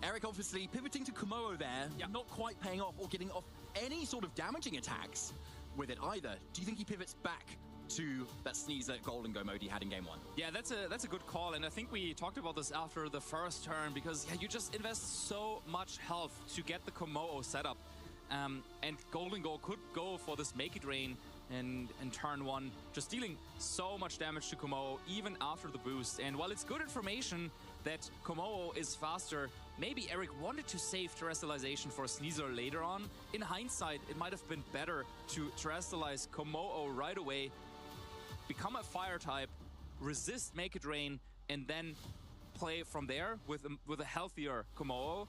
Eric obviously pivoting to Kumoho there, not quite paying off or getting off any sort of damaging attacks with it either. Do you think he pivots back to that Sneasler Golden Go mode he had in game 1? Yeah, that's a good call, and I think we talked about this after the first turn, because you just invest so much health to get the Kumoho set up, and Golden Go could go for this Make It Rain in turn 1, just dealing so much damage to Kumoho even after the boost. And while it's good information that Kumoho is faster, maybe Eric wanted to save Terrestrialization for Sneasler later on. In hindsight, it might have been better to Terrestrialize Kumoho right away, become a fire type, resist Make It Rain, and then play from there with a healthier Kumoho.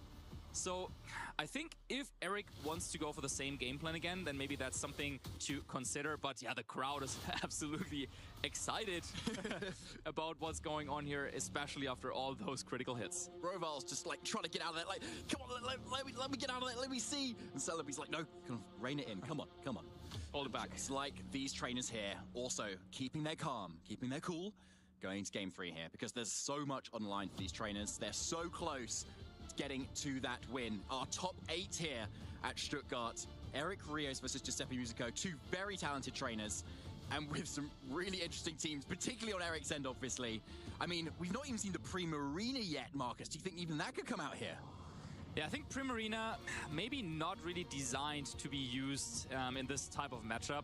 So I think if Eric wants to go for the same game plan again, then maybe that's something to consider. But yeah, the crowd is absolutely excited about what's going on here, especially after all those critical hits. Roval's just like trying to get out of it, like, come on, let me get out of it, let me see. And Celebi's like, no, kind of rein it in, come on. Hold it back. It's like these trainers here also keeping their calm, keeping their cool, going into game 3 here, because there's so much on the line for these trainers. They're so close to getting to that win. Our top 8 here at Stuttgart Eric Rios versus Giuseppe Musico, two very talented trainers, and with some really interesting teams, particularly on Eric's end, obviously. I mean, we've not even seen the Primarina yet, Marcus. Do you think even that could come out here? Yeah, I think Primarina maybe not really designed to be used in this type of matchup.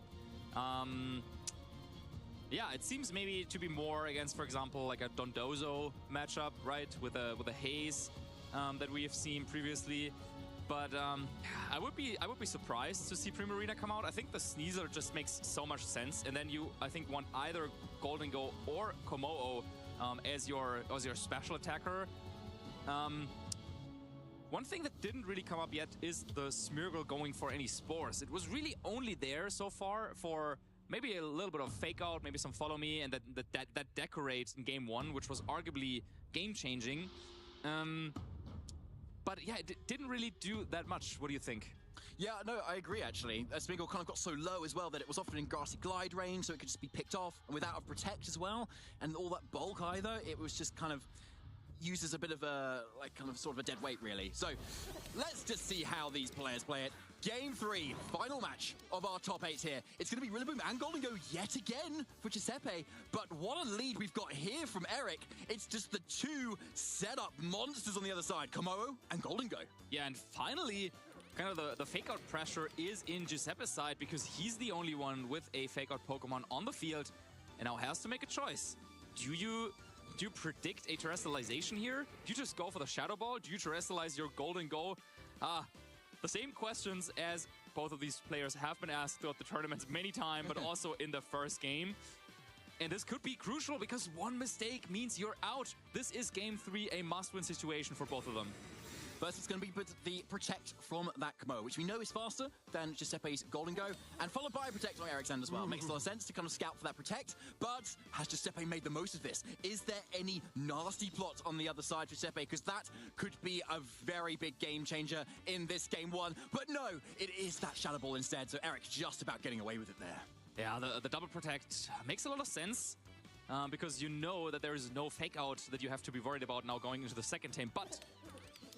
Yeah, it seems maybe to be more against, for example, like a Dondozo matchup, right, with a Haze that we have seen previously. But I would be surprised to see Primarina come out. I think the Sneasler just makes so much sense, and then you, I think, want either Golden Go or Komo'o as your special attacker. One thing that didn't really come up yet is the Smeargle going for any spores. It was really only there so far for maybe a little bit of fake out, maybe some follow me, and that decorate in game 1, which was arguably game changing. But yeah, it didn't really do that much. What do you think? Yeah, no, I agree, actually. Smeargle kind of got so low as well that it was often in grassy glide range, so it could just be picked off, and without a protect as well, and all that bulk either, it was just kind of used as a bit of a, like, kind of sort of a dead weight, really. So, let's just see how these players play it. Game 3, final match of our top 8 here. It's going to be Rillaboom and Golden Go yet again for Giuseppe, but what a lead we've got here from Eric. It's just the two setup monsters on the other side, Komo'o and Golden Go. Yeah, and finally, kind of the fake out pressure is in Giuseppe's side because he's the only one with a fake out Pokemon on the field and now has to make a choice. Do you predict a terrestrialization here? Do you just go for the Shadow Ball? Do you terrestrialize your Golden Go? The same questions as both of these players have been asked throughout the tournaments many times, but also in the first game. And this could be crucial because one mistake means you're out. This is game 3, a must-win situation for both of them. First, it's going to be the Protect from that Komo'o, which we know is faster than Giuseppe's Golden Go, and followed by a Protect on Eric's end as well. Makes a lot of sense to kind of scout for that Protect, but has Giuseppe made the most of this? Is there any nasty plot on the other side, Giuseppe? Because that could be a very big game changer in this game 1. But no, it is that Shadow Ball instead, so Eric just about getting away with it there. Yeah, the double Protect makes a lot of sense. Because you know that there is no fake out that you have to be worried about now going into the second game, but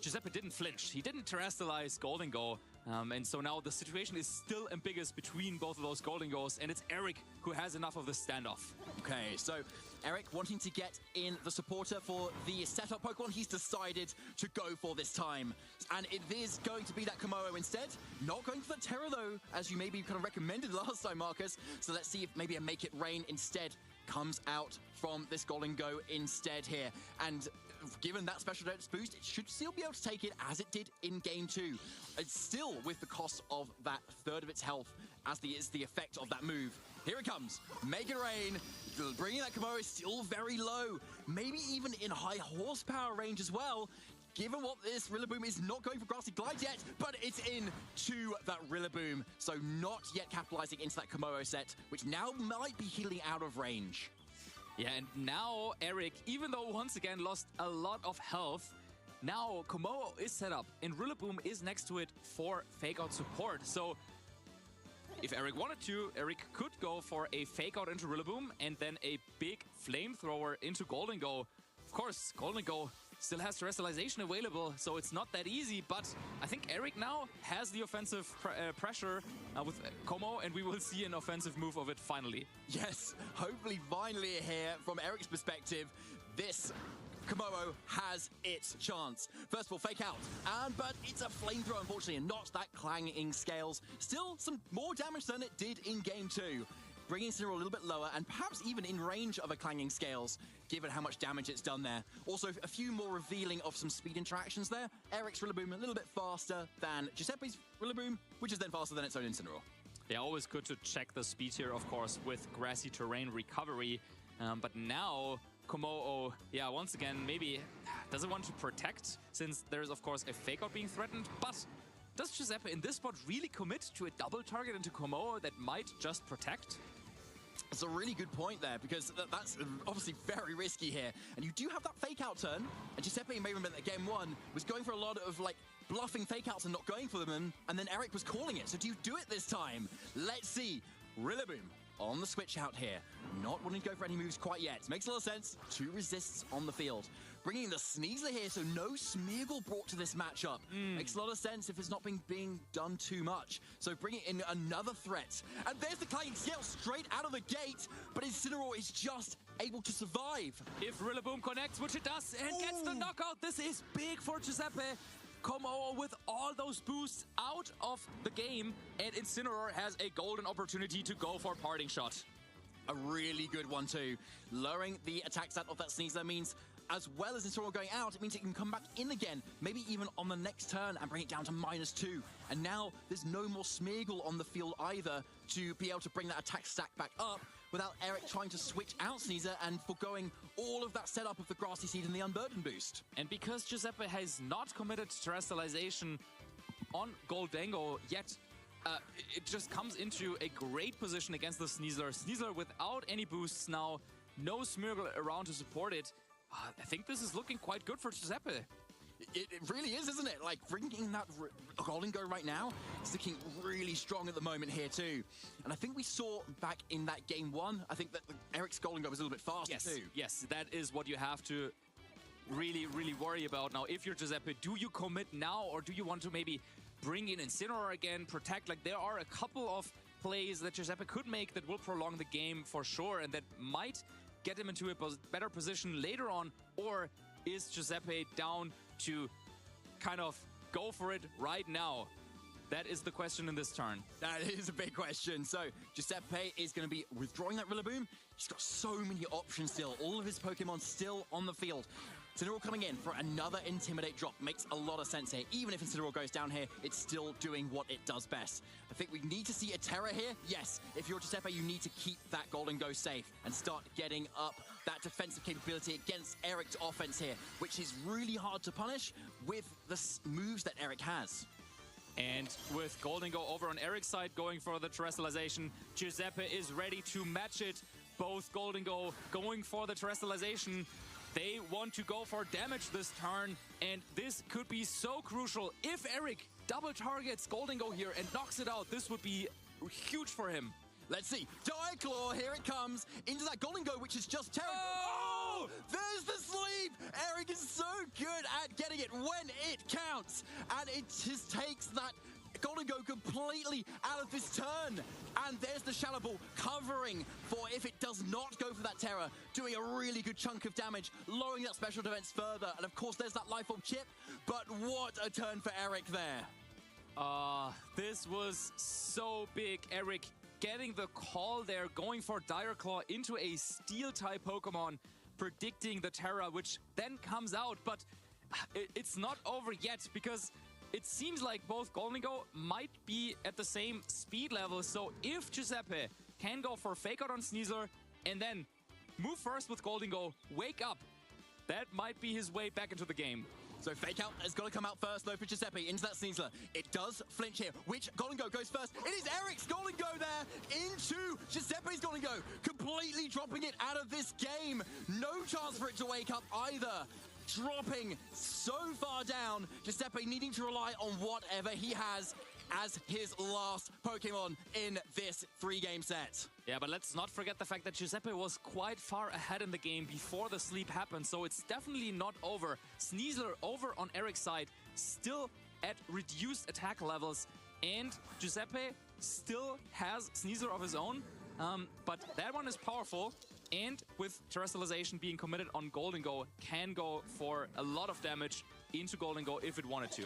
Giuseppe didn't flinch. He didn't terrestrialize Golden Go. And so now the situation is still ambiguous between both of those Golden Go's, and it's Eric who has enough of the standoff. Okay, so Eric wanting to get in the supporter for the setup Pokemon he's decided to go for this time. And it is going to be that Komo'o instead. Not going for the Terra though, as you maybe kind of recommended last time, Marcus. So let's see if maybe a Make It Rain instead comes out from this Golden Go instead here. And given that special defense boost, it should still be able to take it as it did in game 2. It's still with the cost of that third of its health as is the effect of that move. Here it comes. Make It Rain. Bringing that Komo'o is still very low. Maybe even in high horsepower range as well. Given what this Rillaboom is not going for Grassy Glide yet, but it's in to that Rillaboom. So not yet capitalizing into that Komo'o set, which now might be healing out of range. Yeah, and now Eric, even though once again lost a lot of health, now Komo'o is set up and Rillaboom is next to it for fake out support. So if Eric wanted to, Eric could go for a fake out into Rillaboom and then a big flamethrower into Golden Go. Of course, Golden Go still has terrestrialization available, so it's not that easy, but I think Eric now has the offensive pressure with Komo'o, and we will see an offensive move of it finally. Yes, hopefully finally here, from Eric's perspective, this Komo'o has its chance. First of all, fake out, but it's a flamethrower, unfortunately, and not that clanging scales. Still some more damage than it did in game 2. Bringing Incineroar a little bit lower, and perhaps even in range of a clanging scales, given how much damage it's done there. Also, a few more revealing of some speed interactions there. Eric's Rillaboom a little bit faster than Giuseppe's Rillaboom, which is then faster than its own Incineroar. Yeah, always good to check the speed here, of course, with grassy terrain recovery. But now Komo'o, yeah, once again, maybe doesn't want to protect, since there's, of course, a fake out being threatened, but does Giuseppe in this spot really commit to a double target into Komo'o that might just protect? It's a really good point there, because that's obviously very risky here. And you do have that fake out turn, and Giuseppe may remember that game 1 was going for a lot of like bluffing fake outs and not going for them, and then Eric was calling it. So do you do it this time? Let's see. Rillaboom on the switch out here. Not wanting to go for any moves quite yet. Makes a lot of sense. 2 resists on the field. Bringing the Sneasler here, so no Smeargle brought to this matchup. Makes a lot of sense if it's not being done too much. So bringing in another threat. And there's the Clanging Scale straight out of the gate, but Incineroar is just able to survive. If Rillaboom connects, which it does, and gets the knockout, this is big for Giuseppe. Como with all those boosts out of the game, and Incineroar has a golden opportunity to go for parting shot. A really good one too. Lowering the attack stat of that Sneasler means, as well as Incineroar going out, it means it can come back in again, maybe even on the next turn and bring it down to -2. And now there's no more Smeargle on the field either to be able to bring that attack stack back up without Eric trying to switch out Sneasler and foregoing all of that setup of the Grassy Seed and the Unburden boost. And because Giuseppe has not committed Terrestrialization on Goldango yet, it just comes into a great position against the Sneasler. Sneasler without any boosts now, no Smeargle around to support it. I think this is looking quite good for Giuseppe. It really is, isn't it? Like, bringing that Goldango right now is looking really strong at the moment here, too. And I think we saw back in that game 1, I think that Eric's Goldango was a little bit faster, too. Yes, that is what you have to really, really worry about. Now, if you're Giuseppe, do you commit now, or do you want to maybe bring in Incineroar again, protect? Like, there are a couple of plays that Giuseppe could make that will prolong the game for sure, and that might get him into a better position later on. Or is Giuseppe down to kind of go for it right now? That is the question in this turn. That is a big question. So Giuseppe is going to be withdrawing that Rillaboom. He's got so many options still. All of his Pokemon still on the field. Incineroar coming in for another Intimidate drop. Makes a lot of sense here. Even if Incineroar goes down here, it's still doing what it does best. I think we need to see a Terra here. Yes, if you're Giuseppe, you need to keep that Goldango safe and start getting up that defensive capability against Eric's offense here, which is really hard to punish with the moves that Eric has. And with Goldango over on Eric's side going for the Terrestrialization, Giuseppe is ready to match it. Both Goldango going for the Terrestrialization. They want to go for damage this turn, and this could be so crucial. If Eric double targets Goldango here and knocks it out, this would be huge for him. Let's see. Diaclaw, here it comes, into that Goldango, which is just terrible. Oh! There's the sleep! Eric is so good at getting it when it counts, and it just takes that Goldango completely out of this turn. And there's the Shallow Ball covering for if it does not go for that Terror, doing a really good chunk of damage, lowering that special defense further. And of course, there's that Life Orb chip, but what a turn for Eric there. This was so big. Eric getting the call there, going for Dire Claw into a Steel-type Pokemon, predicting the Terra, which then comes out. But it's not over yet, because it seems like both Goldango might be at the same speed level. So if Giuseppe can go for Fake Out on Sneasler and then move first with Goldango, wake up, that might be his way back into the game. So Fake Out has got to come out first, though, for Giuseppe into that Sneasler. It does flinch here. Which Goldango goes first? It is Eric's Goldango there into Giuseppe's Goldango, completely dropping it out of this game. No chance for it to wake up either. Dropping so far down, Giuseppe needing to rely on whatever he has as his last Pokemon in this 3-game set. Yeah, but let's not forget the fact that Giuseppe was quite far ahead in the game before the sleep happened, so it's definitely not over. Sneasler over on Eric's side, still at reduced attack levels, and Giuseppe still has Sneasler of his own, but that one is powerful. And with Terrestrialization being committed on Goldango, can go for a lot of damage into Goldango if it wanted to.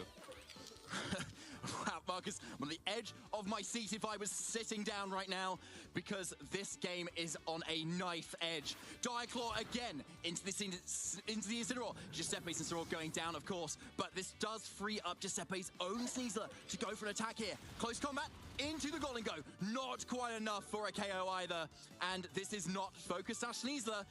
Wow, Marcus, I'm on the edge of my seat if I was sitting down right now, because this game is on a knife edge. Diaclaw again into the Incineroar. Giuseppe's Incineroar going down, of course, but this does free up Giuseppe's own Sneasler to go for an attack here. Close combat into the Goldango. Not quite enough for a KO either, and this is not Focus Sash Sneasler,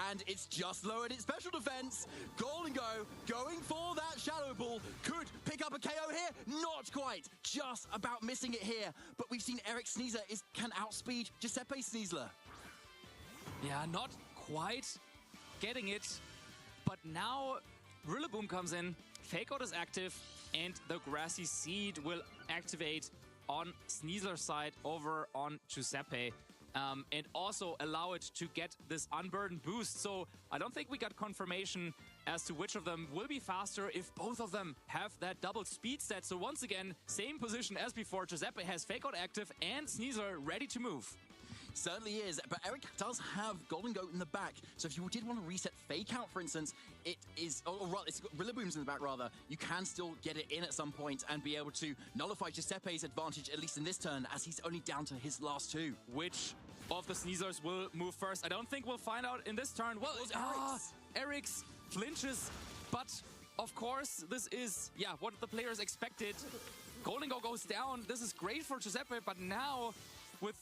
and it's just lowered its special defense. Goldango going for that Shadow Ball. Could pick up a KO here. Not quite. Just about missing it here. But we've seen Eric Sneasler can outspeed Giuseppe Sneasler. Yeah, not quite getting it. But now Rillaboom comes in. Fake Out is active. And the Grassy Seed will activate on Sneasler's side over on Giuseppe. and also allow it to get this unburdened boost. So I don't think we got confirmation as to which of them will be faster if both of them have that double speed set. So once again, same position as before. Giuseppe has Fake Out active and Sneasler ready to move. Certainly is, but Eric does have Golden Goat in the back, so if you did want to reset Fake Out, for instance, it is, or rather, it's got Rillaboom's in the back, rather, you can still get it in at some point and be able to nullify Giuseppe's advantage, at least in this turn, as he's only down to his last two. Which of the Sneaslers will move first? I don't think we'll find out in this turn. Well, Eric's flinches, but of course, this is, what the players expected. Golden Go goes down. This is great for Giuseppe, but now with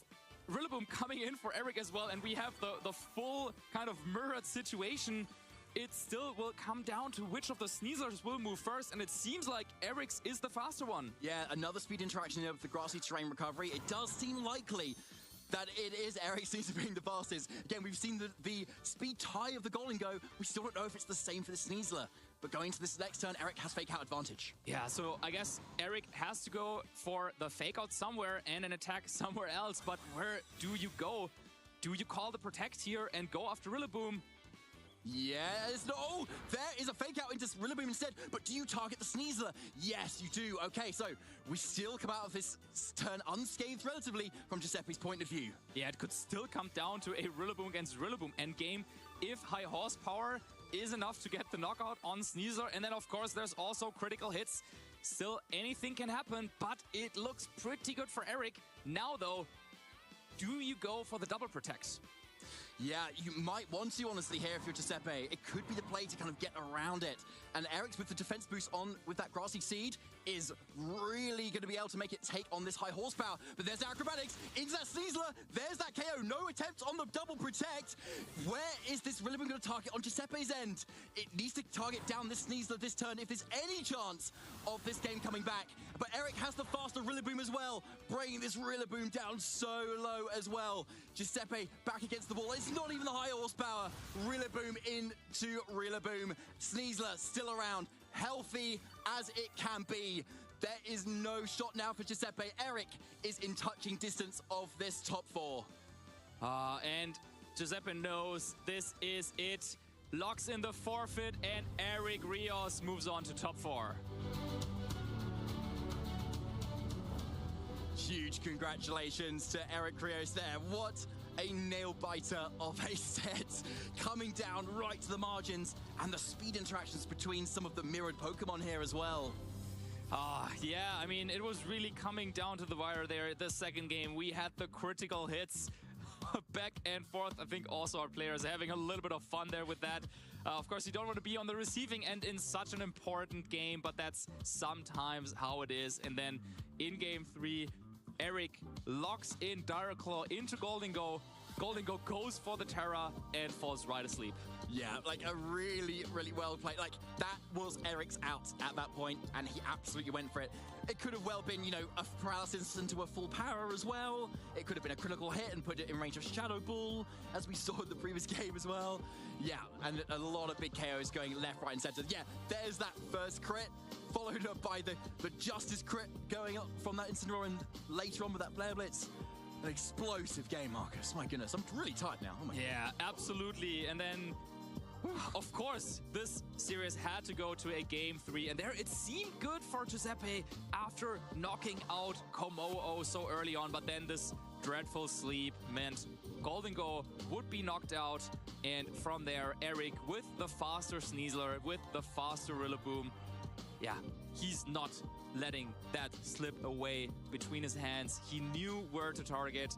Rillaboom coming in for Eric as well, and we have the full kind of mirrored situation, it still will come down to which of the Sneaslers will move first, and it seems like Eric's is the faster one. Yeah, another speed interaction here with the grassy terrain recovery. It does seem likely that it is Eric seems to be the fastest. Again, we've seen the speed tie of the Golden Go. We still don't know if it's the same for the Sneasler. But going to this next turn, Eric has Fake Out advantage. Yeah, so I guess Eric has to go for the Fake Out somewhere and an attack somewhere else. But where do you go? Do you call the Protect here and go after Rillaboom? Yes, no, there is a Fake Out into Rillaboom instead, but do you target the Sneasler? Yes, you do. Okay, so we still come out of this turn unscathed relatively from Giuseppe's point of view. Yeah, it could still come down to a Rillaboom against Rillaboom endgame if high horsepower is enough to get the knockout on Sneasler. And then, of course, there's also critical hits. Still, anything can happen, but it looks pretty good for Eric. Now, though, do you go for the double protects? Yeah, you might want to, honestly, here if you're Giuseppe. It could be the play to kind of get around it. And Eric's with the defense boost on with that Grassy Seed is really going to be able to make it take on this high horsepower. But there's the acrobatics into that Sneasler. There's that KO. No attempt on the double protect. Where is this Rillaboom going to target on Giuseppe's end? It needs to target down this Sneasler this turn if there's any chance of this game coming back. But Eric has the faster Rillaboom as well, bringing this Rillaboom down so low as well. Giuseppe back against the wall. It's not even the high horsepower. Rillaboom into Rillaboom. Sneasler still around, healthy as it can be. There is no shot now for Giuseppe. Eric is in touching distance of this top four. And Giuseppe knows this is it. Locks in the forfeit, and Eric Rios moves on to top four. Huge congratulations to Eric Rios there. What a nail-biter of a set, coming down right to the margins, and the speed interactions between some of the mirrored Pokemon here as well. Yeah, I mean, it was really coming down to the wire there. The second game, we had the critical hits back and forth. I think also our players are having a little bit of fun there with that. Of course, you don't want to be on the receiving end in such an important game, but that's sometimes how it is. And then in game 3, Eric locks in Dire Claw into Golden Go. Golden Go goes for the Terra and falls right asleep. Yeah, like a really, really well played. Like, that was Eric's out at that point, and he absolutely went for it. It could have well been, you know, a paralysis into a full power as well. It could have been a critical hit and put it in range of Shadow Ball, as we saw in the previous game as well. Yeah, and a lot of big KOs going left, right, and center. Yeah, there's that first crit, followed up by the Justice crit going up from that Incineroar, and later on with that Flare Blitz. An explosive game, Marcus. My goodness, I'm really tired now. Oh my God. Absolutely. And then, of course, this series had to go to a game 3. And there it seemed good for Giuseppe after knocking out Komodo so early on. But then this dreadful sleep meant Golden Go would be knocked out. And from there, Eric with the faster Sneasler, with the faster Rillaboom. Yeah, he's not letting that slip away between his hands. He knew where to target,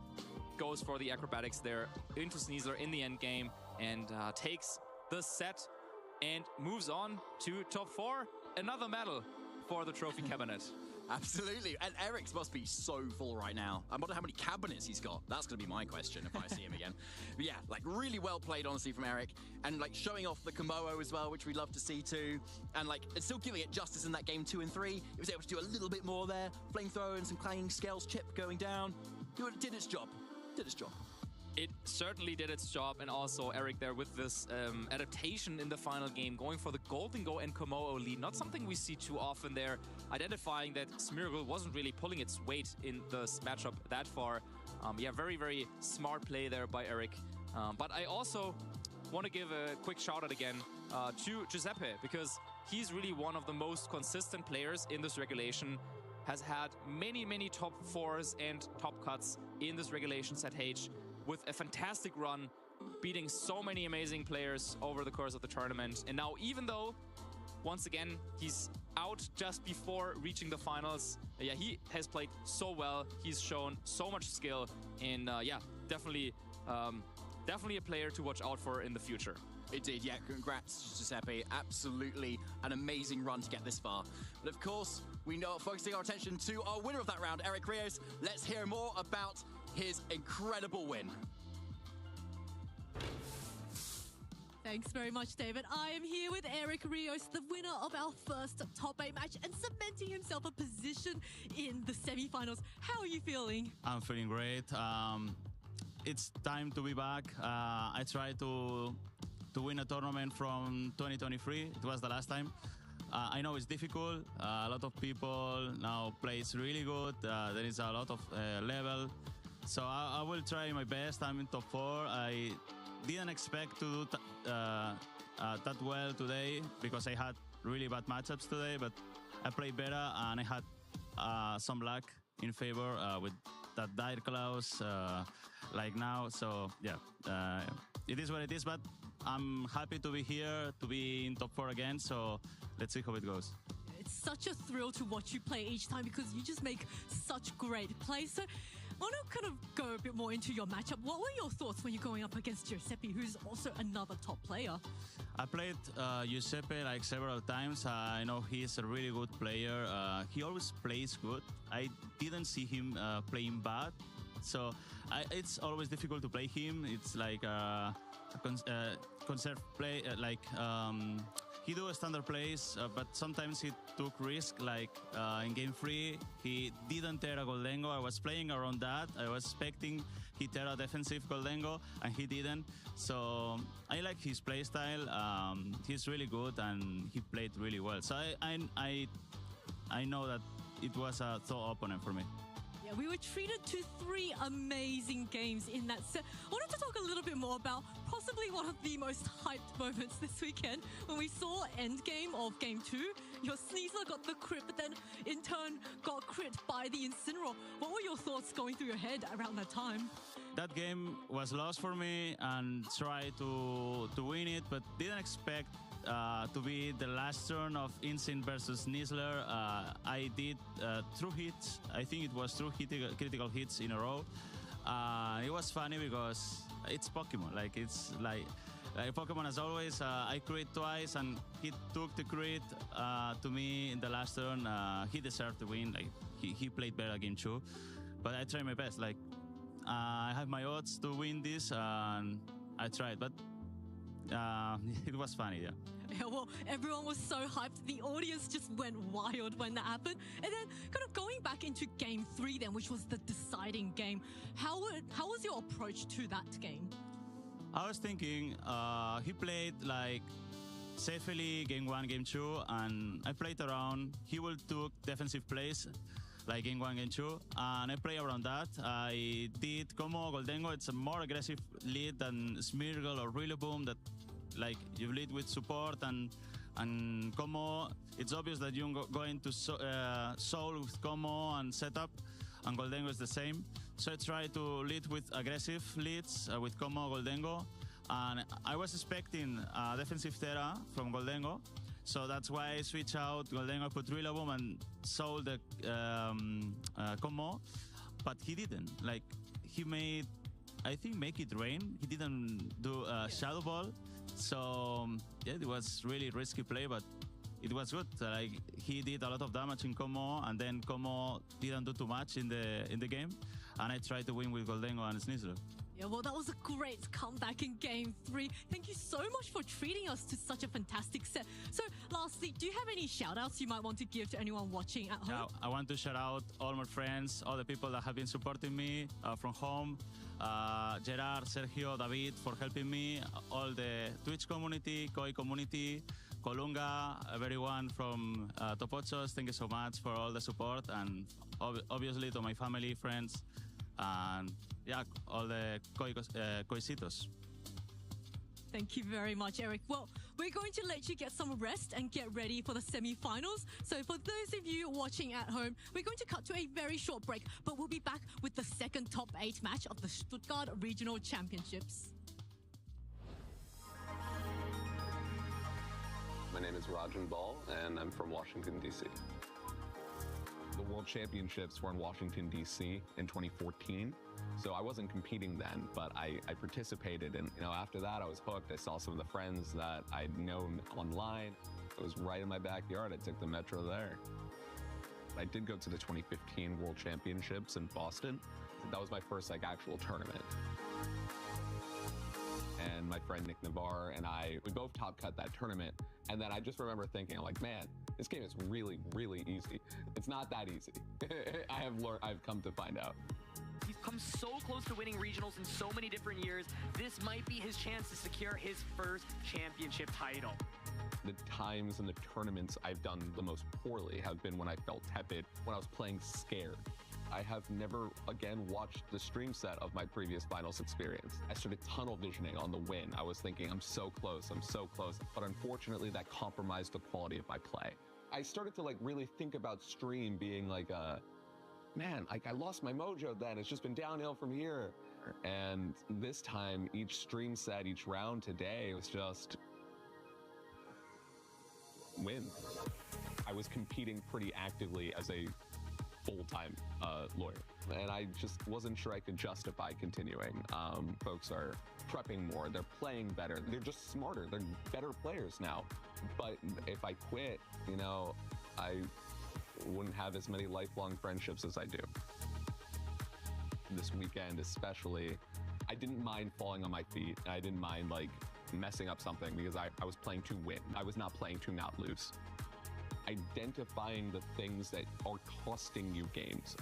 goes for the acrobatics there into Sneasler in the end game, and takes the set and moves on to top 4. Another medal for the trophy cabinet. Absolutely. And Eric's must be so full right now. I wonder how many cabinets he's got. That's going to be my question if I see him again. But yeah, like really well played, honestly, from Eric. And like showing off the Komodo as well, which we love to see too. And like it's still giving it justice in that game 2 and 3. It was able to do a little bit more there. Flamethrower and some clanging scales chip going down. It did its job. Did its job. It certainly did its job, and also Eric there with this adaptation in the final game, going for the Golden Go and Komodo lead. Not something we see too often there, identifying that Smeargle wasn't really pulling its weight in this matchup that far. Yeah, very, very smart play there by Eric. But I also want to give a quick shout out again to Giuseppe, because he's really one of the most consistent players in this regulation, has had many, many top 4s and top cuts in this regulation set H, with a fantastic run, beating so many amazing players over the course of the tournament. And now, even though, once again, he's out just before reaching the finals, yeah, he has played so well. He's shown so much skill, and yeah, definitely a player to watch out for in the future. Indeed, yeah, congrats, Giuseppe. Absolutely an amazing run to get this far. But of course, we know, focusing our attention to our winner of that round, Eric Rios. Let's hear more about his incredible win. Thanks very much, David. I am here with Eric Rios, the winner of our first top 8 match and cementing himself a position in the semi-finals. How are you feeling? I'm feeling great. It's time to be back. I tried to win a tournament from 2023. It was the last time. I know it's difficult. A lot of people now plays really good. There is a lot of level. So I will try my best. I'm in top 4. I didn't expect to do that well today because I had really bad matchups today, but I played better and I had some luck in favor with that dire clause like now. So yeah, it is what it is, but I'm happy to be here, to be in top 4 again. So let's see how it goes. It's such a thrill to watch you play each time because you just make such great plays. So I want to kind of go a bit more into your matchup. What were your thoughts when you're going up against Giuseppe, who's also another top player? I played Giuseppe like several times. I know he's a really good player. He always plays good. I didn't see him playing bad. So it's always difficult to play him. It's like conserve play, he do standard plays, but sometimes he took risk, like in game 3, he didn't tear a Goldengo. I was playing around that. I was expecting he tear a defensive Goldengo, and he didn't. So I like his play style. He's really good, and he played really well. So I know that it was a tough opponent for me. Yeah, we were treated to 3 amazing games in that set. I wanted to talk a little bit more about possibly one of the most hyped moments this weekend when we saw endgame of game 2. Your Sneasler got the crit, but then in turn got crit by the Incineroar. What were your thoughts going through your head around that time? That game was lost for me and tried to win it, but didn't expect to be the last turn of Incin versus Sneasler. I did 2 hits. I think it was 2 critical hits in a row. It was funny because it's Pokemon. Like it's like Pokemon as always. I crit twice and he took the crit to me in the last turn. He deserved to win. Like he played better game 2, but I tried my best. Like I have my odds to win this, and I tried, but it was funny, yeah. Yeah, well, everyone was so hyped. The audience just went wild when that happened. And then kind of going back into game 3 then, which was the deciding game. How was your approach to that game? I was thinking he played like safely game 1, game 2, and I played around. He will took defensive plays like game 1, game 2, and I play around that. I did Como Goldengo. It's a more aggressive lead than Smeargle or Rillaboom that like you lead with support, and Como, it's obvious that you're going to soul with Como and setup, and Goldengo is the same. So I try to lead with aggressive leads with Como Goldengo, and I was expecting defensive Terra from Goldengo, so that's why I switch out Goldengo, put Rillaboom and soul the Como, but he didn't. Like he made, I think, make it rain. He didn't do Shadow Ball. So yeah, it was really risky play, but it was good. Like he did a lot of damage in Como, and then Como didn't do too much in the game, and I tried to win with Goldengo and Sneasler. Yeah, well, that was a great comeback in game 3. Thank you so much for treating us to such a fantastic set. So lastly, do you have any shout outs you might want to give to anyone watching at home? Yeah, I want to shout out all my friends, all the people that have been supporting me from home. Gerard, Sergio, David for helping me, all the Twitch community, Koi community, Colunga, everyone from Top 8. Thank you so much for all the support, and obviously to my family, friends, and yeah, all the coisitos. Thank you very much, Eric. Well, we're going to let you get some rest and get ready for the semi-finals. So for those of you watching at home, we're going to cut to a very short break, but we'll be back with the second top 8 match of the Stuttgart Regional Championships. My name is Rajan Ball, and I'm from Washington, D.C. The World Championships were in Washington, D.C. in 2014. So I wasn't competing then, but I participated. And, after that, I was hooked. I saw some of the friends that I'd known online. It was right in my backyard. I took the metro there. I did go to the 2015 World Championships in Boston. That was my first, actual tournament. And my friend Nick Navarre and we both top cut that tournament. And then I just remember thinking, man, this game is really, really easy. It's not that easy. I've come to find out. He's come so close to winning regionals in so many different years. This might be his chance to secure his first championship title. The times and the tournaments I've done the most poorly have been when I felt tepid, when I was playing scared. I have never again watched the stream set of my previous finals experience. I started tunnel visioning on the win. I was thinking, I'm so close, but unfortunately that compromised the quality of my play. I started to really think about stream being man, I lost my mojo then. It's just been downhill from here. And this time, each stream set, each round today was just win. I was competing pretty actively as a full-time lawyer, and I just wasn't sure I could justify continuing. Folks are prepping more, they're playing better, they're just smarter, they're better players now. But if I quit, I wouldn't have as many lifelong friendships as I do. This weekend especially, I didn't mind falling on my feet. I didn't mind messing up something because I was playing to win. I was not playing to not lose. Identifying the things that are costing you games.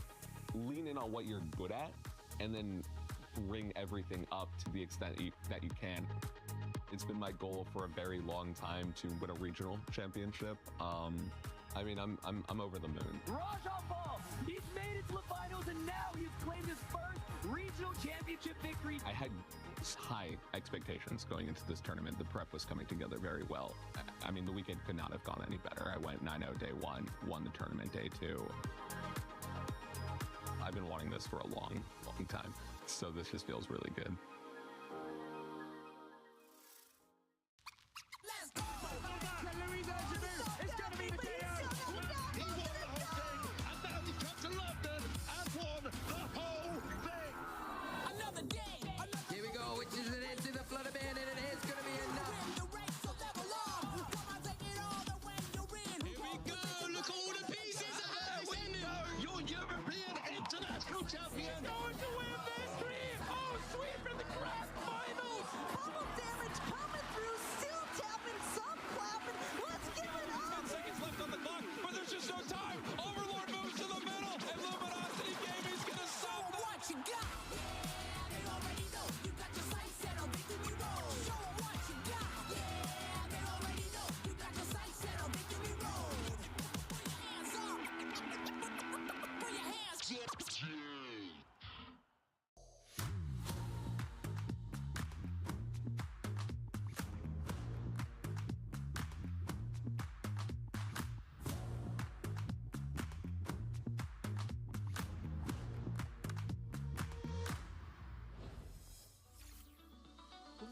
Lean in on what you're good at and then bring everything up to the extent that you can. It's been my goal for a very long time to win a regional championship. I'm over the moon. Rajan Ball, he's made it to the finals and now he's claimed his first regional championship victory. I had high expectations going into this tournament. The prep was coming together very well. The weekend could not have gone any better. I went 9-0 day 1, won the tournament day 2. I've been wanting this for a long, long time. So this just feels really good.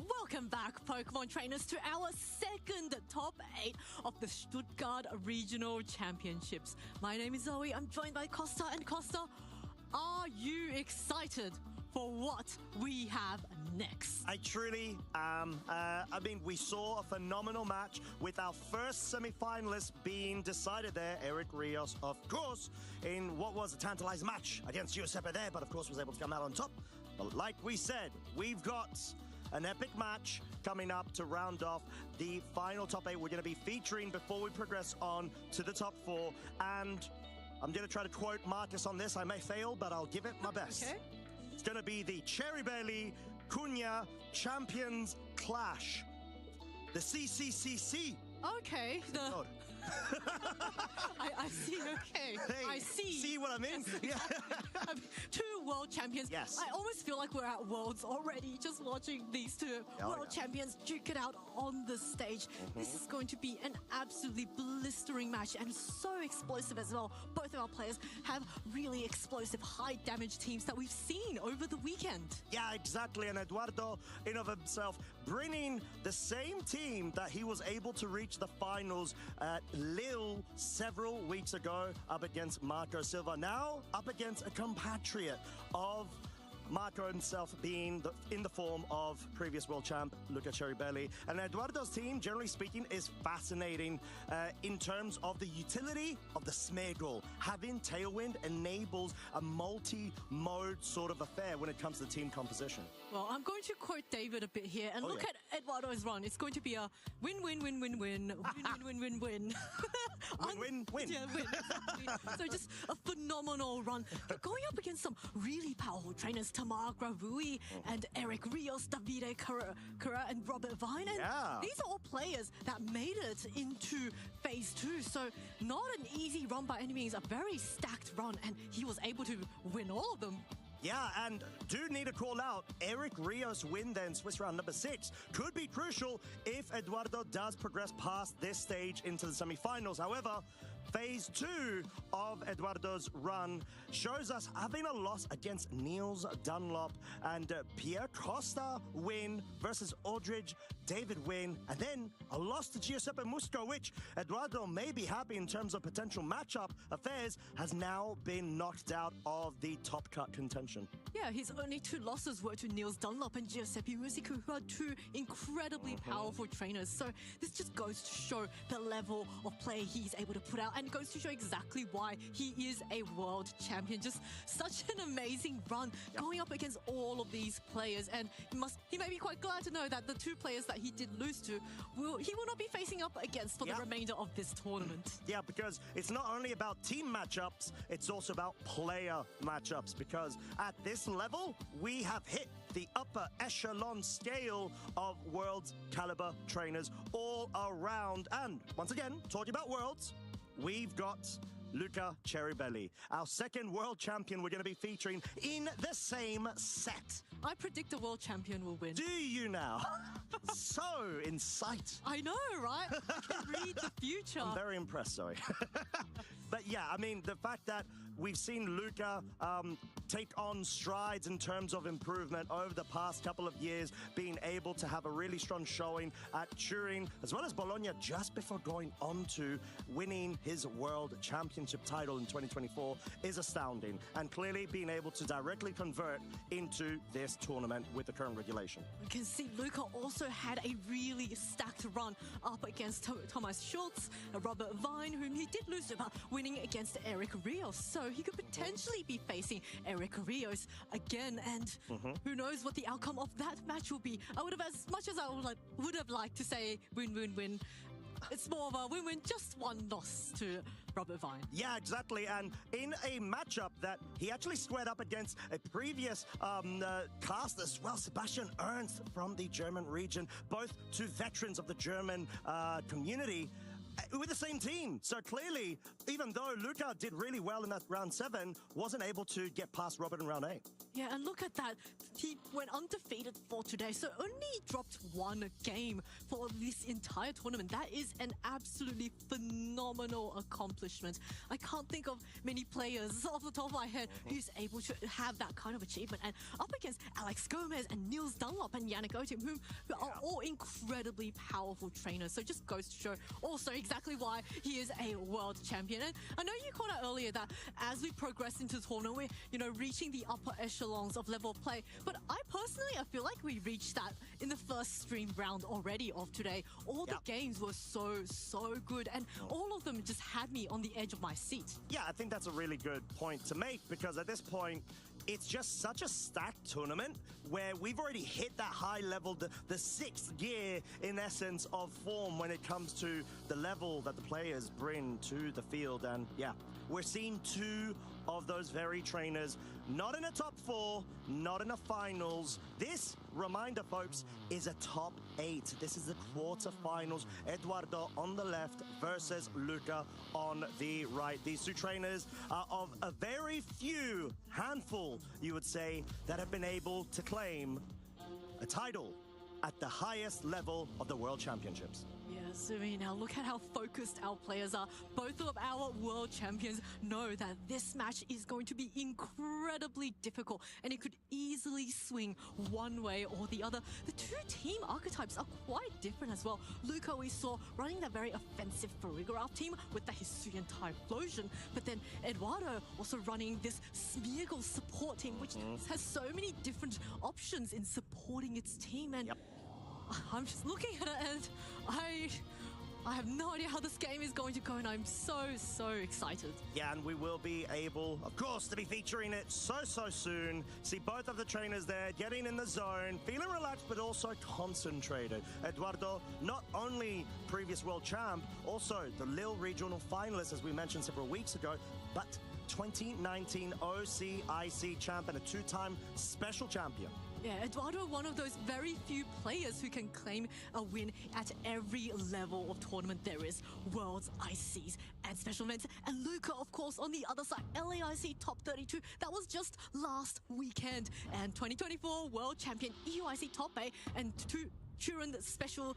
Welcome back, Pokemon trainers, to our second top 8 of the Stuttgart Regional Championships. My name is Zoe. I'm joined by Costa. And Costa, are you excited for what we have next? I truly am. We saw a phenomenal match with our first semi-finalist being decided there, Eric Rios, of course, in what was a tantalizing match against Giuseppe there, but of course was able to come out on top. But like we said, we've got an epic match coming up to round off the final top 8 we're going to be featuring before we progress on to the top 4. And I'm going to try to quote Marcus on this. I may fail, but I'll give it my best. Okay. It's going to be the Cherry Bailey Cunha Champions Clash. The CCCC. Okay. I see, okay. Hey, I see. See what I mean? Yes, exactly. Two world champions. Yes. I almost feel like we're at Worlds already, just watching these two world champions duke it out on the stage. This is going to be an absolutely blistering match and so explosive as well. Both of our players have really explosive, high damage teams that we've seen over the weekend. Yeah, exactly. And Eduardo, in of himself, bringing the same team that he was able to reach the finals at Lille several weeks ago up against Marco Silva. Now up against a compatriot of Marco himself being in the form of previous world champ Luca Ceribelli. And Eduardo's team, generally speaking, is fascinating in terms of the utility of the Smeagol. Having Tailwind enables a multi-mode sort of affair when it comes to team composition. Well, I'm going to quote David a bit here and look at Eduardo's run. It's going to be a win-win-win-win-win, win-win-win-win-win. Win-win-win. Yeah, win. Exactly. So just a phenomenal run. You're going up against some really powerful trainers, Tamar Gravui and Eric Rios, Davide Carrera and Robert Vine. And these are all players that made it into phase 2. So not an easy run by any means, a very stacked run. And he was able to win all of them. Yeah, and do need to call out Eric Rios' win then, Swiss round number 6, could be crucial if Eduardo does progress past this stage into the semifinals. However, phase 2 of Eduardo's run shows us having a loss against Niels Dunlop and Pierre Costa win versus Aldridge, David win, and then a loss to Giuseppe Musco, which Eduardo may be happy in terms of potential matchup affairs, has now been knocked out of the top cut contention. Yeah, his only 2 losses were to Niels Dunlop and Giuseppe Musco, who are 2 incredibly powerful trainers. So this just goes to show the level of play he's able to put out, and goes to show exactly why he is a world champion. Just such an amazing run going up against all of these players, and he may be quite glad to know that the 2 players that he did lose to he will not be facing up against for the remainder of this tournament. Yeah, because it's not only about team matchups, it's also about player matchups, because at this level we have hit the upper echelon scale of world caliber trainers all around. And once again, talking about worlds, we've got Luca Ceribelli, our second world champion we're going to be featuring in the same set. I predict the world champion will win. Do you now? So in sight. I know, right? I can read the future. I'm very impressed, Zoe. But yeah, I mean, the fact that we've seen Luca take on strides in terms of improvement over the past couple of years, being able to have a really strong showing at Turin, as well as Bologna, just before going on to winning his world championship title in 2024, is astounding. And clearly being able to directly convert into this tournament with the current regulation. We can see Luca also had a really stacked run up against Thomas Schultz, Robert Vine, whom he did lose to, but winning against Eric Rios. So he could potentially be facing Eric Rios again, and who knows what the outcome of that match will be. I would have, as much as I would have liked to say win-win-win, it's more of a win-win, just one loss to Robert Vine. Yeah, exactly. And in a matchup that he actually squared up against a previous cast as well, Sebastian Ernst from the German region, both 2 veterans of the German community, with the same team. So clearly, even though Luca did really well in that round 7, wasn't able to get past Robert in round 8. Yeah, and look at that. He went undefeated for today, so only dropped 1 game for this entire tournament. That is an absolutely phenomenal accomplishment. I can't think of many players off the top of my head who's able to have that kind of achievement. And up against Alex Gomez and Niels Dunlop and Yannick Otim, who are all incredibly powerful trainers. So just goes to show also exactly why he is a world champion. And I know you called out earlier that as we progress into the tournament, we're, reaching the upper echelons of level of play. But I feel like we reached that in the first stream round already of today. All the games were so good, and all of them just had me on the edge of my seat. Yeah, I think that's a really good point to make, because at this point, it's just such a stacked tournament where we've already hit that high level, the 6th gear, in essence, of form when it comes to the level that the players bring to the field. And yeah, we're seeing 2 of those very trainers, not in a top 4, not in a finals. This reminder, folks, is a top 8. This is the quarterfinals. Eduardo on the left versus Luca on the right. These two trainers are of a very few handful, you would say, that have been able to claim a title at the highest level of the World Championships. Yes, I mean, now look at how focused our players are. Both of our world champions know that this match is going to be incredibly difficult and it could easily swing one way or the other. The two team archetypes are quite different as well. Luca, we saw running that very offensive Farigiraf team with the Hisuian Typhlosion, but then Eduardo also running this Smeargle support team, which has so many different options in supporting its team. And I'm just looking at it and I have no idea how this game is going to go, and I'm so excited. Yeah, and we will be able, of course, to be featuring it so soon. See both of the trainers there, getting in the zone, feeling relaxed, but also concentrated. Eduardo, not only previous world champ, also the Lille regional finalist, as we mentioned several weeks ago, but 2019 OCIC champ and a two-time special champion. Yeah, Eduardo, one of those very few players who can claim a win at every level of tournament there is. Worlds, ICs, and special events. And Luca, of course, on the other side, LAIC Top 32. That was just last weekend. And 2024 World Champion, EUIC Top 8, and Turin Special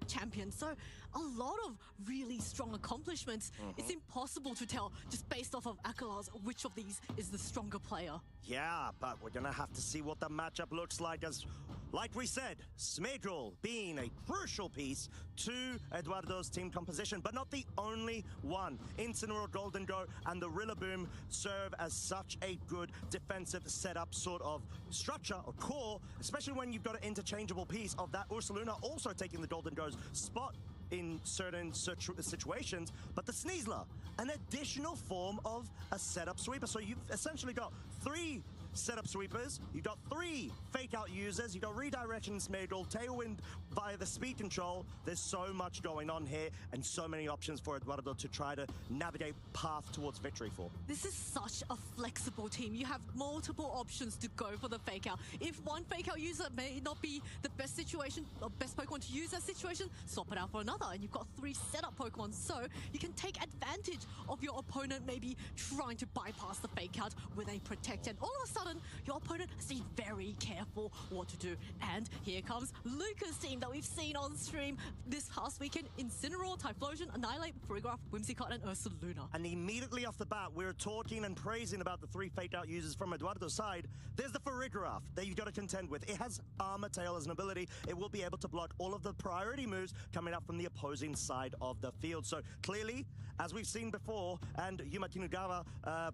Champion. So a lot of really strong accomplishments. It's impossible to tell just based off of accolades which of these is the stronger player. Yeah, but we're gonna have to see what the matchup looks like, as like we said, Smeargle being a crucial piece to Eduardo's team composition, but not the only one. Incineroar, Golden Go, and the Rillaboom serve as such a good defensive setup sort of structure or core, especially when you've got an interchangeable piece of that Ursaluna also taking the Golden Go's spot in certain situations, but the Sneasler, an additional form of a setup sweeper. So you've essentially got 3 setup sweepers, you've got 3 fake out users, you've got redirection Smeargle, Tailwind via the speed control. There's so much going on here and so many options for Eduardo to try to navigate path towards victory for. This is such a flexible team. You have multiple options to go for the fake out. If one fake out user may not be the best situation or best Pokemon to use that situation, swap it out for another, and you've got 3 setup Pokemon, so you can take advantage of your opponent maybe trying to bypass the fake out with a protect, and all of a sudden your opponent has to be very careful what to do. And here comes Luca's team that we've seen on stream this past weekend. Incineroar, Typhlosion, Annihilate, Farigiraf, Whimsicott, and Ursaluna. And immediately off the bat, we're talking and praising about the 3 fake out users from Eduardo's side. There's the Farigiraf that you've got to contend with. It has Armor Tail as an ability. It will be able to block all of the priority moves coming up from the opposing side of the field. So clearly, as we've seen before, and Yuma Kinugawa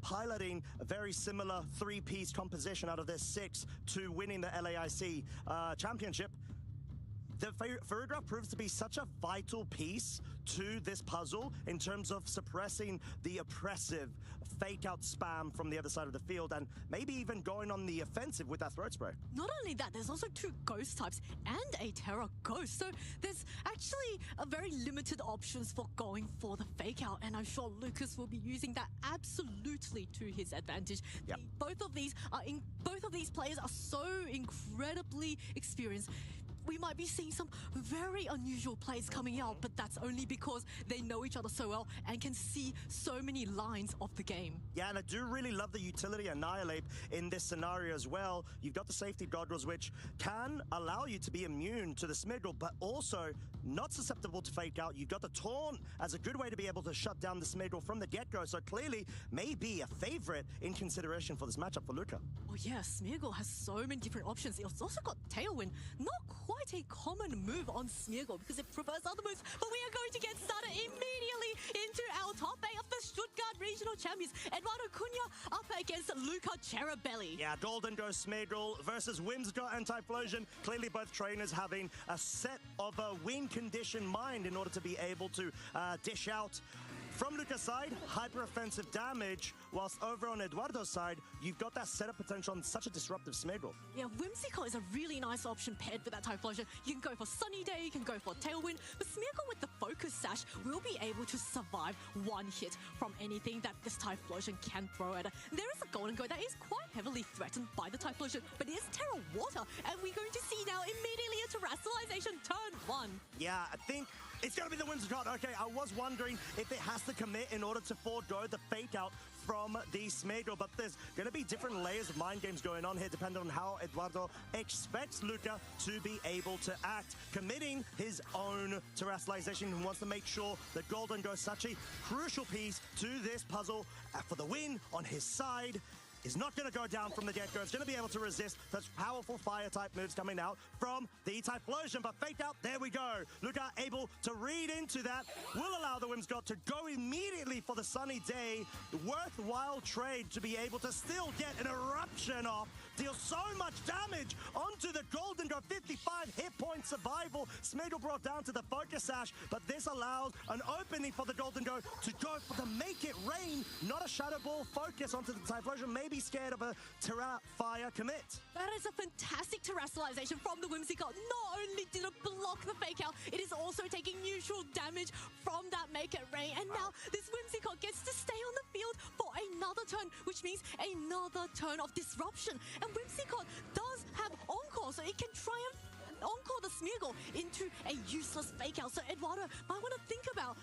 piloting a very similar 3-piece composition out of their 6 to winning the LAIC championship, the Farigiraf proves to be such a vital piece to this puzzle in terms of suppressing the oppressive fake-out spam from the other side of the field, and maybe even going on the offensive with that throat spray. Not only that, there's also 2 ghost types and a Terra Ghost, so there's actually a very limited options for going for the fake-out, and I'm sure Lucas will be using that absolutely to his advantage. Yep. Both of these players are so incredibly experienced. We might be seeing some very unusual plays coming out, but that's only because they know each other so well and can see so many lines of the game. Yeah, and I do really love the utility Annihilate in this scenario as well. You've got the safety goggles, which can allow you to be immune to the Smeargle, but also not susceptible to fake out. You've got the Taunt as a good way to be able to shut down the Smeargle from the get-go, so clearly may be a favorite in consideration for this matchup for Luca. Oh yeah, Smeargle has so many different options. It's also got Tailwind. Not quite a common move on Smeargle because it prefers other moves, but we are going to get started immediately into our top 8 of the Stuttgart Regional Champions. Eduardo Cunha up against Luca Cherabelli. Yeah, Golden Go Smeargle versus Whimsicott and Typhlosion. Clearly both trainers having a set of a win condition mind in order to be able to dish out from Luca's side, hyper-offensive damage, whilst over on Eduardo's side, you've got that setup potential on such a disruptive Smeagol. Yeah, Whimsicott is a really nice option paired with that Typhlosion. You can go for Sunny Day, you can go for Tailwind, but Smeagol with the Focus Sash will be able to survive one hit from anything that this Typhlosion can throw at it. There is a Golden Go that is quite heavily threatened by the Typhlosion, but it is Terra Water, and we're going to see now immediately a Terrestrialization turn 1. Yeah, I think it's going to be the Whimsicott. Okay, I was wondering if it has to commit in order to forego the fake out from the Smeagol, but there's going to be different layers of mind games going on here depending on how Eduardo expects Luca to be able to act, committing his own Terrestrialization and wants to make sure that Golden Go, such a crucial piece to this puzzle for the win on his side, is not going to go down from the get-go. It's going to be able to resist those powerful fire-type moves coming out from the Typhlosion, but faked out, there we go. Luca able to read into that, will allow the Whimsicott to go immediately for the Sunny Day. Worthwhile trade to be able to still get an eruption off, deal so much damage onto the Golden Go, 55 hit point survival. Smeagol brought down to the Focus Sash, but this allows an opening for the Golden Go to go for the Make It Rain, not a Shadow Ball focus onto the Typhlosion, maybe scared of a Terra Fire commit. That is a fantastic Terrestrialization from the Whimsicott. Not only did it block the fake out, it is also taking neutral damage from that Make It Rain, and now this Whimsicott gets to stay on the field for another turn, which means another turn of disruption. And Whimsicott does have Encore, so it can try and Encore the Smeagol into a useless fake out. So Eduardo might want to think about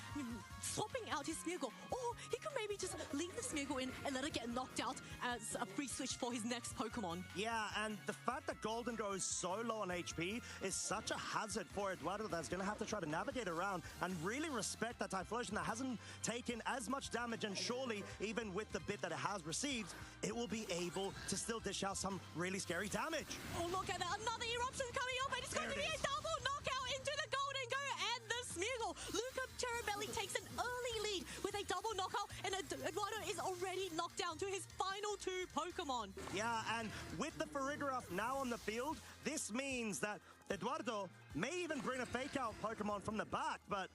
swapping out his Smeagol, or he could maybe just leave the Smeagol in and let it get knocked out as a free switch for his next Pokemon. Yeah, and the fact that Golden Go is so low on HP is such a hazard for Eduardo that's going to have to try to navigate around and really respect that Typhlosion that hasn't taken as much damage, and surely even with the bit that it has received, it will be able to still dish out some really scary damage. Oh, look at that, another eruption coming up, and it's going to be a double knockout into the Golden Go and the Smeagol. Luca Cherubelli takes an early lead with a double knockout, and Eduardo is already knocked down to his final 2 Pokemon. Yeah, and with the Farigiraf now on the field, this means that Eduardo may even bring a fake-out Pokemon from the back, but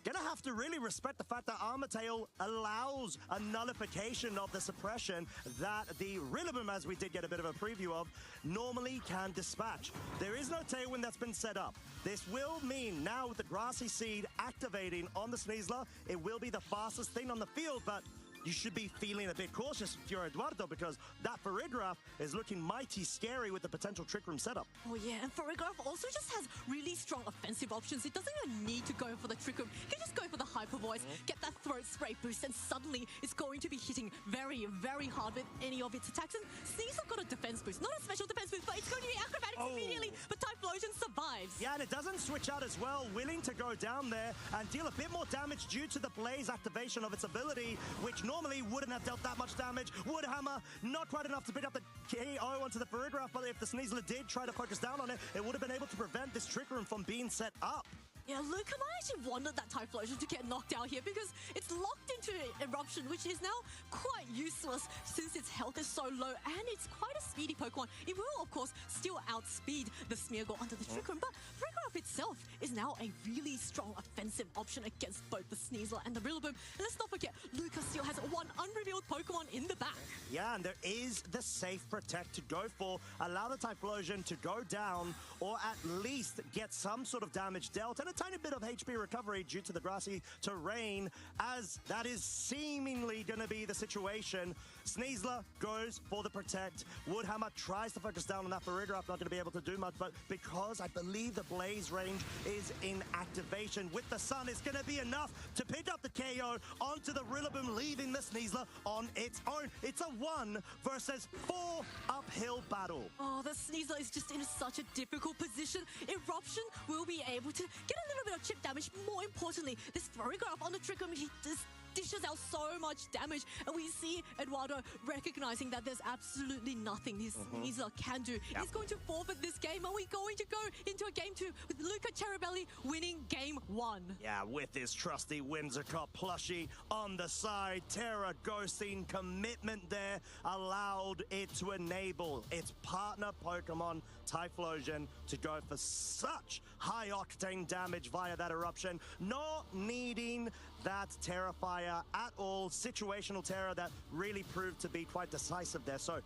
gonna have to really respect the fact that Armatail allows a nullification of the suppression that the Rillaboom, as we did get a bit of a preview of, normally can dispatch. There is no Tailwind that's been set up. This will mean now with the Grassy Seed activating on the Sneasler, it will be the fastest thing on the field, but you should be feeling a bit cautious if you're Eduardo, because that Farigiraf is looking mighty scary with the potential Trick Room setup. Oh yeah, and Farigiraf also just has really strong offensive options. It doesn't even need to go for the Trick Room. He can just go for the Hyper Voice, get that Throat Spray boost, and suddenly it's going to be hitting very, very hard with any of its attacks. And Sneasel got a defense boost, not a special defense boost, but it's going to be acrobatics immediately, but Typhlosion survives. Yeah, and it doesn't switch out as well, willing to go down there and deal a bit more damage due to the Blaze activation of its ability, which normally wouldn't have dealt that much damage. Woodhammer, not quite enough to pick up the KO onto the Farigiraf, but if the Sneasler did try to focus down on it, it would have been able to prevent this Trick Room from being set up. Yeah, Luca might actually wanted that Typhlosion to get knocked out here because it's locked into Eruption, which is now quite useless since its health is so low, and it's quite a speedy Pokemon. It will, of course, still outspeed the Smeagol under the Trick Room, but Farigiraf itself is now a really strong offensive option against both the Sneasler and the Rillaboom. And let's not forget, Luca still has one unrevealed Pokemon in the back. Yeah, and there is the safe Protect to go for. Allow the Typhlosion to go down, or at least get some sort of damage dealt, and a tiny bit of HP recovery due to the grassy terrain, as that is seemingly going to be the situation. Sneasler goes for the Protect. Woodhammer tries to focus down on that Farigiraf, not going to be able to do much, but because I believe the Blaze range is in activation with the Sun, it's going to be enough to pick up the KO onto the Rillaboom, leaving the Sneasler on its own. It's a 1 versus 4 uphill battle. Oh, the Sneasler is just in such a difficult position. Eruption will be able to get a little bit of chip damage. More importantly, this Farigiraf on the Trick Room, he just dishes out so much damage, and we see Eduardo recognizing that there's absolutely nothing his Sneasler can do. He's going to forfeit this game, and we're going to go into a game 2 with Luca Cherubelli winning game 1. Yeah, with his trusty Whimsicott plushie on the side, Terra Ghosting commitment there allowed it to enable its partner Pokemon Typhlosion to go for such high-octane damage via that eruption, not needing that Terrafire at all. Situational Terror that really proved to be quite decisive there. So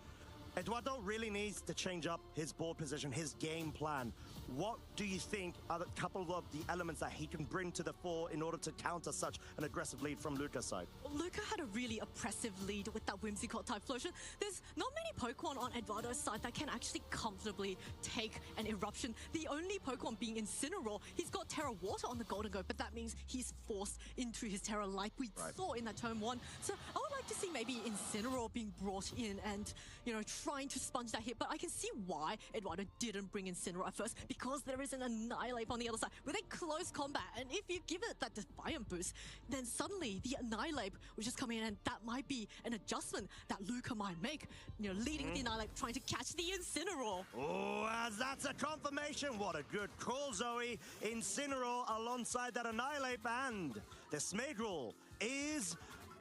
Eduardo really needs to change up his board position, his game plan. What do you think are a couple of the elements that he can bring to the fore in order to counter such an aggressive lead from Luca's side? Well, Luca had a really oppressive lead with that whimsical Typhlosion. There's not many Pokemon on Eduardo's side that can actually comfortably take an eruption. The only Pokemon being Incineroar, he's got Terra Water on the Golden Go, but that means he's forced into his Terra like we saw in that turn 1. So I would like to see maybe Incineroar being brought in and, you know, trying to sponge that hit. But I can see why Eduardo didn't bring Incineroar at first, because there is an Annihilate on the other side with a close combat. And if you give it that Defiant boost, then suddenly the Annihilate will just come in, and that might be an adjustment that Luca might make, you know, leading with the Annihilate, trying to catch the Incineroar. Oh, as that's a confirmation. What a good call, Zoe. Incineroar alongside that Annihilate, and the Smegral is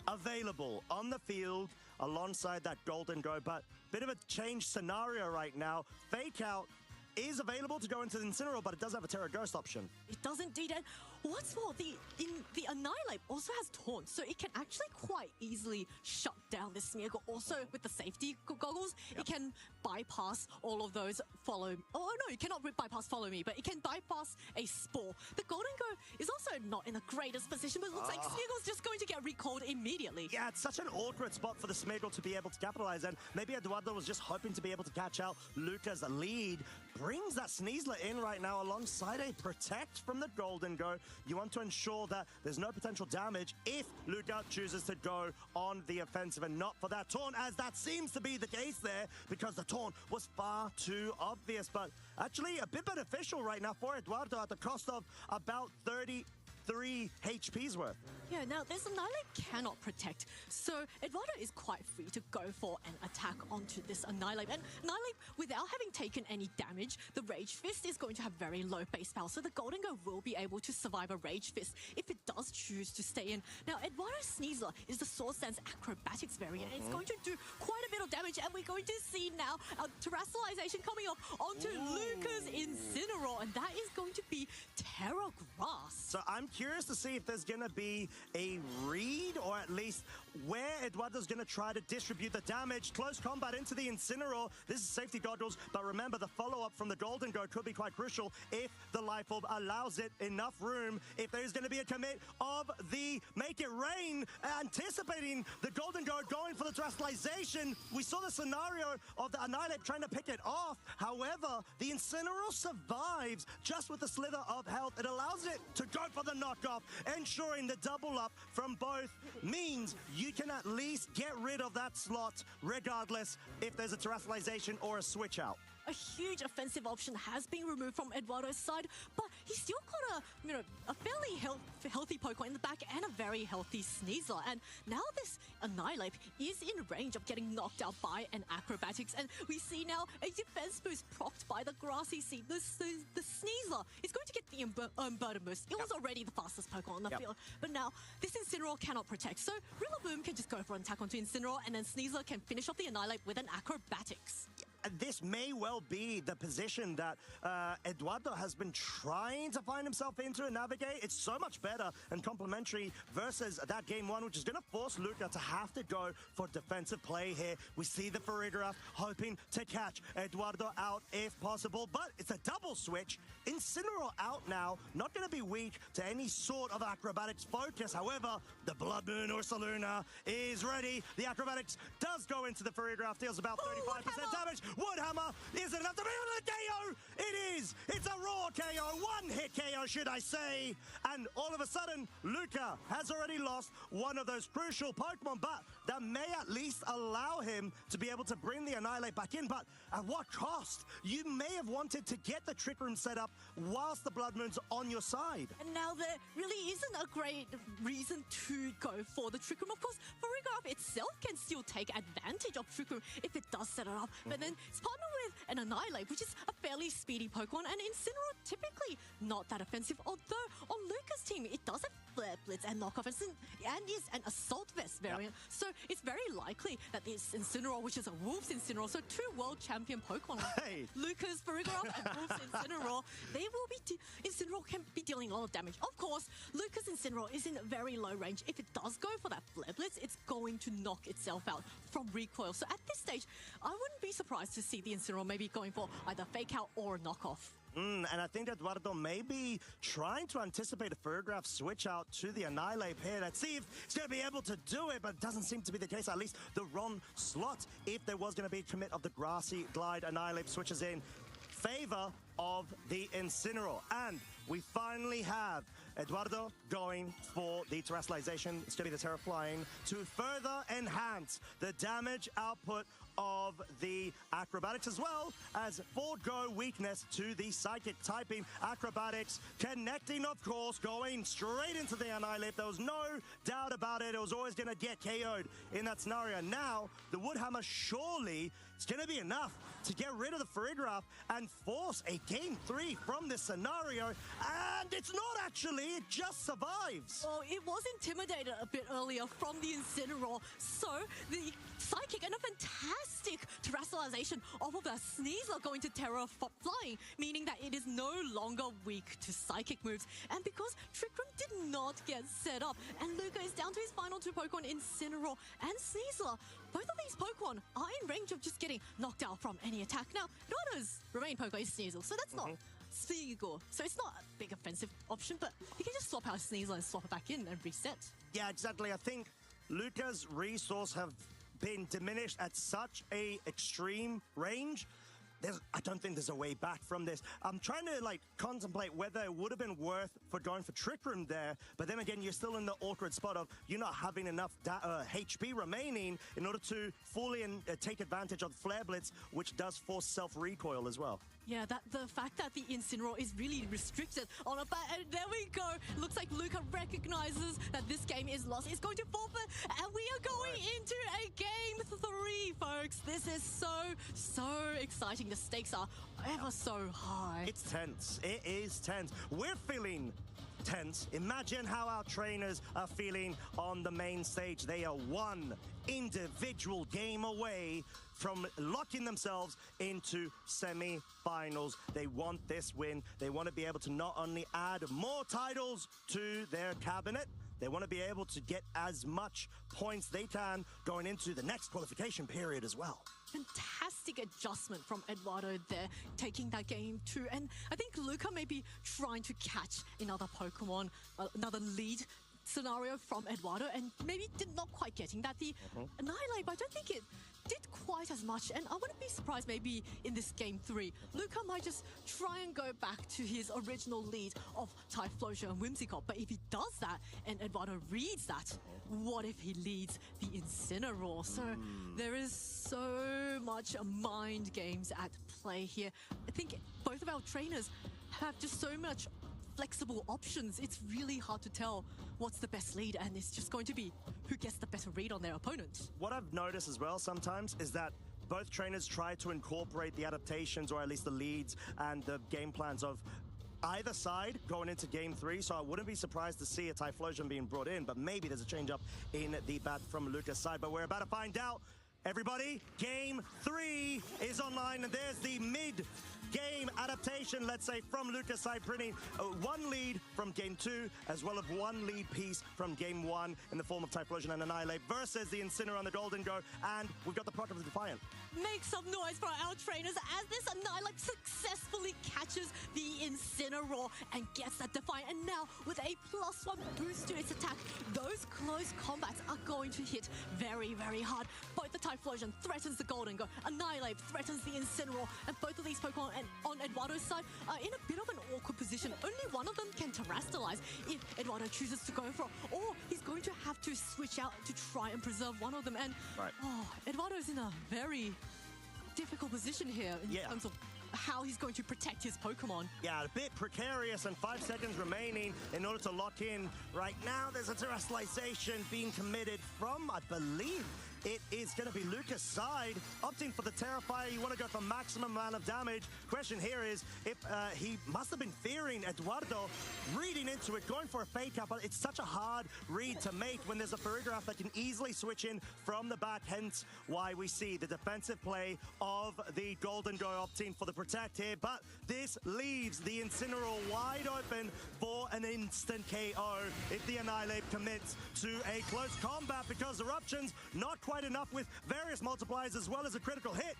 available on the field alongside that Golden Go, but bit of a change scenario right now. Fake Out is available to go into the Incineroar, but it does have a Terra Ghost option. It does indeed, and what's more, the Annihilate also has Taunt, so it can actually quite easily shut down this Smeargle. Also, with the safety goggles, it can bypass all of those follow... Oh, no, it cannot bypass Follow Me, but it can bypass a Spore. The Golden Go is also not in the greatest position, but it looks like Smeargle's just going to get recalled immediately. Yeah, it's such an awkward spot for the Smeargle to be able to capitalize, and maybe Eduardo was just hoping to be able to catch out Luca's lead. Brings that Sneasler in right now alongside a Protect from the Golden Go. You want to ensure that there's no potential damage if Luca chooses to go on the offensive and not for that Taunt, as that seems to be the case there, because the Taunt was far too obvious. But actually a bit beneficial right now for Eduardo at the cost of about 33 HP's worth. Yeah, now this Annihilate cannot protect, so Eduardo is quite free to go for an attack onto this Annihilate. And Annihilate, without having taken any damage, the Rage Fist is going to have very low base power, so the Golden Go will be able to survive a Rage Fist if it does choose to stay in. Now, Eduardo's Sneasler is the Swords Dance Acrobatics variant. It's going to do quite a bit of damage, and we're going to see now a Terrestrialization coming off onto Luca's Incineroar, and that is going to be Terra Grass. So I'm curious to see if there's going to be a read, or at least where Eduardo's going to try to distribute the damage. Close combat into the Incineroar. This is safety goggles, but remember the follow-up from the Golden Go could be quite crucial if the Life Orb allows it enough room. If there's going to be a commit of the Make It Rain, anticipating the Golden Go going for the Terrestrialization. We saw the scenario of the Annihilate trying to pick it off. However, the Incineroar survives just with a slither of health. It allows it to go for the knockoff, ensuring the double up from both means you can at least get rid of that slot regardless if there's a Terrestrialization or a switch out. A huge offensive option has been removed from Eduardo's side, but he's still got a fairly healthy Pokemon in the back and a very healthy Sneasler. And now this Annihilate is in range of getting knocked out by an Acrobatics, and we see now a defense boost propped by the Grassy Seed. The Sneasler is going to get the Unburden boost. It was already the fastest Pokemon on the field, but now this Incineroar cannot protect, so Rillaboom can just go for an attack onto Incineroar, and then Sneasler can finish off the Annihilate with an Acrobatics. This may well be the position that Eduardo has been trying to find himself into and navigate. It's so much better and complementary versus that game one, which is going to force Luca to have to go for defensive play here. We see the Farigiraf hoping to catch Eduardo out if possible, but it's a double switch. Incineroar out now, not going to be weak to any sort of acrobatics focus. However, the Blood Moon Ursaluna is ready. The acrobatics does go into the Farigiraf, deals about 35% damage. Woodhammer, is it enough to be able to KO? It is! It's a raw KO, one-hit KO, should I say. And all of a sudden, Luca has already lost one of those crucial Pokemon, but that may at least allow him to be able to bring the Annihilate back in. But at what cost? You may have wanted to get the Trick Room set up whilst the Blood Moon's on your side. And now there really isn't a great reason to go for the Trick Room. Of course, Farigiraf itself can still take advantage of Trick Room if it does set it up. But then it's partnered with an Annihilate, which is a fairly speedy Pokemon, and Incineroar typically not that offensive. Although on Luca's team, it does have Flare Blitz and Knockoff, and is an Assault Vest variant. So it's very likely that this Incineroar, which is a Wolf's Incineroar, so 2 world champion Pokemon, Lucas Farigiraf and Wolf's Incineroar, Incineroar can be dealing a lot of damage. Of course, Lucas Incineroar is in very low range. If it does go for that Flare Blitz, it's going to knock itself out from recoil. So at this stage, I wouldn't be surprised to see the Incineroar maybe going for either Fake Out or a knockoff. And I think that Eduardo may be trying to anticipate a Farigiraf switch out to the Annihilate here. Let's see if he's going to be able to do it, but it doesn't seem to be the case. At least the wrong slot. If there was going to be a commit of the Grassy Glide, Annihilate switches in favor of the Incineroar. And we finally have Eduardo going for the Terrestrialization. It's going to be the Terra Flying to further enhance the damage output of the Acrobatics, as well as forego weakness to the Psychic typing. Acrobatics connecting, of course, going straight into the Annihilate. There was no doubt about it. It was always going to get KO'd in that scenario. Now, the Woodhammer surely is going to be enough to get rid of the Farigiraf and force a Game 3 from this scenario. And it's not actually, it just survives. Well, it was intimidated a bit earlier from the Incineroar. So the Psychic and a fantastic Terrestrialization off of a Sneasler going to Terra Flying, meaning that it is no longer weak to Psychic moves. And because Trick Room did not get set up, and Luca is down to his final 2 Pokemon, Incineroar and Sneasler, both of these Pokemon are in range of just getting knocked out from any attack. Now, Eduardo's remain Pokemon is Sneasel, so that's not Sneasel. So it's not a big offensive option, but he can just swap out Sneasel and swap it back in and reset. Yeah, exactly. I think Luca's resource have been diminished at such a extreme range. I don't think there's a way back from this. I'm trying to contemplate whether it would have been worth for going for Trick Room there, but then again, you're still in the awkward spot of you not having enough HP remaining in order to fully take advantage of Flare Blitz, which does force self-recoil as well. Yeah, the fact that the Incineroar is really restricted on a bat, and there we go. Looks like Luca recognizes that this game is lost. It's going to forfeit, and we are going into a Game 3, folks. This is so exciting. The stakes are ever so high. It's tense. It is tense. We're feeling tense. Imagine how our trainers are feeling on the main stage. They are one individual game away from locking themselves into semi-finals. They want this win. They want to be able to not only add more titles to their cabinet, they want to be able to get as much points they can going into the next qualification period as well. Fantastic adjustment from Eduardo there, taking that Game 2. And I think Luca may be trying to catch another Pokemon, another lead scenario from Eduardo, and maybe not quite getting that. The Annihilate, but I don't think it did quite as much, and I wouldn't be surprised maybe in this Game 3, Luca might just try and go back to his original lead of Typhlosion and Whimsicott. But if he does that and Eduardo reads that, what if he leads the Incineroar? So there is so much mind games at play here. I think both of our trainers have just so much flexible options. It's really hard to tell what's the best lead, and it's just going to be who gets the better read on their opponent. What I've noticed as well sometimes is that both trainers try to incorporate the adaptations, or at least the leads and the game plans of either side going into Game 3, so I wouldn't be surprised to see a Typhlosion being brought in, but maybe there's a change up in the bat from Luca's side, but we're about to find out. Everybody, Game 3 is online, and there's the mid-game adaptation, let's say, from Luca's side, printing one lead from Game 2, as well as one lead piece from Game 1 in the form of Typhlosion and Annihilate versus the Incineroar and the Golden Go, and we've got the product of the Defiant. Make some noise for our trainers as this Annihilate successfully catches the Incineroar and gets that Defiant. And now, with a +1 boost to its attack, those close combats are going to hit very, very hard. Both the Typhlosion threatens the Golden Go, Annihilate threatens the Incineroar, and both of these Pokemon on Eduardo's side are in a bit of an awkward position. Only one of them can Terrestrialize if Eduardo chooses to go for it, or he's going to have to switch out to try and preserve one of them. And Eduardo's in a very difficult position here in terms of how he's going to protect his Pokemon. Yeah, a bit precarious, and 5 seconds remaining in order to lock in. Right now, there's a Terrestrialization being committed from, I believe, it is going to be Lucas' side. Opting for the Terrifier, you want to go for maximum amount of damage. Question here is if he must have been fearing Eduardo, reading into it, going for a fake out, but it's such a hard read to make when there's a Farigiraf that can easily switch in from the back, hence why we see the defensive play of the Golden Go opting for the protect here, but this leaves the Incineroar wide open for an instant KO if the Annihilate commits to a close combat, because Eruption's not quite enough with various multipliers as well as a critical hit,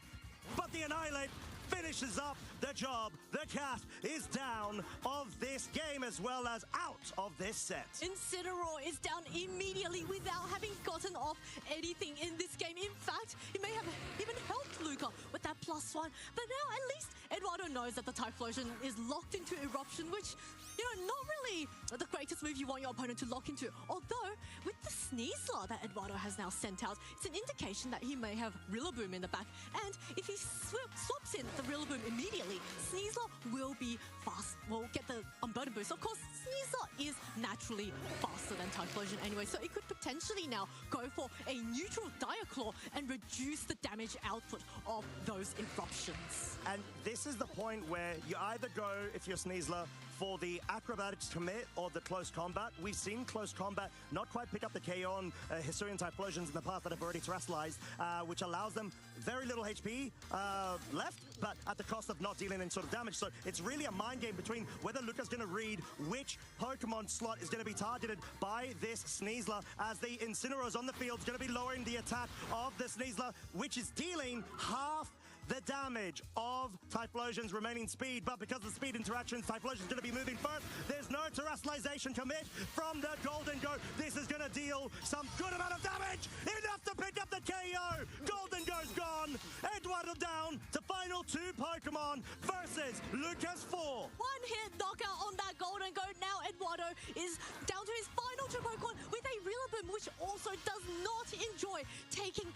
but the Annihilate finishes up the job. The cat is down of this game as well as out of this set. Incineroar is down immediately without having gotten off anything in this game. In fact, he may have even helped Luca with that +1. But now at least Eduardo knows that the Typhlosion is locked into Eruption, which, you know, not really the greatest move you want your opponent to lock into. Although, with the Sneasler that Eduardo has now sent out, it's an indication that he may have Rillaboom in the back. And if he swaps in the Rillaboom immediately, Sneasler will be fast. Will get the Unburden boost. Of course, Sneasler is naturally faster than Typhlosion anyway, so it could potentially now go for a neutral Diaclaw and reduce the damage output of those Eruptions. And this is the point where you either go, if you're Sneasler, for the acrobatics commit or the close combat. We've seen close combat not quite pick up the KO on Hisuian Typhlosions in the past that have already terrestrialized, which allows them very little HP left, but at the cost of not dealing any sort of damage. So it's really a mind game between whether Luca's going to read which Pokemon slot is going to be targeted by this Sneasler, as the Incineroar's on the field. It's going to be lowering the attack of the Sneasler, which is dealing half the damage of Typhlosion's remaining speed, but because of the speed interactions, Typhlosion's going to be moving first. There's no terrestrialization commit from the Golden Go. This is going to deal some good amount of damage, enough to pick up the KO. Golden Go's gone. Eduardo down to final 2 Pokemon versus Lucas 4. One hit knockout on that Golden Go. Now Eduardo is down to his final 2 Pokemon with a Rillaboom, which also does not enjoy taking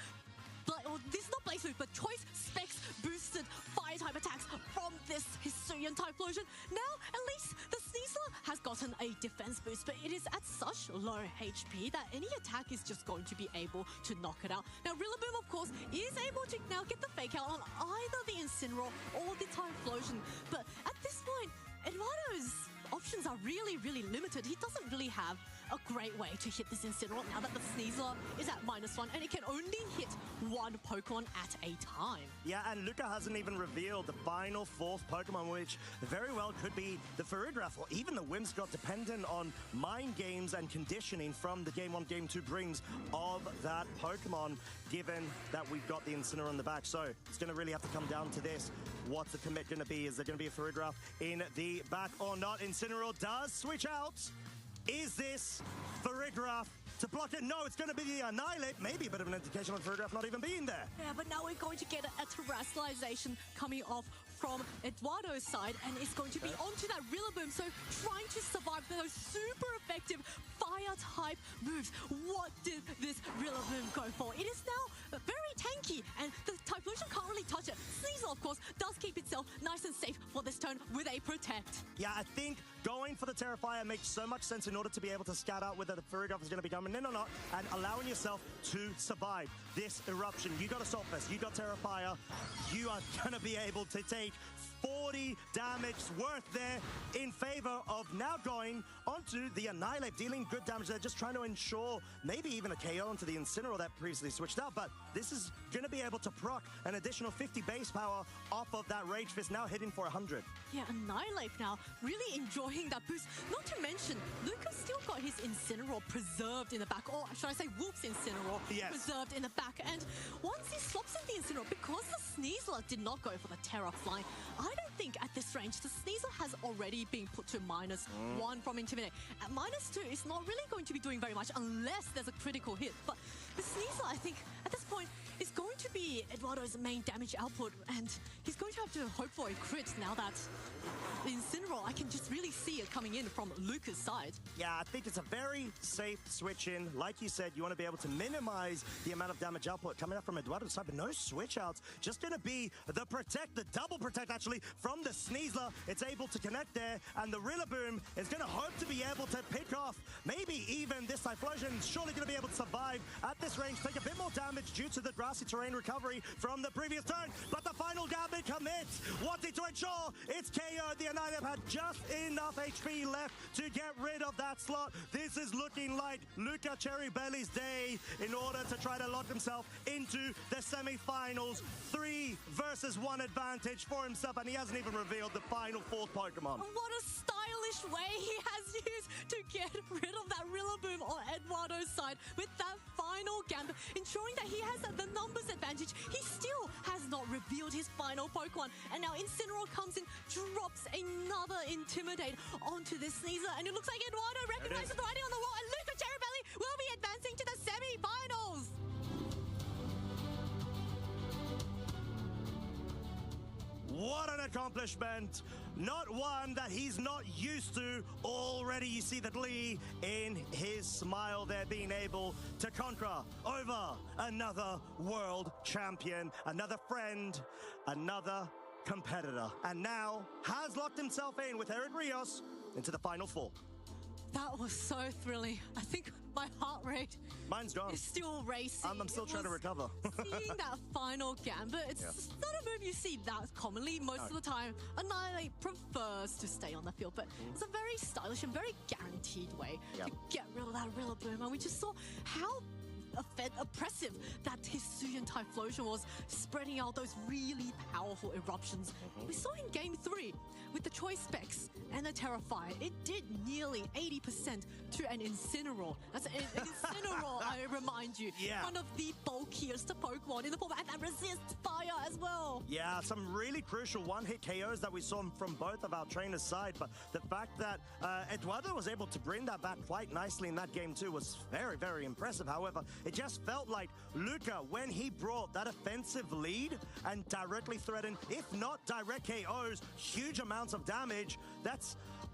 this is not Blaze Move, but Choice Specs boosted fire-type attacks from this Hisuian Typhlosion. Now, at least the Sneasler has gotten a defense boost, but it is at such low HP that any attack is just going to be able to knock it out. Now, Rillaboom, of course, is able to now get the fake out on either the Incineroar or the Typhlosion. But at this point, Eduardo's options are really, really limited. He doesn't really have a great way to hit this Incineroar now that the Sneasler is at -1 and it can only hit 1 Pokemon at a time. Yeah, and Luca hasn't even revealed the final 4th Pokemon, which very well could be the Farigiraf or even the Whimsicott, dependent on mind games and conditioning from the Game 1, Game 2 brings of that Pokemon, given that we've got the Incineroar on the back. So it's going to really have to come down to this. What's the commit going to be? Is there going to be a Farigiraf in the back or not? Incineroar does switch out. Is this Farigiraf to block it? No, it's going to be the Annihilate. Maybe a bit of an indication of Farigiraf not even being there. Yeah, but now we're going to get a terrestrialization coming off from Eduardo's side, and it's going to be onto that Rillaboom, so trying to survive those super effective fire-type moves. What did this Rillaboom go for? It is now very tanky, and the Typhlosion can't really touch it. Sneasler, of course, does keep itself nice and safe for this turn with a Protect. Yeah, I think going for the Terrifier makes so much sense in order to be able to scout out whether the Farigiraf is going to be coming in or not, and allowing yourself to survive this Eruption. You got Assaultfest, you got Terrifier, you are going to be able to take 40 damage worth there in favor of now going onto the Annihilate, dealing good damage there, just trying to ensure maybe even a KO onto the Incineroar that previously switched out, but this is going to be able to proc an additional 50 base power off of that Rage Fist, now hitting for 100. Yeah, Annihilate now really enjoying that boost. Not to mention, Luca's still got his Incineroar preserved in the back, or should I say Wolf's Incineroar preserved in the back, and once he swaps in the Incineroar, because the Sneasler did not go for the Terra Fly, I don't think at this range the Sneasler has already been put to -1 from Intimidate. At -2, it's not really going to be doing very much unless there's a critical hit. But the Sneasler, I think, at this point, is going to be Eduardo's main damage output, and he's going to have to hope for a crit now that Incineroar, I can just really see it coming in from Luca's side. Yeah, I think it's a very safe switch in. Like you said, you want to be able to minimize the amount of damage output coming up from Eduardo's side, but no switch outs. Just going to be the protect, the double protect actually, from the Sneasler. It's able to connect there, and the Rillaboom is going to hope to be able to pick off maybe even this Typhlosion. Surely going to be able to survive at this range, take a bit more damage due to the grassy terrain recovery from the previous turn, but the final Gambit commits, wanting to ensure it's KO. The Annihilape had just enough HP left to get rid of that slot. This is looking like Luca Cherrybelly's day in order to try to lock himself into the semi-finals. 3 versus 1 advantage for himself, and he hasn't even revealed the final 4th Pokemon. What a stylish way he has used to get rid of that Rillaboom on Eduardo's side with that final Gambit, ensuring that he has the numbers advantage. He still has not revealed his final Pokemon, and now Incineroar comes in, drops another Intimidate onto this Sneasler, and it looks like Eduardo recognizes the writing on the wall, and Luca Cherrybelly will be advancing to the semi-finals. What an accomplishment. Not one that he's not used to. Already you see the glee in his smile there, being able to conquer over another world champion, another friend, another competitor. And now has locked himself in with Eric Rios into the final 4. That was so thrilling. I think my heart rate Mine's gone. is still racing. I'm still trying to recover. Seeing that final Gambit, it's not a move you see that commonly. Most of the time, Annihilate prefers to stay on the field, but it's a very stylish and very guaranteed way to get rid of that Rillaboom. And we just saw how oppressive that Hisuian Typhlosion was, spreading out those really powerful eruptions. We saw in Game 3 with the Choice Specs and the Terrifier, it did nearly 80% to an Incineroar. That's an Incineroar, I remind you. One of the bulkiest Pokemon in the format that resists fire as well. Yeah, some really crucial one-hit KOs that we saw from both of our trainers' side, but the fact that Eduardo was able to bring that back quite nicely in that game too was very, very impressive. However, it just felt like Luca, when he brought that offensive lead and directly threatened, if not direct KOs, huge amounts of damage,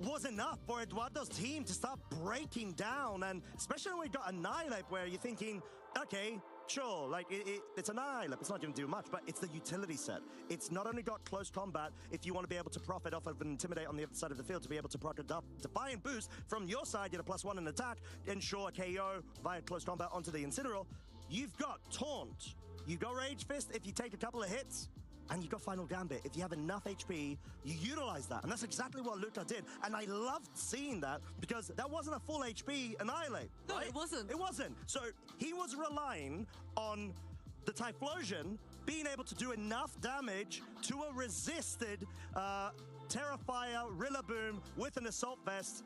was enough for Eduardo's team to start breaking down. And especially when we got Annihilape, where you're thinking, okay, sure, like it's an Annihilape, it's not going to do much, but it's the utility set. It's not only got close combat, if you want to be able to profit off of an Intimidate on the other side of the field, to be able to proc a Defiant Boost from your side, get a +1 in attack, ensure a KO via close combat onto the Incineroar. You've got Taunt, you've got Rage Fist if you take a couple of hits, and you've got Final Gambit. If you have enough HP, you utilize that. And that's exactly what Luca did. And I loved seeing that, because that wasn't a full HP Annihilate. No, right? it wasn't. It wasn't. So he was relying on the Typhlosion being able to do enough damage to a resisted Terrifier Rillaboom with an Assault Vest,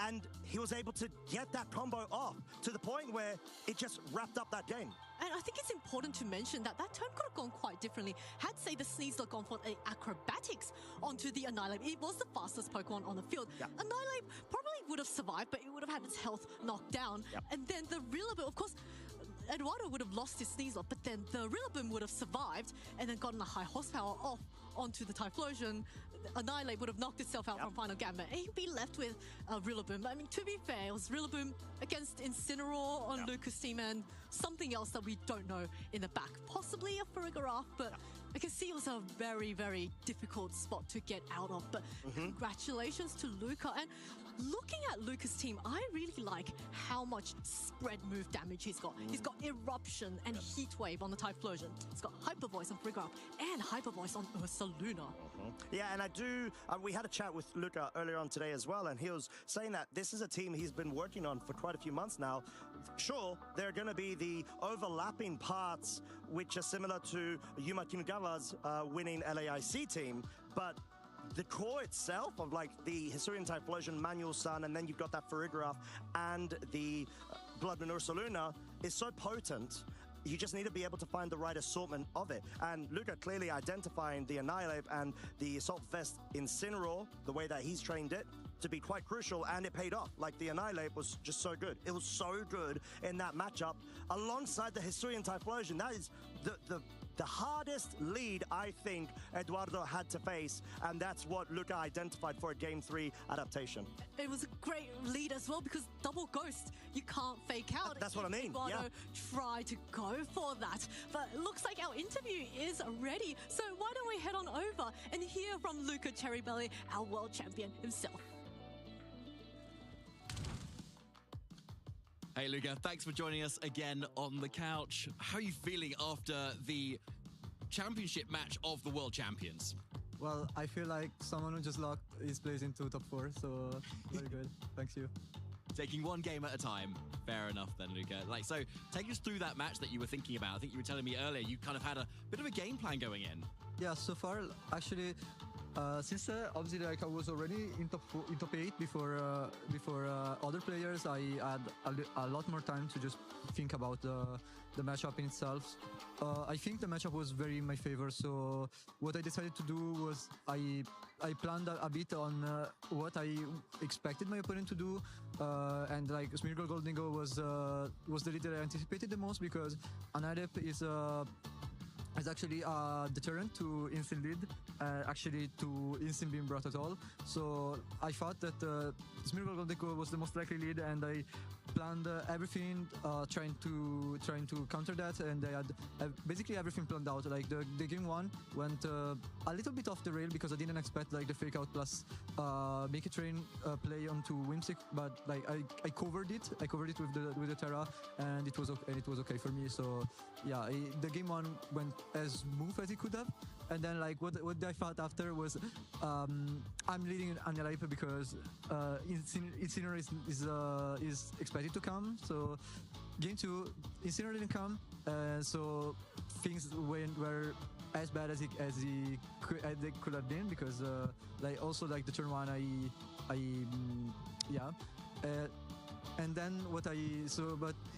and he was able to get that combo off to the point where it just wrapped up that game. And I think it's important to mention that that turn could have gone quite differently. Had, say, the Sneasler gone for acrobatics onto the Annihilape, it was the fastest Pokemon on the field. Annihilape probably would have survived, but it would have had its health knocked down. And then the Rillaboom, of course, Eduardo would have lost his Sneasler, but then the Rillaboom would have survived and then gotten a high horsepower off onto the Typhlosion. Annihilate would have knocked itself out from Final Gambit, and he'd be left with Rillaboom. I mean, to be fair, it was Rillaboom against Incineroar on Luca's team and something else that we don't know in the back. Possibly a Farigiraf, but I can see it was a very, very difficult spot to get out of. But congratulations to Luca. And looking at Luca's team, I really like how much spread move damage he's got. He's got Eruption and Heat Wave on the Typhlosion. He's got Hyper Voice on Farigiraf and Hyper Voice on Ursaluna. Yeah, and I do, we had a chat with Luca earlier on today as well, and he was saying that this is a team he's been working on for quite a few months now. Sure, there are going to be the overlapping parts which are similar to Yuma Kinugawa's winning LAIC team, but the core itself of like the Hisuian Typhlosion, Manual Sun, and then you've got that Farigiraf and the Blood Moon Ursaluna is so potent. You just need to be able to find the right assortment of it. And Luca clearly identifying the Annihilape and the Assault Vest Incineroar, the way that he's trained it, to be quite crucial, and it paid off. Like, the Annihilate was just so good. It was so good in that matchup, alongside the Historian Typhlosion. That is the hardest lead I think Eduardo had to face, and that's what Luca identified for a Game 3 adaptation. It was a great lead as well, because double ghost, you can't fake out. That's what I mean, Eduardo yeah. try to go for that. But it looks like our interview is ready. So why don't we head on over and hear from Luca Cherrybelly, our world champion himself. Hey, Luca, thanks for joining us again on the couch. How are you feeling after the championship match of the world champions? Well, I feel like someone who just locked his place into top 4, so very good. Thanks you. Taking one game at a time. Fair enough then, Luca. So take us through that match that you were thinking about. I think you were telling me earlier you kind of had a bit of a game plan going in. Yeah, so far, actually, since obviously like I was already in top 8 before other players, I had a lot more time to just think about the matchup in itself. I think the matchup was very in my favor, so what I decided to do was I planned a bit on what I expected my opponent to do, and like Smeargle Goldingo was the lead that I anticipated the most, because Anadep is actually a deterrent to instant lead, actually to instant being brought at all. So I thought that Smeargle Goldingo was the most likely lead, and I planned everything trying to counter that, and I had basically everything planned out. Like the game 1 went a little bit off the rail, because I didn't expect like the fake out plus make a train play onto Whimsic, but like I covered it with the Terra, and it was okay for me. So yeah, the game 1 went as smooth as it could have. And then like what I thought after was I'm leading Annihilate because Incineroar is expected to come. So game 2, Incineroar didn't come, so things were as bad as they could have been, because like also like the turn 1 and then but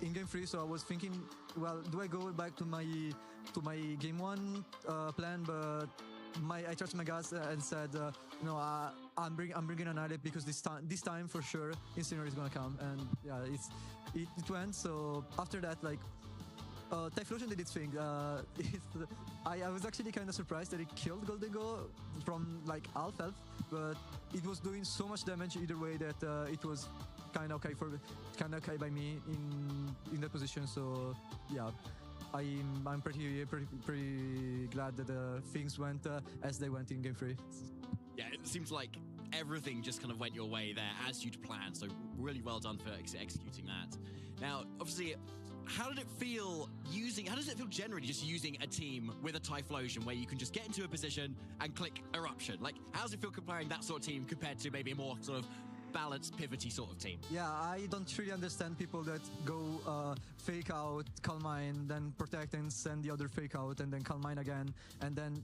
in game 3, so I was thinking, well, do I go back to my game 1 plan? But I trusted my guts and said, no, I'm bringing an Annihilate, because this time for sure Incineroar is gonna come, and yeah, it went. So after that, like Typhlosion did its thing. I was actually kind of surprised that it killed Goldingo from like half health, but it was doing so much damage either way that it was kind of okay by me in that position. So yeah, I'm pretty glad that things went as they went in game 3. Yeah, it seems like everything just kind of went your way there as you'd planned. So really well done for executing that. Now, obviously, how does it feel generally just using a team with a Typhlosion, where you can just get into a position and click Eruption? Like, how does it feel comparing that sort of team compared to maybe a more sort of balanced, pivoty sort of team? Yeah, I don't really understand people that go fake out, Calm Mind, then protect and send the other fake out, and then Calm Mind again, and then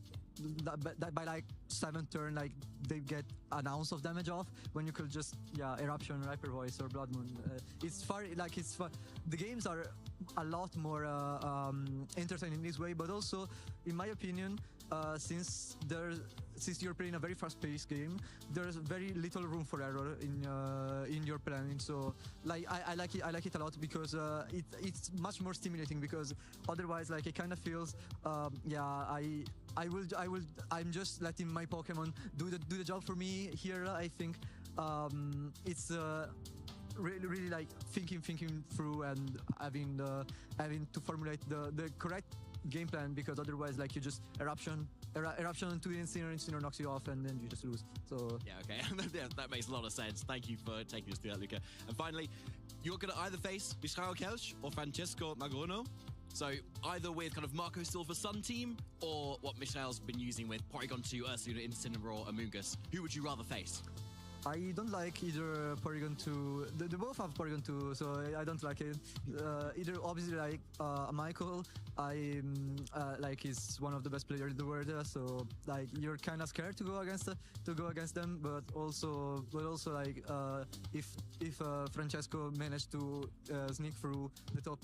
by like 7th turn, like they get an ounce of damage off, when you could just Eruption, Riper Voice, or Blood Moon. It's far. The games are a lot more entertaining this way, but also, in my opinion, since you're playing a very fast-paced game, there's very little room for error in your planning. So like I like it a lot, because it's much more stimulating, because otherwise like it kind of feels I'm just letting my Pokemon do the job for me here. I think it's really like thinking through and having to formulate the correct game plan, because otherwise like you just eruption into Incineroar knocks you off, and then you just lose. So yeah, okay. Yeah, that makes a lot of sense. Thank you for taking us through that, Luca. And finally, you're going to either face Michael Kelch or Francesco Magruno. So either with kind of Marco Silva Sun team, or what Michel's been using with Porygon 2, Ursula, Incineroar, Amoonguss. Who would you rather face? I don't like either Porygon 2. They both have Porygon 2, so I don't like it. Either obviously like Michael, he's one of the best players in the world. So like you're kind of scared to go against them, but also like if Francesco managed to sneak through the top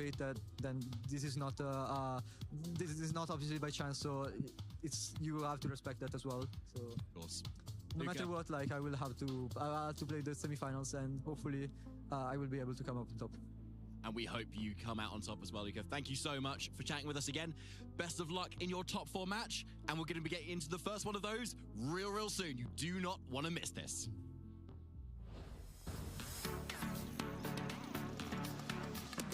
8, then this is not obviously by chance. So you have to respect that as well. So of course. no matter what, like I will have to play the semifinals, and hopefully I will be able to come up on top. And we hope you come out on top as well, Luca. Thank you so much for chatting with us again. Best of luck in your top 4 match, and we're going to be getting into the first one of those real soon. You do not want to miss this.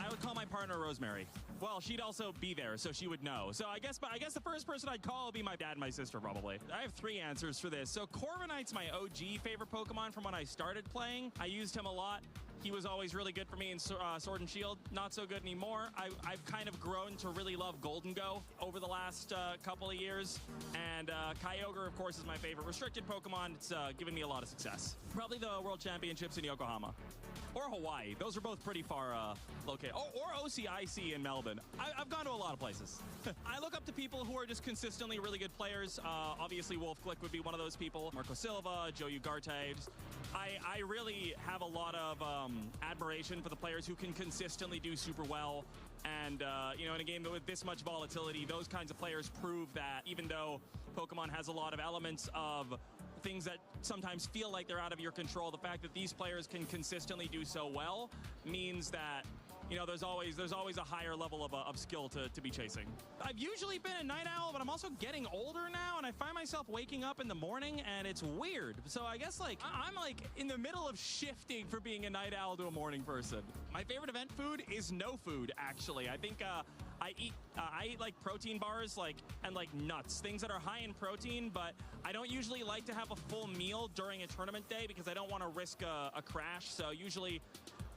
I would call my partner Rosemary. Well, she'd also be there, so she would know. So I guess the first person I'd call would be my dad and my sister, probably. I have 3 answers for this. So Corviknight's my OG favorite Pokemon from when I started playing. I used him a lot. He was always really good for me in Sword and Shield. Not so good anymore. I've kind of grown to really love Golden Go over the last couple of years. And Kyogre, of course, is my favorite restricted Pokemon. It's given me a lot of success. Probably the World Championships in Yokohama. Or Hawaii. Those are both pretty far located. Oh, or OCIC in Melbourne. I've gone to a lot of places. I look up to people who are just consistently really good players. Obviously, Wolf Glick would be one of those people. Marco Silva, Joe Ugarte. I really have a lot of admiration for the players who can consistently do super well. And, you know, in a game with this much volatility, those kinds of players prove that even though Pokemon has a lot of elements of things that sometimes feel like they're out of your control, the fact that these players can consistently do so well means that, you know, there's always a higher level of skill to be chasing. I've usually been a night owl, but I'm also getting older now, and I find myself waking up in the morning, and it's weird. So I guess, like, I'm, like, in the middle of shifting from being a night owl to a morning person. My favorite event food is no food, actually. I think, I eat like protein bars, and nuts, things that are high in protein, but I don't usually like to have a full meal during a tournament day because I don't want to risk a crash. So usually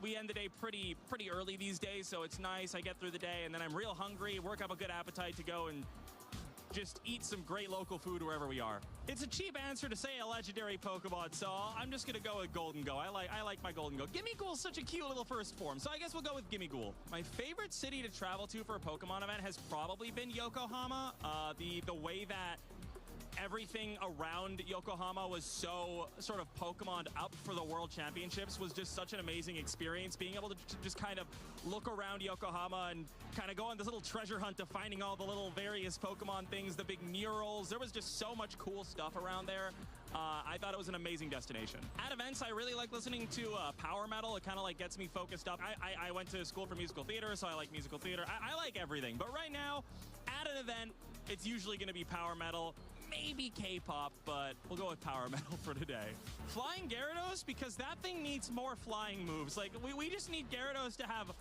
we end the day pretty early these days, so it's nice. I get through the day, and then I'm real hungry, work up a good appetite to go and just eat some great local food wherever we are. It's a cheap answer to say a legendary Pokemon, so I'm just gonna go with Golden Go. I like my Golden Go. Gimmighoul's such a cute little first form, so I guess we'll go with Gimmighoul. My favorite city to travel to for a Pokemon event has probably been Yokohama. The way that everything around Yokohama was so sort of Pokemon up for the World Championships was just such an amazing experience. Being able to just kind of look around Yokohama and kind of go on this little treasure hunt of finding all the little various Pokemon things, the big murals. There was just so much cool stuff around there. I thought it was an amazing destination. At events, I really like listening to power metal. It kind of like gets me focused up. I went to school for musical theater, so I like musical theater. I like everything. But right now, at an event, it's usually going to be power metal. Maybe K-pop, but we'll go with power metal for today. Flying Gyarados, because that thing needs more flying moves. Like, we just need Gyarados to have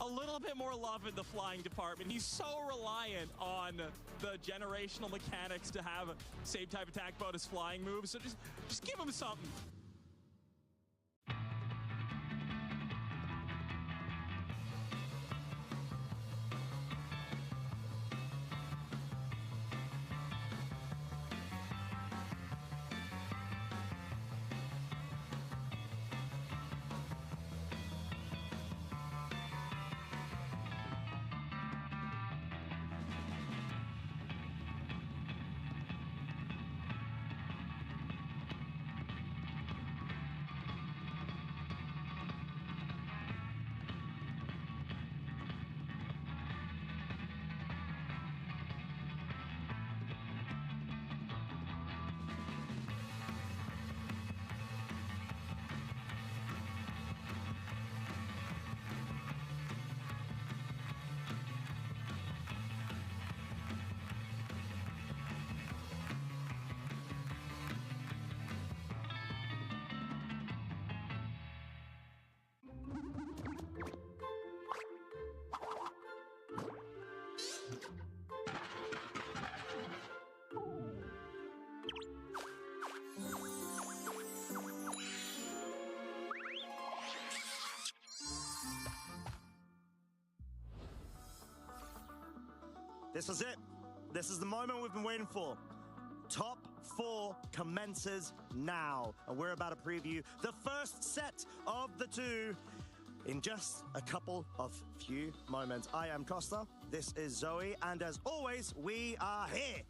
a little bit more love in the flying department. He's so reliant on the generational mechanics to have same type attack bonus flying moves, so just give him something. This is it. This is the moment we've been waiting for. Top 4 commences now. And we're about to preview the first set of the 2 in just a couple of few moments. I am Costa, this is Zoe, and as always, we are here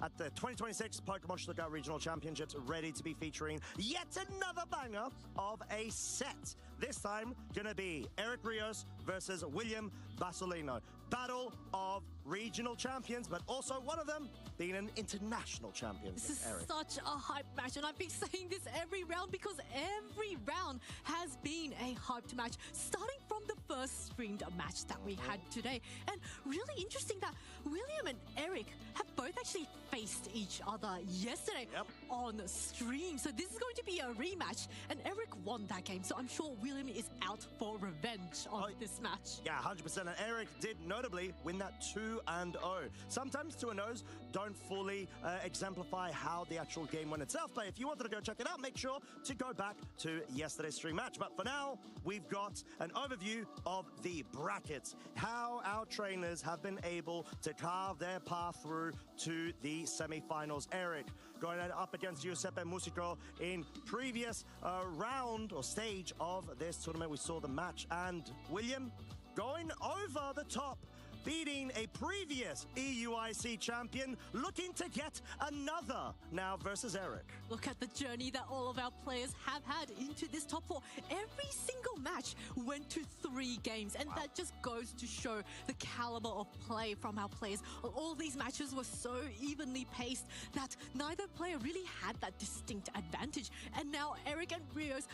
at the 2026 Pokemon Stuttgart Regional Championships, ready to be featuring yet another banger of a set. This time, gonna be Eric Rios versus William Basolino. Battle of regional champions, but also one of them being an international champion. This is Eric. such a hype match, and I've been saying this every round because every round has been a hyped match, starting from the first streamed match that we had today. And really interesting that William and Eric have both actually faced each other yesterday on stream. So this is going to be a rematch, and Eric won that game. So I'm sure William is out for revenge on this match. Yeah, 100%. And Eric did notably win that 2-0. Sometimes 2-0s don't fully exemplify how the actual game went itself. But if you wanted to go check it out, make sure to go back to yesterday's stream match. But for now, we've got an overview of the brackets, how our trainers have been able to carve their path through to the semi-finals. Eric going up against Giuseppe Musico in previous round or stage of this tournament. We saw the match, and William going over the top, beating a previous EUIC champion, looking to get another now versus Eric. Look at the journey that all of our players have had into this top four. Every single match went to 3 games, and that just goes to show the caliber of play from our players. All these matches were so evenly paced that neither player really had that distinct advantage. And now Eric and Williams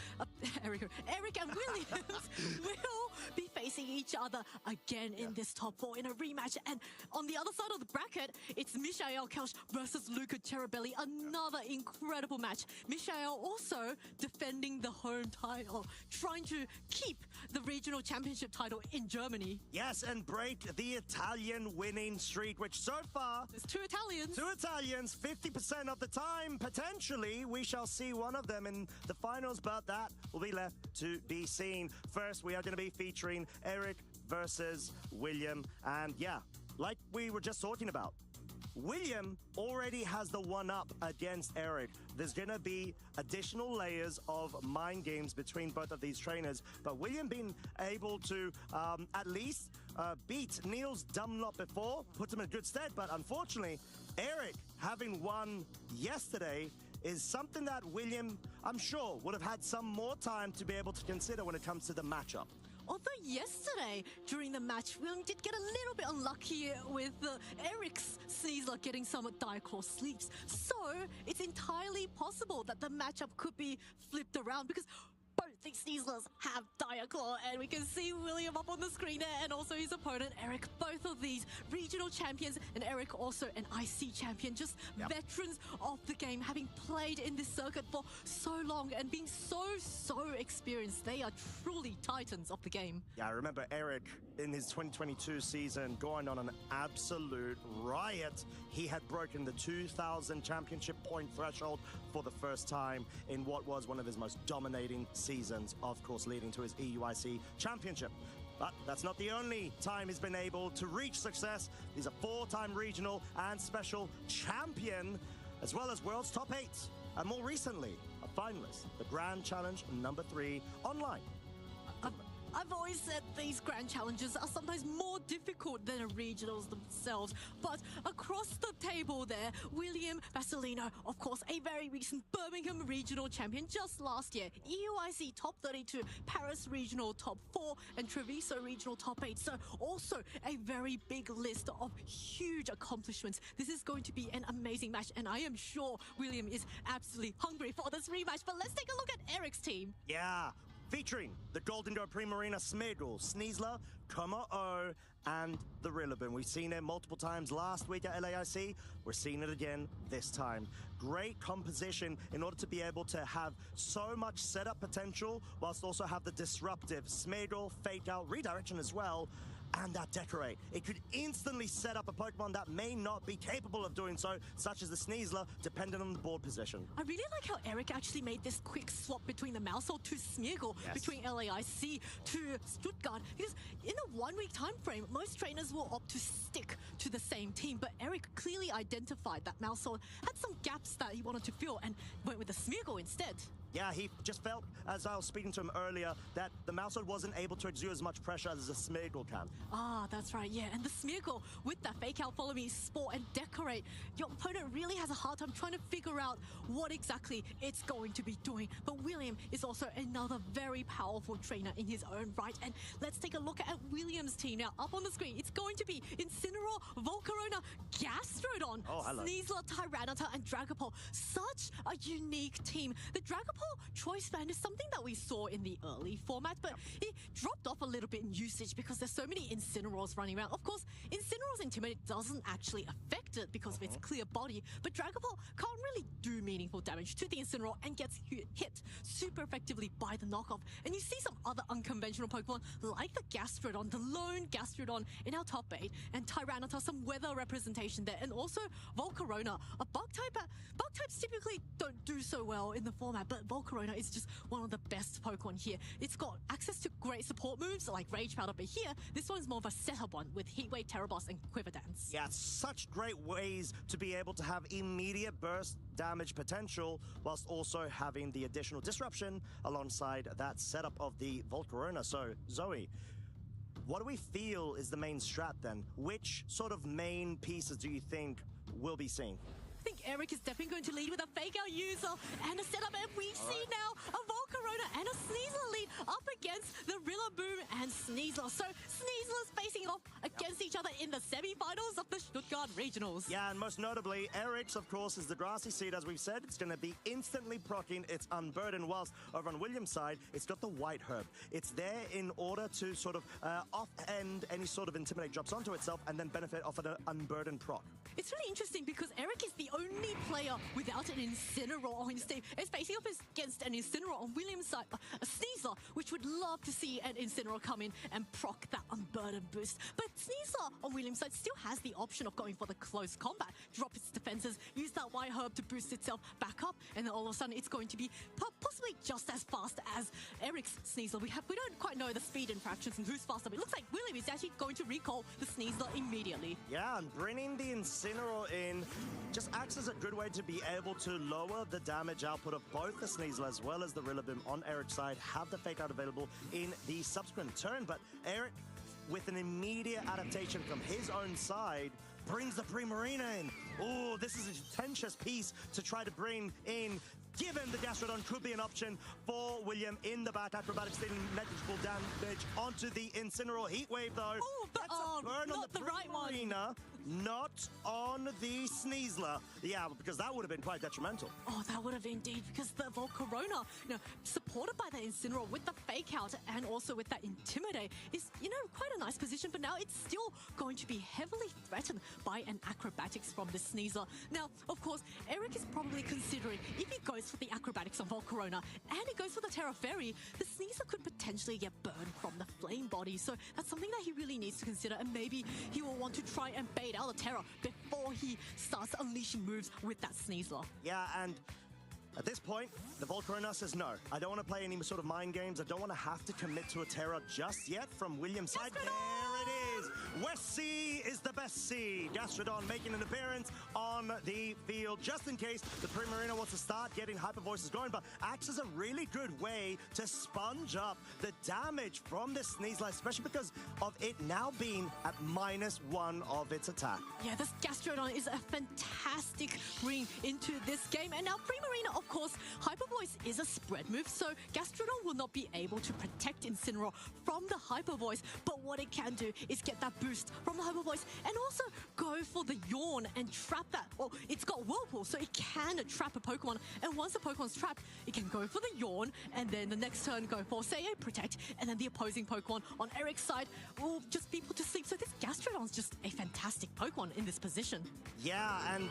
will be facing each other again in this top four in a rematch. And on the other side of the bracket, it's Michael Kelsch versus Luca Cherubelli. Another incredible match. Michael also defending the home title, trying to keep the regional championship title in Germany. Yes, and break the Italian winning streak, which so far... There's 2 Italians. 2 Italians, 50% of the time, potentially. We shall see one of them in the finals, but that will be left to be seen. First, we are going to be featuring Eric versus William. And yeah, like we were just talking about, William already has the one-up against Eric. There's going to be additional layers of mind games between both of these trainers, but William being able to at least beat Niels Dunlop before puts him in good stead. But unfortunately, Eric having won yesterday is something that William, I'm sure, would have had some more time to be able to consider when it comes to the matchup. Although yesterday, during the match, William did get a little bit unlucky with Eric's Sneasler getting some Diaclaw sleeps. So it's entirely possible that the matchup could be flipped around, because both these Sneaslers have Diaclaw, and we can see William up on the screen there, and also his opponent, Eric. Both of these regional champions, and Eric also an IC champion, just veterans of the game, having played in this circuit for so long and being so experienced. They are truly titans of the game. Yeah, I remember Eric in his 2022 season going on an absolute riot. He had broken the 2,000 championship point threshold for the first time in what was one of his most dominating seasons, of course leading to his EUIC championship. But that's not the only time he's been able to reach success. He's a 4-time regional and special champion, as well as world's top 8. And more recently, a finalist, the Grand Challenge number 3 online. I've always said these grand challenges are sometimes more difficult than regionals themselves. But across the table there, William Vasilino, of course, a very recent Birmingham regional champion just last year, EUIC top 32, Paris regional top 4, and Treviso regional top 8. So also a very big list of huge accomplishments. This is going to be an amazing match, and I am sure William is absolutely hungry for this rematch. But let's take a look at Eric's team. Yeah. Featuring the Golden Go Primarina Smigel, Sneasler, Como-O, and the Rillaboom. We've seen it multiple times last week at LAIC. We're seeing it again this time. Great composition in order to be able to have so much setup potential, whilst also have the disruptive Smigel, Fake Out, Redirection as well, and that Decorate. It could instantly set up a Pokemon that may not be capable of doing so, such as the Sneasler, depending on the board position. I really like how Eric actually made this quick swap between the Mousehole to Smeargle, between LAIC to Stuttgart, because in a 1-week time frame, most trainers will opt to stick to the same team, but Eric clearly identified that Mousehole had some gaps that he wanted to fill and went with the Smeargle instead. Yeah, he just felt, as I was speaking to him earlier, that the Mousehole wasn't able to exert as much pressure as the Smeagol can. Ah, that's right, yeah. And the Smeagol, with that fake out, follow me, sport, and decorate, your opponent really has a hard time trying to figure out what exactly it's going to be doing. But William is also another very powerful trainer in his own right. And let's take a look at William's team now. Up on the screen, it's going to be Incineroar, Volcarona, Gastrodon, Sneasler, Tyranitar, and Dragapult. Such a unique team. The Dragapult choice band is something that we saw in the early format, but it dropped off a little bit in usage because there's so many Incineroars running around. Of course, Incineroar's Intimidate doesn't actually affect it because of its clear body, but Dragapult can't really do meaningful damage to the Incineroar and gets hit super effectively by the knockoff. And you see some other unconventional Pokemon like the Gastrodon, the lone Gastrodon in our top 8, and Tyranitar, some weather representation there, and also Volcarona, a bug type. Bug types typically don't do so well in the format, but Volcarona is just one of the best Pokemon here. It's got access to great support moves like Rage Powder, but here, this one's more of a setup one with Heat Wave, Terror Blast, and Quiver Dance. Yeah, such great ways to be able to have immediate burst damage potential whilst also having the additional disruption alongside that setup of the Volcarona. So, Zoe, what do we feel is the main strat then? Which sort of main pieces do you think we'll be seeing? I think Eric is definitely going to lead with a fake out user and a setup, and we see now a Volcarona and a Sneasler lead up against the Rillaboom and Sneasler. So Sneasler's facing off against each other in the semi-finals of the Stuttgart Regionals. Yeah, and most notably, Eric's, of course, is the grassy seed, as we've said. It's going to be instantly proccing its Unburden, whilst over on William's side, it's got the White Herb. It's there in order to sort of off-end any sort of Intimidate drops onto itself and then benefit off an Unburden proc. It's really interesting because Eric is the only player without an Incineroar on his team. It's facing off against an Incineroar on William's side, a Sneasler, which would love to see an Incineroar come in and proc that Unburden boost. But Sneasler on William's side still has the option of going for the close combat, drop its defenses, use that White Herb to boost itself back up, and then all of a sudden it's going to be possibly just as fast as Eric's Sneasler. We don't quite know the speed and fractions and who's faster, but it looks like William is actually going to recall the Sneasler immediately. Yeah, and bringing the Incineroar in just acts as a good way to be able to lower the damage output of both the Sneasler as well as the Rillaboom on Eric's side, have the fake out available in the subsequent turn. But Eric, with an immediate adaptation from his own side, brings the Primarina in. Oh, this is a contentious piece to try to bring in, given the Gastrodon could be an option for William in the back. Acrobatics dealing negligible damage onto the Incineroar. Heat Wave, though. Oh, but that's a burn on the right one. Not on the Sneasler. Yeah, because that would have been quite detrimental. Oh, that would have indeed, because the Volcarona, supported by the Incineroar with the fake out and also with that Intimidate is, quite a nice position, but now it's still going to be heavily threatened by an Acrobatics from the Sneasler. Now, of course, Eric is probably considering if he goes for the Acrobatics on Volcarona and he goes for the Terra Fairy, the Sneasler could potentially get burned from the Flame Body. So that's something that he really needs to consider, and maybe he will want to try and bait out the Terra before he starts unleashing moves with that Sneasler. Yeah, and at this point, the Volcarona says no. I don't want to play any sort of mind games. I don't want to have to commit to a Terra just yet from William's side. There it is! West Sea is the best sea. Gastrodon making an appearance on the field just in case the Primarina wants to start getting Hyper Voices going, but acts as a really good way to sponge up the damage from this Sneasler, especially because of it now being at -1 of its attack. Yeah, this Gastrodon is a fantastic bring into this game. And now Primarina, of course, Hyper Voice is a spread move, so Gastrodon will not be able to protect Incineroar from the Hyper Voice, but what it can do is get that boost from the Hyper Voice and also go for the Yawn and trap that. Well, it's got Whirlpool, so it can trap a Pokemon, and once the Pokemon's trapped, it can go for the Yawn, and then the next turn go for, say, a Protect, and then the opposing Pokemon on Eric's side will just be put to sleep. So this Gastrodon's just a fantastic Pokemon in this position. Yeah, and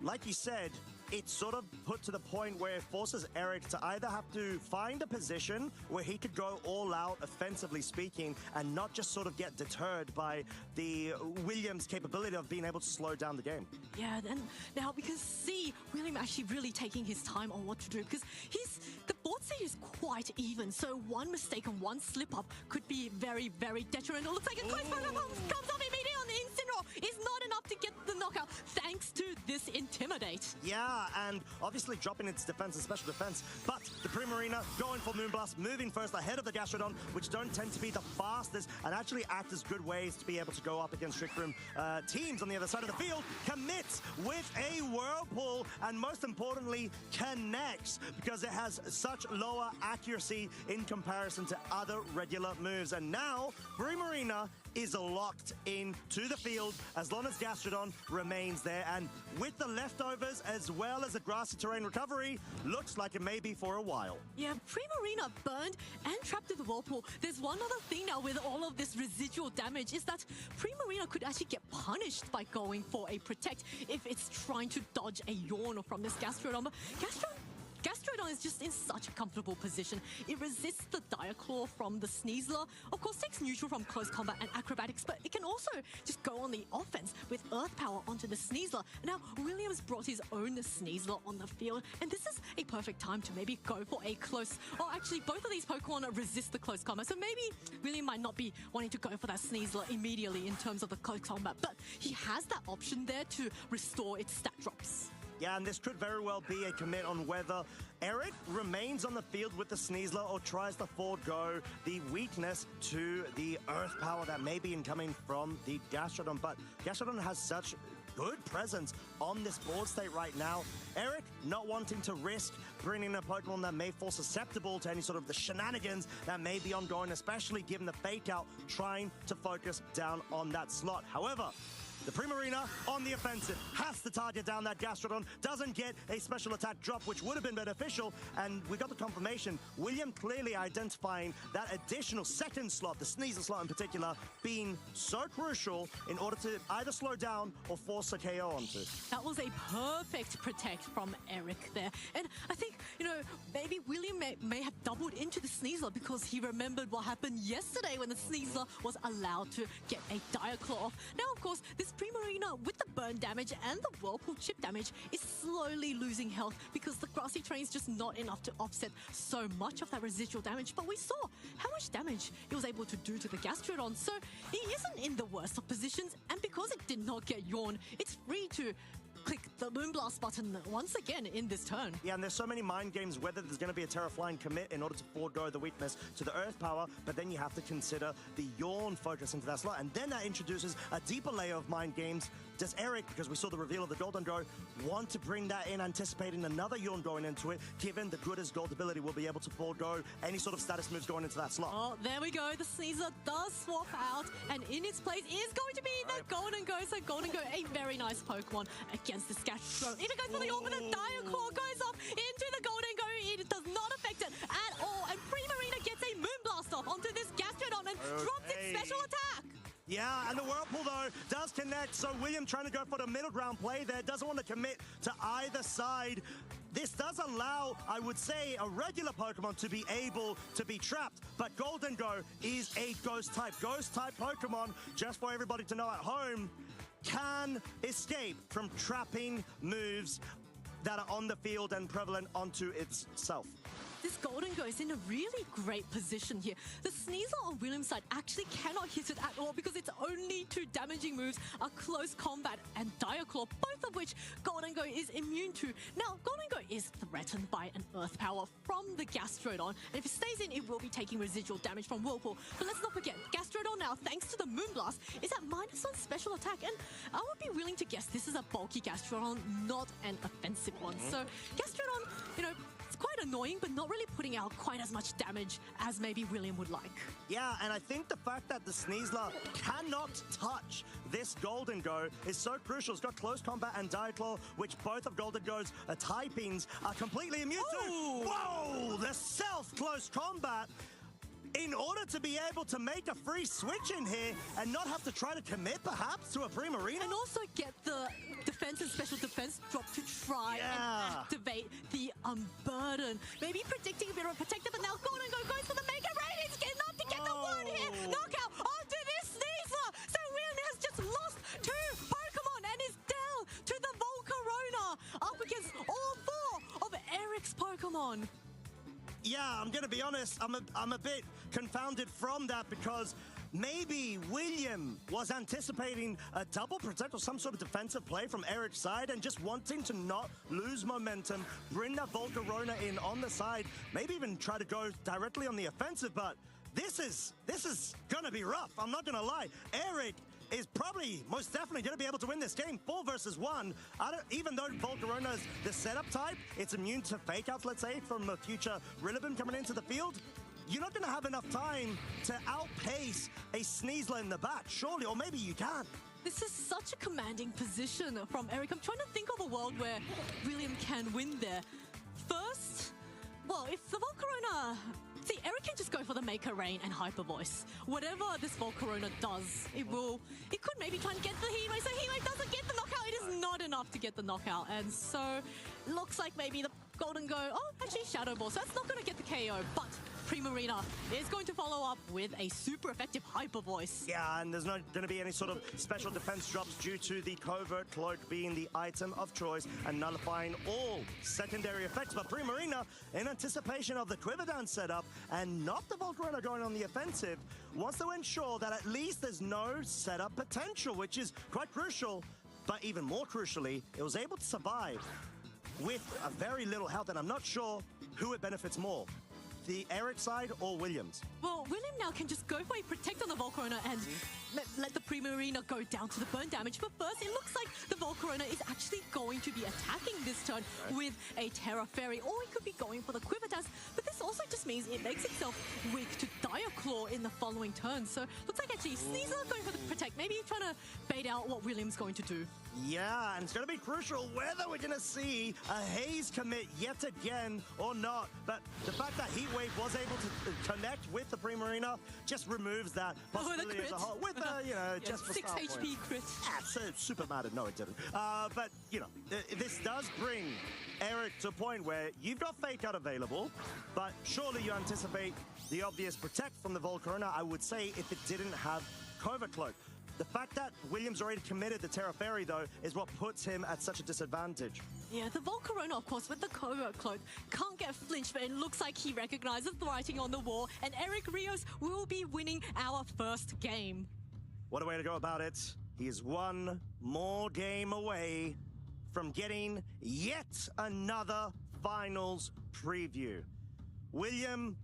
like you said, it's sort of put to the point where it forces Eric to either have to find a position where he could go all out, offensively speaking, and not just sort of get deterred by the Williams' capability of being able to slow down the game. Yeah, and now we can see William actually really taking his time on what to do, because the board state is quite even, so one mistake and one slip-up could be very, very detrimental. Looks like a close one comes off immediately on the Incineroar. It's not enough to get the knockout thanks to this Intimidate. Yeah, and obviously dropping its defense and special defense, but the Primarina going for Moonblast, moving first ahead of the Gastrodon, which don't tend to be the fastest and actually act as good ways to be able to go up against Trick Room teams on the other side of the field, commits with a Whirlpool, and most importantly, connects, because it has such lower accuracy in comparison to other regular moves. And now, Primarina is locked into the field as long as Gastrodon remains there. And with the leftovers as well as a grassy terrain recovery, looks like it may be for a while. Yeah, Primarina burned and trapped in the Whirlpool. There's one other thing now with all of this residual damage is that Primarina could actually get punished by going for a Protect if it's trying to dodge a Yawn from this Gastrodon. But Gastrodon is just in such a comfortable position. It resists the Dire Claw from the Sneasler, of course takes neutral from close combat and acrobatics, but it can also just go on the offense with Earth Power onto the Sneasler. Now, Williams brought his own Sneasler on the field, and this is a perfect time to maybe go for a close, or actually both of these Pokemon resist the close combat, so maybe William might not be wanting to go for that Sneasler immediately in terms of the close combat, but he has that option there to restore its stat drops. Yeah, and this could very well be a commit on whether Eric remains on the field with the Sneasler or tries to forego the weakness to the Earth Power that may be incoming from the Gastrodon. But Gastrodon has such good presence on this board state right now. Eric not wanting to risk bringing a Pokemon that may fall susceptible to any sort of the shenanigans that may be ongoing, especially given the Fake Out trying to focus down on that slot. However, the Primarina on the offensive has to target down that Gastrodon, doesn't get a special attack drop, which would have been beneficial, and we got the confirmation. William clearly identifying that additional second slot, the Sneasler slot in particular, being so crucial in order to either slow down or force a KO onto. That was a perfect Protect from Eric there. And I think, maybe William may have doubled into the Sneasler because he remembered what happened yesterday when the Sneasler was allowed to get a Dire Claw off. Now, of course, this Primarina, with the burn damage and the Whirlpool chip damage, is slowly losing health because the grassy terrain is just not enough to offset so much of that residual damage. But we saw how much damage it was able to do to the Gastrodon, so he isn't in the worst of positions, and because it did not get Yawn, it's free to click the Moonblast button once again in this turn. Yeah, and there's so many mind games whether there's going to be a Terra Flying commit in order to forego the weakness to the Earth Power, but then you have to consider the Yawn focus into that slot, and then that introduces a deeper layer of mind games. Does Eric, because we saw the reveal of the Golden Go, want to bring that in, anticipating another Yawn going into it, given the good as Gold ability will be able to forego any sort of status moves going into that slot? Oh, there we go. The Sneasler does swap out, and in its place is going to be the Golden Go. So Golden Go, a very nice Pokemon against the Gastrodon. If it goes for the Orb, the Dire Claw goes off into the Golden Go. It does not affect it at all, and Primarina gets a Moonblast off onto this Gastrodon and drops its special attack. Yeah, and the Whirlpool, though, does connect, so William trying to go for the middle ground play there, doesn't want to commit to either side. This does allow, I would say, a regular Pokemon to be able to be trapped, but Golden Go is a Ghost-type. Ghost-type Pokemon, just for everybody to know at home, can escape from trapping moves that are on the field and prevalent onto itself. This Golden Go is in a really great position here. The Sneasler on William's side actually cannot hit it at all because its only two damaging moves are Close Combat and Dire Claw, both of which Golden Go is immune to. Now, Golden Go is threatened by an Earth Power from the Gastrodon, and if it stays in, it will be taking residual damage from Whirlpool. But let's not forget, Gastrodon now, thanks to the Moonblast, is at -1 special attack, and I would be willing to guess this is a bulky Gastrodon, not an offensive one. So Gastrodon, it's quite annoying, but not really putting out quite as much damage as maybe William would like. Yeah, and I think the fact that the Sneasler cannot touch this Golden Go is so crucial. It's got Close Combat and Dire Claw, which both of Golden Go's typings are completely immune to. Whoa! The self-Close Combat! In order to be able to make a free switch in here and not have to try to commit, perhaps, to a Primarina. And also get the defense and special defense drop to try and activate the Unburden. Maybe predicting a bit of a protector, but now Golden Go goes for the Mega Raid. It's enough to get the one hit knockout onto this Sneasler. So William has just lost 2 Pokemon and is down to the Volcarona up against all 4 of Eric's Pokemon. Yeah, I'm going to be honest, I'm a bit confounded from that because maybe William was anticipating a double protect or some sort of defensive play from Eric's side and just wanting to not lose momentum, bring that Volcarona in on the side, maybe even try to go directly on the offensive, but this is gonna be rough. I'm not gonna lie. Eric is probably most definitely going to be able to win this game 4 versus 1. Even though Volcarona's the setup type, it's immune to fake outs, let's say, from a future Rillaboom coming into the field. You're not going to have enough time to outpace a Sneasler in the back, surely, or maybe you can. This is such a commanding position from Eric. I'm trying to think of a world where William can win there. First, well, if the Volcarona... See, Eric can just go for the Maker Rain and Hyper Voice. Whatever this Volcarona does, it could maybe try and get the Heatwave. So Heatwave doesn't get the knockout. It is not enough to get the knockout. And so, looks like maybe the Golden Go, actually Shadow Ball. So that's not going to get the KO, but Primarina is going to follow up with a super effective Hyper Voice. Yeah, and there's not going to be any sort of special defense drops due to the Covert Cloak being the item of choice and nullifying all secondary effects. But Primarina, in anticipation of the Quiver Dance setup and not the Volcarona going on the offensive, wants to ensure that at least there's no setup potential, which is quite crucial. But even more crucially, it was able to survive with a very little health, and I'm not sure who it benefits more, the Eric side or Williams. Well, William now can just go for a protect on the Volcarona and let the Primarina go down to the burn damage. But first, it looks like the Volcarona is actually going to be attacking this turn with a Terra Fairy, or he could be going for the Quiver Dance. But this also just means it makes itself weak to Dire Claw in the following turn. So looks like actually Sneasler going for the protect. Maybe he's trying to bait out what William's going to do. Yeah, and it's going to be crucial whether we're going to see a Haze commit yet again or not. But the fact that Heatwave was able to connect with the Primarina just removes that possibility as a whole. With just for 6 HP crit. Yeah, super mad at no, it didn't. But, this does bring Eric to a point where you've got Fake Out available, but surely you anticipate the obvious protect from the Volcarona, I would say, if it didn't have Covert Cloak. The fact that Williams already committed the Terra Fairy, though, is what puts him at such a disadvantage. Yeah, the Volcarona, of course, with the Covert Cloak, can't get flinched, but it looks like he recognizes the writing on the wall, and Eric Rios will be winning our first game. What a way to go about it. He is one more game away from getting yet another finals preview. William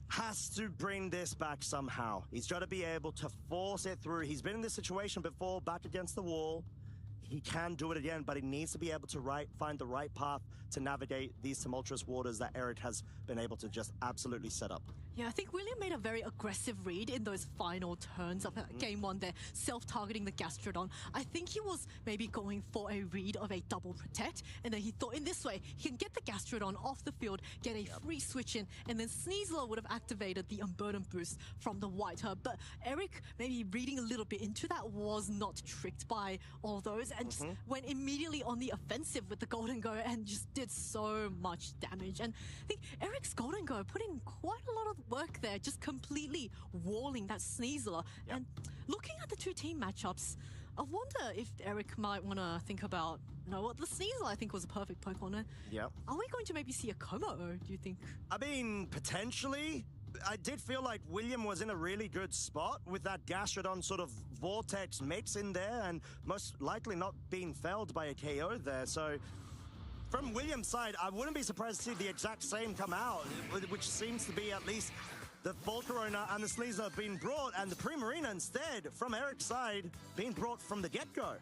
has to bring this back somehow. He's got to be able to force it through. He's been in this situation before, back against the wall. He can do it again, but he needs to be able to find the right path to navigate these tumultuous waters that Eric has been able to just absolutely set up. Yeah, I think William made a very aggressive read in those final turns of game 1 there, self-targeting the Gastrodon. I think he was maybe going for a read of a double protect, and then he thought in this way, he can get the Gastrodon off the field, get a free switch in, and then Sneasler would have activated the Unburden boost from the White Herb. But Eric, maybe reading a little bit into that, was not tricked by all those, and just went immediately on the offensive with the Golden Go and just did so much damage. And I think Eric's Golden Go put in quite a lot of work there, just completely walling that Sneasler. And looking at the two team matchups, I wonder if Eric might want to think about, the Sneasler I think was a perfect Pokemon. Yeah. Are we going to maybe see a Como, do you think? I mean, potentially. I did feel like William was in a really good spot with that Gastrodon sort of vortex mix in there and most likely not being felled by a KO there. So from William's side, I wouldn't be surprised to see the exact same come out, which seems to be at least the Volcarona and the Sneasler being brought, and the Primarina instead, from Eric's side, being brought from the get-go.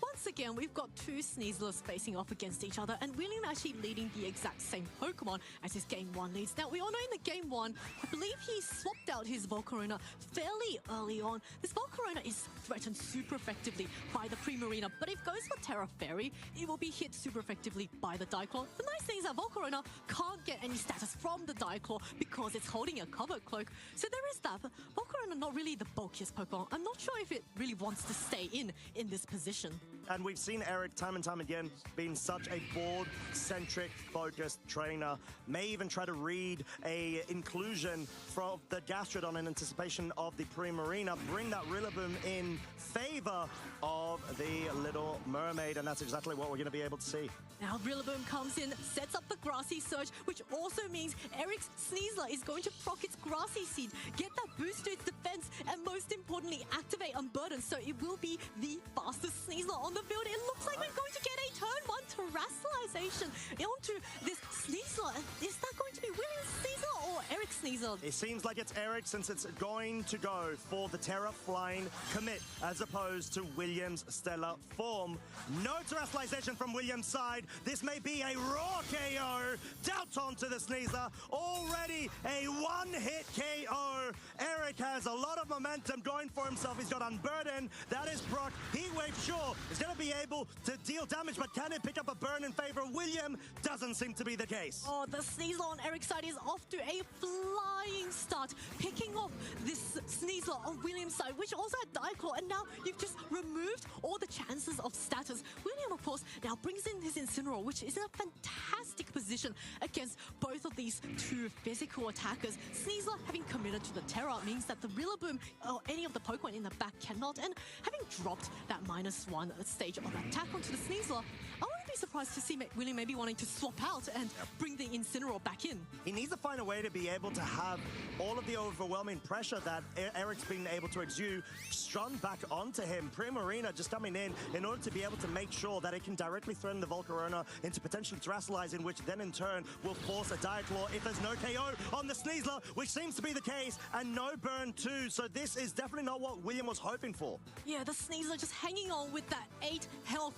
Once again, we've got two Sneaslers facing off against each other, and William actually leading the exact same Pokemon as his Game 1 leads. Now, we all know in the Game 1, I believe he swapped out his Volcarona fairly early on. This Volcarona is threatened super effectively by the Primarina, but if it goes for Terra Fairy, it will be hit super effectively by the Diclaw. The nice thing is that Volcarona can't get any status from the Diclaw because it's holding a Covert Cloak. So there is that, but Volcarona not really the bulkiest Pokemon. I'm not sure if it really wants to stay in this position. And we've seen Eric time and time again being such a board-centric, focused trainer. May even try to read a inclusion from the Gastrodon in anticipation of the Primarina, bring that Rillaboom in favor of the Little Mermaid, and that's exactly what we're going to be able to see. Now Rillaboom comes in, sets up the Grassy Surge, which also means Eric's Sneasler is going to proc its Grassy Seed, get that boost to its defense, and most importantly, activate Unburden, so it will be the fastest Sneasler on the field. It looks like we're going to get a turn 1 Terrestrialization onto this Sneasler. Is that going to be William's Sneasler or Eric's Sneasler? It seems like it's Eric, since it's going to go for the Terra Flying commit as opposed to William's Stellar Form. No Terrestrialization from William's side. This may be a raw KO. Doubt onto the Sneasler. Already a one-hit KO. Eric has a lot of momentum going for himself. He's got Unburden. That is proc. Heatwave, sure, is going to be able to deal damage, but can it pick up a burn in favor of William? Doesn't seem to be the case. Oh, the Sneasler on Eric's side is off to a flying start, picking off this Sneasler on William's side, which also had Diaclaw, and now you've just removed all the chances of status. William, of course, now brings in his Incineroar, which is in a fantastic position against both of these two physical attackers. Sneasler having committed to the Terra means that the Rillaboom or any of the Pokemon in the back cannot, and having dropped that -1 stage of attack onto the Sneasler, I wouldn't be surprised to see William maybe wanting to swap out and bring the Incineroar back in. He needs to find a way to be able to have all of the overwhelming pressure that Eric's been able to exude strung back onto him. Primarina just coming in order to be able to make sure that it can directly threaten the Volcarona into potentially Terrestrializing, which then in turn will force a Diaclaw if there's no KO on the Sneasler, which seems to be the case, and no burn too. So this is definitely not what William was hoping for. Yeah, the Sneasler just hanging on with that 8 health.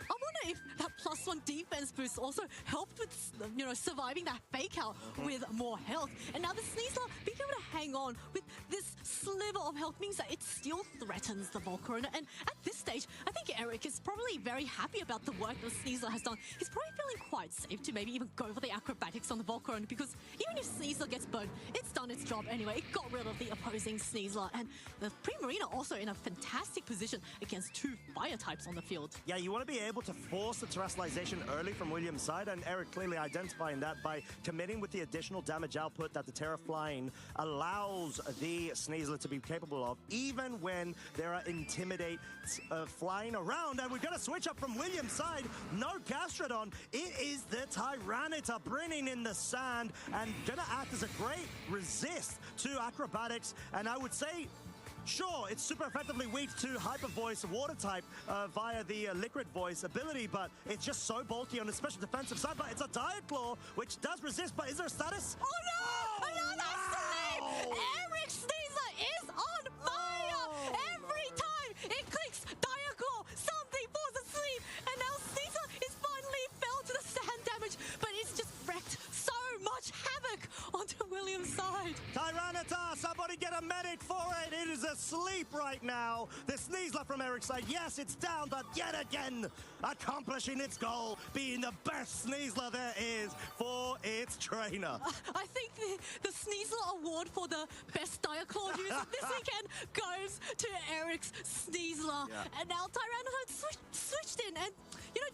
I wonder if that +1 defense boost also helped with, surviving that fake out with more health. And now the Sneasler being able to hang on with this sliver of health means that it still threatens the Volcarona. And at this stage, I think Eric is probably very happy about the work that Sneasler has done. He's probably feeling quite safe to maybe even go for the acrobatics on the Volcarona, because even if Sneasler gets burned, it's done its job anyway. It got rid of the opposing Sneasler. And the Primarina also in a fantastic position against 2 fire types on the field. Yeah, you want to be able to force the Terrestrialization early from William's side, and Eric clearly identifying that by committing with the additional damage output that the Terra Flying allows the Sneasler to be capable of, even when there are Intimidates flying around. And we're going to switch up from William's side. No Gastrodon. It is the Tyranitar bringing in the sand and going to act as a great resist to acrobatics. And I would say, sure, it's super effectively weak to Hyper Voice Water type via the Liquid Voice ability, but it's just so bulky on the special defensive side. But it's a Diaclaw, which does resist, but is there a status? Oh no! Another sleep! Eric Sneasler is on fire! Every time it clicks Diaclaw, something falls asleep, and now Sneasler is finally fell to the sand damage, but it's just wrecked so much havoc onto William's side. Tyranitar, somebody get a medic for it! It is asleep right now. The Sneasler from Eric's side, yes, it's down, but yet again, accomplishing its goal, being the best Sneasler there is for its trainer. I think the Sneasler award for the best Diaclaw user this weekend goes to Eric's Sneasler. Yeah. And now Tyranitar switched in and,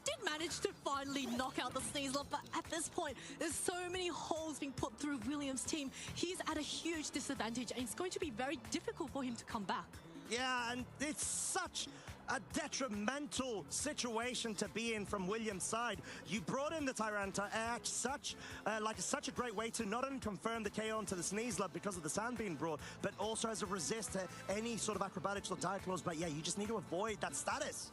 did manage to finally knock out the Sneasler, but at this point, there's so many holes being put through William's team. He's at a huge disadvantage, and it's going to be very difficult for him to come back. Yeah, and it's such a detrimental situation to be in from William's side. You brought in the Tyranitar at such a great way to not only confirm the KO onto the Sneasler because of the sand being brought, but also as a resist to any sort of acrobatics or Diaclaws. But yeah, you just need to avoid that status.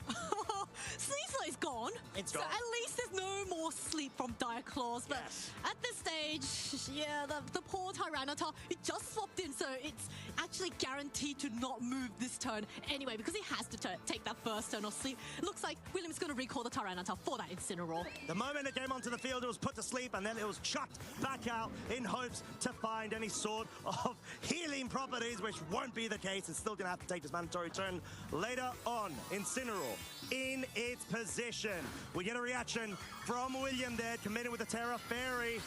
Sneasler is gone. It's so gone. at least there's no more sleep from Diaclaws. But at this stage, yeah, the poor Tyranitar, it just swapped in, so it's actually guaranteed to not move this turn anyway, because he has to take that first turn of sleep. It looks like William's going to recall the Tyranitar for that Incineroar. The moment it came onto the field, it was put to sleep, and then it was chucked back out in hopes to find any sort of healing properties, which won't be the case. It's still going to have to take this mandatory turn later on. Incineroar in its position. We get a reaction from William there, committing with the Terra Fairy.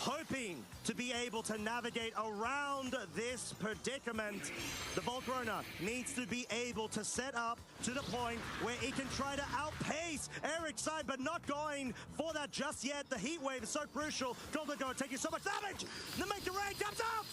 hoping to be able to navigate around this predicament. The Volcarona needs to be able to set up to the point where it can try to outpace Eric's side, but not going for that just yet. The heat wave is so crucial. Golden Go taking so much damage. The Make the Rain comes out.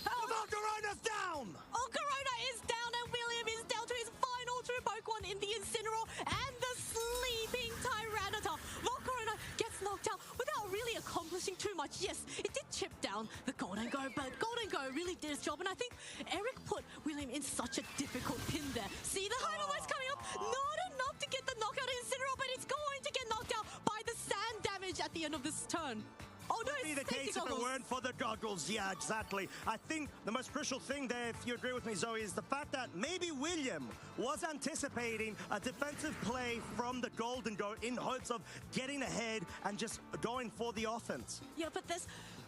The Volcarona's down. Volcarona is down, and William is down to his final two Pokemon in the Incineroar and the sleeping Tyranitar. Volcarona gets knocked out without really accomplishing too much. Yes, it did chip down the Golden Go, but Golden Go really did its job, and I think Eric put William in such a difficult pin there. See the Hyper Voice coming up, not enough to get the knockout in Incineroar, but it's going to get knocked out by the sand damage at the end of this turn. Oh no, Be the case if it weren't for the goggles. Yeah, exactly. I think the most crucial thing there, if you agree with me, Zoe, is the fact that maybe William was anticipating a defensive play from the Golden Go in hopes of getting ahead and just going for the offense. Yeah, but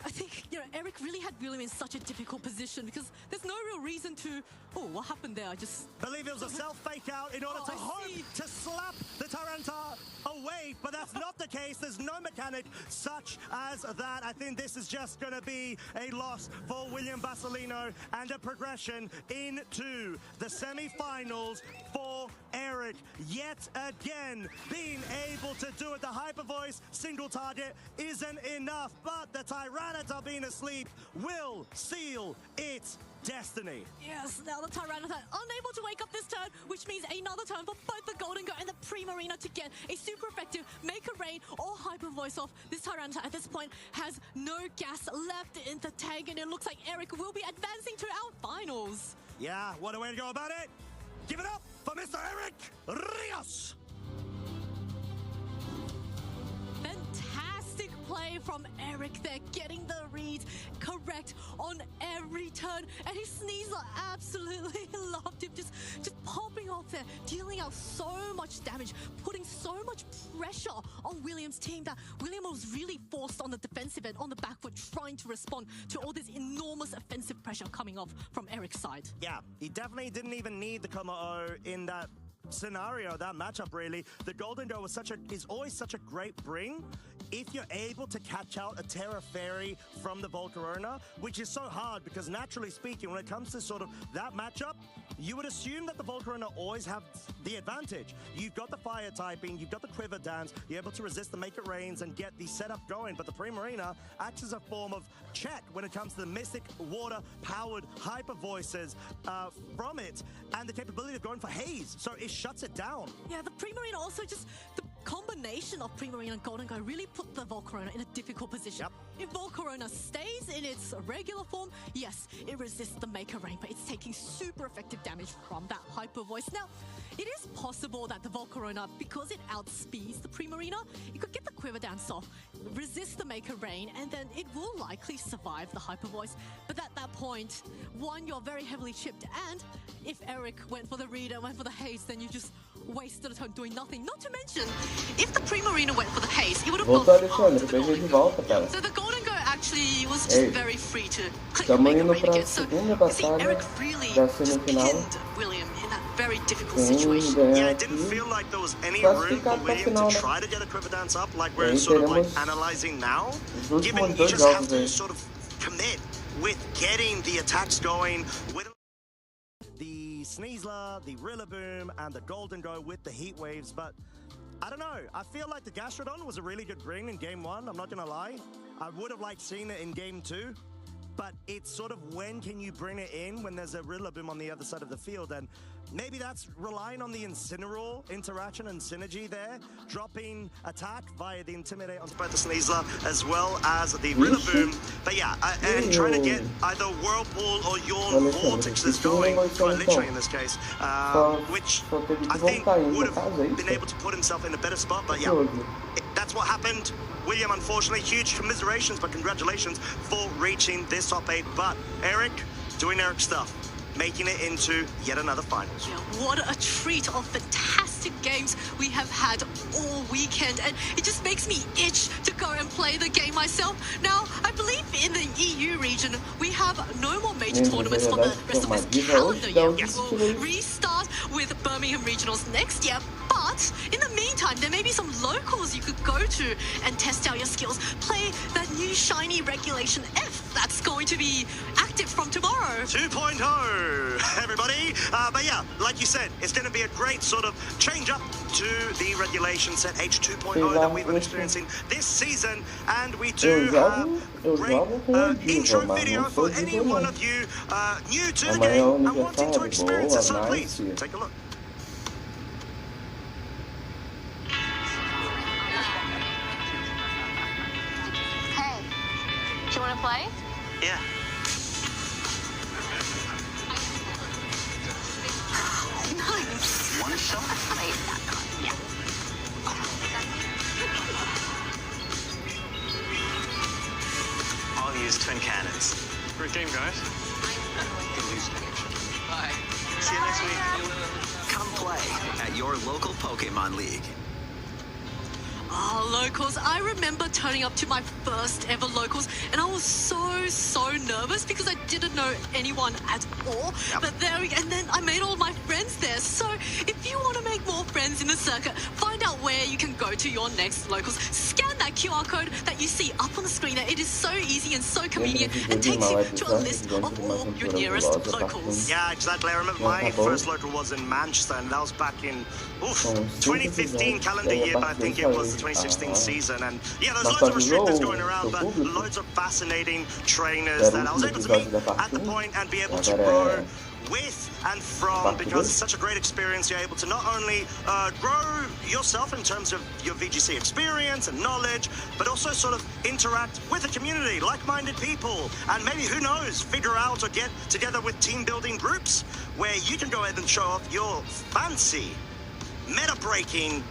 I think, Eric really had William in such a difficult position because there's no real reason to... Oh, what happened there? I just... believe it was a self-fake out in order to hope to slap the Tyranitar away, but that's not the case. There's no mechanic such as that. I think this is just going to be a loss for William Basilino and a progression into the semi-finals for Eric. Yet again, being able to do it. The Hyper Voice single target isn't enough, but the Tyranitar being asleep will seal its destiny. Yes, now the Tyranitar unable to wake up this turn, which means another turn for both the Golden Go and the Primarina to get a super effective Make a Rain or Hyper Voice off. This Tyranitar at this point has no gas left in the tank, and it looks like Eric will be advancing to our finals. Yeah, what a way to go about it. Give it up for Mr. Eric Rios. Fantastic play from Eric there, getting the read correct on every turn, and his Sneasler absolutely loved him, just popping off there, dealing out so much damage, putting so much pressure on William's team that William was really forced on the defensive end, on the back foot, trying to respond to all this enormous offensive pressure coming off from Eric's side. Yeah, he definitely didn't even need the Kommo in that scenario, that matchup really. The Golden Go is always such a great bring if you're able to catch out a Terra Fairy from the Volcarona, which is so hard because naturally speaking, when it comes to sort of that matchup, you would assume that the Volcarona always have the advantage. You've got the fire typing, you've got the quiver dance, you're able to resist the Make It Rains and get the setup going, but the Primarina acts as a form of check when it comes to the Mystic Water-powered Hyper Voices from it, and the capability of going for Haze, so it shuts it down. Yeah, the Primarina also just... the combination of Primarina and Golden Go really put the Volcarona in a difficult position. If Volcarona stays in its regular form, yes, it resists the Make a Rain, but it's taking super effective damage from that Hyper Voice. Now, it is possible that the Volcarona, because it outspeeds the Primarina, it could get the Quiver Dance off, resist the Make a Rain, and then it will likely survive the Hyper Voice. But at that point, one, you're very heavily chipped, and if Eric went for the read and went for the haste, then you just wasted a turn doing nothing. Not to mention, if the Primarina went for the haste, it would have gone far to the Golden Go. So the Golden Go actually was just very free to click and Make a Rain again. So, you see, Eric really just pinned William in that very difficult situation. Yeah, it didn't feel like there was any room for William to try to get a Quiver Dance up like we're sort of like analyzing now, given you just have to sort of commit with getting the attacks going with the Sneasler, the Rillaboom, and the Golden Go with the Heat Waves, but I don't know. I feel like the Gastrodon was a really good bring in Game 1, I'm not going to lie. I would have liked seeing it in Game 2, but it's sort of when can you bring it in when there's a Rillaboom on the other side of the field, and maybe that's relying on the Incineroar interaction and synergy there, dropping attack via the Intimidate onto both the Sneasler as well as the Rillaboom. But yeah, and trying to get either Whirlpool or Yawn Vortexes going, quite literally in this case, which I think would have been able to put himself in a better spot, but yeah, that's what happened. William, unfortunately, huge commiserations, but congratulations for reaching this top 8. But Eric, doing Eric stuff, making it into yet another finals. Yeah, what a treat of fantastic games we have had all weekend, and it just makes me itch to go and play the game myself. Now, I believe in the EU region, we have no more major tournaments for the rest of this calendar year. We will restart with Birmingham Regionals next year, but In the meantime, there may be some locals you could go to and test out your skills. Play that new shiny Regulation F that's going to be active from tomorrow. 2.0, everybody. But yeah, like you said, it's going to be a great sort of change up to the Regulation Set H 2.0 that we've been experiencing this season. And we do have a great intro video for any one of you new to the game and wanting to experience it. So please, take a look. Hey, do you want to play? Yeah. Nice. Want to show? I played that time. Yeah. I'll use twin cannons. Great game, guys. Bye. See you next week. Come play at your local Pokemon League. Oh, locals. I remember turning up to my first ever locals and I was so nervous because I didn't know anyone at all. But and then I made all my friends there. So if you want to make more friends in the circuit, find out where you can go to your next locals. Scan that QR code that you see up on the screen there. It is so easy and so convenient and takes you to a list of all your nearest locals. Yeah, exactly. I remember my first local was in Manchester and that was back in 2015 calendar year, but I think it was the 2016 season. And yeah, there's loads of restrictors going around, but loads of fascinating trainers that I was able to meet at the point and be able to grow with and from, because it's such a great experience. You're able to not only grow yourself in terms of your VGC experience and knowledge, but also sort of interact with a community, like-minded people, and maybe, who knows, figure out or get together with team-building groups where you can go ahead and show off your fancy, meta-breaking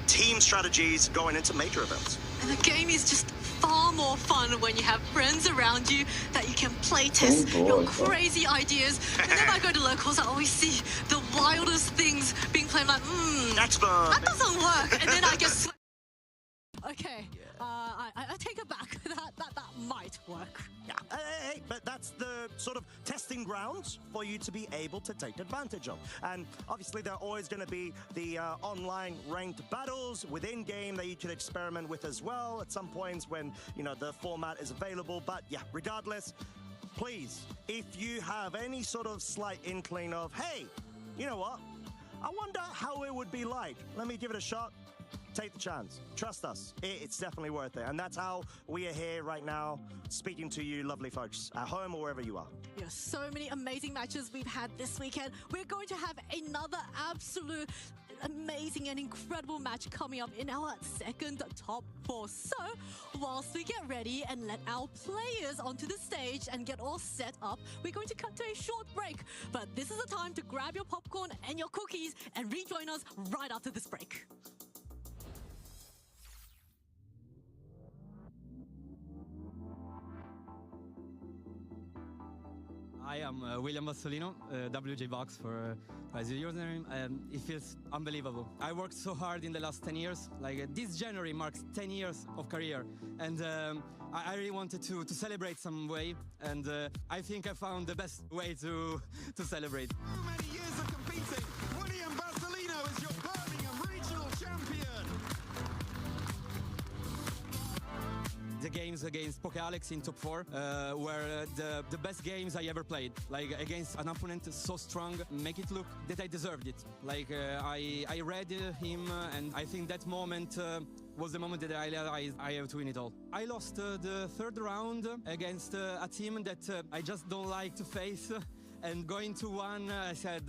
team strategies going into major events. And the game is just far more fun when you have friends around you that you can play test your crazy ideas. Whenever I go to locals, I always see the wildest things being played. I'm like, that doesn't work. And then I get okay, I take it back. That might work. Yeah, hey, but that's the sort of testing grounds for you to be able to take advantage of. And obviously there are always going to be the online ranked battles within game that you can experiment with as well at some points when, you know, the format is available. But yeah, regardless, please, if you have any sort of slight inkling of, hey, you know what, I wonder how it would be like, let me give it a shot. Take the chance. Trust us. It's definitely worth it. And that's how we are here right now, speaking to you lovely folks at home or wherever you are. Yeah, so many amazing matches we've had this weekend. We're going to have another absolute amazing and incredible match coming up in our second top 4. So, whilst we get ready and let our players onto the stage and get all set up, we're going to cut to a short break. But this is the time to grab your popcorn and your cookies and rejoin us right after this break. Hi, I'm William Bassolino, WJ Box for as your username, and it feels unbelievable. I worked so hard in the last 10 years, like this January marks 10 years of career, and I really wanted to celebrate some way, and I think I found the best way to celebrate. How many years of competing? William Bassolino is your Birmingham regional champion. The games against Alex in top 4 were the best games I ever played. Like against an opponent so strong, make it look that I deserved it. Like I read him, and I think that moment was the moment that I realized I have to win it all. I lost the third round against a team that I just don't like to face. And going to one, I said,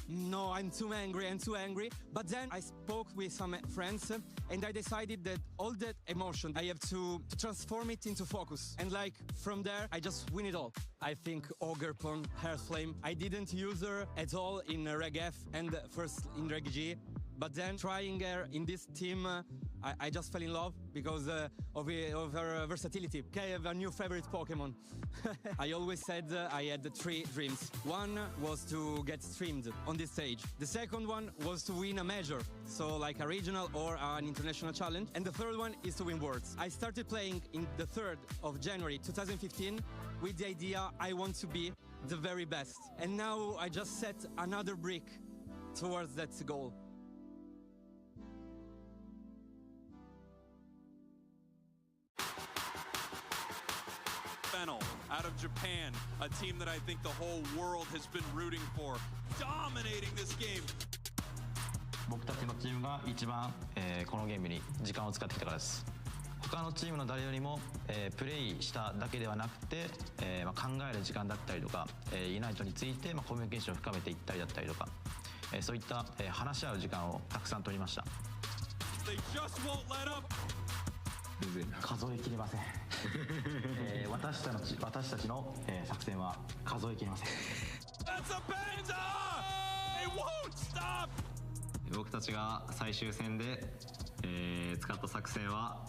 no, I'm too angry. But then I spoke with some friends and I decided that all that emotion, I have to transform it into focus. And like from there, I just win it all. I think Ogre-Pon, Hearthflame, I didn't use her at all in Reg F and first in Reg G. But then trying her in this team, I just fell in love because of her versatility. Okay, I have a new favorite Pokemon. I always said I had 3 dreams. One was to get streamed on this stage. The second one was to win a major, so like a regional or an international challenge. And the third one is to win Worlds. I started playing in the 3rd of January 2015 with the idea I want to be the very best. And now I just set another brick towards that goal. out of Japan, a team that I think the whole world has been rooting for, dominating this game. 僕たちのチームが一番、このゲームに時間を使ってきたからです。他のチームの誰よりも、プレイしただけではなくて、考える時間だったりとか、ユナイトについて、コミュニケーションを深めていったりだったりとか、そういった、話し合う時間をたくさん取りました。They just won't let up. 数えきれません。私たちの、作戦は数えきれません。That's a bender! It won't stop! 僕たちが最終戦で、使った作戦は、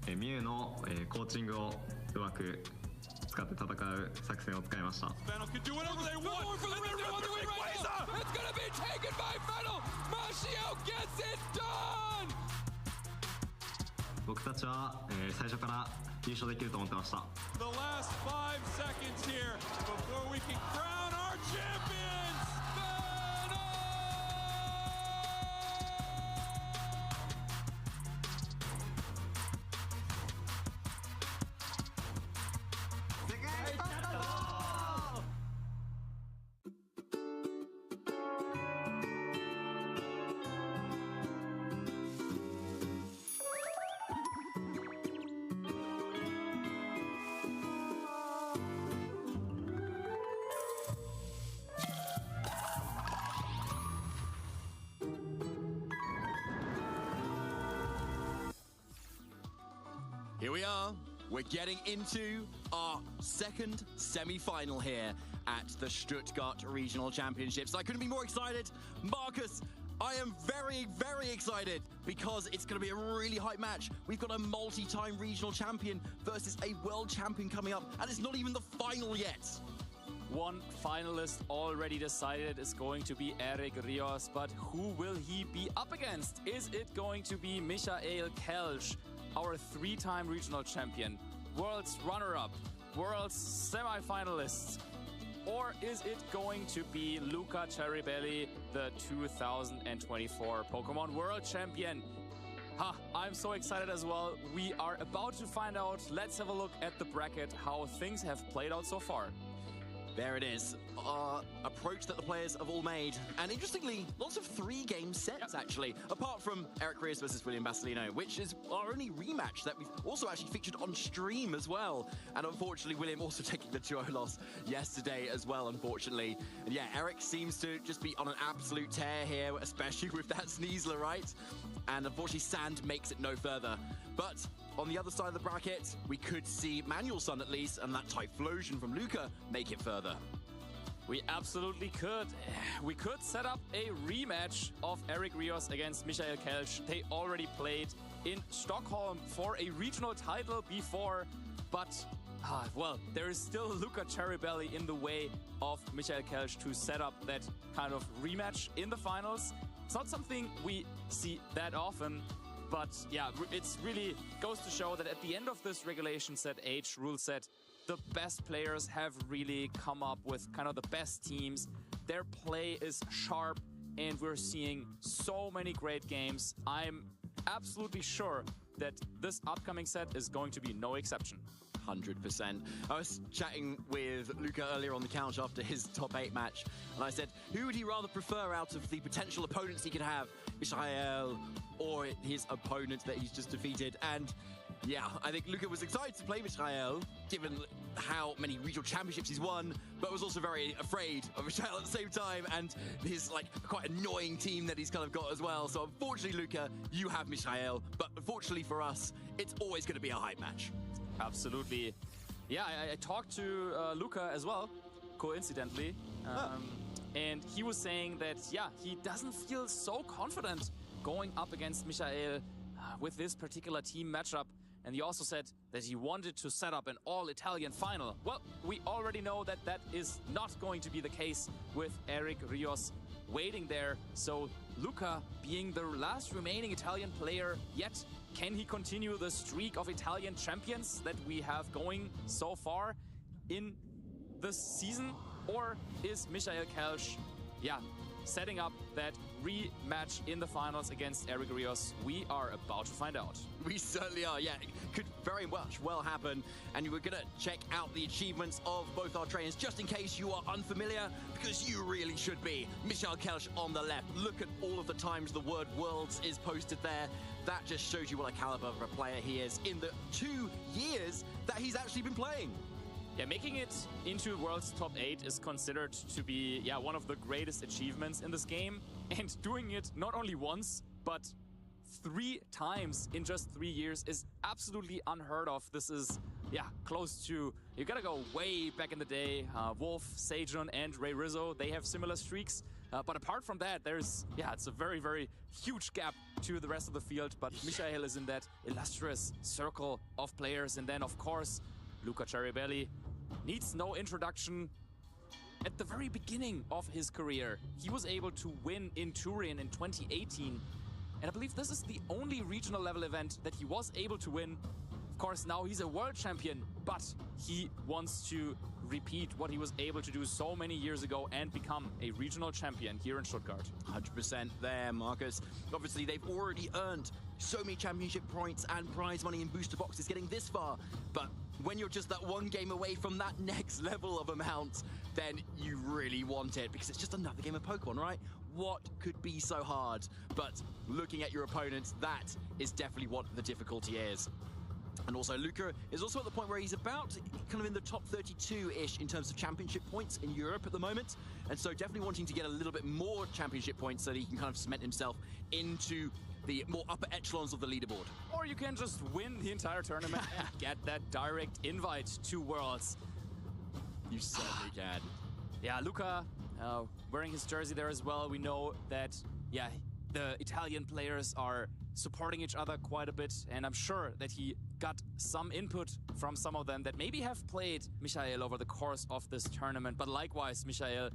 ミュウの、コーチングをうまく使って戦う作戦を使いました。Fennel can do whatever they want. It's gonna be taken by Fennel. Martial gets it done. 僕たちは、最初から優勝できると思ってました。The last 5 seconds here before we can crown our champions. Fennel! 世界スタート! Here we are. We're getting into our second semi-final here at the Stuttgart Regional Championships. I couldn't be more excited. Marcus, I am very, very excited because it's going to be a really hype match. We've got a multi-time regional champion versus a world champion coming up, and it's not even the final yet. One finalist already decided is going to be Eric Rios, but who will he be up against? Is it going to be Michael Kelsch, our 3-time regional champion, world's runner-up, world's semi-finalist? Or is it going to be Luca Ceribelli, the 2024 Pokemon World Champion? I'm so excited as well. We are about to find out. Let's have a look at the bracket, how things have played out so far. There it is, our approach that the players have all made. And interestingly, lots of 3-game sets, actually, apart from Eric Rios versus William Basilino, which is our only rematch that we've also actually featured on stream as well. And unfortunately, William also taking the 2-0 loss yesterday as well, unfortunately. And yeah, Eric seems to just be on an absolute tear here, especially with that Sneasler, right? And unfortunately, Sand makes it no further. But on the other side of the bracket, we could see Manuel Sun at least, and that Typhlosion from Luca make it further. We absolutely could. We could set up a rematch of Eric Rios against Michael Kelsch. They already played in Stockholm for a regional title before, but well, there is still Luca Ceribelli in the way of Michael Kelsch to set up that kind of rematch in the finals. It's not something we see that often. But yeah, it's really goes to show that at the end of this regulation set H rule set, the best players have really come up with kind of the best teams. Their play is sharp and we're seeing so many great games. I'm absolutely sure that this upcoming set is going to be no exception. 100%. I was chatting with Luca earlier on the couch after his top 8 match, and I said, who would he rather prefer out of the potential opponents he could have, Michael or his opponent that he's just defeated? And yeah, I think Luca was excited to play Michael, given how many regional championships he's won, but was also very afraid of Michael at the same time, and his quite annoying team that he's kind of got as well. So unfortunately, Luca, you have Michael, but unfortunately for us, it's always going to be a hype match. Absolutely. Yeah, I talked to Luca as well, coincidentally. And he was saying that, yeah, he doesn't feel so confident going up against Michael with this particular team matchup. And he also said that he wanted to set up an all-Italian final. Well, we already know that that is not going to be the case with Eric Rios waiting there. So Luca, being the last remaining Italian player yet, can he continue the streak of Italian champions that we have going so far in this season? Or is Michael Kelsch, yeah, setting up that rematch in the finals against Eric Rios? We are about to find out. We certainly are, yeah. It could very much well happen. And we're going to check out the achievements of both our trainers, just in case you are unfamiliar, because you really should be. Michael Kelch on the left. Look at all of the times the word Worlds is posted there. That just shows you what a caliber of a player he is in the 2 years that he's actually been playing. Yeah, making it into World's top 8 is considered to be, one of the greatest achievements in this game. And doing it not only once, but 3 times in just 3 years is absolutely unheard of. This is, close to, you gotta go way back in the day. Wolf, Sejon, and Ray Rizzo, they have similar streaks. But apart from that, there's, it's a very, very huge gap to the rest of the field. But Michael is in that illustrious circle of players. And then, of course, Luca Ceribelli needs no introduction. At the very beginning of his career, he was able to win in Turin in 2018. And I believe this is the only regional level event that he was able to win. Of course, now he's a world champion, but he wants to repeat what he was able to do so many years ago and become a regional champion here in Stuttgart. 100% there, Marcus. Obviously, they've already earned so many championship points and prize money in booster boxes getting this far. But when you're just that one game away from that next level of amount, then you really want it, because it's just another game of Pokemon, right? What could be so hard? But looking at your opponents, that is definitely what the difficulty is. And also, Luca is also at the point where he's about kind of in the top 32-ish in terms of championship points in Europe at the moment. And so definitely wanting to get a little bit more championship points so that he can kind of cement himself into the more upper echelons of the leaderboard. Or you can just win the entire tournament and get that direct invite to Worlds. You certainly can. Yeah, Luca wearing his jersey there as well. We know that, the Italian players are supporting each other quite a bit, and I'm sure that he got some input from some of them that maybe have played Michael over the course of this tournament. But likewise, Michael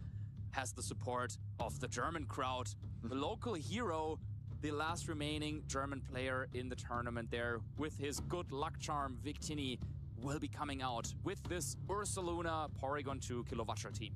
has the support of the German crowd. The local hero, the last remaining German player in the tournament there, with his good luck charm, Victini, will be coming out with this Ursaluna Porygon 2 Kilowatts team.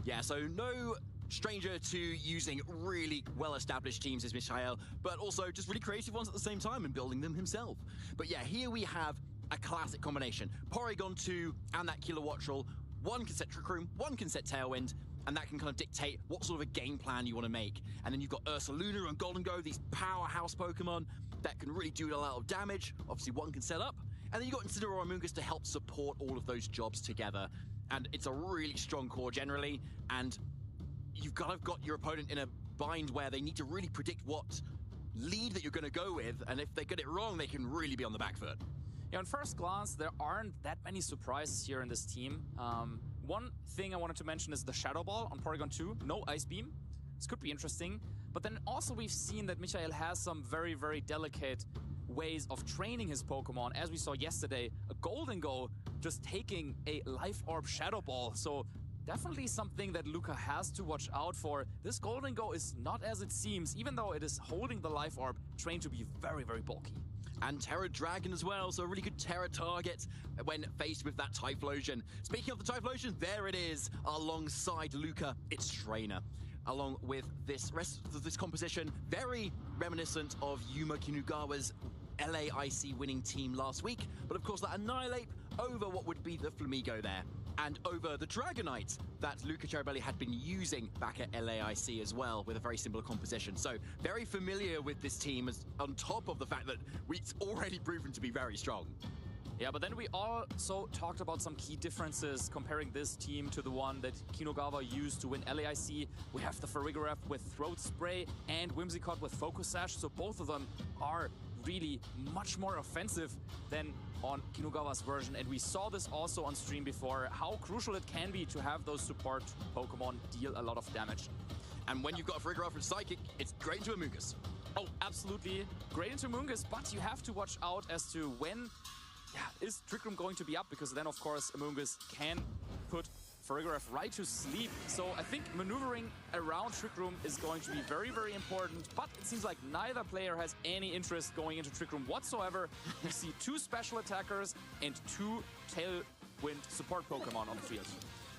Yeah, so no stranger to using really well-established teams as Michael, but also just really creative ones at the same time and building them himself. But yeah, here we have a classic combination. Porygon 2 and that Kilowattrel. One can set Trick Room, one can set Tailwind, and that can kind of dictate what sort of a game plan you want to make. And then you've got Ursaluna and Golden Go, these powerhouse Pokemon that can really do a lot of damage. Obviously, one can set up. And then you've got Incineroar and Mungus to help support all of those jobs together. And it's a really strong core generally, and you've kind of got your opponent in a bind where they need to really predict what lead that you're going to go with, and if they get it wrong, they can really be on the back foot. Yeah, on first glance, there aren't that many surprises here in this team. One thing I wanted to mention is the Shadow Ball on Porygon 2. No Ice Beam. This could be interesting. But then also we've seen that Michael has some very, very delicate ways of training his Pokemon. As we saw yesterday, a Golden Go just taking a Life Orb Shadow Ball. So definitely something that Luca has to watch out for. This Golden Go is not as it seems, even though it is holding the Life Orb, trained to be very, very bulky. And Terra Dragon as well, so a really good Terra target when faced with that Typhlosion. Speaking of the Typhlosion, there it is, alongside Luca, its trainer. Along with this rest of this composition, very reminiscent of Yuma Kinugawa's LAIC winning team last week, but of course that Annihilate over what would be the Flamigo there, and over the Dragonite that Luca Ceribelli had been using back at LAIC as well, with a very similar composition. So very familiar with this team, as on top of the fact that it's already proven to be very strong. Yeah, but then we also talked about some key differences comparing this team to the one that Kinugawa used to win LAIC. We have the Farigiraf with Throat Spray and Whimsicott with Focus Sash, so both of them are really much more offensive than on Kinugawa's version. And we saw this also on stream before, how crucial it can be to have those support Pokemon deal a lot of damage. And when you've got a Farigiraf and Psychic, it's great into a Mungus. Oh, absolutely. Great into Mungus, but you have to watch out as to when is Trick Room going to be up, because then of course Amoongus can put Farigiraf right to sleep. So I think maneuvering around Trick Room is going to be very, very important, but it seems like neither player has any interest going into Trick Room whatsoever. We see 2 special attackers and 2 Tailwind support Pokemon on the field.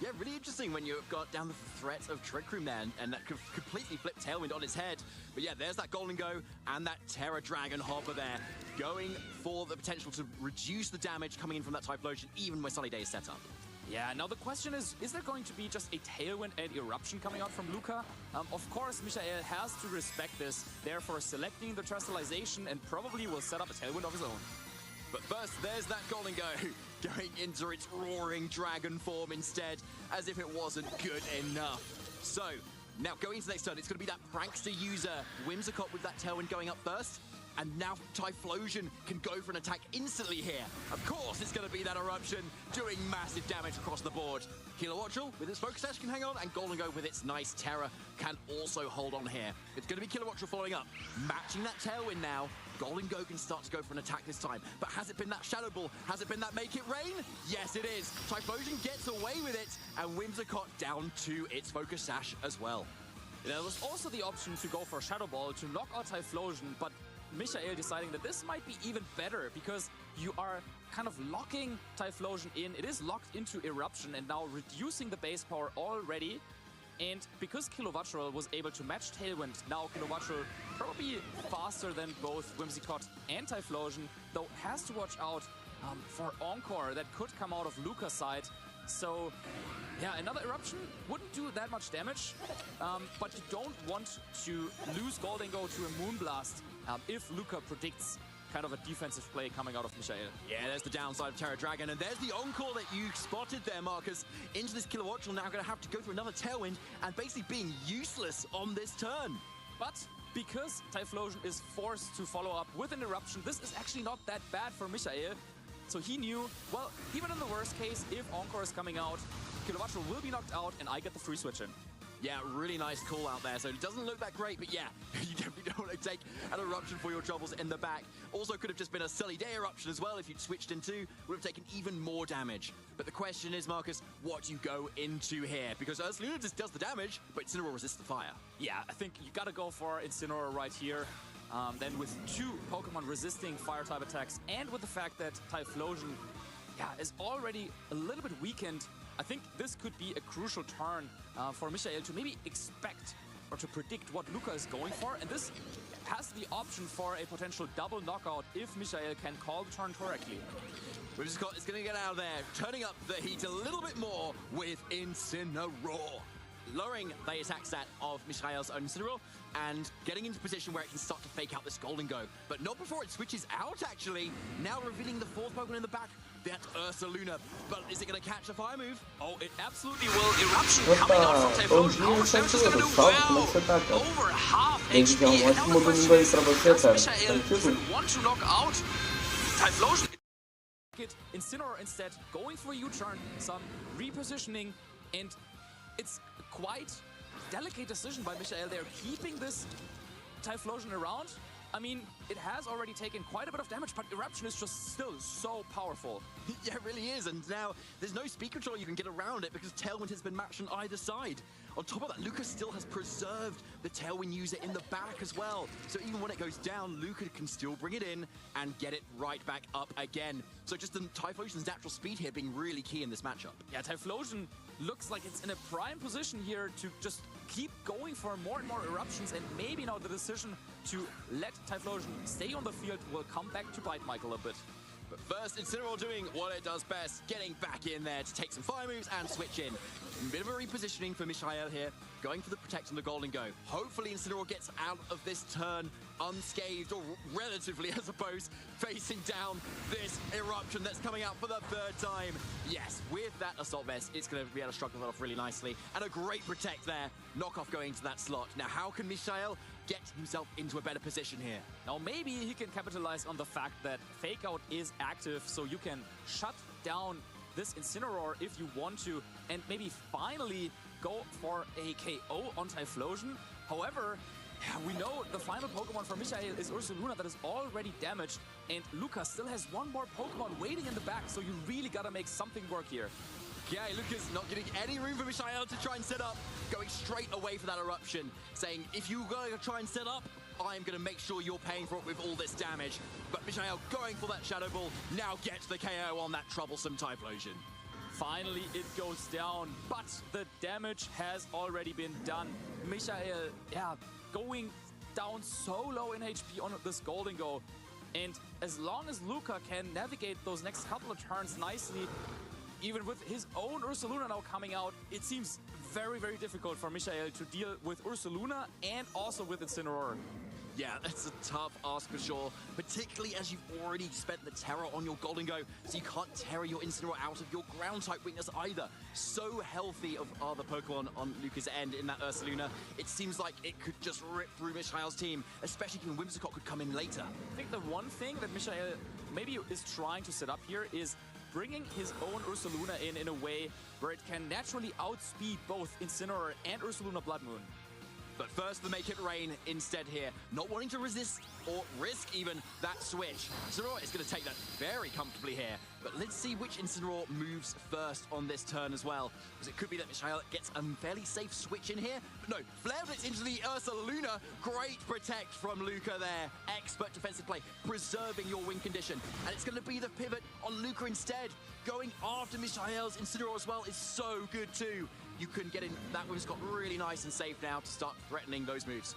Yeah, really interesting when you've got down the threat of Trick Room there, and that could completely flip Tailwind on his head. But yeah, there's that Golden Go and that Terra Dragon Hopper there, going for the potential to reduce the damage coming in from that Typhlosion, even when Sunny Day is set up. Yeah, now the question is there going to be just a Tailwind and Eruption coming out from Luca? Of course, Michael has to respect this, therefore selecting the Terastallization and probably will set up a Tailwind of his own. But first, there's that Golden Go going into its roaring dragon form instead, as if it wasn't good enough. So, now going into the next turn, it's going to be that Prankster user, Whimsicott, with that Tailwind going up first. And now Typhlosion can go for an attack instantly here. Of course, it's going to be that Eruption doing massive damage across the board. Kilowattrel with its Focus Sash can hang on, and Golden Go with its nice Terra can also hold on here. It's going to be Kilowattrel following up, matching that Tailwind now. Golden Go can start to go for an attack this time, but has it been that Shadow Ball? Has it been that Make It Rain? Yes, it is. Typhlosion gets away with it, and Whimsicott down to its Focus Sash as well. There was also the option to go for Shadow Ball to knock out Typhlosion, but Michael deciding that this might be even better because you are kind of locking Typhlosion in. It is locked into Eruption and now reducing the base power already. And because Kilowattrel was able to match Tailwind, now Kilowattrel probably faster than both Whimsicott and Typhlosion, though has to watch out for Encore that could come out of Luca's side. So yeah, another Eruption wouldn't do that much damage, but you don't want to lose Golden Go to a Moonblast if Luca predicts kind of a defensive play coming out of Michael. Yeah, there's the downside of Terra Dragon, and there's the Encore that you spotted there, Marcus. Into this Kilowattrel now going to have to go through another Tailwind and basically being useless on this turn. But because Typhlosion is forced to follow up with an Eruption, this is actually not that bad for Michael. So he knew, well, even in the worst case, if Encore is coming out, Kilowattrel will be knocked out and I get the free switch in. Yeah, really nice call out there. So it doesn't look that great, but yeah, you definitely don't want to take an Eruption for your troubles in the back. Also could have just been a Sunny Day Eruption as well if you'd switched into, would have taken even more damage. But the question is, Marcus, what do you go into here? Because Ursaluna just does the damage, but Incineroar resists the fire. Yeah, I think you gotta go for Incineroar right here. Then with two Pokemon resisting fire-type attacks, and with the fact that Typhlosion is already a little bit weakened, I think this could be a crucial turn for Michael to maybe expect or to predict what Luca is going for, and this has the option for a potential double knockout if Michael can call the turn correctly. Whimsicott is going to get out of there, turning up the heat a little bit more with Incineroar. Lowering the attack stat of Michael's own Incineroar and getting into a position where it can start to fake out this Golden Go. But not before it switches out, actually. Now revealing the fourth Pokemon in the back, that's Ursaluna. But is it going to catch a fire move? Oh, it absolutely will. Eruption coming out from Typhlosion. How much damage is going to do? Wow! Over half HP. And now the question is, does Michael want to knock out Typhlosion? Incineroar instead, going for a U-turn, some repositioning, and it's quite delicate decision by Michael. They're keeping this Typhlosion around. I mean, it has already taken quite a bit of damage, but Eruption is just still so powerful. Yeah, it really is, and now there's no speed control you can get around it because Tailwind has been matched on either side. On top of that, Luca still has preserved the Tailwind user in the back as well. So even when it goes down, Luca can still bring it in and get it right back up again. So just the Typhlosion's natural speed here being really key in this matchup. Yeah, Typhlosion looks like it's in a prime position here to just keep going for more and more Eruptions, and maybe now the decision to let Typhlosion stay on the field will come back to bite Michael a bit. But first, Incineroar doing what it does best, getting back in there to take some fire moves and switch in. A bit of a repositioning for Michael here, going for the Protect and the Golden Go. Hopefully Incineroar gets out of this turn unscathed, or relatively, I suppose, facing down this Eruption that's coming out for the third time. Yes, with that Assault Vest, it's going to be able to struggle that off really nicely. And a great Protect there, knockoff going to that slot. Now, how can Michael get himself into a better position here? Now, maybe he can capitalize on the fact that Fake Out is active, so you can shut down this Incineroar if you want to, and maybe finally go for a KO on Typhlosion. However, we know the final Pokemon for Michael is Ursaluna that is already damaged, and Luca still has one more Pokemon waiting in the back, so you really gotta make something work here. Yeah, Luca's not getting any room for Michael to try and set up, going straight away for that Eruption, saying, if you're going to try and set up, I'm going to make sure you're paying for it with all this damage. But Michael going for that Shadow Ball now gets the KO on that troublesome Typhlosion. Finally, it goes down, but the damage has already been done. Michael, going down so low in HP on this Golden Go. And as long as Luca can navigate those next couple of turns nicely, even with his own Ursaluna now coming out, it seems very, very difficult for Michael to deal with Ursaluna and also with Incineroar. Yeah, that's a tough ask for sure, particularly as you've already spent the Terror on your Golden Go, so you can't Terror your Incineroar out of your Ground-type weakness either. So healthy are the Pokemon on Luca's end in that Ursaluna. It seems like it could just rip through Michael's team, especially given Whimsicott could come in later. I think the one thing that Michael maybe is trying to set up here is bringing his own Ursaluna in a way where it can naturally outspeed both Incineroar and Ursaluna Blood Moon. But first, the Make It Rain instead here. Not wanting to resist or risk even that switch. Incineroar is going to take that very comfortably here. But let's see which Incineroar moves first on this turn as well. Because it could be that Michael gets a fairly safe switch in here. But no, Flare Blitz into the Ursaluna. Great protect from Luca there. Expert defensive play, preserving your win condition. And it's going to be the pivot on Luca instead. Going after Michael's Incineroar as well is so good too. You can get in that Whimsicott really nice and safe now to start threatening those moves.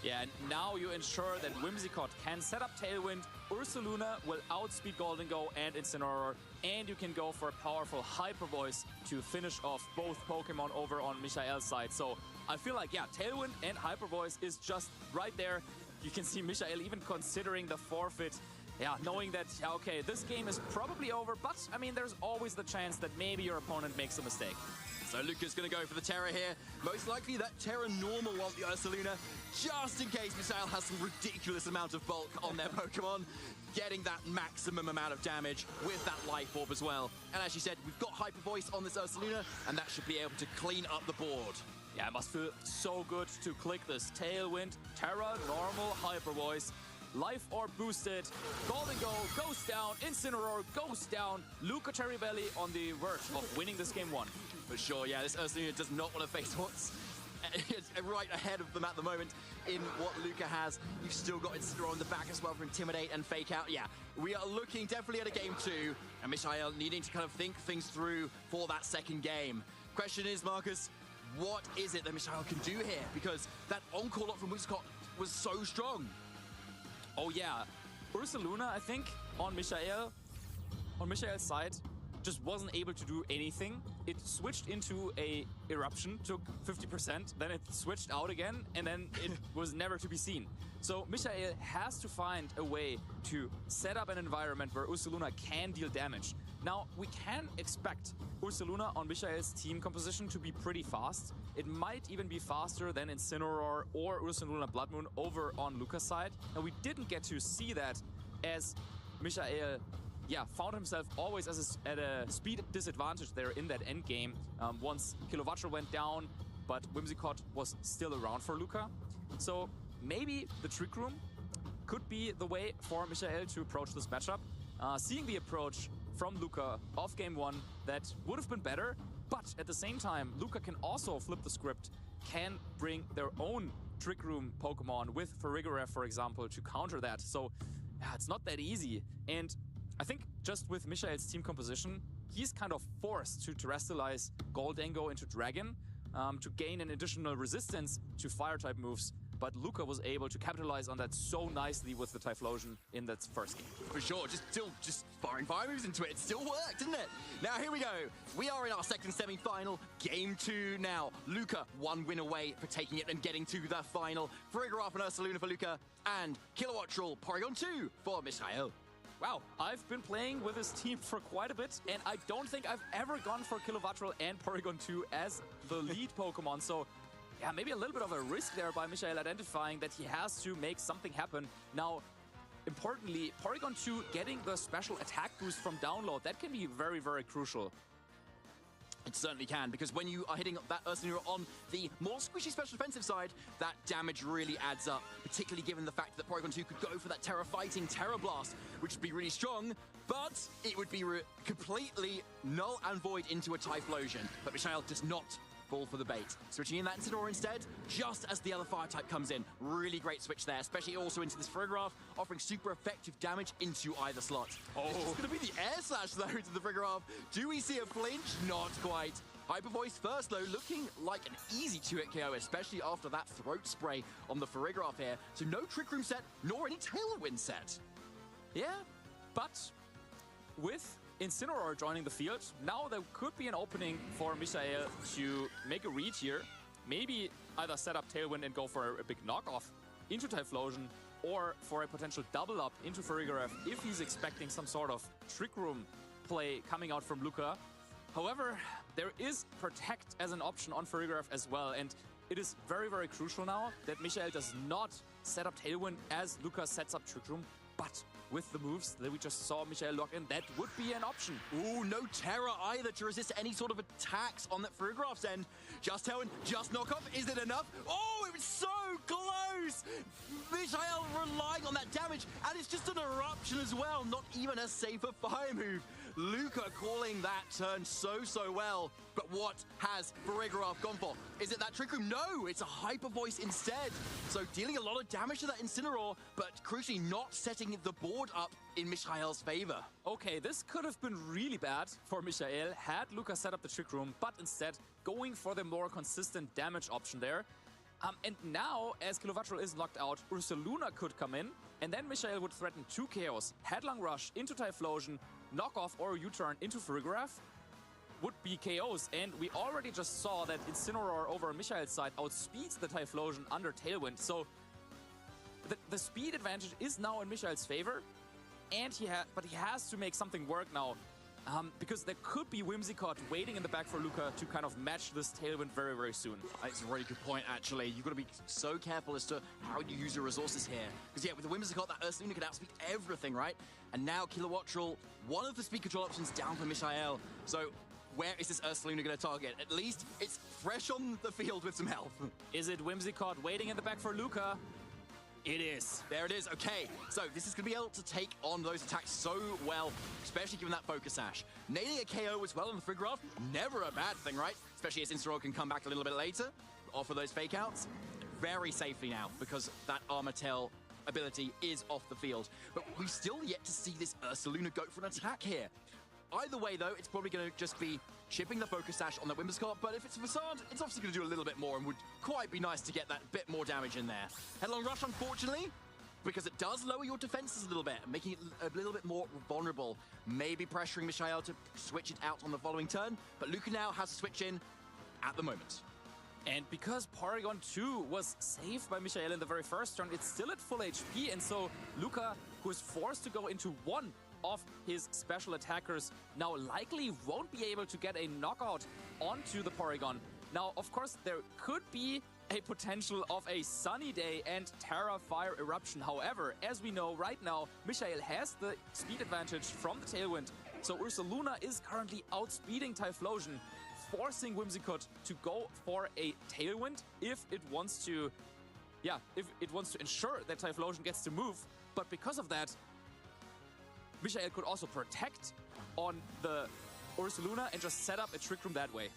Yeah, and now you ensure that Whimsicott can set up Tailwind, Ursaluna will outspeed Golden Go and Incineroar, and you can go for a powerful Hyper Voice to finish off both Pokemon over on Michael's side. So I feel like, yeah, Tailwind and Hyper Voice is just right there. You can see Michael even considering the forfeit. Yeah, knowing that, okay, this game is probably over, but, I mean, there's always the chance that maybe your opponent makes a mistake. So Luca's going to go for the Terror here. Most likely that Terror normal on the Ursaluna, just in case Michael has some ridiculous amount of bulk on their Pokemon, getting that maximum amount of damage with that Life Orb as well. And as you said, we've got Hyper Voice on this Ursaluna, and that should be able to clean up the board. Yeah, it must feel so good to click this Tailwind, Terra, normal, Hyper Voice. Life Orb boosted, Golden Go goes down, Incineroar goes down, Luca Terrybelly on the verge of winning this game 1. For sure, yeah, this Ursaluna does not want to face what's right ahead of them at the moment in what Luca has. You've still got Incineroar in the back as well for Intimidate and Fake Out. Yeah, we are looking definitely at a game 2, and Michael needing to kind of think things through for that second game. Question is, Marcus, what is it that Michael can do here? Because that on-call lot from Whimsicott was so strong. Oh yeah, Ursaluna, I think, on Michael's side, just wasn't able to do anything. It switched into a Eruption, took 50%, then it switched out again, and then it was never to be seen. So Michael has to find a way to set up an environment where Ursaluna can deal damage. Now, we can expect Ursaluna on Michael's team composition to be pretty fast. It might even be faster than Incineroar or Ursaluna Blood Moon over on Luca's side. And we didn't get to see that as Michael, found himself always at a speed disadvantage there in that end game. Once Kilowattrel went down, but Whimsicott was still around for Luca. So maybe the Trick Room could be the way for Michael to approach this matchup. Seeing the approach from Luca off game 1, that would have been better, but at the same time, Luca can also flip the script, can bring their own Trick Room Pokemon with Farigiraf, for example, to counter that. So it's not that easy. And I think just with Michael's team composition, he's kind of forced to terrestrialize Goldengo into Dragon to gain an additional resistance to Fire-type moves. But Luca was able to capitalize on that so nicely with the Typhlosion in that first game. For sure, just firing fire moves into it. It still worked, didn't it? Now, here we go. We are in our second semi-final, game 2 now. Luca, 1 win away for taking it and getting to the final. Farigiraf and Ursaluna for Luca, and Kilowattrel, Porygon 2 for Michael. Wow, I've been playing with this team for quite a bit, and I don't think I've ever gone for Kilowattrel and Porygon 2 as the lead Pokemon, so yeah, maybe a little bit of a risk there by Michael identifying that he has to make something happen. Now, importantly, Porygon 2 getting the special attack boost from download, that can be very, very crucial. It certainly can, because when you are hitting that Ursaluna on the more squishy special defensive side, that damage really adds up, particularly given the fact that Porygon 2 could go for that Terra Fighting Terra Blast, which would be really strong, but it would be completely null and void into a Typhlosion. But Michael does not fall for the bait. Switching in that Incineroar instead, just as the other fire type comes in. Really great switch there, especially also into this Frigoraph, offering super effective damage into either slot. Oh, it's going to be the air slash though to the Frigoraph. Do we see a flinch? Not quite. Hyper Voice first though, looking like an easy 2-hit KO, especially after that throat spray on the Frigoraph here. So no Trick Room set, nor any Tailwind set. Yeah, but with Incineroar joining the field, now there could be an opening for Michael to make a read here. Maybe either set up Tailwind and go for a big knockoff into Typhlosion, or for a potential double up into Frigoraph if he's expecting some sort of Trick Room play coming out from Luca. However, there is Protect as an option on Frigoraph as well, and it is very, very crucial now that Michael does not set up Tailwind as Luca sets up Trick Room, but with the moves that we just saw Michael lock in, that would be an option. Ooh, no Terra either to resist any sort of attacks on that Frigoraph's end. Just Tailwind, just knockoff, is it enough? Oh, it was so close! Michael relying on that damage, and it's just an eruption as well, not even a safer fire move. Luca calling that turn so well, but what has Frigoraph gone for? Is it that Trick Room? No, it's a Hyper Voice instead. So dealing a lot of damage to that Incineroar, but crucially not setting the board up in Michael's favor. Okay, this could have been really bad for Michael had Luca set up the Trick Room, but instead going for the more consistent damage option there. And now, as Kilovatral is knocked out, Ursaluna could come in, and then Michael would threaten 2 KOs. Headlong Rush into Typhlosion, knockoff or U-turn into Frigoraph would be KOs. And we already just saw that Incineroar over on Michael's side outspeeds the Typhlosion under Tailwind. So the speed advantage is now in Michael's favor, and but he has to make something work now. Because there could be Whimsicott waiting in the back for Luca to kind of match this Tailwind very, very soon. That's a really good point, actually. You've got to be so careful as to how you use your resources here. Because, yeah, with the Whimsicott, that Ursaluna can outspeed everything, right? And now Kilowattrel, one of the speed control options down for Michael. So where is this Ursaluna going to target? At least it's fresh on the field with some health. Is it Whimsicott waiting in the back for Luca? It is. There it is. Okay, so this is going to be able to take on those attacks so well, especially given that Focus Sash. Nailing a KO as well on the Frigoraph, never a bad thing, right? Especially as Incineroar can come back a little bit later, offer those fake outs. Very safely now, because that Armor Tail ability is off the field. But we've still yet to see this Ursaluna go for an attack here. Either way, though, it's probably going to just be chipping the Focus Sash on that Whimsicott, but if it's a Facade, it's obviously going to do a little bit more and would quite be nice to get that bit more damage in there. Headlong Rush, unfortunately, because it does lower your defenses a little bit, making it a little bit more vulnerable. Maybe pressuring Michael to switch it out on the following turn, but Luca now has to switch in at the moment. And because Porygon 2 was saved by Michael in the very first turn, it's still at full HP, and so Luca, who is forced to go into one of his special attackers, now likely won't be able to get a knockout onto the Porygon. Now, of course, there could be a potential of a sunny day and Terra Fire Eruption. However, as we know right now, Michael has the speed advantage from the Tailwind, so Ursaluna is currently outspeeding Typhlosion, forcing Whimsicott to go for a Tailwind if it wants to, ensure that Typhlosion gets to move. But because of that, Michael could also protect on the Ursaluna and just set up a Trick Room that way.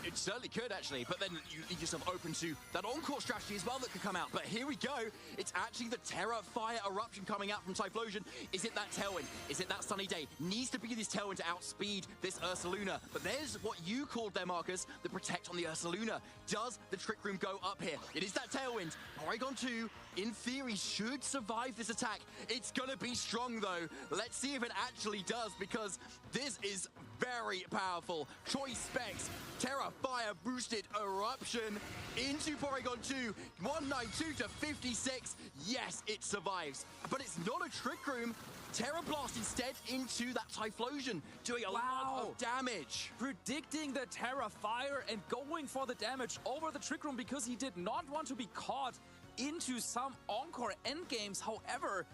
It certainly could, actually, but then you leave yourself open to that Encore strategy as well that could come out. But here we go. It's actually the Terra Fire Eruption coming out from Typhlosion. Is it that Tailwind? Is it that Sunny Day? Needs to be this Tailwind to outspeed this Ursaluna. But there's what you called there, Marcus, the Protect on the Ursaluna. Does the Trick Room go up here? It is that Tailwind. Porygon 2, in theory, should survive this attack. It's going to be strong, though. Let's see if it actually does, because this is very powerful. Choice Specs, Terra Fire boosted Eruption into Porygon 2, 192 to 56. Yes, it survives, but it's not a Trick Room. Terra Blast instead into that Typhlosion, doing a lot of damage. Predicting the Terra Fire and going for the damage over the Trick Room because he did not want to be caught into some Encore endgames. However,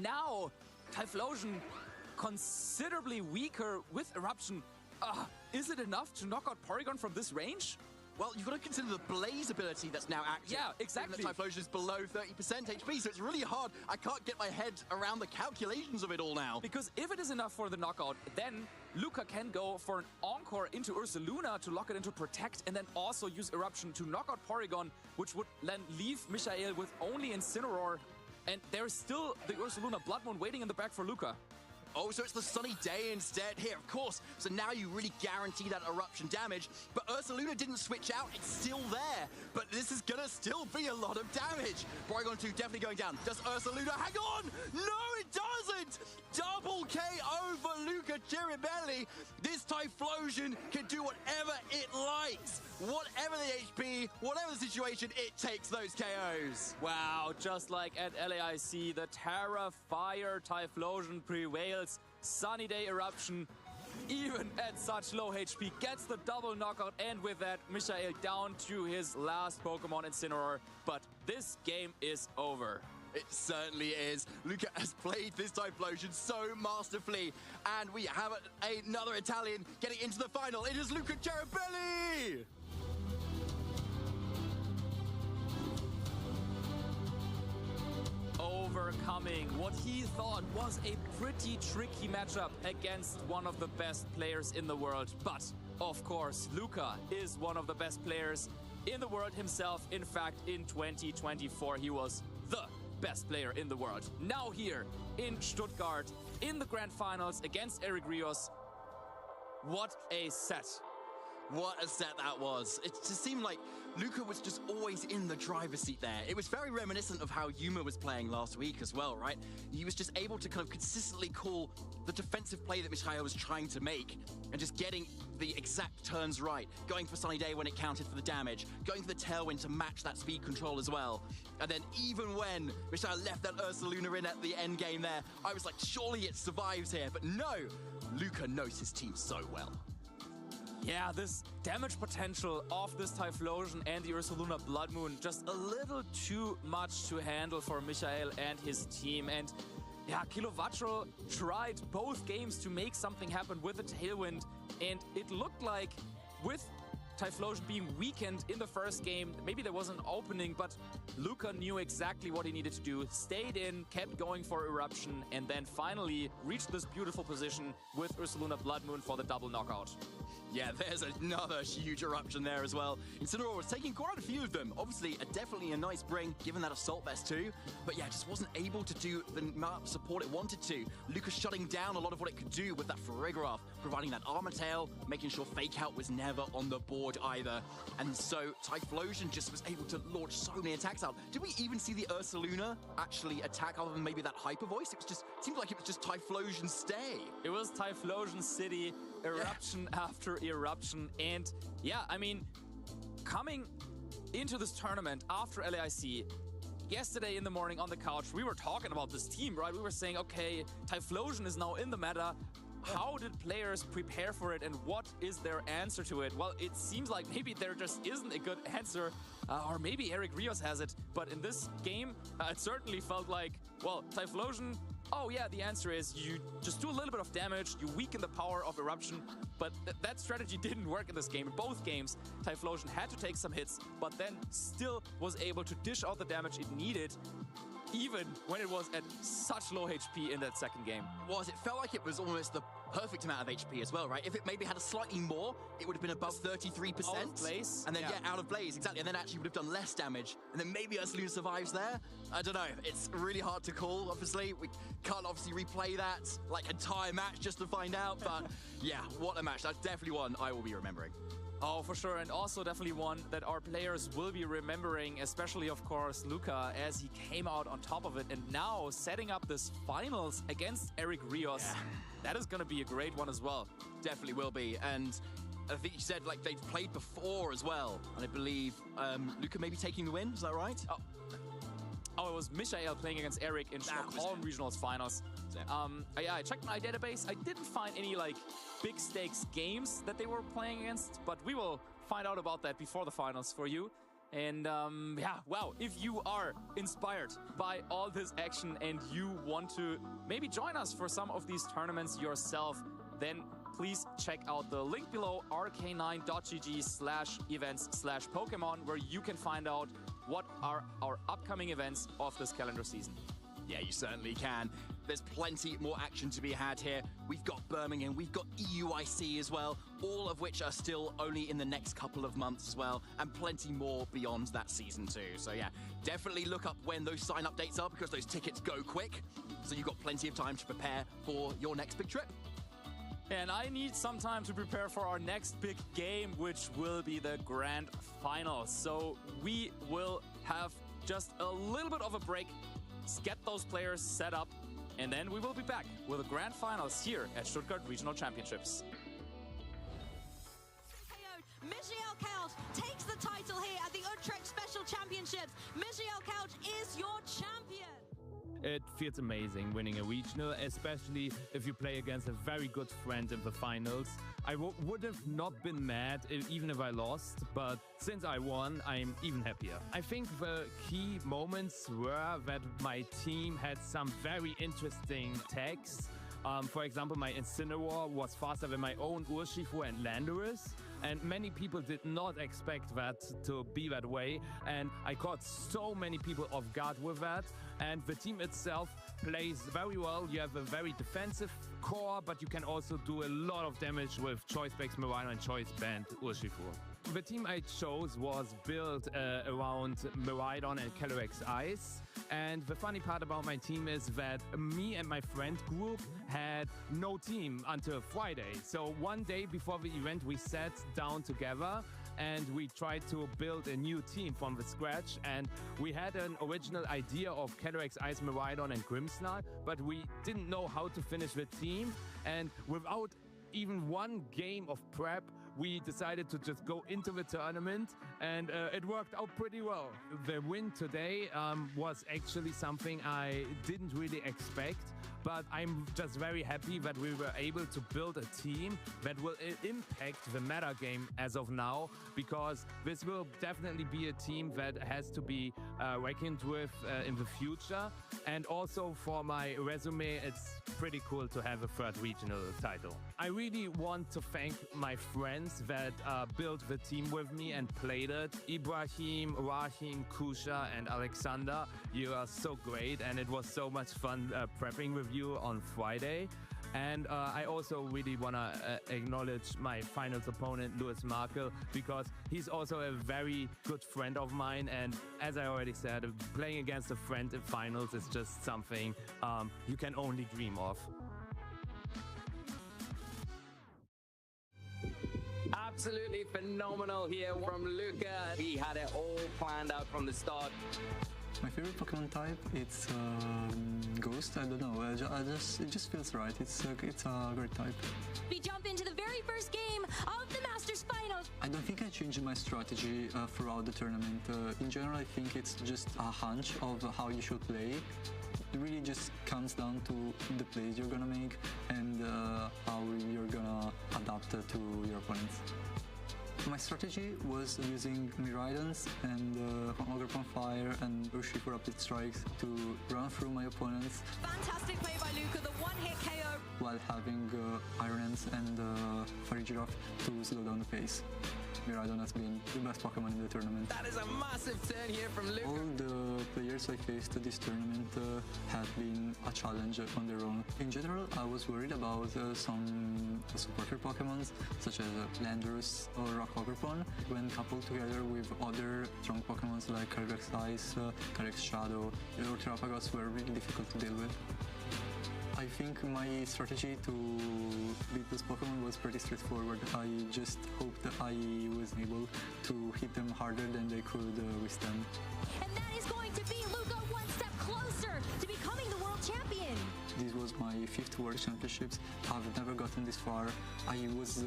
now Typhlosion considerably weaker with Eruption. Is it enough to knock out Porygon from this range? Well, you've got to consider the Blaze ability that's now active. Yeah, exactly. The Typhlosion is below 30% HP, so it's really hard. I can't get my head around the calculations of it all now. Because if it is enough for the knockout, then Luca can go for an Encore into Ursaluna to lock it into Protect, and then also use Eruption to knock out Porygon, which would then leave Michael with only Incineroar. And there's still the Ursaluna Blood Moon waiting in the back for Luca. Oh, so it's the Sunny Day instead here, of course. So now you really guarantee that Eruption damage. But Ursaluna didn't switch out. It's still there. But this is going to still be a lot of damage. Porygon 2 definitely going down. Does Ursaluna hang on? No, it doesn't! Double KO for Luca Cheribelli. This Typhlosion can do whatever it likes. Whatever the HP, whatever the situation, it takes those KOs. Wow, just like at LAIC, the Terra Fire Typhlosion prevails. Sunny Day Eruption, even at such low HP, gets the double knockout, and with that, Michael down to his last Pokemon Incineroar. But this game is over. It certainly is. Luca has played this Typhlosion so masterfully. And we have another Italian getting into the final. It is Luca Cheribelli! Overcoming what he thought was a pretty tricky matchup against one of the best players in the world. But, of course, Luca is one of the best players in the world himself. In fact, in 2024, he was the best player in the world. Now here in Stuttgart, in the grand finals against Eric Rios. What a set. What a set that was. It just seemed like Luca was just always in the driver's seat there. It was very reminiscent of how Yuma was playing last week as well, right? He was just able to kind of consistently call the defensive play that Michael was trying to make and just getting the exact turns right, going for Sunny Day when it counted for the damage, going for the Tailwind to match that speed control as well. And then even when Michael left that Ursaluna in at the end game there, I was like, surely it survives here. But no, Luca knows his team so well. Yeah, this damage potential of this Typhlosion and the Ursaluna Blood Moon, just a little too much to handle for Michael and his team. And yeah, Kilovatro tried both games to make something happen with the Tailwind, and it looked like with Typhlosion being weakened in the first game, maybe there was an opening, but Luca knew exactly what he needed to do, stayed in, kept going for Eruption, and then finally reached this beautiful position with Ursaluna Blood Moon for the double knockout. Yeah, there's another huge Eruption there as well. Incineroar was taking quite a few of them. Obviously, definitely a nice bring, given that Assault Vest too. But yeah, just wasn't able to do the amount of support it wanted to. Luca shutting down a lot of what it could do with that Farigiraf, providing that Armor Tail, making sure Fake Out was never on the board either. And so Typhlosion just was able to launch so many attacks out. Did we even see the Ursaluna actually attack other than maybe that Hyper Voice? It was just, seemed like it was just Typhlosion's stay. It was Typhlosion City, eruption after eruption. And yeah, I mean, coming into this tournament after LAIC, yesterday in the morning on the couch, we were talking about this team, right? We were saying, okay, Typhlosion is now in the meta. How did players prepare for it, and what is their answer to it? Well, it seems like maybe there just isn't a good answer, or maybe Eric Rios has it. But in this game, it certainly felt like, well, Typhlosion, oh yeah, the answer is you just do a little bit of damage, you weaken the power of Eruption, but that strategy didn't work in this game. In both games, Typhlosion had to take some hits, but then still was able to dish out the damage it needed, even when it was at such low HP in that second game. It felt like it was almost the perfect amount of HP as well, right? If it maybe had a slightly more, it would have been above 33%. Out of Blaze. And then, yeah, out of Blaze, exactly. And then actually would have done less damage. And then maybe Ursaluna survives there. I don't know. It's really hard to call, obviously. We can't obviously replay that, like, entire match just to find out. But, yeah, what a match. That's definitely one I will be remembering. Oh, for sure, and also definitely one that our players will be remembering, especially, of course, Luca, as he came out on top of it, and now setting up this finals against Eric Rios. Yeah. That is going to be a great one as well. Definitely will be, and I think you said, like, they've played before as well, and I believe Luca may be taking the win, is that right? Oh, it was Michael playing against Eric in Stockholm Regionals Finals. Yeah, I checked my database. I didn't find any, like, big stakes games that they were playing against, but we will find out about that before the finals for you. And yeah, wow, if you are inspired by all this action and you want to maybe join us for some of these tournaments yourself, then please check out the link below, rk9.gg/events/Pokemon, where you can find out what are our upcoming events of this calendar season. Yeah, you certainly can. There's plenty more action to be had here. We've got Birmingham, we've got EUIC as well, all of which are still only in the next couple of months as well, and plenty more beyond that season too. So yeah, definitely look up when those sign-up dates are, because those tickets go quick. So you've got plenty of time to prepare for your next big trip. And I need some time to prepare for our next big game, which will be the grand final. So we will have just a little bit of a break, get those players set up, and then we will be back with the grand finals here at Stuttgart Regional Championships. Michiel Couch takes the title here at the Utrecht Special Championships. Michiel Couch is your champion. It feels amazing winning a regional, especially if you play against a very good friend in the finals. I would have not been mad even if I lost, but since I won, I'm even happier. I think the key moments were that my team had some very interesting techs. For example, my Incineroar was faster than my own Urshifu and Landorus, and many people did not expect that to be that way, and I caught so many people off guard with that. And the team itself plays very well. You have a very defensive core, but you can also do a lot of damage with Choice Specs Marino and Choice Band Urshifu. The team I chose was built around Miraidon and Calyrex Ice. And the funny part about my team is that me and my friend group had no team until Friday. So one day before the event, we sat down together and we tried to build a new team from the scratch. And we had an original idea of Calyrex Ice, Miraidon and Grimmsnarl, but we didn't know how to finish the team. And without even one game of prep, we decided to just go into the tournament, and it worked out pretty well. The win today was actually something I didn't really expect, but I'm just very happy that we were able to build a team that will impact the meta game as of now, because this will definitely be a team that has to be reckoned with in the future. And also for my resume, it's pretty cool to have a third regional title. I really want to thank my friends that built the team with me and played it. Ibrahim, Rahim, Kusha and Alexander, you are so great, and it was so much fun prepping with you on Friday. And I also really want to acknowledge my finals opponent, Lewis Markle, because he's also a very good friend of mine. And as I already said, playing against a friend in finals is just something you can only dream of. Absolutely phenomenal here from Luca. He had it all planned out from the start. My favorite Pokemon type, it's Ghost. I don't know. It just feels right. It's a great type. We jump into the very first game of the Masters Finals. I don't think I changed my strategy throughout the tournament. In general, I think it's just a hunch of how you should play. It really just comes down to the plays you're gonna make and how you're gonna adapt to your opponents. My strategy was using Miraidons and Ogerpon Fire and Urshifu Rapid Strikes to run through my opponents. Fantastic play by Luca, the one-hit KO. While having Irons and Fairy Giraffe to slow down the pace. Miraidon has been the best Pokemon in the tournament. That is a massive turn here from Luca. All the players I faced at this tournament had been a challenge on their own. In general, I was worried about some supporter Pokemons, such as Landorus or Rock Ogerpon, when coupled together with other strong Pokemons like Calyrex Ice, Calyrex Shadow, or Terrapagos were really difficult to deal with. I think my strategy to beat this Pokemon was pretty straightforward. I just hoped that I was able to hit them harder than they could withstand. And that is going to be Luca one step closer to becoming the world champion. This was my 5th World Championships. I've never gotten this far. I was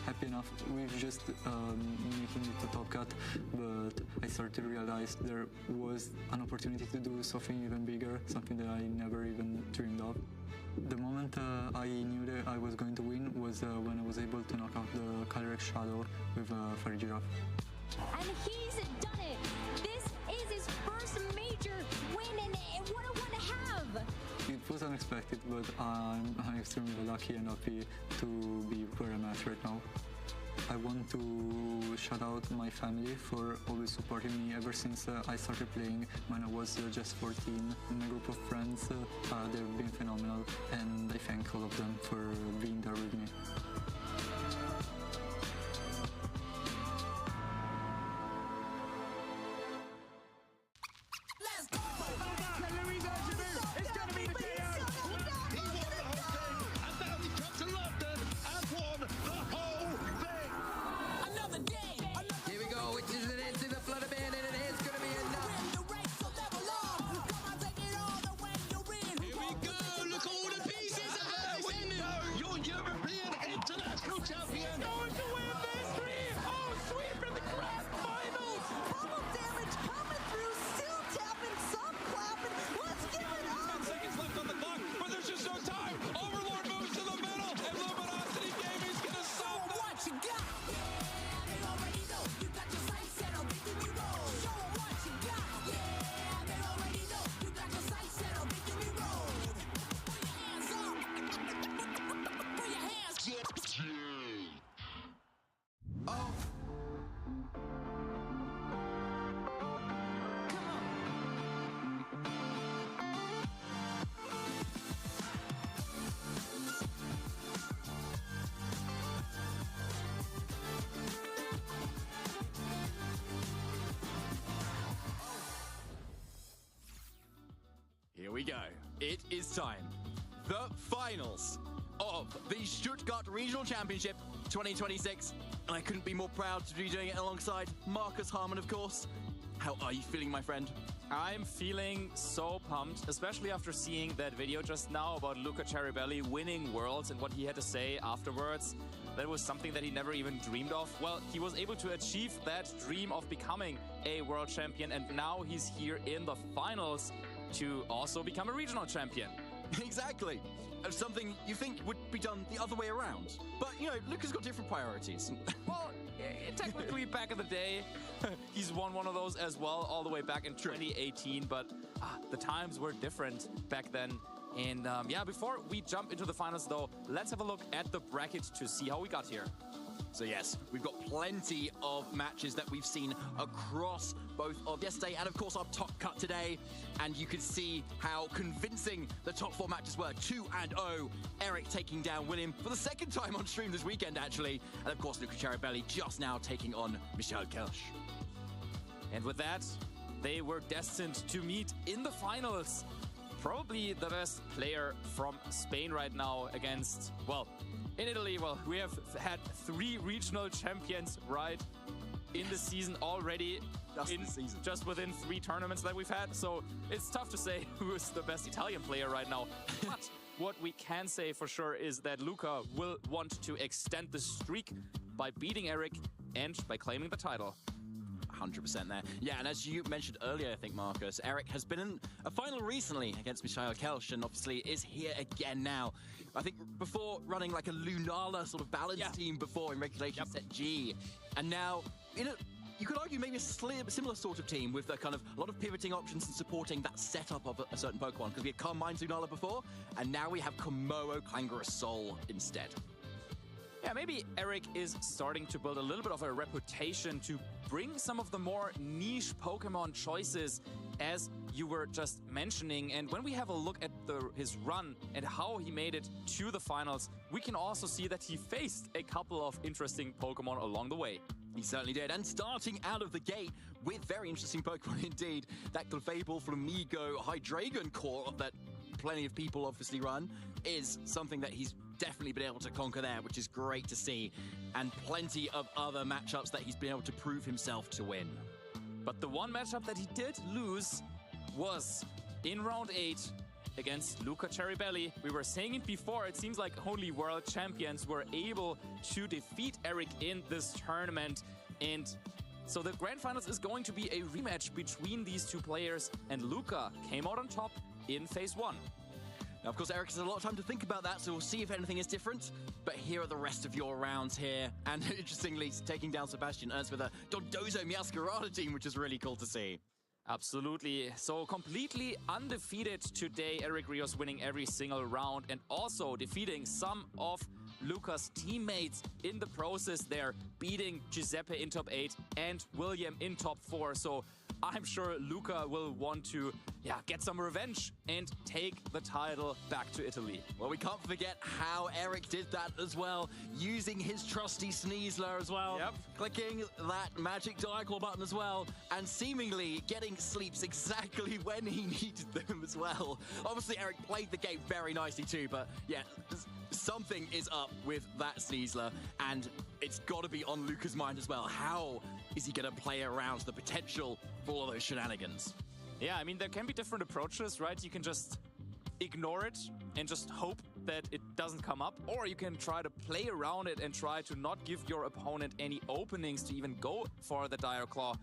happy enough with just making it to Top Cut, but I started to realize there was an opportunity to do something even bigger, something that I never even dreamed of. The moment I knew that I was going to win was when I was able to knock out the Calyrex Shadow with Fairy Giraffe. And he's done it! This is his first major win, and what a one to have! It was unexpected, but I'm extremely lucky and happy to be where I'm at right now. I want to shout out my family for always supporting me ever since I started playing when I was just 14. My group of friends, they've been phenomenal, and I thank all of them for being there with me. Here we go. It is time. The finals of the Stuttgart Regional Championship 2026. And I couldn't be more proud to be doing it alongside Marcus Harmon, of course. How are you feeling, my friend? I'm feeling so pumped, especially after seeing that video just now about Luca Ceribelli winning Worlds and what he had to say afterwards. That was something that he never even dreamed of. Well, he was able to achieve that dream of becoming a world champion, and now he's here in the finals to also become a regional champion. Exactly. Of something you think would be done the other way around. But, you know, Luca's got different priorities. Well, technically back in the day, he's won one of those as well, all the way back in 2018. But the times were different back then. And yeah, before we jump into the finals, though, let's have a look at the bracket to see how we got here. So yes, we've got plenty of matches that we've seen across both of yesterday and of course our top cut today. And you can see how convincing the top four matches were. 2-0, Eric taking down William for the second time on stream this weekend, actually. And of course, Luca Ceribelli just now taking on Michael Kelsch. And with that, they were destined to meet in the finals. Probably the best player from Spain right now against, well, in Italy, well, we have had 3 regional champions, right, in the season already. Just within 3 tournaments that we've had. So it's tough to say who is the best Italian player right now. But what we can say for sure is that Luca will want to extend the streak by beating Eric and by claiming the title. 100% there. Yeah, and as you mentioned earlier, I think, Marcus, Eric has been in a final recently against Michael Kelsch and obviously is here again now. I think before running like a Lunala sort of balance team before in regulation set G. And now, you could argue maybe a similar sort of team with a kind of a lot of pivoting options and supporting that setup of a certain Pokemon. Because we had Carmine Lunala before, and now we have Komodo Clangorous Soul instead. Yeah, maybe Eric is starting to build a little bit of a reputation to bring some of the more niche Pokemon choices, as you were just mentioning. And when we have a look at his run and how he made it to the finals, we can also see that he faced a couple of interesting Pokemon along the way. He certainly did. And starting out of the gate with very interesting Pokemon indeed. That Clefable, Flamigo, Hydreigon core that plenty of people obviously run is something that he's definitely been able to conquer there, which is great to see. And plenty of other matchups that he's been able to prove himself to win. But the one matchup that he did lose was in round 8 against Luca Ceribelli. We were saying it before, it seems like only world champions were able to defeat Eric in this tournament. And so the grand finals is going to be a rematch between these two players, and Luca came out on top in phase 1. Now, of course, Eric has a lot of time to think about that, so we'll see if anything is different. But here are the rest of your rounds here. And interestingly, taking down Sebastian Ernst with a Dondozo Miascarada team, which is really cool to see. Absolutely. So completely undefeated today. Eric Rios winning every single round and also defeating some of Luca's teammates in the process there, beating Giuseppe in top 8 and William in top 4. So I'm sure Luca will want to get some revenge and take the title back to Italy. Well, we can't forget how Eric did that as well, using his trusty Sneasler as well. Yep. Clicking that magic diagonal button as well, and seemingly getting sleeps exactly when he needed them as well. Obviously, Eric played the game very nicely too, but yeah, something is up with that Sneasler, and it's got to be on Luca's mind as well. How is he going to play around the potential for all those shenanigans? Yeah, I mean, there can be different approaches, right? You can just ignore it and just hope that it doesn't come up, or you can try to play around it and try to not give your opponent any openings to even go for the Dire Claw.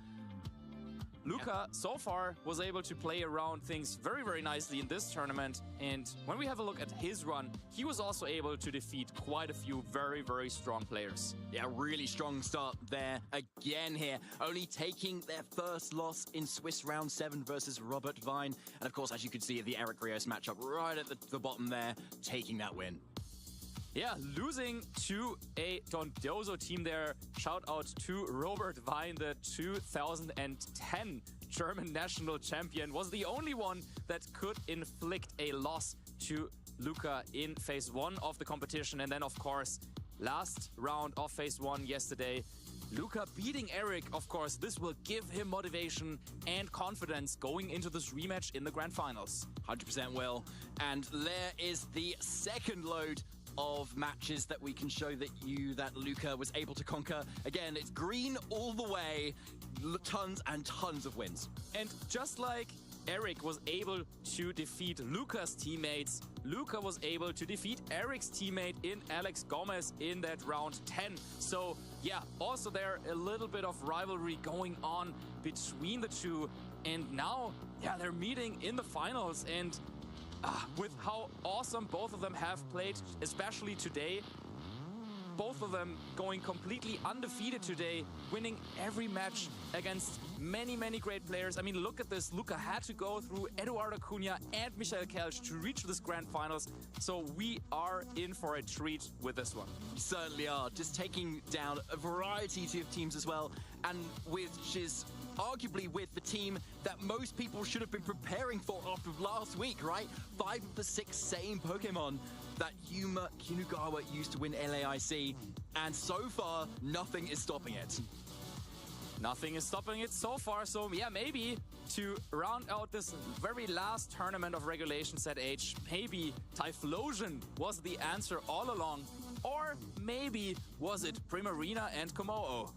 Luca, so far, was able to play around things very, very nicely in this tournament. And when we have a look at his run, he was also able to defeat quite a few very, very strong players. Yeah, really strong start there again here. Only taking their first loss in Swiss round 7 versus Robert Vine. And of course, as you could see, the Eric Rios matchup right at the bottom there, taking that win. Yeah, losing to a Dondoso team there. Shout out to Robert Vine, the 2010 German national champion, was the only one that could inflict a loss to Luca in phase 1 of the competition. And then, of course, last round of phase 1 yesterday, Luca beating Eric. Of course, this will give him motivation and confidence going into this rematch in the grand finals. 100% will. And there is the second load of matches that we can show that Luca was able to conquer. Again, it's green all the way, tons and tons of wins. And just like Eric was able to defeat Luca's teammates, Luca was able to defeat Eric's teammate in Alex Gomez in that round 10. So yeah, also there a little bit of rivalry going on between the two. And now, yeah, they're meeting in the finals. And with how awesome both of them have played, especially today, both of them going completely undefeated today, winning every match against many, many great players. I mean, look at this. Luca had to go through Eduardo Cunha and Michael Kelch to reach this grand finals. So we are in for a treat with this one. We certainly are. Just taking down a variety of teams as well. And which is arguably with the team that most people should have been preparing for after last week, right? 5 of the 6 same Pokemon that Yuma Kinugawa used to win LAIC, and so far, nothing is stopping it. Nothing is stopping it so far, so yeah, maybe to round out this very last tournament of Regulation Set H, maybe Typhlosion was the answer all along. Or maybe was it Primarina and Komodo?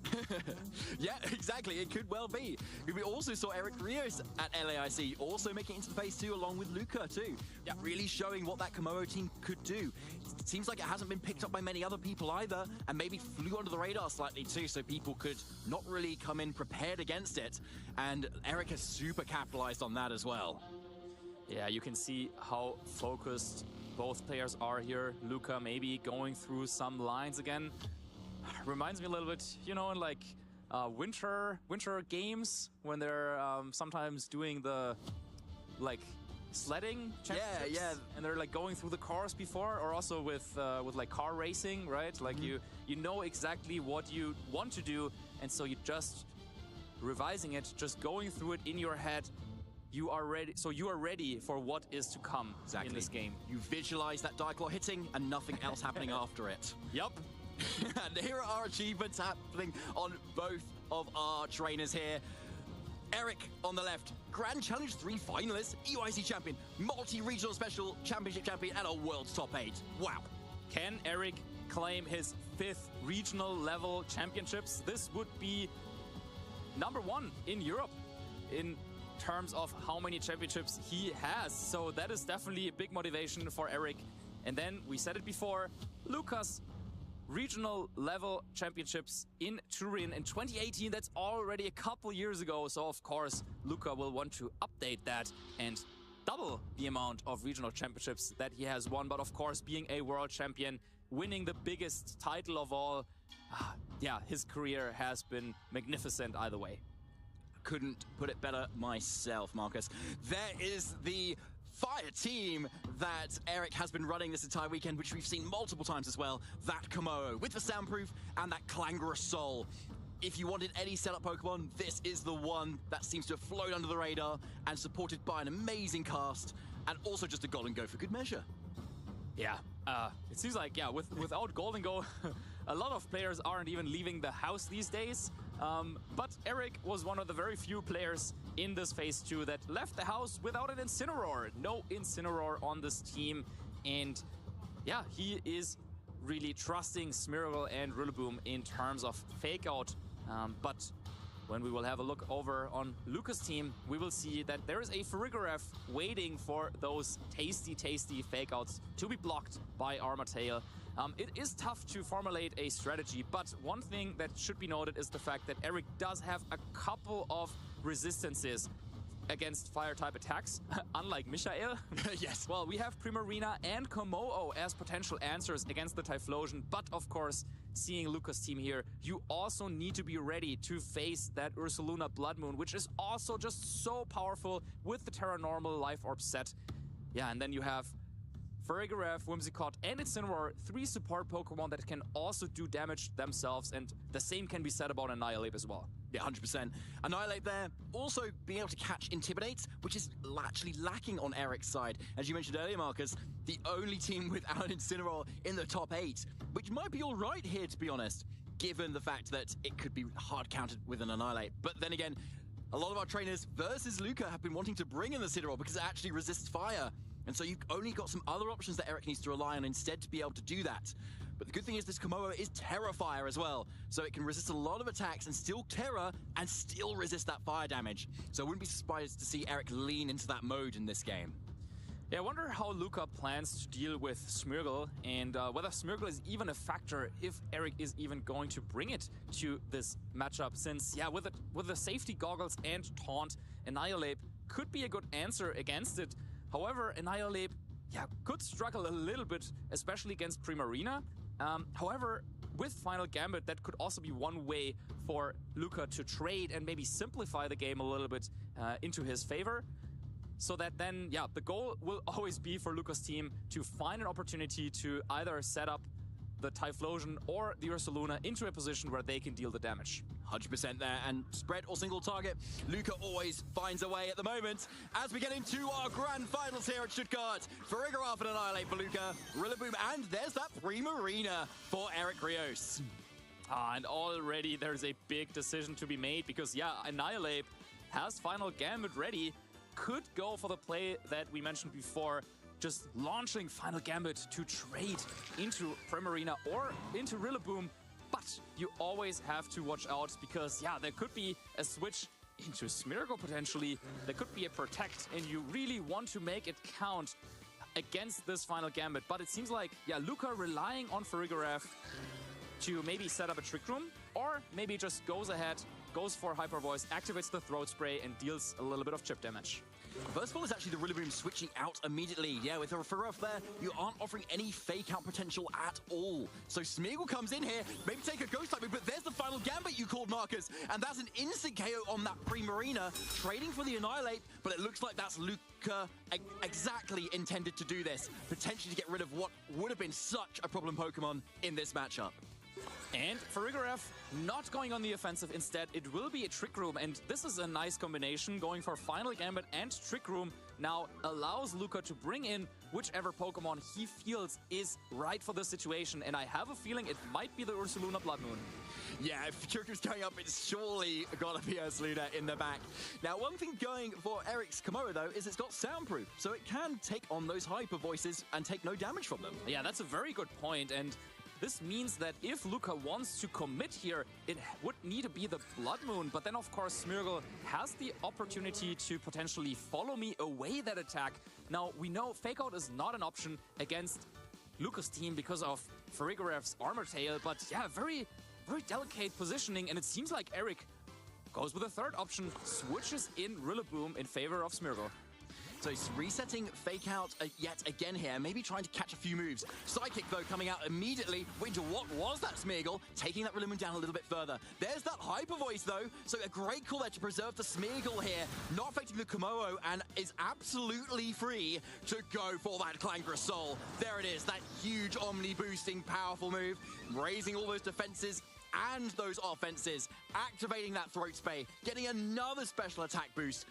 Yeah, exactly. It could well be. We also saw Eric Rios at LAIC also making it into the phase 2 along with Luca too. Yeah, really showing what that Komodo team could do. It seems like it hasn't been picked up by many other people either, and maybe flew under the radar slightly too, so people could not really come in prepared against it. And Eric has super capitalized on that as well. Yeah, you can see how focused both players are here. Luca maybe going through some lines again. Reminds me a little bit, you know, in like winter games when they're sometimes doing the like sledding championships. Yeah. And they're like going through the cars before, or also with like car racing, right? Like you know exactly what you want to do, and so you just revising it, just going through it in your head. You are ready, so you are ready for what is to come in this game. You visualize that Diaclaw hitting and nothing else happening after it. Yep. And here are our achievements happening on both of our trainers here. Eric on the left, Grand Challenge 3 finalist, EUIC champion, multi-regional special championship champion, and a world's top 8. Wow. Can Eric claim his 5th regional level championships? This would be #1 in Europe in terms of how many championships he has. So that is definitely a big motivation for Eric. And then we said it before, Luca's regional level championships in Turin in 2018. That's already a couple years ago. So of course, Luca will want to update that and double the amount of regional championships that he has won. But of course, being a world champion, winning the biggest title of all, yeah, his career has been magnificent either way. Couldn't put it better myself, Marcus. There is the fire team that Eric has been running this entire weekend, which we've seen multiple times as well. That Komodo with the soundproof and that Clangorous Soul. If you wanted any setup Pokemon, this is the one that seems to have flown under the radar and supported by an amazing cast, and also just a Golden Go for good measure. Yeah, it seems like, yeah, without Golden Go, a lot of players aren't even leaving the house these days. But Eric was one of the very few players in this Phase 2 that left the house without an Incineroar. No Incineroar on this team. And yeah, he is really trusting Smeargle and Rillaboom in terms of fake out. But when we will have a look over on Luca's team, we will see that there is a Farigiraf waiting for those tasty fake outs to be blocked by Armatail. It is tough to formulate a strategy, but one thing that should be noted is the fact that Eric does have a couple of resistances against fire-type attacks, unlike Mishael. Yes. Well, we have Primarina and Komo-o as potential answers against the Typhlosion, but of course, seeing Luca's team here, you also need to be ready to face that Ursaluna Blood Moon, which is also just so powerful with the Terra Normal Life Orb set. Yeah, and then you have Farigiraf, Whimsicott, and Incineroar, 3 support Pokemon that can also do damage themselves, and the same can be said about Annihilate as well. Yeah, 100%. Annihilate there, also being able to catch Intimidate, which is actually lacking on Eric's side. As you mentioned earlier, Marcus, the only team without Incineroar in the top 8, which might be all right here, to be honest, given the fact that it could be hard countered with an Annihilate. But then again, a lot of our trainers versus Luca have been wanting to bring in the Incineroar because it actually resists fire. And so you've only got some other options that Eric needs to rely on instead to be able to do that. But the good thing is this Komodo is Terra Fire as well, so it can resist a lot of attacks and still Terra and still resist that fire damage. So I wouldn't be surprised to see Eric lean into that mode in this game. Yeah, I wonder how Luca plans to deal with Smeargle and whether Smeargle is even a factor if Eric is even going to bring it to this matchup, since, yeah, with the safety goggles and taunt, Annihilate could be a good answer against it. However, Annihilate, yeah, could struggle a little bit, especially against Primarina. However, with Final Gambit, that could also be one way for Luca to trade and maybe simplify the game a little bit into his favor. So that then, yeah, the goal will always be for Luca's team to find an opportunity to either set up the Typhlosion or the Ursaluna into a position where they can deal the damage. 100% there, and spread or single target, Luca always finds a way at the moment. As we get into our grand finals here at Stuttgart, Farigiraf and Annihilate for Luca, Rillaboom, and there's that Primarina for Eric Rios. And already there's a big decision to be made because, yeah, Annihilate has Final Gambit ready, could go for the play that we mentioned before, just launching Final Gambit to trade into Primarina or into Rillaboom. But you always have to watch out because, yeah, there could be a switch into Smeargle potentially. There could be a Protect, and you really want to make it count against this Final Gambit. But it seems like, yeah, Luca relying on Farigiraf to maybe set up a Trick Room, or maybe just goes ahead, goes for Hyper Voice, activates the Throat Spray, and deals a little bit of chip damage. First of all, is actually the Rillaboom switching out immediately. Yeah, with a Farigiraf there, you aren't offering any fake out potential at all. So Smeargle comes in here, maybe take a Ghost type, but there's the Final Gambit you called, Marcus, and that's an instant KO on that Primarina, trading for the Annihilate, but it looks like that's Luca exactly intended to do this, potentially to get rid of what would have been such a problem Pokemon in this matchup. And Farigiraf not going on the offensive. Instead, it will be a Trick Room, and this is a nice combination. Going for Final Gambit and Trick Room now allows Luca to bring in whichever Pokemon he feels is right for the situation, and I have a feeling it might be the Ursaluna Blood Moon. Yeah, if Trick Room's going up, it's surely gotta be Ursaluna in the back. Now, one thing going for Eric's Komodo, though, is it's got soundproof, so it can take on those Hyper Voices and take no damage from them. Yeah, that's a very good point, and this means that if Luca wants to commit here, it would need to be the Blood Moon, but then of course Smeargle has the opportunity to potentially follow me away that attack. Now, we know Fake Out is not an option against Luca's team because of Farigiraf's Armatail, but yeah, very delicate positioning, and it seems like Eric goes with a third option, switches in Rillaboom in favor of Smeargle. So he's resetting Fake Out yet again here, maybe trying to catch a few moves. Psychic, though, coming out immediately into what was that Smeargle, taking that Rillaboom down a little bit further. There's that Hyper Voice, though, so a great call there to preserve the Smeargle here, not affecting the Komodo, and is absolutely free to go for that Clangorous Soul. There it is, that huge Omni-boosting, powerful move, raising all those defenses and those offenses, activating that Throat Spray, getting another special attack boost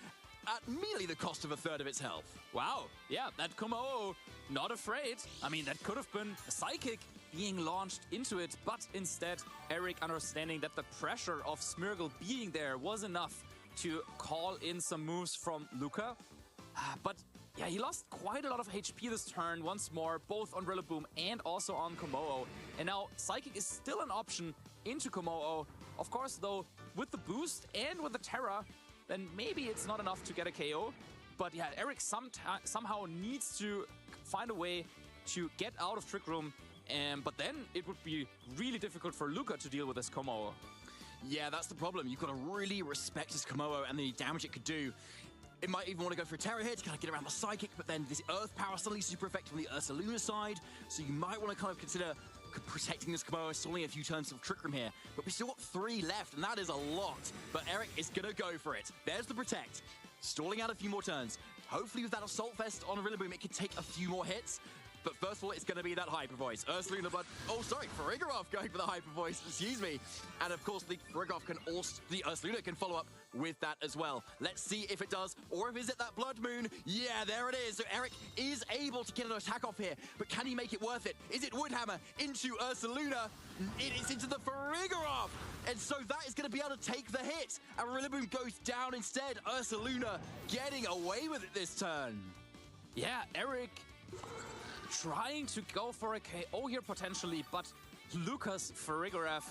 at merely the cost of a third of its health. Wow, yeah, that Komodo, not afraid. I mean, that could have been a Psychic being launched into it, but instead, Eric understanding that the pressure of Smeargle being there was enough to call in some moves from Luca. But yeah, he lost quite a lot of HP this turn once more, both on Rillaboom and also on Komodo. And now Psychic is still an option into Komodo. Of course, though, with the boost and with the Terra, then maybe it's not enough to get a KO. But yeah, Eric somehow needs to find a way to get out of Trick Room. But then it would be really difficult for Luca to deal with this Komodo. Yeah, that's the problem. You've got to really respect this Komodo and the damage it could do. It might even want to go for a Terra here to kind of get around the Psychic, but then this Earth Power suddenly super effective on the Ursaluna side, so you might want to kind of consider protecting this Komodo, stalling a few turns of Trick Room here. But we've still got 3 left, and that is a lot. But Eric is going to go for it. There's the Protect. Stalling out a few more turns. Hopefully with that Assault Vest on Rillaboom, it could take a few more hits. But first of all, it's going to be that Hyper Voice. Ursaluna, but Farigiraf going for the Hyper Voice, excuse me. And of course, the Farigiraf can also, the Ursaluna can follow up with that as well. Let's see if it does, or if is it that Blood Moon? Yeah, there it is. So Eric is able to get an attack off here, but can he make it worth it? Is it Woodhammer into Ursaluna? It is into the Farigiraf. And so that is going to be able to take the hit. And Rillaboom goes down instead. Ursaluna getting away with it this turn. Yeah, Eric trying to go for a KO here potentially, but Lucas Farigiraf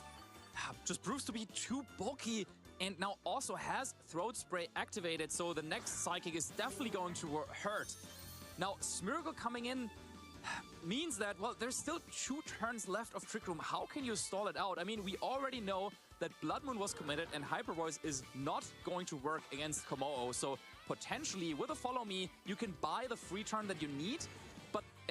just proves to be too bulky and now also has Throat Spray activated, so the next Psychic is definitely going to hurt. Now, Smeargle coming in means that, well, there's still 2 turns left of Trick Room. How can you stall it out? I mean, we already know that Blood Moon was committed and Hyper Voice is not going to work against Komodo, so potentially with a Follow Me, you can buy the free turn that you need,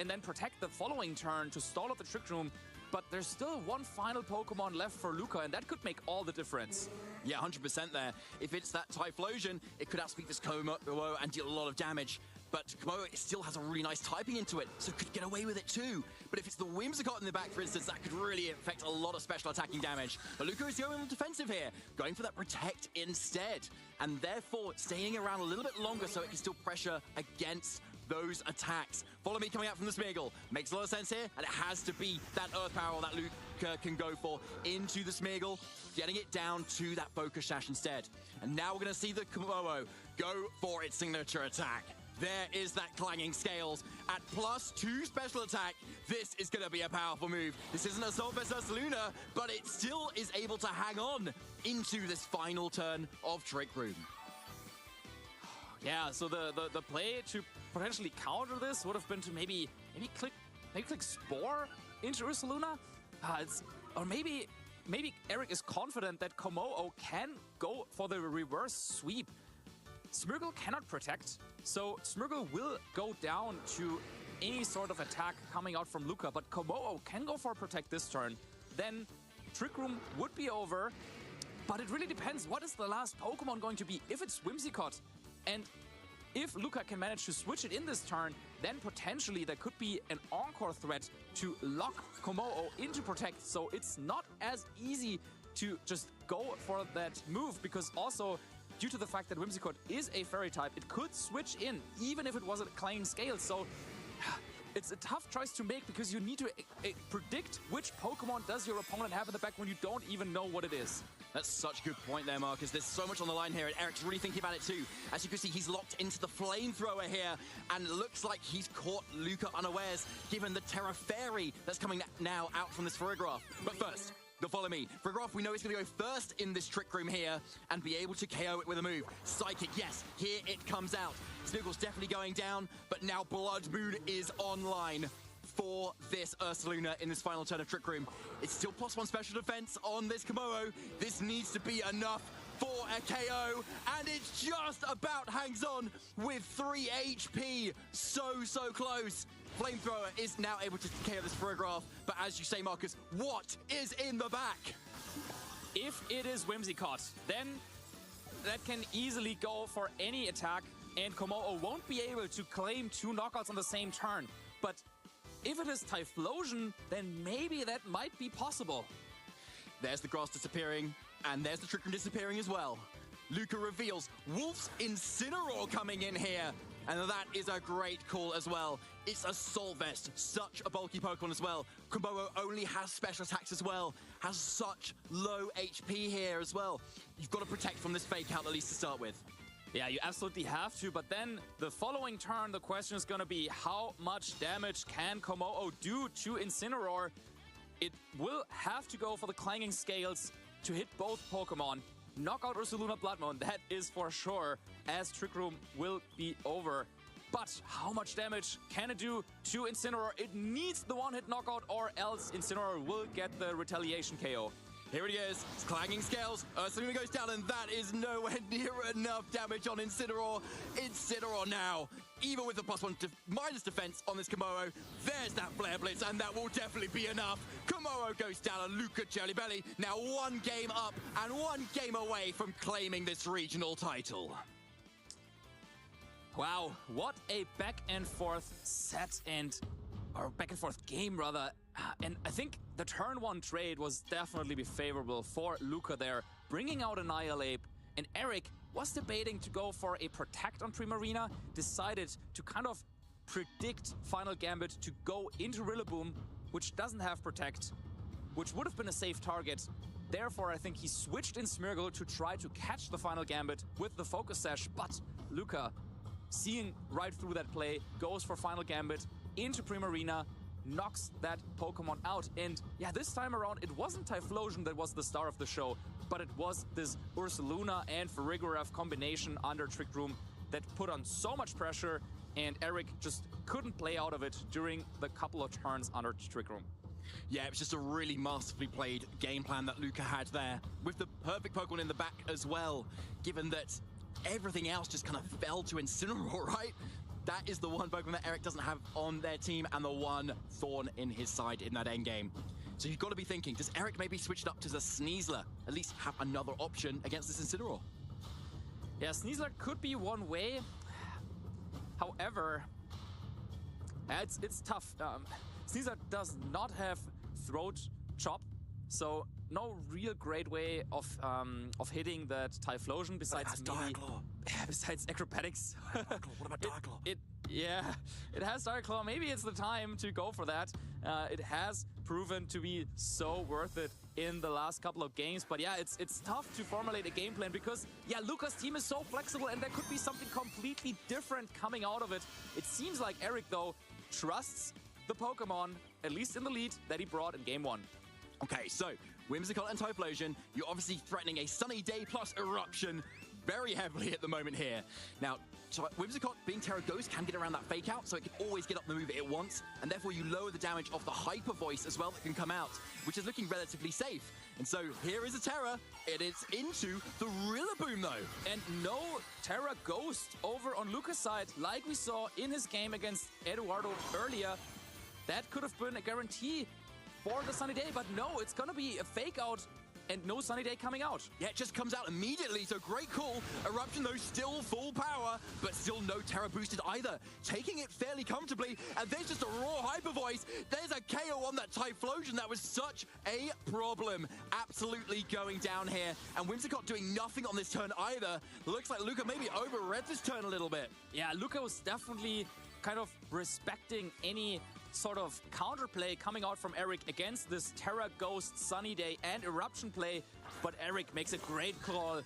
and then protect the following turn to stall out the Trick Room. But there's still 1 final Pokemon left for Luca, and that could make all the difference. Yeah, 100% there. If it's that Typhlosion, it could outspeed this Komodo and deal a lot of damage. But Komodo still has a really nice typing into it, so could get away with it too. But if it's the Whimsicott in the back, for instance, that could really affect a lot of special attacking damage. But Luca is going defensive here, going for that Protect instead. And therefore, staying around a little bit longer so it can still pressure against those attacks. Follow Me coming out from the Smeargle. Makes a lot of sense here, and it has to be that Earth Power that Luca can go for into the Smeargle, getting it down to that Focus Sash instead. And now we're going to see the Komodo go for its signature attack. There is that Clanging Scales at +2 special attack. This is going to be a powerful move. This isn't Assault Vest Ursaluna, but it still is able to hang on into this final turn of Trick Room. Yeah, so the play to potentially counter this would have been to maybe click Spore into Ursaluna. Or maybe Eric is confident that Komodo can go for the reverse sweep. Smeargle cannot protect, so Smeargle will go down to any sort of attack coming out from Luca, but Komodo can go for a protect this turn. Then Trick Room would be over, but it really depends. What is the last Pokemon going to be? If it's Whimsicott, and if Luca can manage to switch it in this turn, then potentially there could be an Encore threat to lock Komodo into Protect. So it's not as easy to just go for that move, because also, due to the fact that Whimsicott is a Fairy type, it could switch in, even if it was a Clanging Scale. So it's a tough choice to make, because you need to predict which Pokemon does your opponent have in the back when you don't even know what it is. That's such a good point there, Marcus. There's so much on the line here, and Eric's really thinking about it too. As you can see, he's locked into the Flamethrower here, and it looks like he's caught Luca unawares, given the Terra Fairy that's coming now out from this Farigiraf. But first, the Follow Me. Farigiraf, we know he's going to go first in this Trick Room here and be able to KO it with a move. Psychic, yes, here it comes out. Smeargle's definitely going down, but now Blood Moon is online for this Ursaluna in this final turn of Trick Room. It's still +1 special defense on this Komodo. This needs to be enough for a KO, and it's just about hangs on with 3 HP. So close. Flamethrower is now able to KO this Farigiraf, but as you say, Marcus, what is in the back? If it is Whimsicott, then that can easily go for any attack, and Kommo-o won't be able to claim 2 knockouts on the same turn. But if it is Typhlosion, then maybe that might be possible. There's the grass disappearing, and there's the Trick Room disappearing as well. Luca reveals Wolf's Incineroar coming in here, and that is a great call as well. It's Assault Vest, such a bulky Pokemon as well. Kommo-o only has special attacks as well, has such low HP here as well. You've got to protect from this fake out at least to start with. Yeah, you absolutely have to, but then the following turn, the question is going to be how much damage can Kommo-o do to Incineroar? It will have to go for the Clanging Scales to hit both Pokemon. Knock out Ursaluna Blood Moon, that is for sure, as Trick Room will be over. But how much damage can it do to Incineroar? It needs the one-hit knockout, or else Incineroar will get the retaliation KO. Here it is, it's Clanging Scales. Ursaluna goes down, and that is nowhere near enough damage on Incineroar. Incineroar now, even with the +1 minus defense on this Kommo-o, there's that Flare Blitz, and that will definitely be enough. Kommo-o goes down, and Luca Jellybelly now 1 game up and 1 game away from claiming this regional title. Wow, what a back and forth set or back and forth game rather. And I think the turn 1 trade was definitely favorable for Luca there, bringing out Annihilate, and Eric was debating to go for a Protect on Primarina, decided to kind of predict Final Gambit to go into Rillaboom, which doesn't have Protect, which would have been a safe target. Therefore, I think he switched in Smeargle to try to catch the Final Gambit with the Focus Sash, but Luca, seeing right through that play, goes for Final Gambit into Primarina, knocks that Pokemon out. And yeah, this time around, it wasn't Typhlosion that was the star of the show, but it was this Ursaluna and Farigiraf combination under Trick Room that put on so much pressure, and Eric just couldn't play out of it during the couple of turns under Trick Room. Yeah, it was just a really masterfully played game plan that Luca had there, with the perfect Pokemon in the back as well, given that everything else just kind of fell to Incineroar, right? That is the one Pokemon that Eric doesn't have on their team, and the one thorn in his side in that endgame. So you've got to be thinking, does Eric maybe switch it up to the Sneasler? At least have another option against this Incineroar. Yeah, Sneasler could be one way. However, it's tough. Sneasler does not have Throat Chop, so no real great way of hitting that Typhlosion besides maybe besides acrobatics. What about Dark Claw? Yeah, it has Dark Claw. Maybe it's the time to go for that. It has proven to be so worth it in the last couple of games. But yeah, it's tough to formulate a game plan because, yeah, Luca's team is so flexible and there could be something completely different coming out of it. It seems like Eric, though, trusts the Pokemon, at least in the lead, that he brought in Game 1. Okay, so Whimsicott and Typhlosion, you're obviously threatening a Sunny Day plus Eruption very heavily at the moment here. Now, Whimsicott, being Terra Ghost, can get around that fake out, so it can always get up the move it wants, and therefore you lower the damage of the Hyper Voice as well that can come out, which is looking relatively safe. And so here is a Terra. It is into the Rillaboom, though. And no Terra Ghost over on Luca's side, like we saw in his game against Eduardo earlier. That could have been a guarantee for the Sunny Day, but no, it's gonna be a fake out and no Sunny Day coming out. Yeah, it just comes out immediately, so great call. Eruption, though, still full power, but still no Terra boosted either. Taking it fairly comfortably, and there's just a raw Hyper Voice. There's a KO on that Typhlosion. That was such a problem. Absolutely going down here, and Whimsicott doing nothing on this turn either. Looks like Luca maybe overread this turn a little bit. Yeah, Luca was definitely kind of respecting any sort of counterplay coming out from Eric against this Terra Ghost, Sunny Day, and Eruption play, but Eric makes a great call,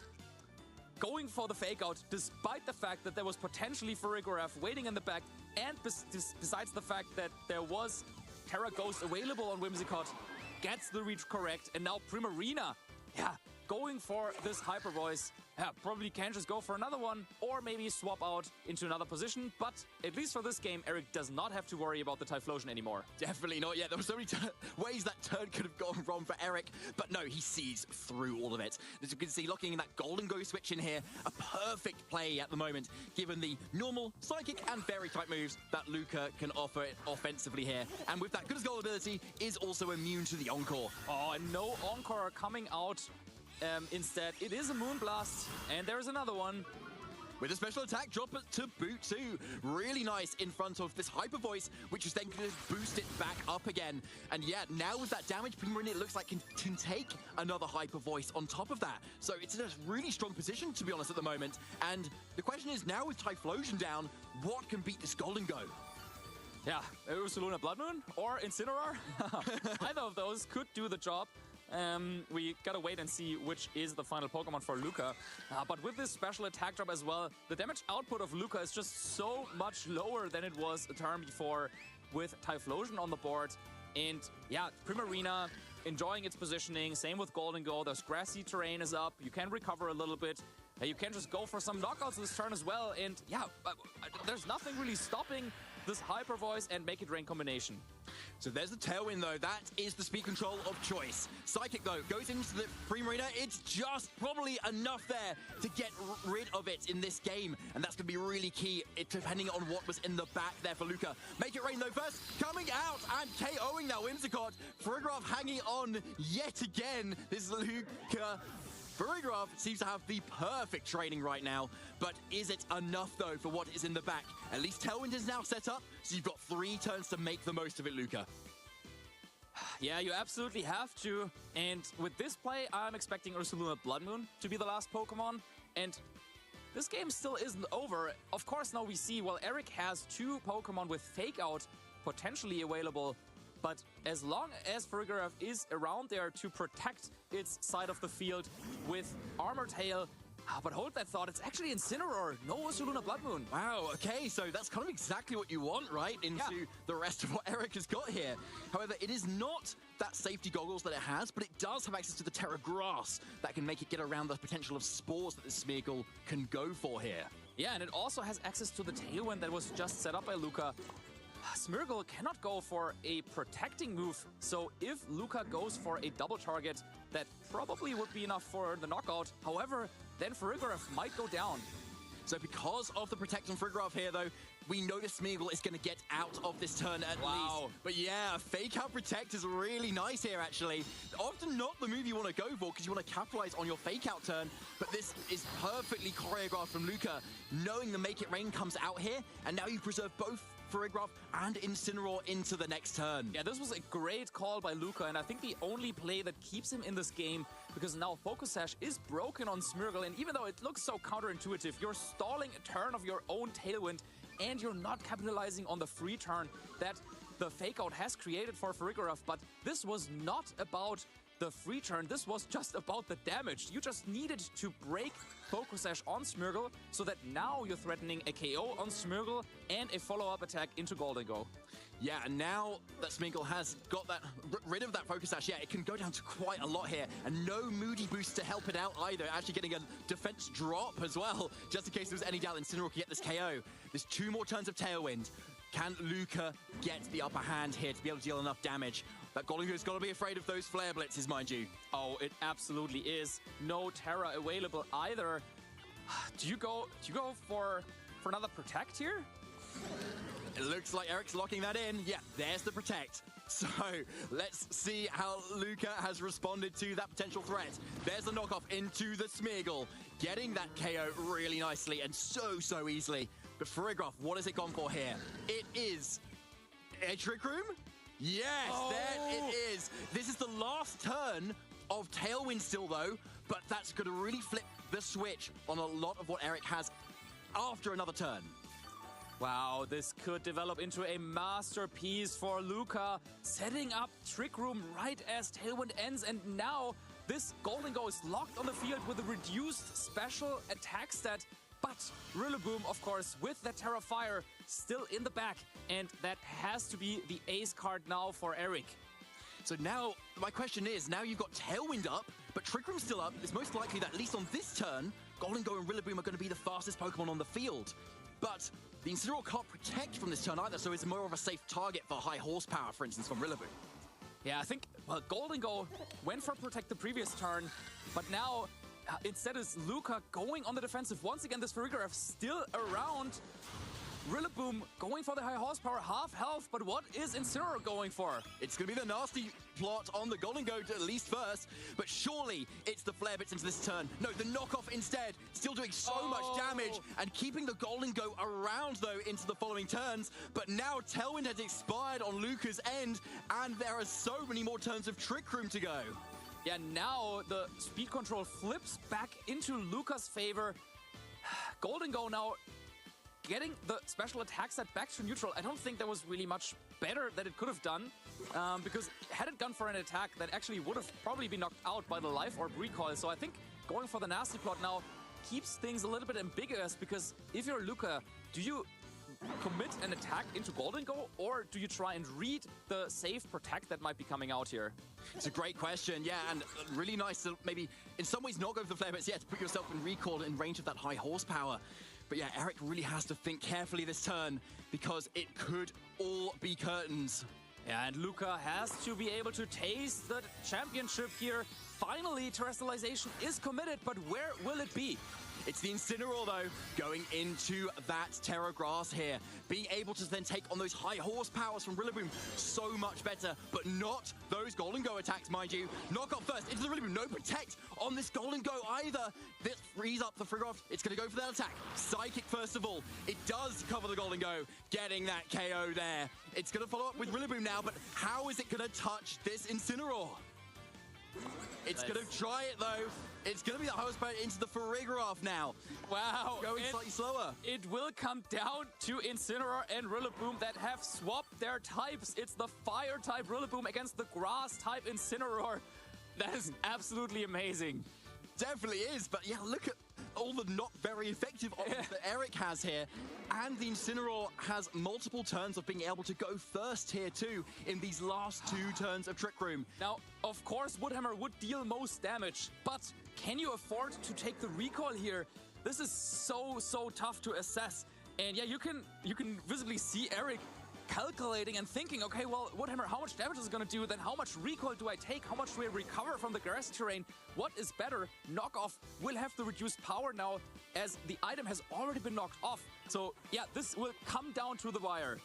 going for the fake out, despite the fact that there was potentially Farigiraf waiting in the back, and besides the fact that there was Terra Ghost available on Whimsicott, gets the reach correct, and now Primarina, yeah, going for this Hyper Voice, yeah, probably can just go for another one or maybe swap out into another position. But at least for this game, Eric does not have to worry about the Typhlosion anymore. Definitely not yet. There were so many ways that turn could have gone wrong for Eric, but no, he sees through all of it. As you can see, locking in that Golden Go switch in here, a perfect play at the moment, given the normal Psychic and Fairy type moves that Luca can offer offensively here. And with that good as gold ability, is also immune to the Encore. Oh, and no Encore coming out. Instead, it is a Moonblast, and there's another one. With a special attack, drop it to boot too. Really nice in front of this Hyper Voice, which is then going to boost it back up again. And yeah, now with that damage, Primarina, it looks like can take another Hyper Voice on top of that. So it's in a really strong position, to be honest, at the moment. And the question is, now with Typhlosion down, what can beat this Golden Go? Yeah, Ursaluna Blood Moon or Incineroar. Either of those could do the job. We gotta wait and see which is the final Pokemon for Luca. But with this special attack drop as well, the damage output of Luca is just so much lower than it was a turn before with Typhlosion on the board. And yeah, Primarina enjoying its positioning. Same with Golden Go. There's grassy terrain is up. You can recover a little bit. You can just go for some knockouts this turn as well. And yeah, there's nothing really stopping this Hyper Voice and Make It Rain combination. So there's the Tailwind, though. That is the speed control of choice. Psychic, though, goes into the Primarina. It's just probably enough there to get rid of it in this game. And that's going to be really key, depending on what was in the back there for Luca. Make It Rain, though, first. Coming out and KOing that Whimsicott. Farigiraf hanging on yet again. This Luca. Farigiraf seems to have the perfect training right now, but is it enough, though, for what is in the back? At least Tailwind is now set up, so you've got 3 turns to make the most of it, Luca. Yeah, you absolutely have to. And with this play, I'm expecting Ursaluna Blood Moon to be the last Pokemon. And this game still isn't over. Of course, now we see, well, Eric has 2 Pokemon with Fake Out potentially available. But as long as Farigiraf is around there to protect its side of the field with Armor Tail, but hold that thought, it's actually Incineroar, no Ursaluna Blood Moon. Wow, okay, so that's kind of exactly what you want, right, into the rest of what Eric has got here. However, it is not that safety goggles that it has, but it does have access to the Terra Grass that can make it get around the potential of spores that this Smeargle can go for here. Yeah, and it also has access to the Tailwind that was just set up by Luca. Smeargle cannot go for a protecting move, so if Luca goes for a double target, that probably would be enough for the knockout. However, then Farigiraf might go down. So because of the protect on Farigiraf here, though, we know that Smeargle is going to get out of this turn at least. But yeah, Fake Out Protect is really nice here, actually. Often not the move you want to go for because you want to capitalize on your Fake Out turn, but this is perfectly choreographed from Luca, knowing the Make It Rain comes out here, and now you preserve both Farigiraf and Incineroar into the next turn. Yeah, this was a great call by Luca, and I think the only play that keeps him in this game, because now Focus Sash is broken on Smeargle, and even though it looks so counterintuitive, you're stalling a turn of your own Tailwind, and you're not capitalizing on the free turn that the Fake Out has created for Farigiraf, but this was not about the free turn, this was just about the damage. You just needed to break Focus Sash on Smeargle so that now you're threatening a KO on Smeargle and a follow-up attack into Golden Go. Yeah, and now that Smeargle has got that rid of that Focus Sash, yeah, it can go down to quite a lot here, and no Moody boost to help it out either. Actually getting a defense drop as well, just in case there was any doubt Incineroar can get this KO. There's 2 more turns of Tailwind. Can Luca get the upper hand here to be able to deal enough damage? That Golden Go's got to be afraid of those Flare Blitzes, mind you. Oh, it absolutely is. No Terra available either. Do you go for another Protect here? It looks like Eric's locking that in. Yeah, there's the Protect. So let's see how Luca has responded to that potential threat. There's the knockoff into the Smeargle, getting that KO really nicely and so easily. But Farigiraf, what has it gone for here? It is a Trick Room? Yes, there it is. This is the last turn of Tailwind still, though, but that's going to really flip the switch on a lot of what Eric has after another turn. Wow, this could develop into a masterpiece for Luca, setting up Trick Room right as Tailwind ends, and now this Golden Go is locked on the field with a reduced special attack stat. But Rillaboom, of course, with that Terra Fire still in the back, and that has to be the ace card now for Eric. So now, my question is, now you've got Tailwind up, but Trick Room's still up. It's most likely that at least on this turn, Goldengo and Rillaboom are going to be the fastest Pokemon on the field. But the Incineroar can't protect from this turn either, so it's more of a safe target for high horsepower, for instance, from Rillaboom. Yeah, I think, well, Goldengo went for Protect the previous turn, but now instead is Luca going on the defensive. Once again, this Farigiraf still around. Rillaboom going for the high horsepower, half health, but what is Incineroar going for? It's going to be the nasty plot on the Goldengo at least first, but surely it's the Flare Bits into this turn. No, the knockoff instead, still doing so much damage and keeping the Goldengo around, though, into the following turns. But now Tailwind has expired on Luca's end, and there are so many more turns of Trick Room to go. Yeah, now the speed control flips back into Luca's favor. Goldengo now getting the special attack set back to neutral. I don't think there was really much better that it could have done, because had it gone for an attack that actually would have probably been knocked out by the Life Orb recoil. So I think going for the nasty plot now keeps things a little bit ambiguous, because if you're Luca, do you commit an attack into Goldengo, or do you try and read the safe protect that might be coming out here? It's a great question, yeah, and really nice to maybe in some ways not go for the Flare Bits, yeah, to put yourself in recoil in range of that high horsepower. But yeah, Eric really has to think carefully this turn, because it could all be curtains. Yeah, and Luca has to be able to taste the championship here. Finally, Terrestrialization is committed, but where will it be? It's the Incineroar, though, going into that Terra Grass here. Being able to then take on those high horsepowers from Rillaboom, so much better, but not those Goldengo attacks, mind you. Knock off first into the Rillaboom. No protect on this Goldengo either. This frees up the Farigiraf. It's going to go for that attack. Psychic, first of all. It does cover the Goldengo, getting that KO there. It's going to follow up with Rillaboom now, but how is it going to touch this Incineroar? It's going to try it, though. It's going to be the horsepower into the Farigiraf now. Wow. Going slightly slower. It will come down to Incineroar and Rillaboom that have swapped their types. It's the Fire-type Rillaboom against the Grass-type Incineroar. That is absolutely amazing. Definitely is, but yeah, look at all the not very effective options that Eric has here. And the Incineroar has multiple turns of being able to go first here too in these last two turns of Trick Room. Now, of course, Woodhammer would deal most damage, but can you afford to take the recoil here? This is so tough to assess. And yeah, you can visibly see Eric calculating and thinking, okay, well, Woodhammer, how much damage is it going to do? Then how much recoil do I take? How much do I recover from the grassy terrain? What is better? Knockoff will have the reduced power now, as the item has already been knocked off. So yeah, this will come down to the wire.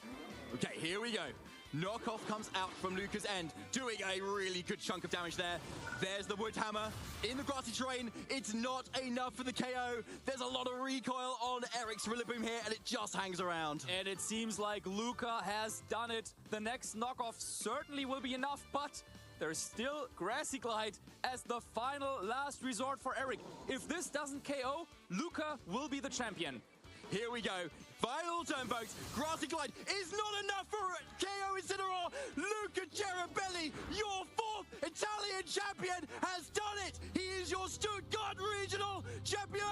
Okay, here we go. Knockoff comes out from Luca's end, doing a really good chunk of damage there. There's the Woodhammer in the grassy terrain. It's not enough for the KO. There's a lot of recoil on Eric's Rillaboom here, and it just hangs around. And it seems like Luca has done it. The next knockoff certainly will be enough, but there's still Grassy Glide as the final last resort for Eric. If this doesn't KO, Luca will be the champion. Here we go. Final turn, folks. Grassy Glide is not enough for KO Incineroar. Luca Cherubelli, your fourth Italian champion, has done it. He is your Stuttgart Regional Champion.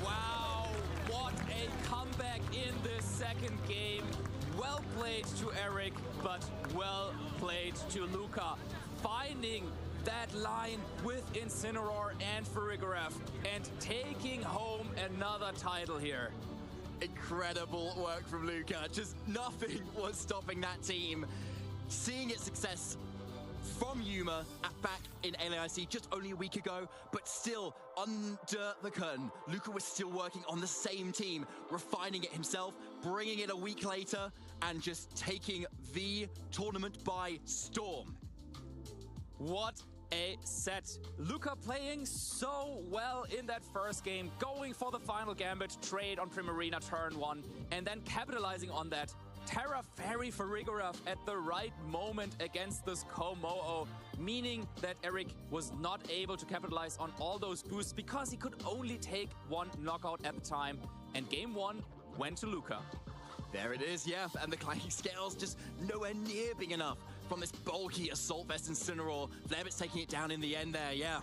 Wow, what a comeback in this second game. Well played to Eric, but well played to Luca. Finding that line with Incineroar and Farigiraf and taking home another title here. Incredible work from Luca. Just nothing was stopping that team. Seeing its success from Yuma back in LAIC just only a week ago, but still under the curtain, Luca was still working on the same team, refining it himself, bringing it a week later, and just taking the tournament by storm. What a set. Luca playing so well in that first game, going for the final gambit, trade on Primarina turn 1, and then capitalizing on that. Terra Fairy Farigiraf at the right moment against this Ko-Mo-O, meaning that Eric was not able to capitalize on all those boosts because he could only take one knockout at a time, and game 1 went to Luca. There it is, yeah, and the Clanking Scales just nowhere near big enough from this bulky Assault Vest Incineroar. Flare Bits taking it down in the end there, yeah.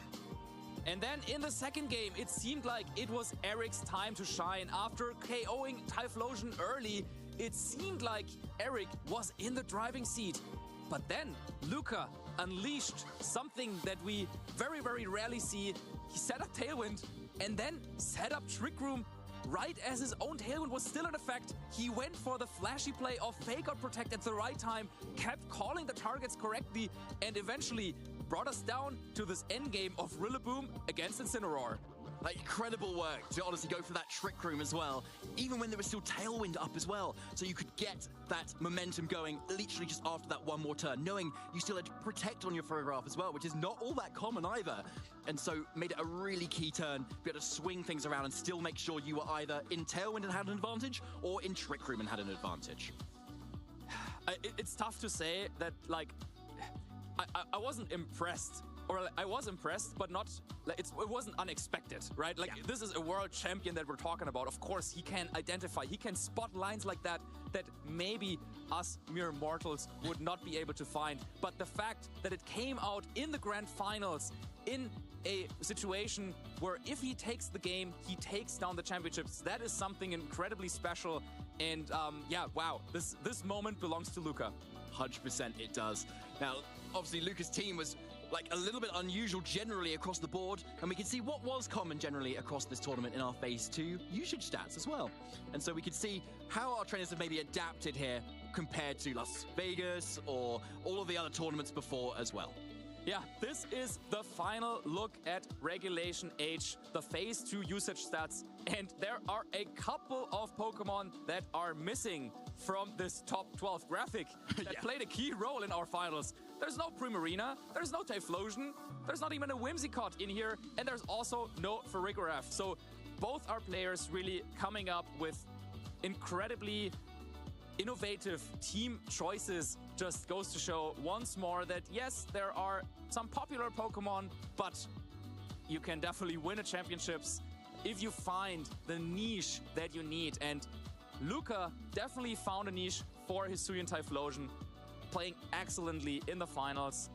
And then in the second game, it seemed like it was Eric's time to shine. After KOing Typhlosion early, it seemed like Eric was in the driving seat. But then Luca unleashed something that we very, very rarely see. He set up Tailwind and then set up Trick Room right as his own Tailwind was still in effect. He went for the flashy play of Fake Out Protect at the right time, kept calling the targets correctly, and eventually brought us down to this endgame of Rillaboom against Incineroar. Like, incredible work to honestly go for that Trick Room as well, even when there was still Tailwind up as well, so you could get that momentum going literally just after that one more turn, knowing you still had to Protect on your photograph as well, which is not all that common either. And so made it a really key turn, be able to swing things around and still make sure you were either in Tailwind and had an advantage, or in Trick Room and had an advantage. It's tough to say that, like, I wasn't impressed. Or I was impressed, but not. Like, it wasn't unexpected, right? Like, this is a world champion that we're talking about. Of course, he can identify, he can spot lines like that maybe us mere mortals would not be able to find. But the fact that it came out in the grand finals in a situation where if he takes the game, he takes down the championships, that is something incredibly special. And yeah, wow, this moment belongs to Luca. 100% it does. Now, obviously, Luca's team was like a little bit unusual generally across the board, and we can see what was common generally across this tournament in our Phase 2 usage stats as well. And so we can see how our trainers have maybe adapted here compared to Las Vegas or all of the other tournaments before as well. Yeah, this is the final look at Regulation H, the Phase 2 usage stats, and there are a couple of Pokemon that are missing from this top 12 graphic that played a key role in our finals. There's no Primarina, there's no Typhlosion, there's not even a Whimsicott in here, and there's also no Farigiraf. So both our players really coming up with incredibly innovative team choices. Just goes to show once more that yes, there are some popular Pokemon, but you can definitely win at championships if you find the niche that you need. And Luca definitely found a niche for his Hisuian Typhlosion, playing excellently in the finals.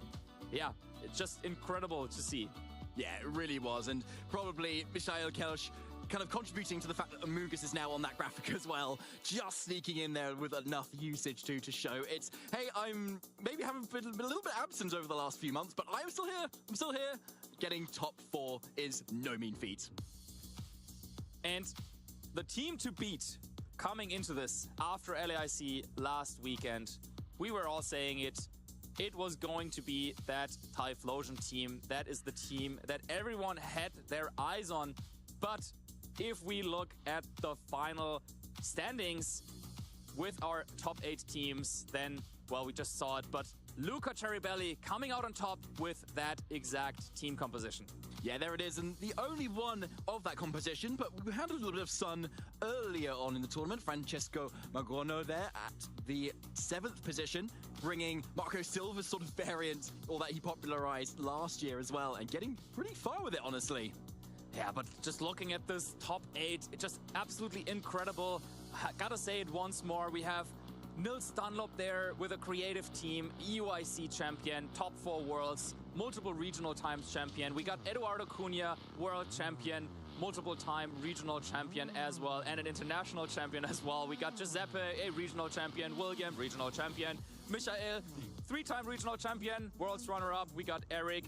Yeah, it's just incredible to see. Yeah, it really was. And probably Michael Kelsch kind of contributing to the fact that Amoonguss is now on that graphic as well, just sneaking in there with enough usage to show it's, hey, I'm maybe having been a little bit absent over the last few months, but I'm still here. I'm still here. Getting top 4 is no mean feat. And the team to beat coming into this after LAIC last weekend, we were all saying it was going to be that Typhlosion team. That is the team that everyone had their eyes on. But if we look at the final standings with our top 8 teams, then, well, we just saw it. But Luca Cherrybelly coming out on top with that exact team composition. Yeah, there it is, and the only one of that composition, but we had a little bit of sun earlier on in the tournament. Francesco Magrono there at the 7th position, bringing Marco Silva's sort of variant, or that he popularized last year as well, and getting pretty far with it, honestly. Yeah, but just looking at this top 8, it's just absolutely incredible. Gotta say it once more, we have Nils Dunlop there with a creative team, EUIC champion, top 4 worlds, multiple regional times champion. We got Eduardo Cunha, world champion, multiple time regional champion as well, and an international champion as well. We got Giuseppe, a regional champion, William, regional champion, Michael, 3-time regional champion, world's runner-up. We got Eric,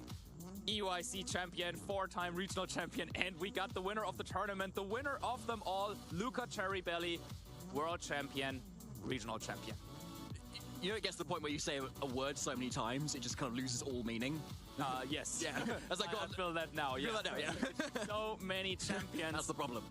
EUIC champion, 4-time regional champion, and we got the winner of the tournament, the winner of them all, Luca Cherrybelly, world champion, regional champion. You know, it gets to the point where you say a word so many times, it just kind of loses all meaning. Yes. Yeah. As I feel that now. Yeah. Feel that now, yeah. So many champions. That's the problem.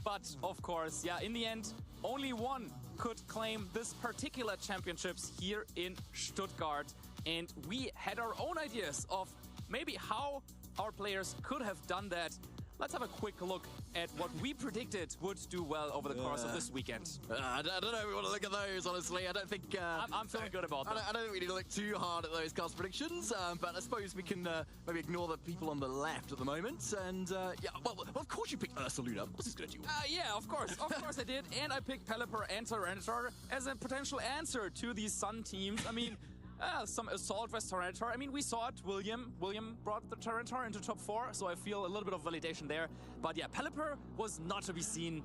But, of course, yeah, in the end, only one could claim this particular championships here in Stuttgart. And we had our own ideas of maybe how our players could have done that. Let's have a quick look at what we predicted would do well over the course of this weekend. I don't know if we want to look at those, honestly. I don't think... I'm feeling good about them. I don't think we need to look too hard at those cast predictions, but I suppose we can maybe ignore the people on the left at the moment. And, yeah, well, of course you picked Ursaluna. What's this going to do? Yeah, of course. Of course I did. And I picked Pelipper and Tyranitar as a potential answer to these Sun teams. I mean... some Assault Vest Tyranitar. I mean, we saw it. William brought the Tyranitar into top 4, so I feel a little bit of validation there. But yeah, Pelipper was not to be seen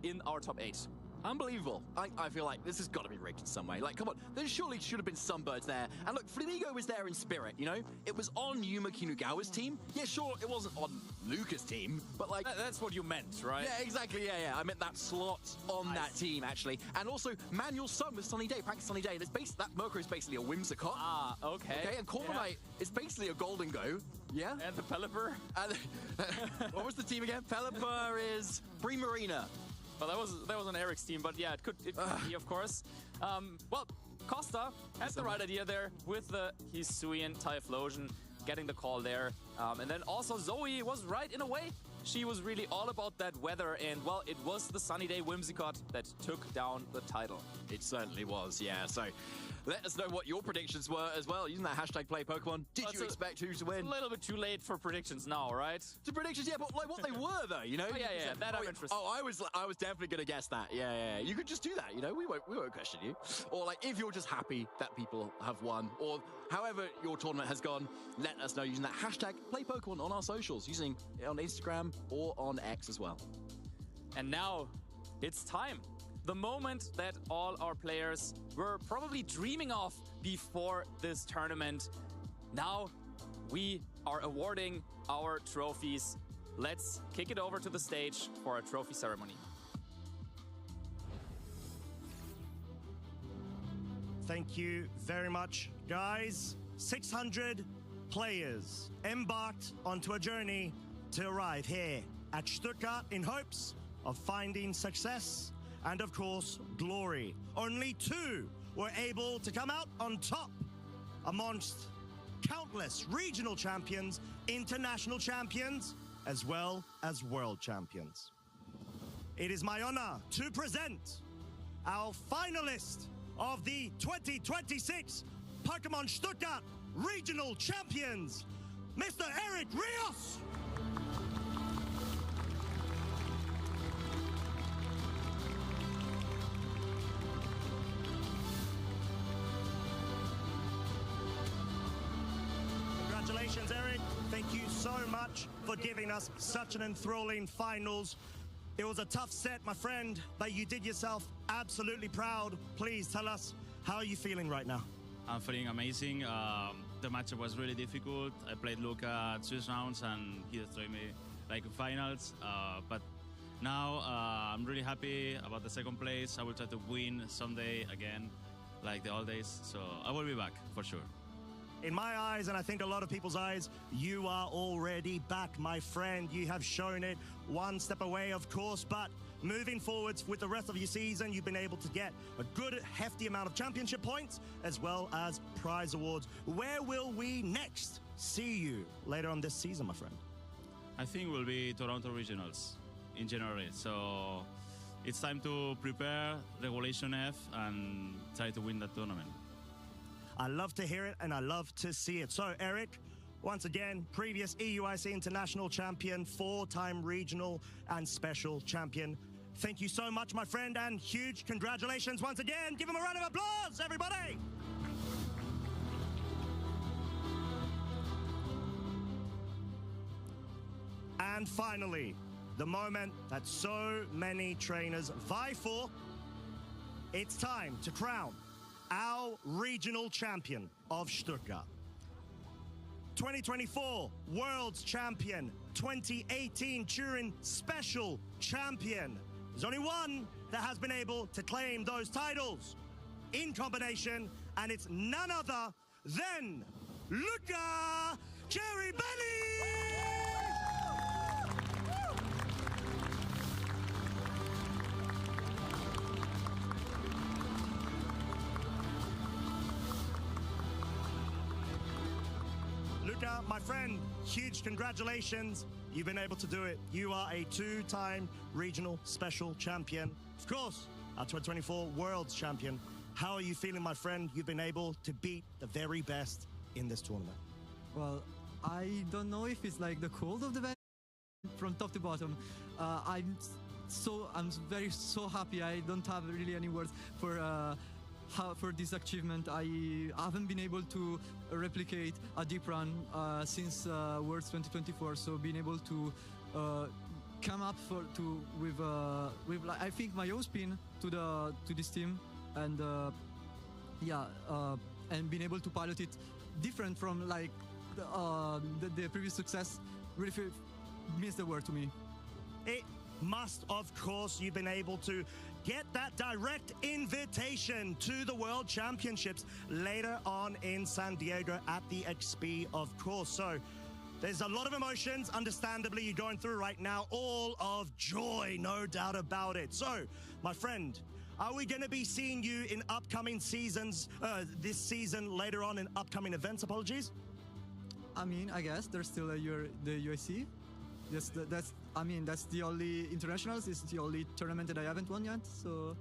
in our top 8. Unbelievable. I feel like this has got to be rigged in some way. Like, come on, there surely should have been some birds there. And look, Flamigo was there in spirit, you know? It was on Yuma Kinugawa's team. Yeah, sure, it wasn't on Luca's team, but like... That's what you meant, right? Yeah, exactly, yeah. I meant that slot on that team, actually. And also, Manuel's son with Sunny Day, practice Sunny Day. That Mercury is basically a Whimsicott. Ah, okay. Okay, and Corviknight is basically a Golden Go. Yeah? And the Pelipper? And, what was the team again? Pelipper is Primarina. Well, that was on Eric's team, but yeah, it could be, of course. Well, Costa had the right idea there with the Hisuian Typhlosion, getting the call there. And then also Zoe was right in a way. She was really all about that weather, and well, it was the Sunny Day Whimsicott that took down the title. It certainly was, yeah. So let us know what your predictions were as well, using that hashtag +PlayPokemon. Did you expect who to win? It's a little bit too late for predictions now, right? To predictions, yeah, but like what they were though, you know? Oh, yeah, that I'm interested. Oh, I was definitely gonna guess that. Yeah. You could just do that, you know? We won't question you. Or like if you're just happy that people have won, or however your tournament has gone, let us know using that hashtag #PlayPokemon on our socials, using it on Instagram or on X as well. And now it's time. The moment that all our players were probably dreaming of before this tournament. Now we are awarding our trophies. Let's kick it over to the stage for a trophy ceremony. Thank you very much, guys. 600 players embarked onto a journey to arrive here at Stuttgart in hopes of finding success and, of course, glory. Only 2 were able to come out on top amongst countless regional champions, international champions, as well as world champions. It is my honor to present our finalist of the 2026 Pokemon Stuttgart Regional Champions, Mr. Eric Rios! Congratulations, Eric. Thank you so much for giving us such an enthralling finals. It was a tough set, my friend, but you did yourself absolutely proud. Please tell us, how are you feeling right now? I'm feeling amazing. The matchup was really difficult. I played Luca 2 rounds and he destroyed me like in finals. But now I'm really happy about the second place. I will try to win someday again, like the old days. So I will be back for sure. In my eyes, and I think a lot of people's eyes, you are already back, my friend. You have shown it, one step away, of course, but moving forwards with the rest of your season, you've been able to get a good, hefty amount of championship points, as well as prize awards. Where will we next see you later on this season, my friend? I think we'll be Toronto Regionals in January. So it's time to prepare Regulation F and try to win that tournament. I love to hear it, and I love to see it. So, Eric, once again, previous EUIC International Champion, 4-time Regional and Special Champion. Thank you so much, my friend, and huge congratulations once again. Give him a round of applause, everybody! And finally, the moment that so many trainers vie for, it's time to crown our regional champion of Stuttgart. 2024 World's Champion, 2018 Turin Special Champion. There's only one that has been able to claim those titles in combination, and it's none other than Luca Cherry-Belli! Luca, my friend, huge congratulations. You've been able to do it. You are a 2-time regional special champion. Of course, our 2024 World's Champion. How are you feeling, my friend? You've been able to beat the very best in this tournament. Well, I don't know if it's like the cold of the band from top to bottom. I'm so happy. I don't have really any words for this achievement. I haven't been able to replicate a deep run since Worlds 2024, so being able to come up with like, I think my own spin to this team, and and being able to pilot it different from like the previous success really means the world to me. It must, of course, you've been able to get that direct invitation to the World Championships later on in San Diego at the XP, of course. So there's a lot of emotions, understandably, you're going through right now. All of joy, no doubt about it. So, my friend, are we going to be seeing you in upcoming seasons, this season, later on in upcoming events? Apologies. I mean, I guess there's still the USC. That's the only internationals. It's the only tournament that I haven't won yet. So,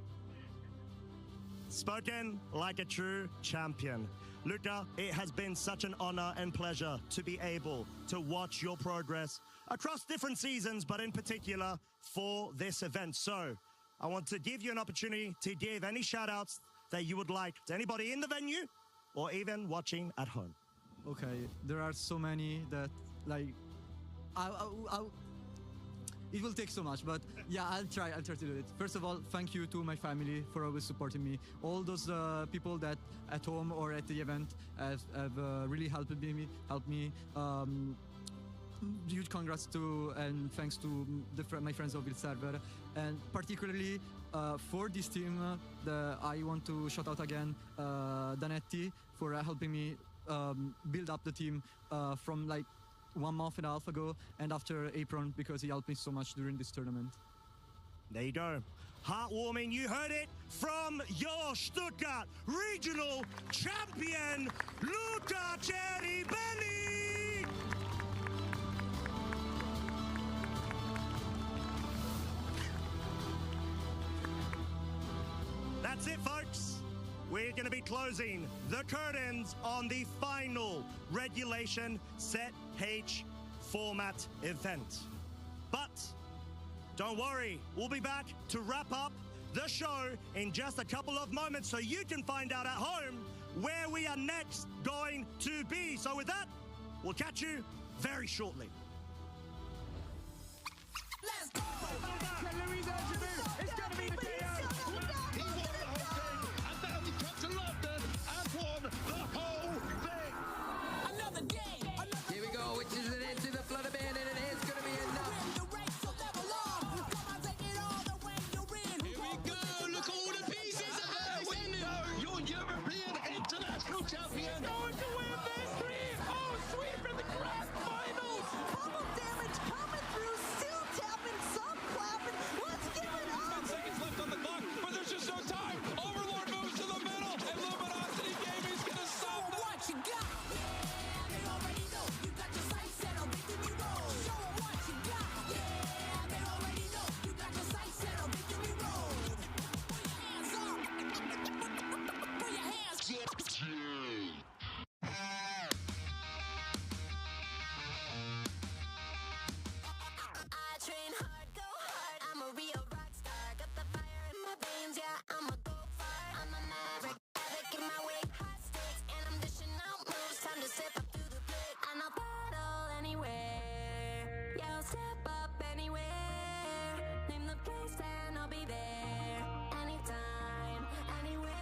spoken like a true champion. Luca, it has been such an honor and pleasure to be able to watch your progress across different seasons, but in particular for this event. So I want to give you an opportunity to give any shout outs that you would like to anybody in the venue or even watching at home. Okay, there are so many that like it will take so much, but yeah, I'll try to do it. First of all, thank you to my family for always supporting me. All those people that at home or at the event have really helped me. Huge congrats to and thanks to my friends of the server, and particularly for this team, I want to shout out again Danetti for helping me build up the team from like 1.5 months ago, and after Apron, because he helped me so much during this tournament. There you go. Heartwarming. You heard it from your Stuttgart regional champion, Luca Ceribelli. That's it, folks. We're going to be closing the curtains on the final regulation Set H format event. But don't worry, we'll be back to wrap up the show in just a couple of moments so you can find out at home where we are next going to be. So with that, we'll catch you very shortly. Let's go! It's going to be the KO! He won the whole thing, and now he come to London and won the whole thing! Another day! Here we go, which is an into the Flutter Band, and it is going to be enough. Here we go! Look at all the pieces! There we go! Your European International Champion! Going to win this dream! Oh, sweet for the grand finals! Pummel damage coming through, still tapping, some clapping. Let's give it up! 10 seconds left on the clock, but there's just no time. Overlord moves to the middle, and Luminosity Gaming's gonna stop them. What you got? Yeah, they already know. You got your sights set on victory road. Show 'em what you got. Yeah, they already know. You got your sights set on victory road. Put your hands up. Put your hands. I train hard, go hard. I'm a real rock star. Got the fire in my veins, yeah. I'm a go far. I'm a maverick, havoc in my way. High stakes, and I'm dishing out moves. Time to step up to the plate, and I'll battle anywhere. Yeah, I'll step up anywhere. Name the place, and I'll be there. Anytime, anywhere.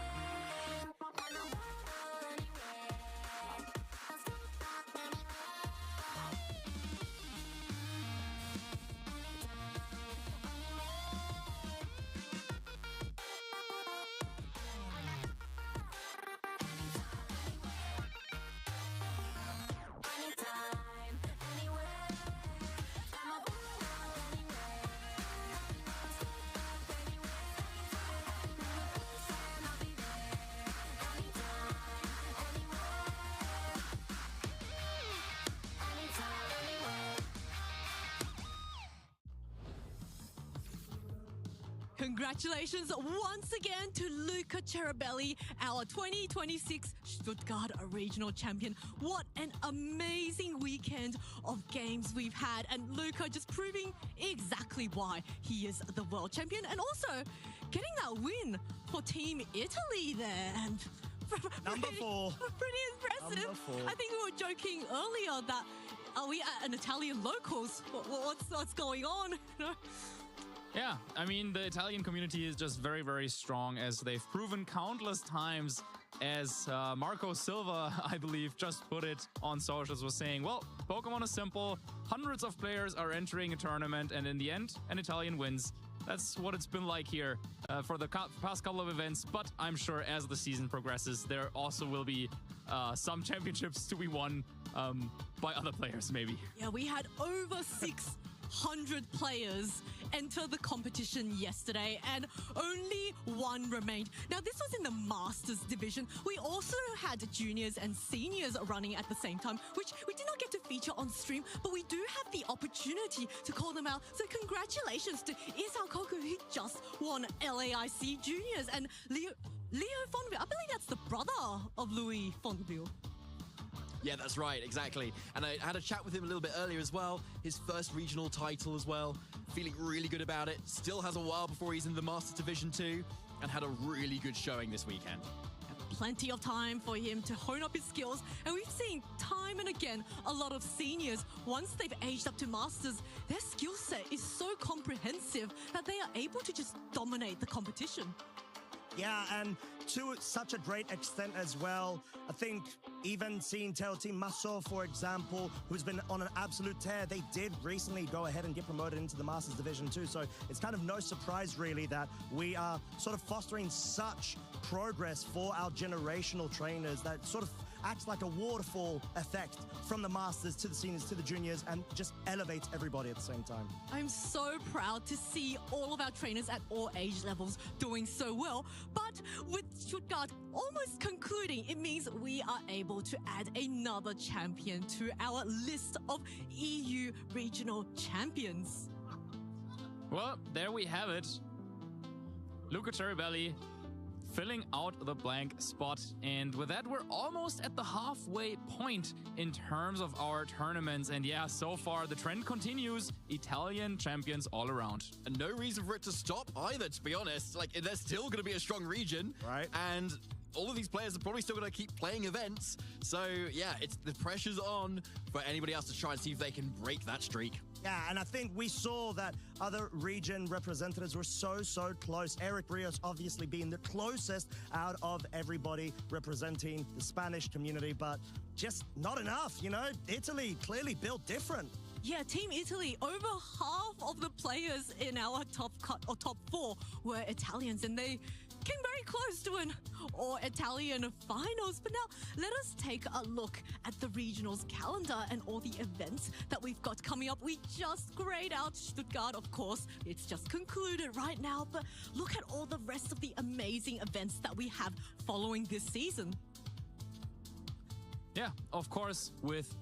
And I'll battle anywhere. I'll step up anywhere. Anytime, anywhere. I'm a battle anywhere. I'll step up anywhere. Name the place, and I'll be there. Anytime, anywhere. Anytime, anywhere. Congratulations once again to Luca Ceribelli, our 2026 Stuttgart Regional Champion. What an amazing weekend of games we've had, and Luca just proving exactly why he is the world champion, and also getting that win for Team Italy there. And Number 4. Pretty impressive. Number 4. I think we were joking earlier that Are we at an Italian locals? What's going on? Yeah, I mean, the Italian community is just very, very strong, as they've proven countless times. As Marco Silva, I believe, just put it on socials, was saying, well, Pokemon is simple. Hundreds of players are entering a tournament, and in the end, an Italian wins. That's what it's been like here for the past couple of events. But I'm sure as the season progresses, there also will be some championships to be won by other players, maybe. Yeah, we had over 600 players enter the competition yesterday, and only one remained. Now, this was in the Masters division. We also had juniors and seniors running at the same time, which we did not get to feature on stream, but we do have the opportunity to call them out. So congratulations to Isao Koku, who just won LAIC juniors, and Leo Fondeville. I believe that's the brother of Louis Fondeville. Yeah, that's right, exactly. And I had a chat with him a little bit earlier as well. His first regional title as well. Feeling really good about it. Still has a while before he's in the Masters Division 2. And had a really good showing this weekend. Plenty of time for him to hone up his skills. And we've seen time and again a lot of seniors, once they've aged up to Masters, their skill set is so comprehensive that they are able to just dominate the competition. Yeah, and to such a great extent as well. I think even seeing Team Maso, for example, who's been on an absolute tear, they did recently go ahead and get promoted into the Masters Division 2. So it's kind of no surprise, really, that we are sort of fostering such progress for our generational trainers that sort of acts like a waterfall effect from the Masters to the seniors to the juniors and just elevates everybody at the same time. I'm so proud to see all of our trainers at all age levels doing so well. But with Stuttgart almost concluding, it means we are able to add another champion to our list of EU regional champions. Well, there we have it. Luca Cherrybelly filling out the blank spot. And with that, we're almost at the halfway point in terms of our tournaments. And yeah, so far the trend continues. Italian champions all around. And no reason for it to stop either, to be honest. Like, there's still going to be a strong region. Right. And all of these players are probably still going to keep playing events. So yeah, the pressure's on for anybody else to try and see if they can break that streak. Yeah, and I think we saw that other region representatives were so close. Eric Rios obviously being the closest out of everybody representing the Spanish community, but just not enough, you know? Italy clearly built different. Yeah, Team Italy, over half of the players in our top 4 were Italians, and they came very close to an all-Italian finals. But now, let us take a look at the regionals calendar and all the events that we've got coming up. We just grayed out Stuttgart, of course. It's just concluded right now, but look at all the rest of the amazing events that we have following this season. Yeah, of course, with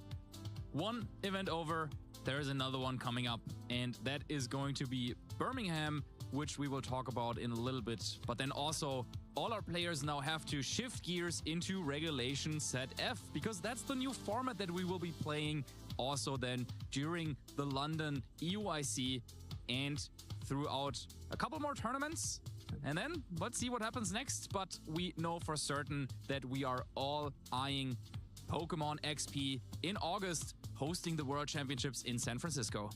one event over, there is another one coming up, and that is going to be Birmingham, which we will talk about in a little bit. But then also, all our players now have to shift gears into Regulation Set F, because that's the new format that we will be playing also then during the London EUIC and throughout a couple more tournaments. And then let's see what happens next. But we know for certain that we are all eyeing Pokemon XP in August, hosting the World Championships in San Francisco.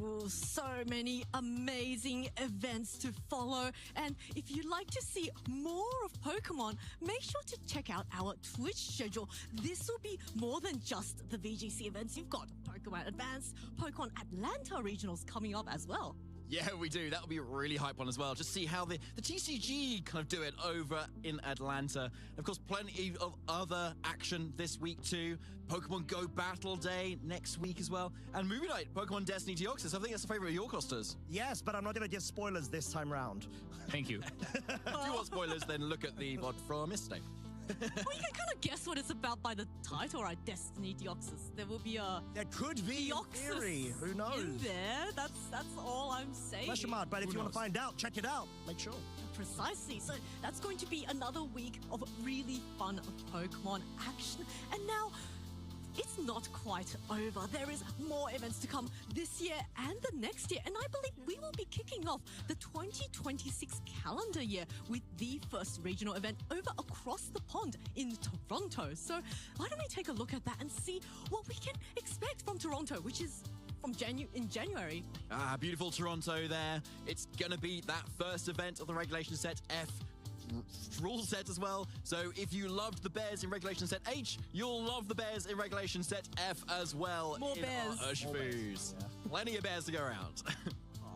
Ooh, so many amazing events to follow. And if you'd like to see more of Pokemon, make sure to check out our Twitch schedule. This will be more than just the VGC events. You've got Pokemon Advanced, Pokemon Atlanta regionals coming up as well. Yeah, we do. That'll be a really hype one as well. Just see how the TCG kind of do it over in Atlanta. Of course, plenty of other action this week too. Pokemon Go Battle Day next week as well. And Movie Night, Pokemon Destiny Deoxys. I think that's a favorite of your costers. Yes, but I'm not going to give spoilers this time round. Thank you. If you want spoilers, then look at the VOD from Mistake. Well, you can kind of guess what it's about by the title, right? Destiny Deoxys. There will be a... There could be a theory. Who knows? In there. That's all I'm saying. Question mark. But if you want to find out, check it out. Make sure. Precisely. So that's going to be another week of really fun Pokemon action. And now, it's not quite over. There is more events to come this year and the next year, and I believe we will be kicking off the 2026 calendar year with the first regional event over across the pond in Toronto. So why don't we take a look at that and see what we can expect from Toronto, which is in January. Beautiful Toronto there. It's going to be that first event of the regulation set F rule set as well. So if you loved the bears in regulation set H, you'll love the bears in regulation set F as well. More bears. Ushfoos. Yeah. Plenty of bears to go around.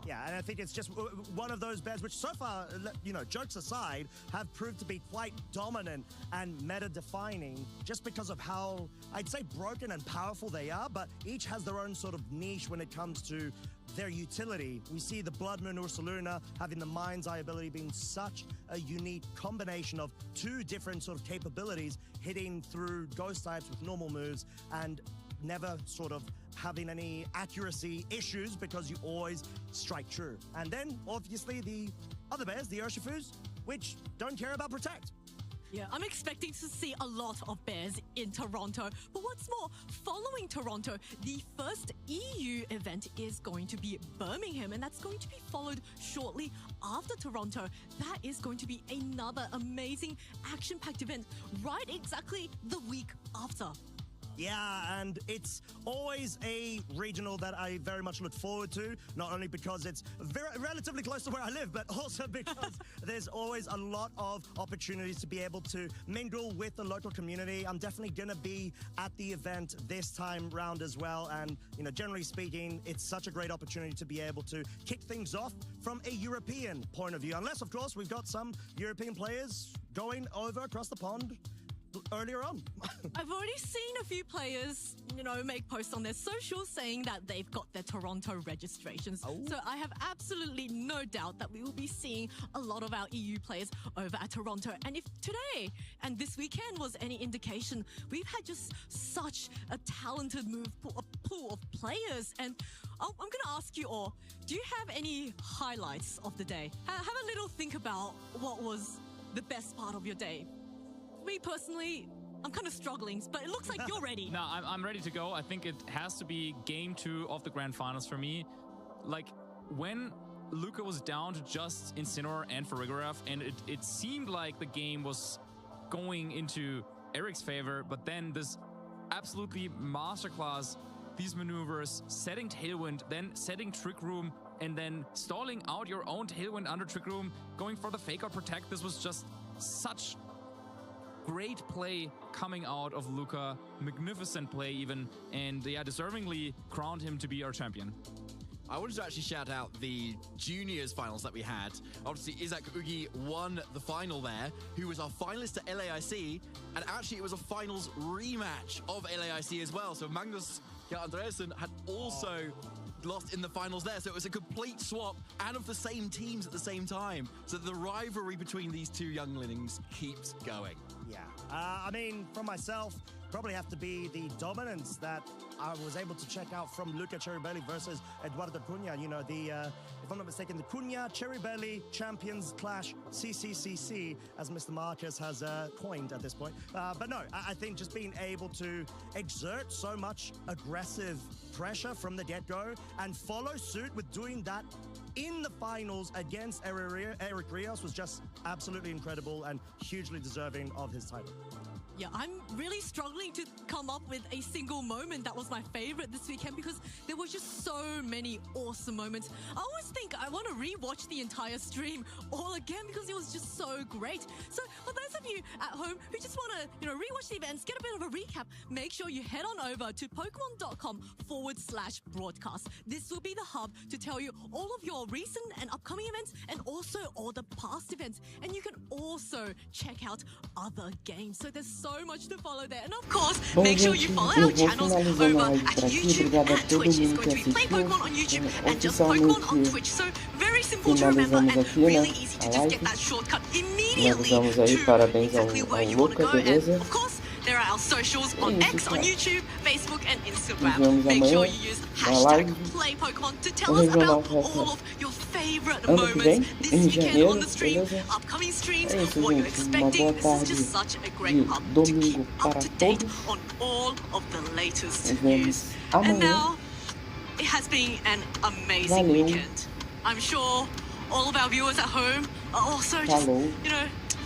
Yeah, and I think it's just one of those bears which so far, you know, jokes aside, have proved to be quite dominant and meta-defining just because of how, I'd say, broken and powerful they are, but each has their own sort of niche when it comes to their utility. We see the Blood Moon Ursaluna having the Mind's Eye ability being such a unique combination of two different sort of capabilities, hitting through ghost types with normal moves and never sort of having any accuracy issues because you always strike true. And then, obviously, the other bears, the Urshifu's, which don't care about Protect. Yeah, I'm expecting to see a lot of bears in Toronto. But what's more, following Toronto, the first EU event is going to be Birmingham, and that's going to be followed shortly after Toronto. That is going to be another amazing action-packed event right exactly the week after. Yeah, and it's always a regional that I very much look forward to, not only because it's relatively close to where I live, but also because there's always a lot of opportunities to be able to mingle with the local community. I'm definitely going to be at the event this time round as well, and, you know, generally speaking, it's such a great opportunity to be able to kick things off from a European point of view, unless, of course, we've got some European players going over across the pond earlier on. I've already seen a few players, you know, make posts on their socials saying that they've got their Toronto registrations. Oh. So I have absolutely no doubt that we will be seeing a lot of our EU players over at Toronto. And if today and this weekend was any indication, we've had just such a talented pool of players. And I'm going to ask you all, do you have any highlights of the day? Have a little think about what was the best part of your day. Me personally, I'm kind of struggling, but it looks like you're ready. No, I'm ready to go. I think it has to be game 2 of the grand finals for me. Like, when Luka was down to just Incineroar and Farigiraf, and it seemed like the game was going into Eric's favor, but then this absolutely masterclass, these maneuvers, setting Tailwind, then setting Trick Room, and then stalling out your own Tailwind under Trick Room, going for the Fake Out Protect. This was just such great play coming out of Luka, magnificent play even, and yeah, deservingly crowned him to be our champion. I wanted to actually shout out the juniors finals that we had. Obviously, Isaac Ugi won the final there, who was our finalist at LAIC, and actually it was a finals rematch of LAIC as well. So Magnus Andreasen had also lost in the finals there, so it was a complete swap and of the same teams at the same time. So the rivalry between these two younglings keeps going. Yeah, I mean, for myself, probably have to be the dominance that I was able to check out from Luca Cheribelli versus Eduardo Cunha. You know, the, if I'm not mistaken, the Cunha-Cheribelli Champions Clash CCCC, as Mr. Marcus has coined at this point. But no, I think just being able to exert so much aggressive pressure from the get-go and follow suit with doing that in the finals against Eric Rios was just absolutely incredible and hugely deserving of his title. Yeah, I'm really struggling to come up with a single moment that was my favorite this weekend because there were just so many awesome moments. I always think I want to rewatch the entire stream all again because it was just so great. So for those of you at home who just want to, you know, rewatch the events, get a bit of a recap, make sure you head on over to Pokemon.com/broadcast. This will be the hub to tell you all of your recent and upcoming events and also all the past events. And you can also check out other games. So there's so much to follow there. And of course, make sure you follow our channels over at YouTube and Twitch. It's going to be Play Pokemon on YouTube and just Pokemon on Twitch. So very simple to remember and really easy to just get that shortcut immediately to exactly where you want to go. And of course, there are our socials on X, on YouTube, Facebook and Instagram. Make sure you use hashtag PlayPokemon to tell us about all of your favorite Ano que vem, moments this em weekend janeiro, on the stream, beleza? upcoming streams, É isso, what you're gente. Uma boa expecting. This is tarde just such a de great hub to domingo keep up para to date todos. on all of the latest Nos vemos news. And amanhã. now, it has been an amazing Valeu. weekend. I'm sure all of our viewers at home are also just, Falou.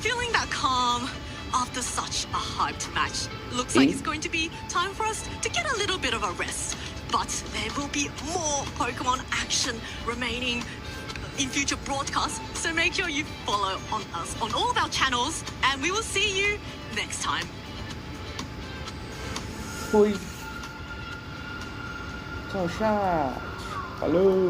feeling that calm after such a hyped match. Looks like E? it's going to be time for us to get a little bit of a rest. But there will be more Pokemon action remaining in future broadcasts, so make sure you follow on us on all of our channels, and we will see you next time. Fui. Tchau, tchau. Falou.